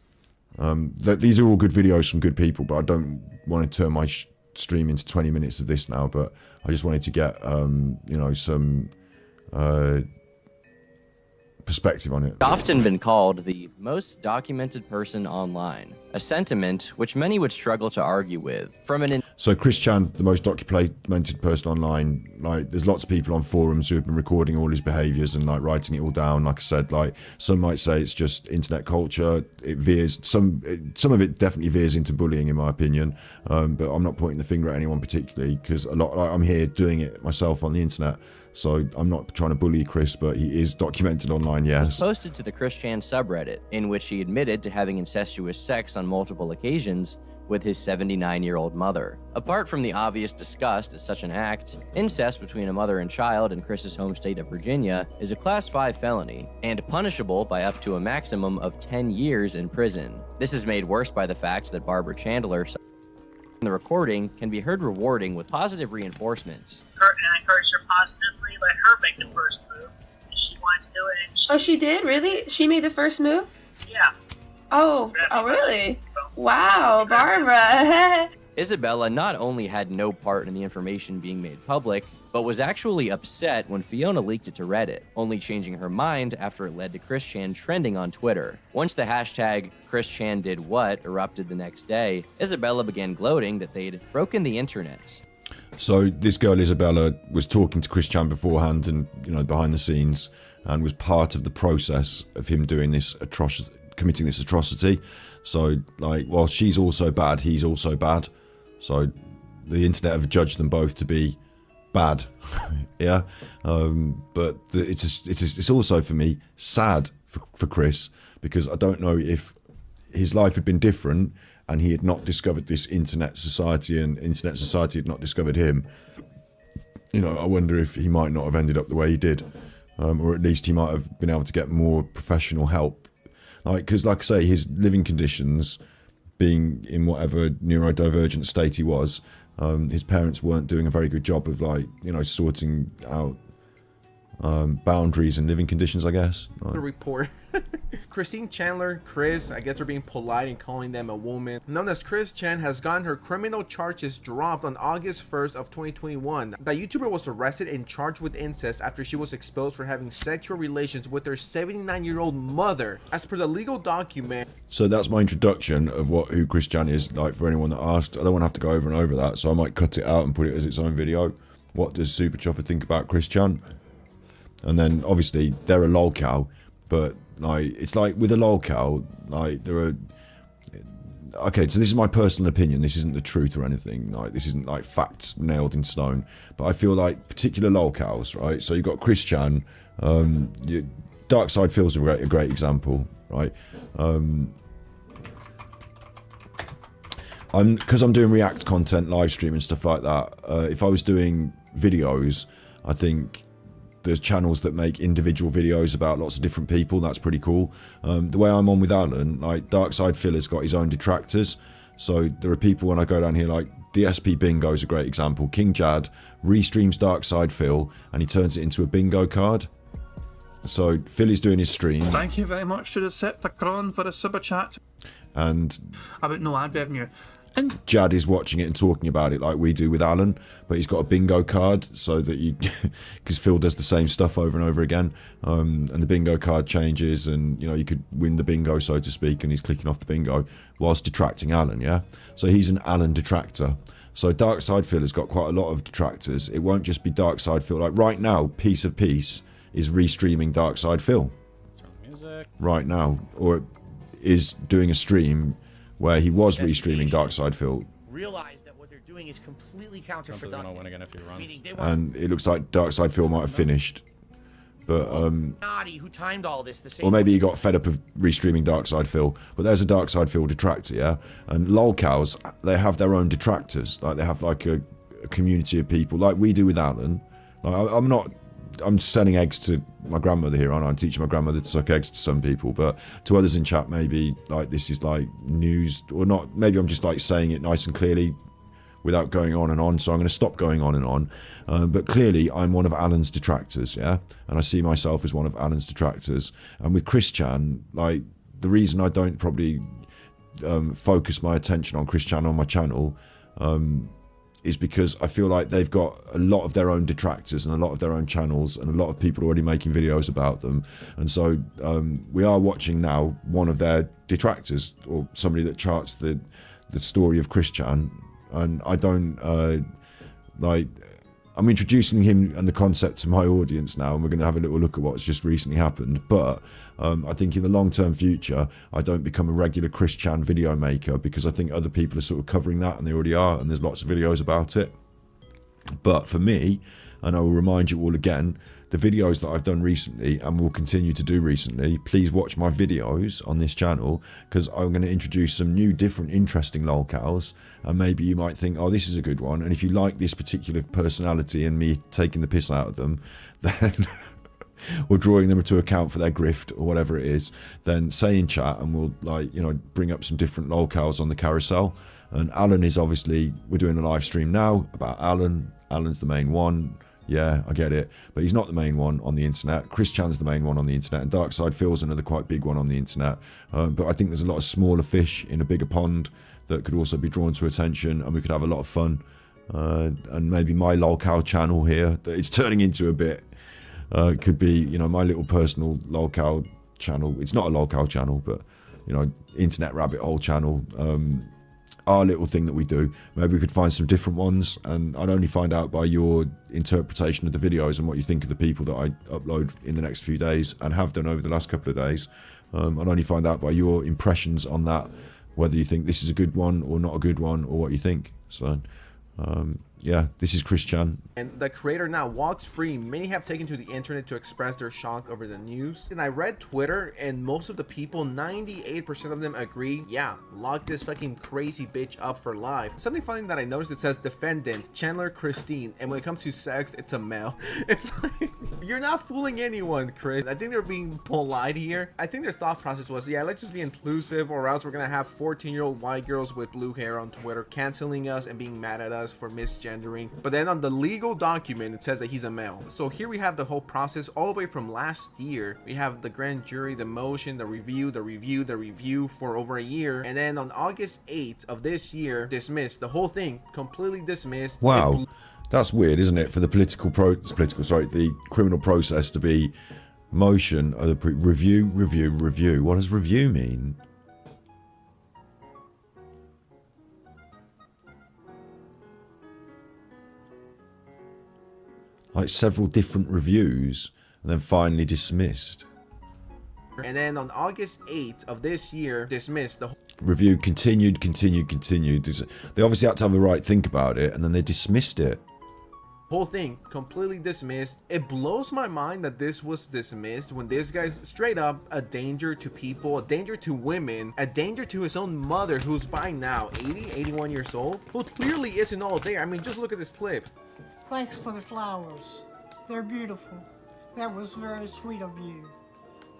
These are all good videos from good people, but I don't want to turn my stream into 20 minutes of this now, but I just wanted to get, you know, some perspective on it. Often been called the most documented person online, a sentiment which many would struggle to argue with. So Chris Chan, the most documented person online, like there's lots of people on forums who have been recording all his behaviours and like writing it all down. Like I said, like some might say it's just internet culture. It veers, some of it definitely veers into bullying in my opinion. But I'm not pointing the finger at anyone particularly, because a lot, like, I'm here doing it myself on the internet. So I'm not trying to bully Chris, but he is documented online, yes. Was posted to the Chris Chan subreddit, in which he admitted to having incestuous sex on multiple occasions with his 79-year-old mother. Apart from the obvious disgust at such an act, incest between a mother and child in Chris's home state of Virginia is a Class 5 felony and punishable by up to a maximum of 10 years in prison. This is made worse by the fact that Barbara Chandler in the recording can be heard rewarding with positive reinforcements. And I encouraged her positively, let her make the first move. And she wanted to do it. And Oh, she did? Really? She made the first move? Yeah. Oh, really? Wow, Barbara. Isabella not only had no part in the information being made public, but was actually upset when Fiona leaked it to Reddit, only changing her mind after it led to Chris Chan trending on Twitter. Once the hashtag ChrisChanDidWhat erupted the next day, Isabella began gloating that they'd broken the internet. So this girl Isabella was talking to Chris Chan beforehand and, you know, behind the scenes, and was part of the process of him doing this atrocity, committing this atrocity. So, like, while she's also bad, he's also bad. So, the internet have judged them both to be bad. Yeah. But it's also for me sad for Chris, because I don't know if his life had been different and he had not discovered this internet society and internet society had not discovered him. You know, I wonder if he might not have ended up the way he did, or at least he might have been able to get more professional help. Like, because like I say, his living conditions, being in whatever neurodivergent state he was, his parents weren't doing a very good job of, like, you know, sorting out boundaries and living conditions, I guess. The report. Christine Chandler, Chris, I guess they're being polite and calling them a woman, known as Chris Chan, has gotten her criminal charges dropped on August 1st of 2021. The YouTuber was arrested and charged with incest after she was exposed for having sexual relations with her 79-year-old mother, as per the legal document. So that's my introduction of who Chris Chan is. Like, for anyone that asked, I don't want to have to go over and over that, so I might cut it out and put it as its own video. What does Super Chuffer think about Chris Chan? And then obviously they're a lolcow, but like, it's like with a lolcow, like, there are, okay, so this is my personal opinion, this isn't the truth or anything, like, this isn't like facts nailed in stone, but I feel like particular lolcows, right? So you've got Chris Chan, Darkside Phil's a great example, right? Because I'm doing React content, live stream and stuff like that, if I was doing videos, I think there's channels that make individual videos about lots of different people. That's pretty cool. The way I'm on with Alan, like, Darkside Phil has got his own detractors. So there are people when I go down here, like DSP Bingo is a great example. King Jad restreams Darkside Phil and he turns it into a bingo card. So Phil is doing his stream. Thank you very much to Decepticon for the super chat. And about no ad revenue. Jad is watching it and talking about it like we do with Alan, but he's got a bingo card so that you, because Phil does the same stuff over and over again, and the bingo card changes, and, you know, you could win the bingo, so to speak, and he's clicking off the bingo whilst detracting Alan, yeah? So he's an Alan detractor. So Darkside Phil has got quite a lot of detractors. It won't just be Darkside Phil. Like, right now, Piece of Peace is restreaming Darkside Phil. Right now, or is doing a stream where he was restreaming Darkside Phil. Realize that what they're doing is completely counterproductive. Again if he runs. And it looks like Darkside Phil might have finished. But Naughty, who timed all this the same or maybe he got fed up of restreaming Darkside Phil. But there's a Darkside Phil detractor, yeah? And lolcows, they have their own detractors. Like, they have like a community of people, like we do with Alan. Like, I'm selling eggs to my grandmother here, aren't I? I'm teaching my grandmother to suck eggs to some people, but to others in chat, maybe like this is like news or not. Maybe I'm just like saying it nice and clearly without going on and on. So I'm going to stop going on and on. But clearly I'm one of Alan's detractors, yeah? And I see myself as one of Alan's detractors. And with Chris Chan, like, the reason I don't probably focus my attention on Chris Chan on my channel is because I feel like they've got a lot of their own detractors and a lot of their own channels and a lot of people already making videos about them. And so we are watching now one of their detractors, or somebody that charts the story of Chris Chan. And I don't, I'm introducing him and the concept to my audience now, and we're going to have a little look at what's just recently happened. But I think in the long-term future, I don't become a regular Chris Chan video maker, because I think other people are sort of covering that, and they already are, and there's lots of videos about it. But for me, and I will remind you all again, the videos that I've done recently and will continue to do recently, please watch my videos on this channel, because I'm going to introduce some new, different, interesting lolcows, and maybe you might think, oh, this is a good one. And if you like this particular personality and me taking the piss out of them, then or drawing them to account for their grift or whatever it is, then say in chat and we'll, like, you know, bring up some different lolcows on the carousel. And Alan is obviously, we're doing a live stream now about Alan. Alan's the main one. Yeah, I get it. But he's not the main one on the internet. Chris Chan's the main one on the internet. And Darkside Phil's another quite big one on the internet. But I think there's a lot of smaller fish in a bigger pond that could also be drawn to attention, and we could have a lot of fun. And maybe my lolcow channel here, that it's turning into a bit, could be, you know, my little personal lolcow channel. It's not a lolcow channel, but, you know, internet rabbit hole channel. Our little thing that we do. Maybe we could find some different ones, and I'd only find out by your interpretation of the videos and what you think of the people that I upload in the next few days and have done over the last couple of days. I'd only find out by your impressions on that, whether you think this is a good one or not a good one, or what you think. So, yeah, this is Chris Chan. And the creator now walks free. Many have taken to the internet to express their shock over the news. And I read Twitter, and most of the people, 98% of them agree, yeah, lock this fucking crazy bitch up for life. Something funny that I noticed, it says defendant, Chandler Christine, and when it comes to sex, it's a male. It's like, you're not fooling anyone, Chris. I think they're being polite here. I think their thought process was, yeah, let's just be inclusive, or else we're gonna have 14-year-old white girls with blue hair on Twitter canceling us and being mad at us for misgendering. But then on the legal document, it says that he's a male. So here we have the whole process all the way from last year. We have the grand jury, the motion, the review for over a year. And then on August 8th of this year, dismissed. The whole thing completely dismissed. Wow. That's weird, isn't it? For the the criminal process to be motion, or the review. What does review mean? Like several different reviews, and then finally dismissed. And then on August 8th of this year, dismissed. The Review continued. They obviously had to have a right think about it, and then they dismissed it. whole thing completely dismissed. It blows my mind that this was dismissed when this guy's straight up a danger to people, a danger to women, a danger to his own mother, who's by now 81 years old, who clearly isn't all there. I mean, just look at this clip. Thanks for the flowers. They're beautiful. That was very sweet of you.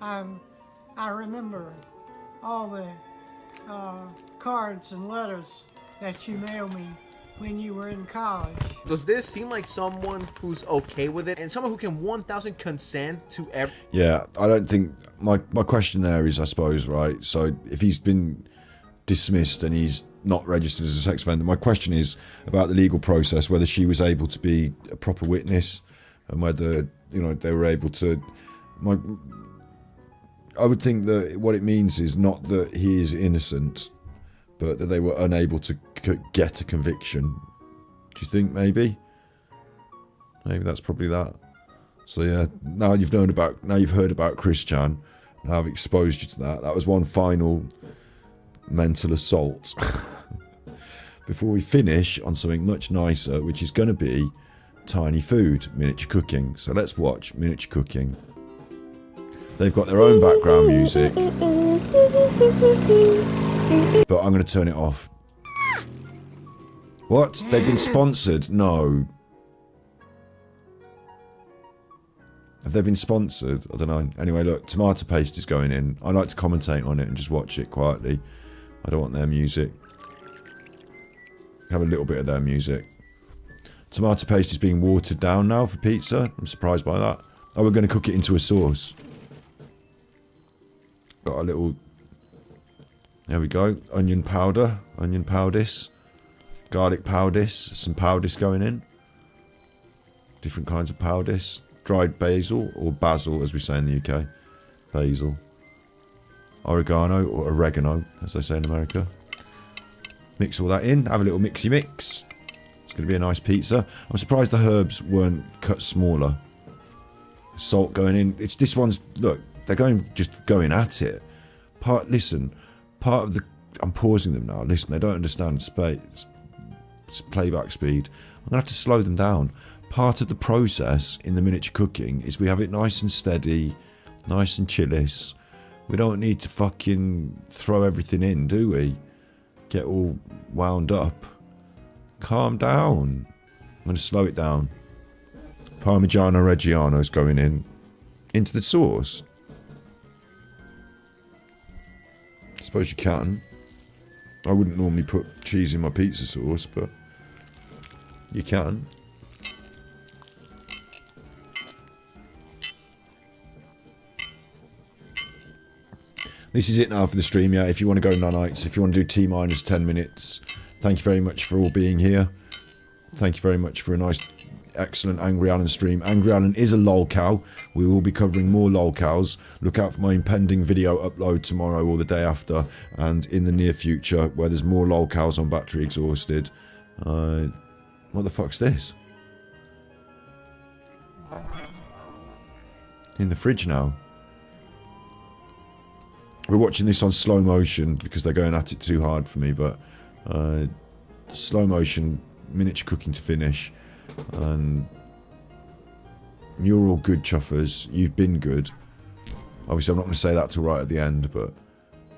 I remember all the cards and letters that you mailed me when you were in college. Does this seem like someone who's okay with it and someone who can 1000 consent to every... Yeah, I don't think... My question there is, I suppose, right, so if he's been dismissed and he's not registered as a sex offender, my question is about the legal process, whether she was able to be a proper witness and whether, you know, they were able to... I would think that what it means is not that he is innocent, but that they were unable to get a conviction. Do you think maybe? Maybe that's probably that. So yeah, now you've heard about Chris Chan. Now I've exposed you to that. That was one final mental assault. Before we finish on something much nicer, which is going to be tiny food, miniature cooking. So let's watch miniature cooking. They've got their own background music, but I'm going to turn it off. What? They've been sponsored? No. Have they been sponsored? I don't know. Anyway, look, tomato paste is going in. I like to commentate on it and just watch it quietly. I don't want their music. Have a little bit of their music. Tomato paste is being watered down now for pizza. I'm surprised by that. Oh, we're going to cook it into a sauce. Got a little... There we go. Onion powder. Onion powdis. Garlic powdis. Some powdis going in. Different kinds of powdis. Dried basil, or basil as we say in the UK. Basil. Oregano, or oregano as they say in America. Mix all that in. Have a little mixy mix. It's going to be a nice pizza. I'm surprised the herbs weren't cut smaller. Salt going in. It's this one's... Look, they're just going at it. Listen, part of the... I'm pausing them now. Listen, they don't understand playback speed. I'm going to have to slow them down. Part of the process in the miniature cooking is we have it nice and steady, nice and chillis. We don't need to fucking throw everything in, do we? Get all wound up. Calm down. I'm going to slow it down. Parmigiano Reggiano is going in. Into the sauce. I suppose you can. I wouldn't normally put cheese in my pizza sauce, but you can. This is it now for the stream, yeah. If you want to go nanites, if you want to do T-minus 10 minutes, thank you very much for all being here. Thank you very much for a nice, excellent Angry Alan stream. Angry Alan is a lolcow. We will be covering more lolcows. Look out for my impending video upload tomorrow or the day after, and in the near future, where there's more lolcows on Battery Exhausted. What the fuck's this? In the fridge now. We're watching this on slow motion because they're going at it too hard for me, but slow motion, miniature cooking to finish. And you're all good, chuffers. You've been good. Obviously, I'm not going to say that till right at the end, but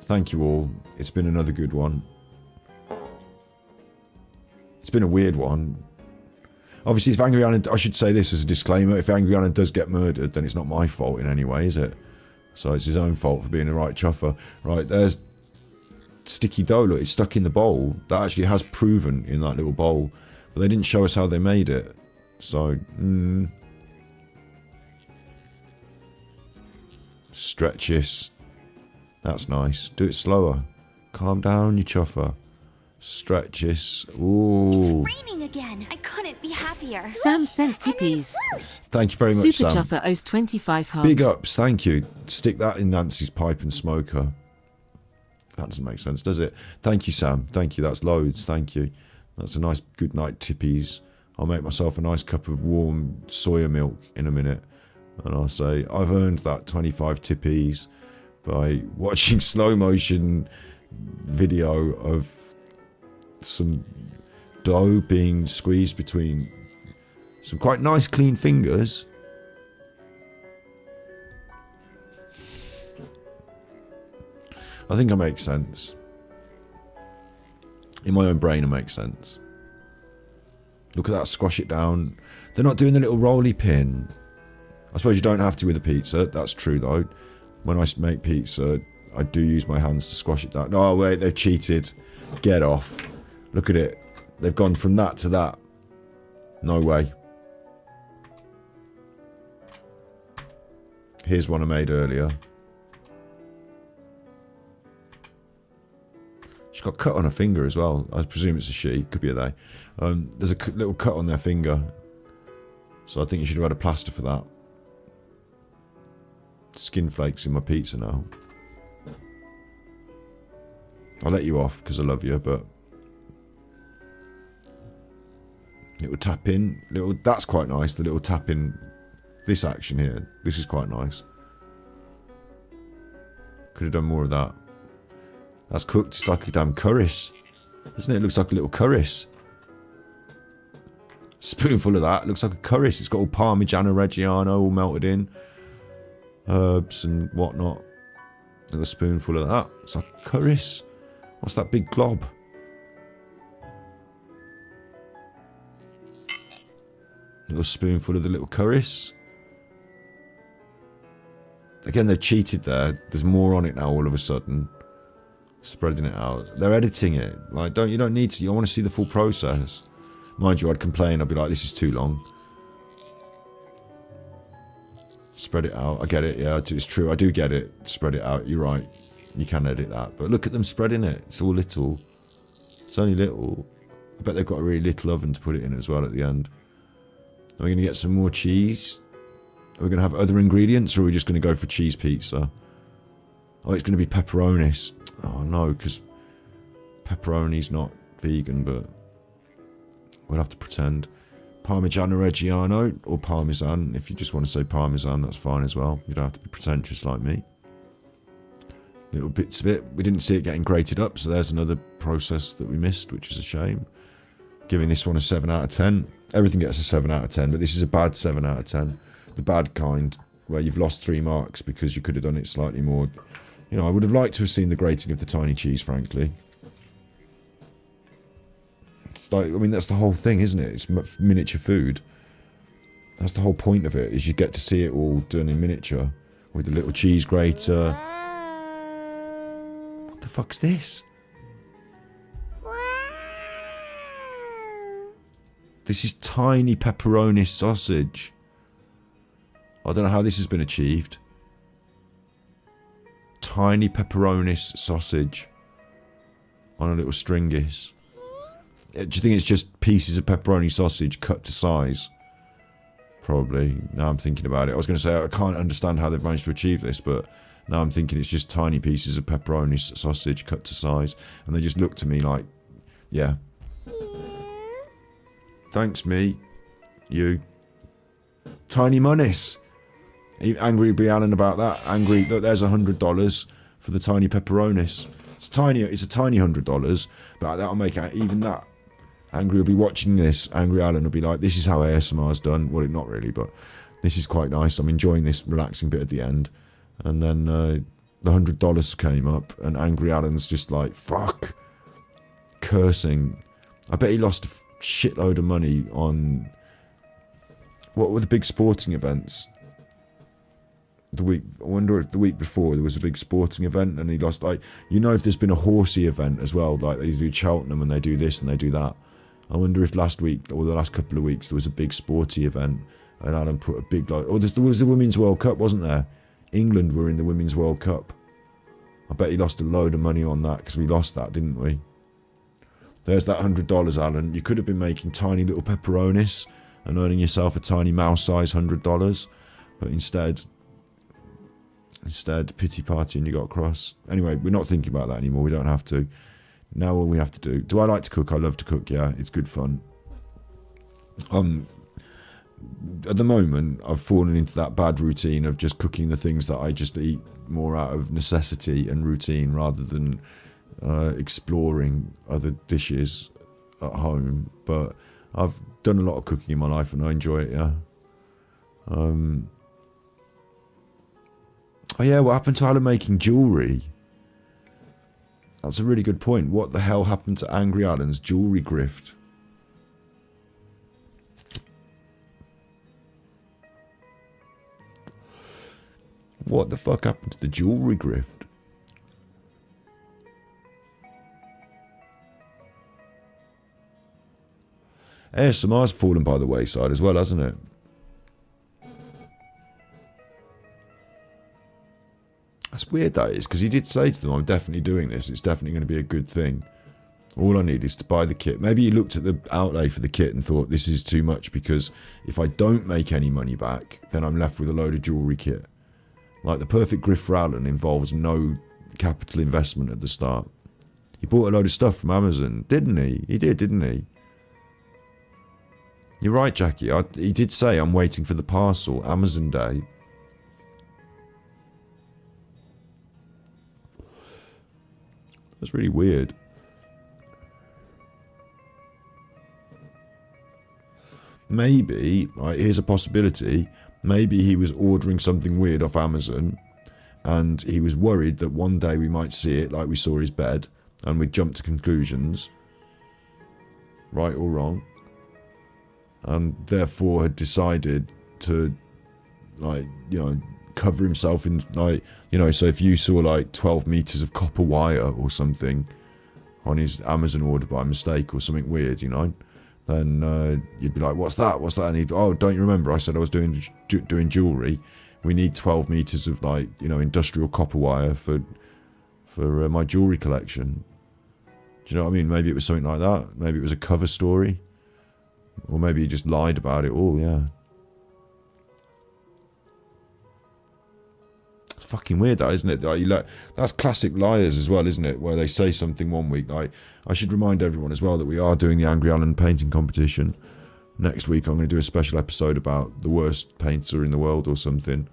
thank you all. It's been another good one. It's been a weird one. Obviously, if Angry Anna, I should say this as a disclaimer, if Angry Anna does get murdered, then it's not my fault in any way, is it? So it's his own fault for being a right chuffer. Right, there's sticky dough. Look, it's stuck in the bowl. That actually has proven in that little bowl. But they didn't show us how they made it. So, stretch this. That's nice. Do it slower. Calm down, you chuffer. Stretch this. Ooh. It's raining again. I couldn't be happier. Sam sent tippies. Thank you very much, Super Sam. Chuffer owes 25 hugs. Big ups, thank you. Stick that in Nancy's pipe and smoke her. That doesn't make sense, does it? Thank you, Sam. Thank you. That's loads. Thank you. That's a nice good night tippies. I'll make myself a nice cup of warm soya milk in a minute. And I'll say, I've earned that 25 tippies by watching slow motion video of some dough being squeezed between some quite nice clean fingers. I think I make sense. In my own brain, it makes sense. Look at that, squash it down. They're not doing the little roly pin. I suppose you don't have to with a pizza. That's true, though. When I make pizza, I do use my hands to squash it down. No, wait, they've cheated. Get off. Look at it. They've gone from that to that. No way. Here's one I made earlier. She's got cut on her finger as well. I presume it's a she. Could be a they. There's a little cut on their finger. So I think you should have had a plaster for that. Skin flakes in my pizza now. I'll let you off because I love you, but... Little tap in. That's quite nice. The little tap in. This action here. This is quite nice. Could have done more of that. That's cooked. It's like a damn curris. Doesn't it? It looks like a little curris. Spoonful of that. Looks like a curris. It's got all Parmigiano Reggiano all melted in. Herbs and whatnot. Little spoonful of that. It's like a curris. What's that big glob? Little spoonful of the little curris. Again, they've cheated there. There's more on it now all of a sudden. Spreading it out. They're editing it. Like, you don't need to. You want to see the full process. Mind you, I'd complain. I'd be like, this is too long. Spread it out. I get it. Yeah, it's true. I do get it. Spread it out. You're right. You can edit that. But look at them spreading it. It's all little. It's only little. I bet they've got a really little oven to put it in as well at the end. Are we going to get some more cheese? Are we going to have other ingredients, or are we just going to go for cheese pizza? Oh, it's going to be pepperonis. Oh, no, because pepperoni's not vegan, but we'll have to pretend. Parmigiano Reggiano, or Parmesan. If you just want to say Parmesan, that's fine as well. You don't have to be pretentious like me. Little bits of it. We didn't see it getting grated up, so there's another process that we missed, which is a shame. Giving this one a 7 out of 10. Everything gets a 7 out of 10, but this is a bad 7 out of 10. The bad kind, where you've lost 3 marks because you could have done it slightly more. You know, I would have liked to have seen the grating of the tiny cheese, frankly. It's like, I mean, that's the whole thing, isn't it? It's miniature food. That's the whole point of it, is you get to see it all done in miniature. With a little cheese grater. What the fuck's this? This is tiny pepperoni sausage. I don't know how this has been achieved. Tiny pepperoni sausage on a little stringies. Do you think it's just pieces of pepperoni sausage cut to size? Probably. Now I'm thinking about it. I was going to say I can't understand how they've managed to achieve this, but now I'm thinking it's just tiny pieces of pepperoni sausage cut to size, and they just look to me like, yeah. Thanks, me. You. Tiny monies. Angry be Alan about that. Angry. Look, there's $100 for the tiny pepperonis. It's a tiny $100, but that'll make it, even that. Angry will be watching this. Angry Alan will be like, this is how ASMR's done. Well, not really, but this is quite nice. I'm enjoying this relaxing bit at the end. And then the $100 came up, and Angry Alan's just like, fuck, cursing. I bet he lost a shitload of money on, what were the big sporting events? I wonder if the week before there was a big sporting event and he lost, like, you know, if there's been a horsey event as well, like they do Cheltenham and they do this and they do that. I wonder if last week or the last couple of weeks there was a big sporty event and Alan put a big, like, there was the Women's World Cup, wasn't there? England were in the Women's World Cup. I bet he lost a load of money on that because we lost that, didn't we? There's that $100, Alan. You could have been making tiny little pepperonis and earning yourself a tiny mouse-sized $100, but instead, pity party and you got cross. Anyway, we're not thinking about that anymore. We don't have to. Now all we have to do. Do I like to cook? I love to cook, yeah. It's good fun. At the moment, I've fallen into that bad routine of just cooking the things that I just eat more out of necessity and routine rather than exploring other dishes at home. But I've done a lot of cooking in my life and I enjoy it, yeah. Oh yeah, what happened to Alan making jewellery? That's a really good point. What the hell happened to Angry Alan's jewellery grift? What the fuck happened to the jewellery grift? ASMR's fallen by the wayside as well, hasn't it? That's weird, that is, because he did say to them, I'm definitely doing this. It's definitely going to be a good thing. All I need is to buy the kit. Maybe he looked at the outlay for the kit and thought, this is too much because if I don't make any money back, then I'm left with a load of jewellery kit. Like, the perfect grift for Alan involves no capital investment at the start. He bought a load of stuff from Amazon, didn't he? He did, didn't he? You're right, Jackie. He did say, I'm waiting for the parcel, Amazon Day. That's really weird. Maybe, right, here's a possibility, maybe he was ordering something weird off Amazon and he was worried that one day we might see it like we saw his bed and we'd jump to conclusions, right or wrong, and therefore had decided to, like, you know, cover himself in, like, you know, so if you saw like 12 meters of copper wire or something on his Amazon order by mistake or something weird, you know, then you'd be like, what's that? What's that? And he'd, oh, don't you remember I said I was doing jewellery? We need 12 meters of, like, you know, industrial copper wire for my jewellery collection. Do you know what I mean? Maybe it was something like that. Maybe it was a cover story. Or maybe he just lied about it all, yeah. It's fucking weird, that, isn't it? Like, that's classic liars as well, isn't it? Where they say something one week. Like, I should remind everyone as well that we are doing the Angry Alan painting competition. Next week I'm going to do a special episode about the worst painter in the world or something.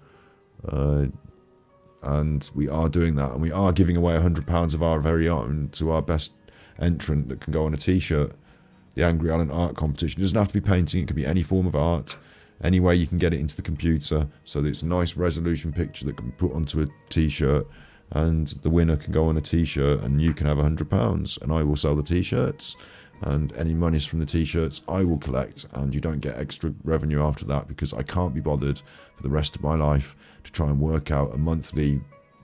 And we are doing that. And we are giving away £100 of our very own to our best entrant that can go on a t-shirt. The Angry Alan art competition. It doesn't have to be painting. It can be any form of art. Any way you can get it into the computer so that it's a nice resolution picture that can be put onto a t-shirt, and the winner can go on a t-shirt and you can have £100 and I will sell the t-shirts, and any monies from the t-shirts I will collect, and you don't get extra revenue after that because I can't be bothered for the rest of my life to try and work out a monthly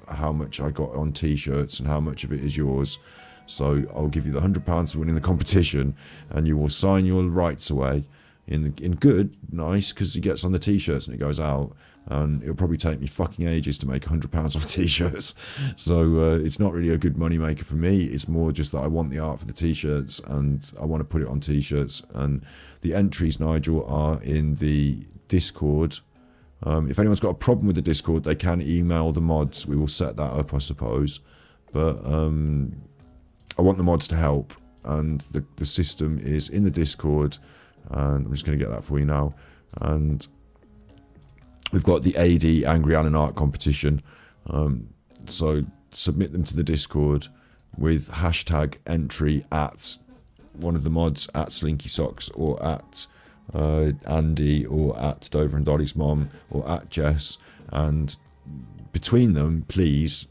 how much I got on t-shirts and how much of it is yours. So I'll give you the £100 for winning the competition and you will sign your rights away in good, nice, because he gets on the t-shirts and it goes out, and it'll probably take me fucking ages to make £100 off t-shirts. So it's not really a good money maker for me. It's more just that I want the art for the t-shirts and I want to put it on t-shirts. And the entries, Nigel, are in the Discord. If anyone's got a problem with the Discord, they can email the mods. We will set that up, I suppose. But I want the mods to help, and the system is in the Discord. And I'm just going to get that for you now. And we've got the AD Angry Alan art competition. So submit them to the Discord with hashtag entry at one of the mods, at Slinky Socks, or at Andy, or at Dover and Dolly's mom, or at Jess, and between them, please,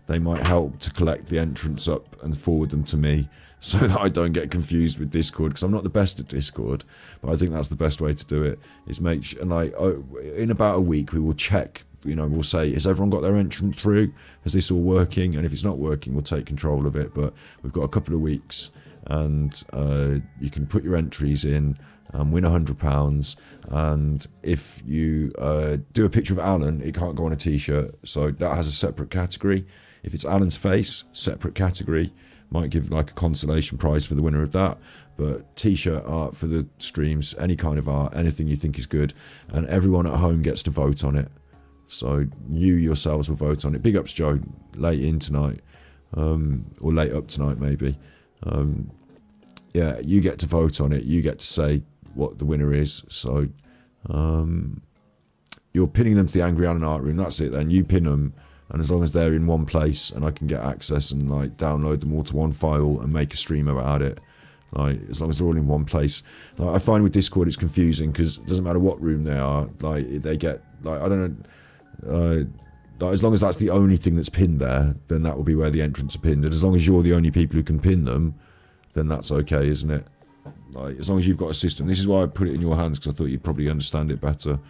they might help to collect the entrants up and forward them to me, so that I don't get confused with Discord, because I'm not the best at Discord, but I think that's the best way to do it, is make sure, and like, in about a week, we will check, you know, we'll say, has everyone got their entrant through? Is this all working? And if it's not working, we'll take control of it, but we've got a couple of weeks, and you can put your entries in, win £100, and if you do a picture of Alan, it can't go on a t-shirt, so that has a separate category. If it's Alan's face, separate category. Might give like a consolation prize for the winner of that, but t-shirt art for the streams, any kind of art, anything you think is good, and everyone at home gets to vote on it. So you yourselves will vote on it. Big ups, Joe, late in tonight, or late up tonight maybe. Yeah, you get to vote on it. You get to say what the winner is. So you're pinning them to the Angry Alan art room. That's it then. You pin them. And as long as they're in one place and I can get access and like download them all to one file and make a stream about it, like as long as they're all in one place. Like, I find with Discord it's confusing because it doesn't matter what room they are, like they get, like, I don't know, like, as long as that's the only thing that's pinned there, then that will be where the entrants are pinned. And as long as you're the only people who can pin them, then that's okay, isn't it? Like, as long as you've got a system. This is why I put it in your hands, because I thought you'd probably understand it better.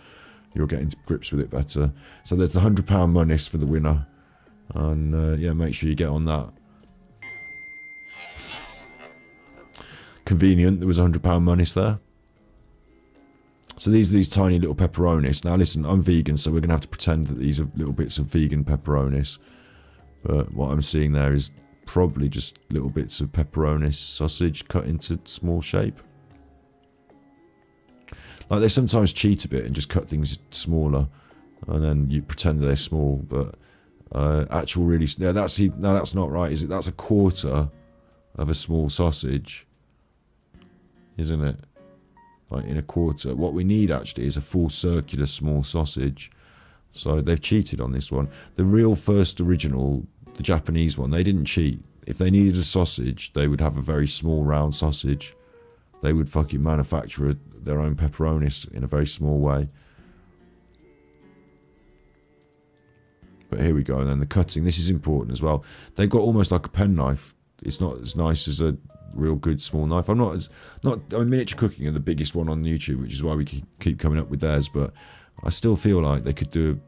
You're getting to grips with it better. So there's the £100 moneys for the winner, and yeah, make sure you get on that. Convenient, there was £100 moneys there. So these are these tiny little pepperonis. Now listen, I'm vegan, so we're gonna have to pretend that these are little bits of vegan pepperonis. But what I'm seeing there is probably just little bits of pepperoni sausage cut into small shape. Like, they sometimes cheat a bit and just cut things smaller, and then you pretend they're small, but actual really... No, that's not right, is it? That's a quarter of a small sausage, isn't it? Like, in a quarter. What we need, actually, is a full circular small sausage. So they've cheated on this one. The real first original, the Japanese one, they didn't cheat. If they needed a sausage, they would have a very small round sausage. They would fucking manufacture their own pepperonis in a very small way. But here we go, and then the cutting. This is important as well. They've got almost like a penknife. It's not as nice as a real good small knife. I mean, miniature cooking are the biggest one on YouTube, which is why we keep coming up with theirs. But I still feel like they could do,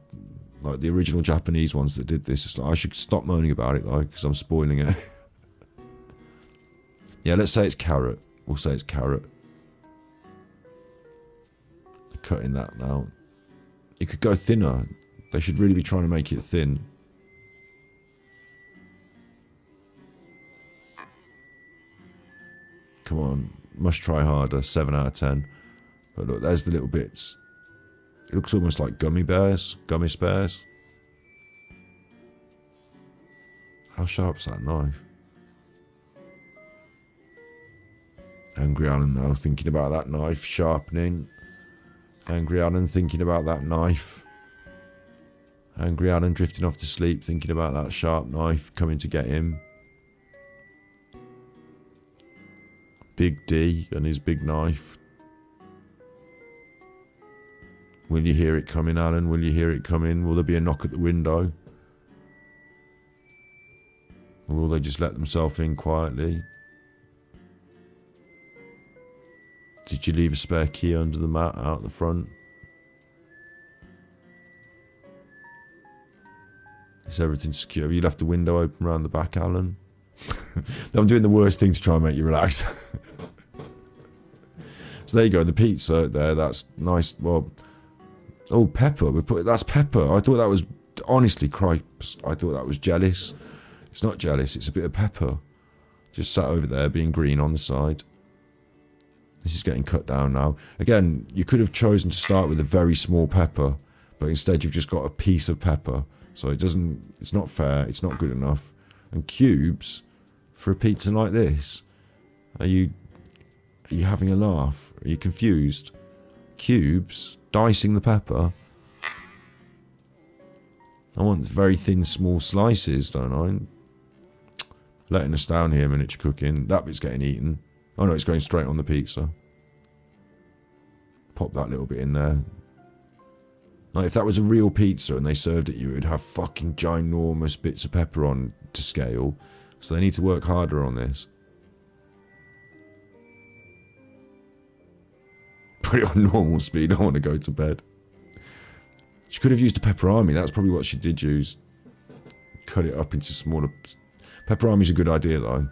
like the original Japanese ones that did this. It's like, I should stop moaning about it, though, because I'm spoiling it. Yeah, let's say it's carrot. We'll say it's carrot. Cutting that now. You could go thinner. They should really be trying to make it thin. Come on, must try harder. 7 out of 10. But look, there's the little bits. It looks almost like gummy spares. How sharp's that knife? Angry Alan now thinking about that knife sharpening. Angry Alan thinking about that knife. Angry Alan drifting off to sleep thinking about that sharp knife coming to get him. Big D and his big knife. Will you hear it coming, Alan? Will you hear it coming? Will there be a knock at the window? Or will they just let themselves in quietly? Did you leave a spare key under the mat out the front? Is everything secure? Have you left the window open around the back, Alan? I'm doing the worst thing to try and make you relax. So there you go, the pizza there, that's nice. Well, oh, pepper. That's pepper. I thought that was, honestly, cripes, I thought that was jealous. It's not jealous, it's a bit of pepper. Just sat over there being green on the side. This is getting cut down now. Again, you could have chosen to start with a very small pepper, but instead you've just got a piece of pepper. So it's not fair, it's not good enough. And cubes for a pizza like this? Are you having a laugh? Are you confused? Cubes? Dicing the pepper? I want very thin, small slices, don't I? Letting us down here, miniature cooking. That bit's getting eaten. Oh no, it's going straight on the pizza. Pop that little bit in there. Like, if that was a real pizza and they served it you, it would have fucking ginormous bits of pepper on to scale. So they need to work harder on this. Put it on normal speed. I want to go to bed. She could have used a pepperami. That's probably what she did use. Cut it up into smaller... Pepperami's a good idea, though.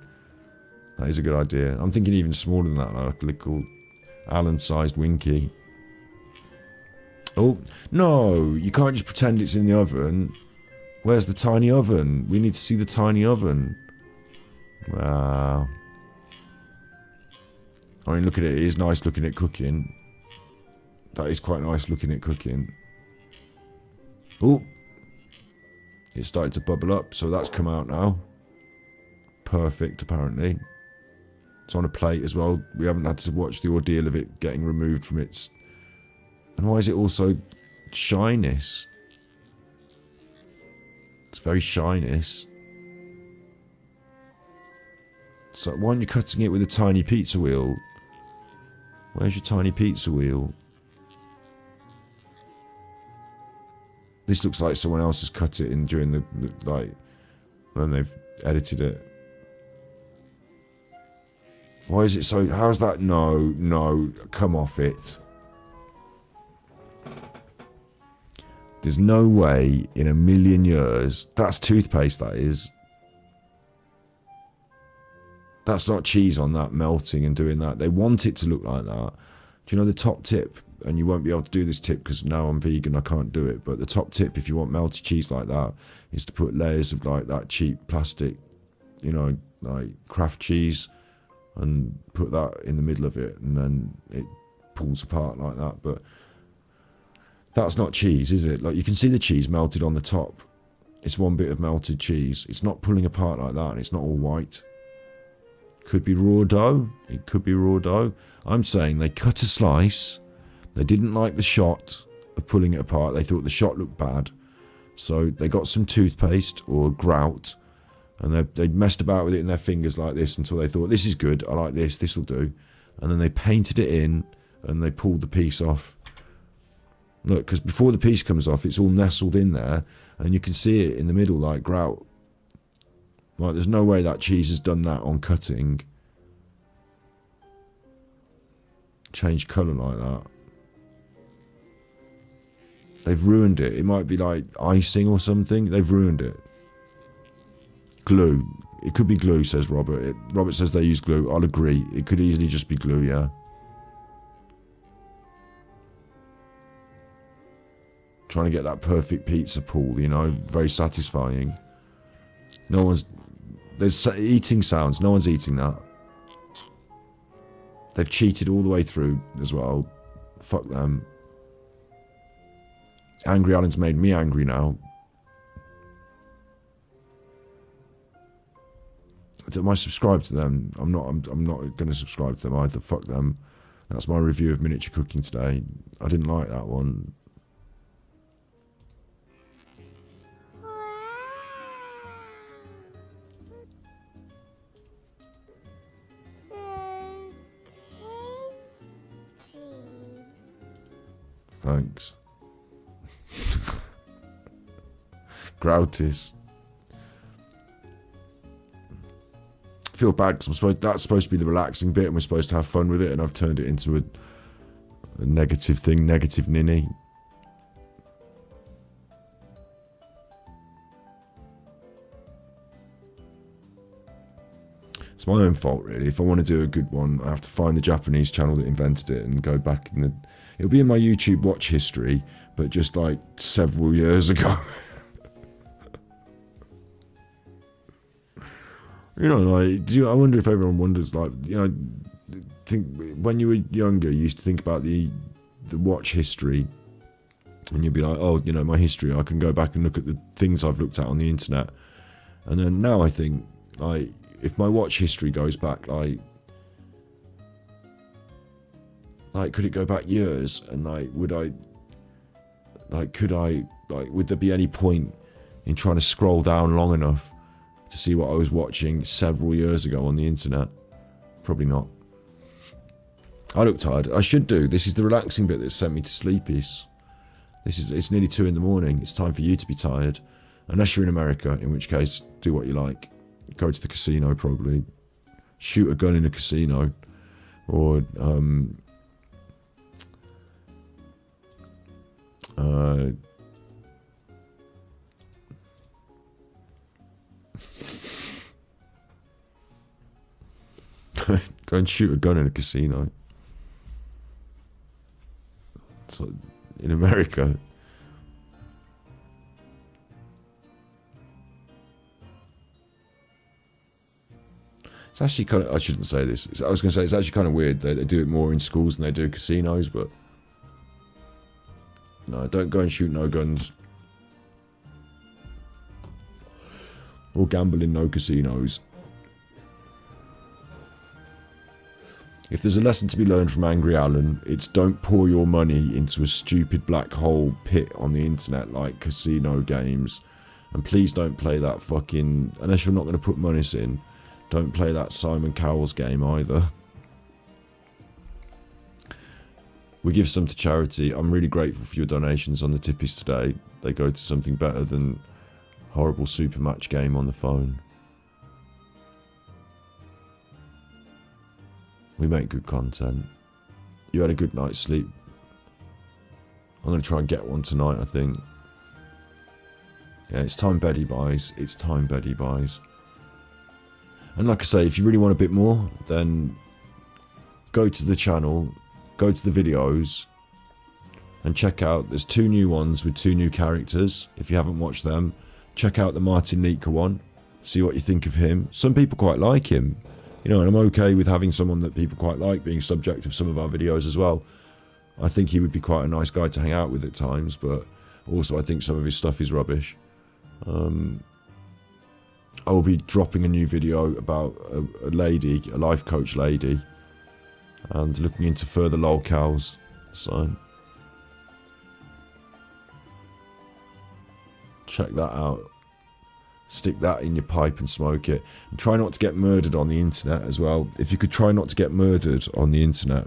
That is a good idea. I'm thinking even smaller than that, like a little Allen-sized Winky. Oh, no. You can't just pretend it's in the oven. Where's the tiny oven? We need to see the tiny oven. Wow. I mean, look at it. It is nice looking at cooking. That is quite nice looking at cooking. Oh. It started to bubble up, so that's come out now. Perfect, apparently. It's on a plate as well. We haven't had to watch the ordeal of it getting removed from its... And why is it also shyness? It's very shyness. So why aren't you cutting it with a tiny pizza wheel? Where's your tiny pizza wheel? This looks like someone else has cut it in during the like, when they've edited it. Why is it so... How's that? No, come off it. There's no way in a million years... That's toothpaste, that is. That's not cheese on that, melting and doing that. They want it to look like that. Do you know the top tip? And you won't be able to do this tip because now I'm vegan, I can't do it. But the top tip, if you want melted cheese like that, is to put layers of like that cheap plastic, you know, like craft cheese, and put that in the middle of it, and then it pulls apart like that. But that's not cheese, is it? Like, you can see the cheese melted on the top. It's one bit of melted cheese. It's not pulling apart like that, and it's not all white. Could be raw dough. It could be raw dough. I'm saying they cut a slice. They didn't like the shot of pulling it apart. They thought the shot looked bad. So they got some toothpaste or grout, and they messed about with it in their fingers like this until they thought, this is good, I like this, this will do. And then they painted it in, and they pulled the piece off. Look, because before the piece comes off, it's all nestled in there, and you can see it in the middle like grout. Like, there's no way that cheese has done that on cutting. Change colour like that. They've ruined it. It might be like icing or something. They've ruined it. Glue. It could be glue, says Robert. Robert says they use glue. I'll agree. It could easily just be glue, yeah. Trying to get that perfect pizza pull, you know. Very satisfying. No one's... There's eating sounds. No one's eating that. They've cheated all the way through as well. Fuck them. Angry Alan's made me angry now. Am I subscribed to them? I'm not going to subscribe to them either. Fuck them. That's my review of miniature cooking today. I didn't like that one. Thanks. Groutis. I feel bad because that's supposed to be the relaxing bit and we're supposed to have fun with it, and I've turned it into a negative thing, negative ninny. It's my own fault, really. If I want to do a good one, I have to find the Japanese channel that invented it and go back in the... It'll be in my YouTube watch history, but just like several years ago. You know, like, I wonder if everyone wonders, like, you know, think when you were younger, you used to think about the watch history, and you'd be like, oh, you know, my history, I can go back and look at the things I've looked at on the internet. And then now I think, like, if my watch history goes back, like, could it go back years? And like, would there be any point in trying to scroll down long enough to see what I was watching several years ago on the internet? Probably not. I look tired. I should do. This is the relaxing bit that sent me to sleepies. It's nearly 2 in the morning. It's time for you to be tired. Unless you're in America, in which case, do what you like. Go to the casino, probably. Shoot a gun in a casino. Or, go and shoot a gun in a casino. So, in America. It's actually kind of, I shouldn't say this. I was going to say it's actually kind of weird. They do it more in schools than they do casinos, but no, don't go and shoot no guns. Or gamble in no casinos. If there's a lesson to be learned from Angry Alan, it's don't pour your money into a stupid black hole pit on the internet like casino games. And please don't play that fucking, unless you're not going to put monies in, don't play that Simon Cowell's game either. We give some to charity. I'm really grateful for your donations on the tippies today. They go to something better than horrible super match game on the phone. We make good content. You had a good night's sleep. I'm going to try and get one tonight, I think. Yeah, it's time Betty buys. It's time Betty buys. And like I say, if you really want a bit more, then go to the channel, go to the videos, and check out, there's 2 new ones with 2 new characters. If you haven't watched them, check out the Martin Liedtke one. See what you think of him. Some people quite like him. You know, and I'm okay with having someone that people quite like being subject of some of our videos as well. I think he would be quite a nice guy to hang out with at times, but also I think some of his stuff is rubbish. I will be dropping a new video about a lady, a life coach lady, and looking into further lolcows. So check that out. Stick that in your pipe and smoke it. And try not to get murdered on the internet as well. If you could try not to get murdered on the internet.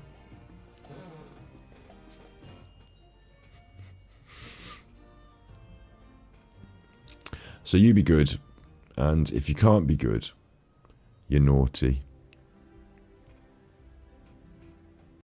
So you be good. And if you can't be good, you're naughty.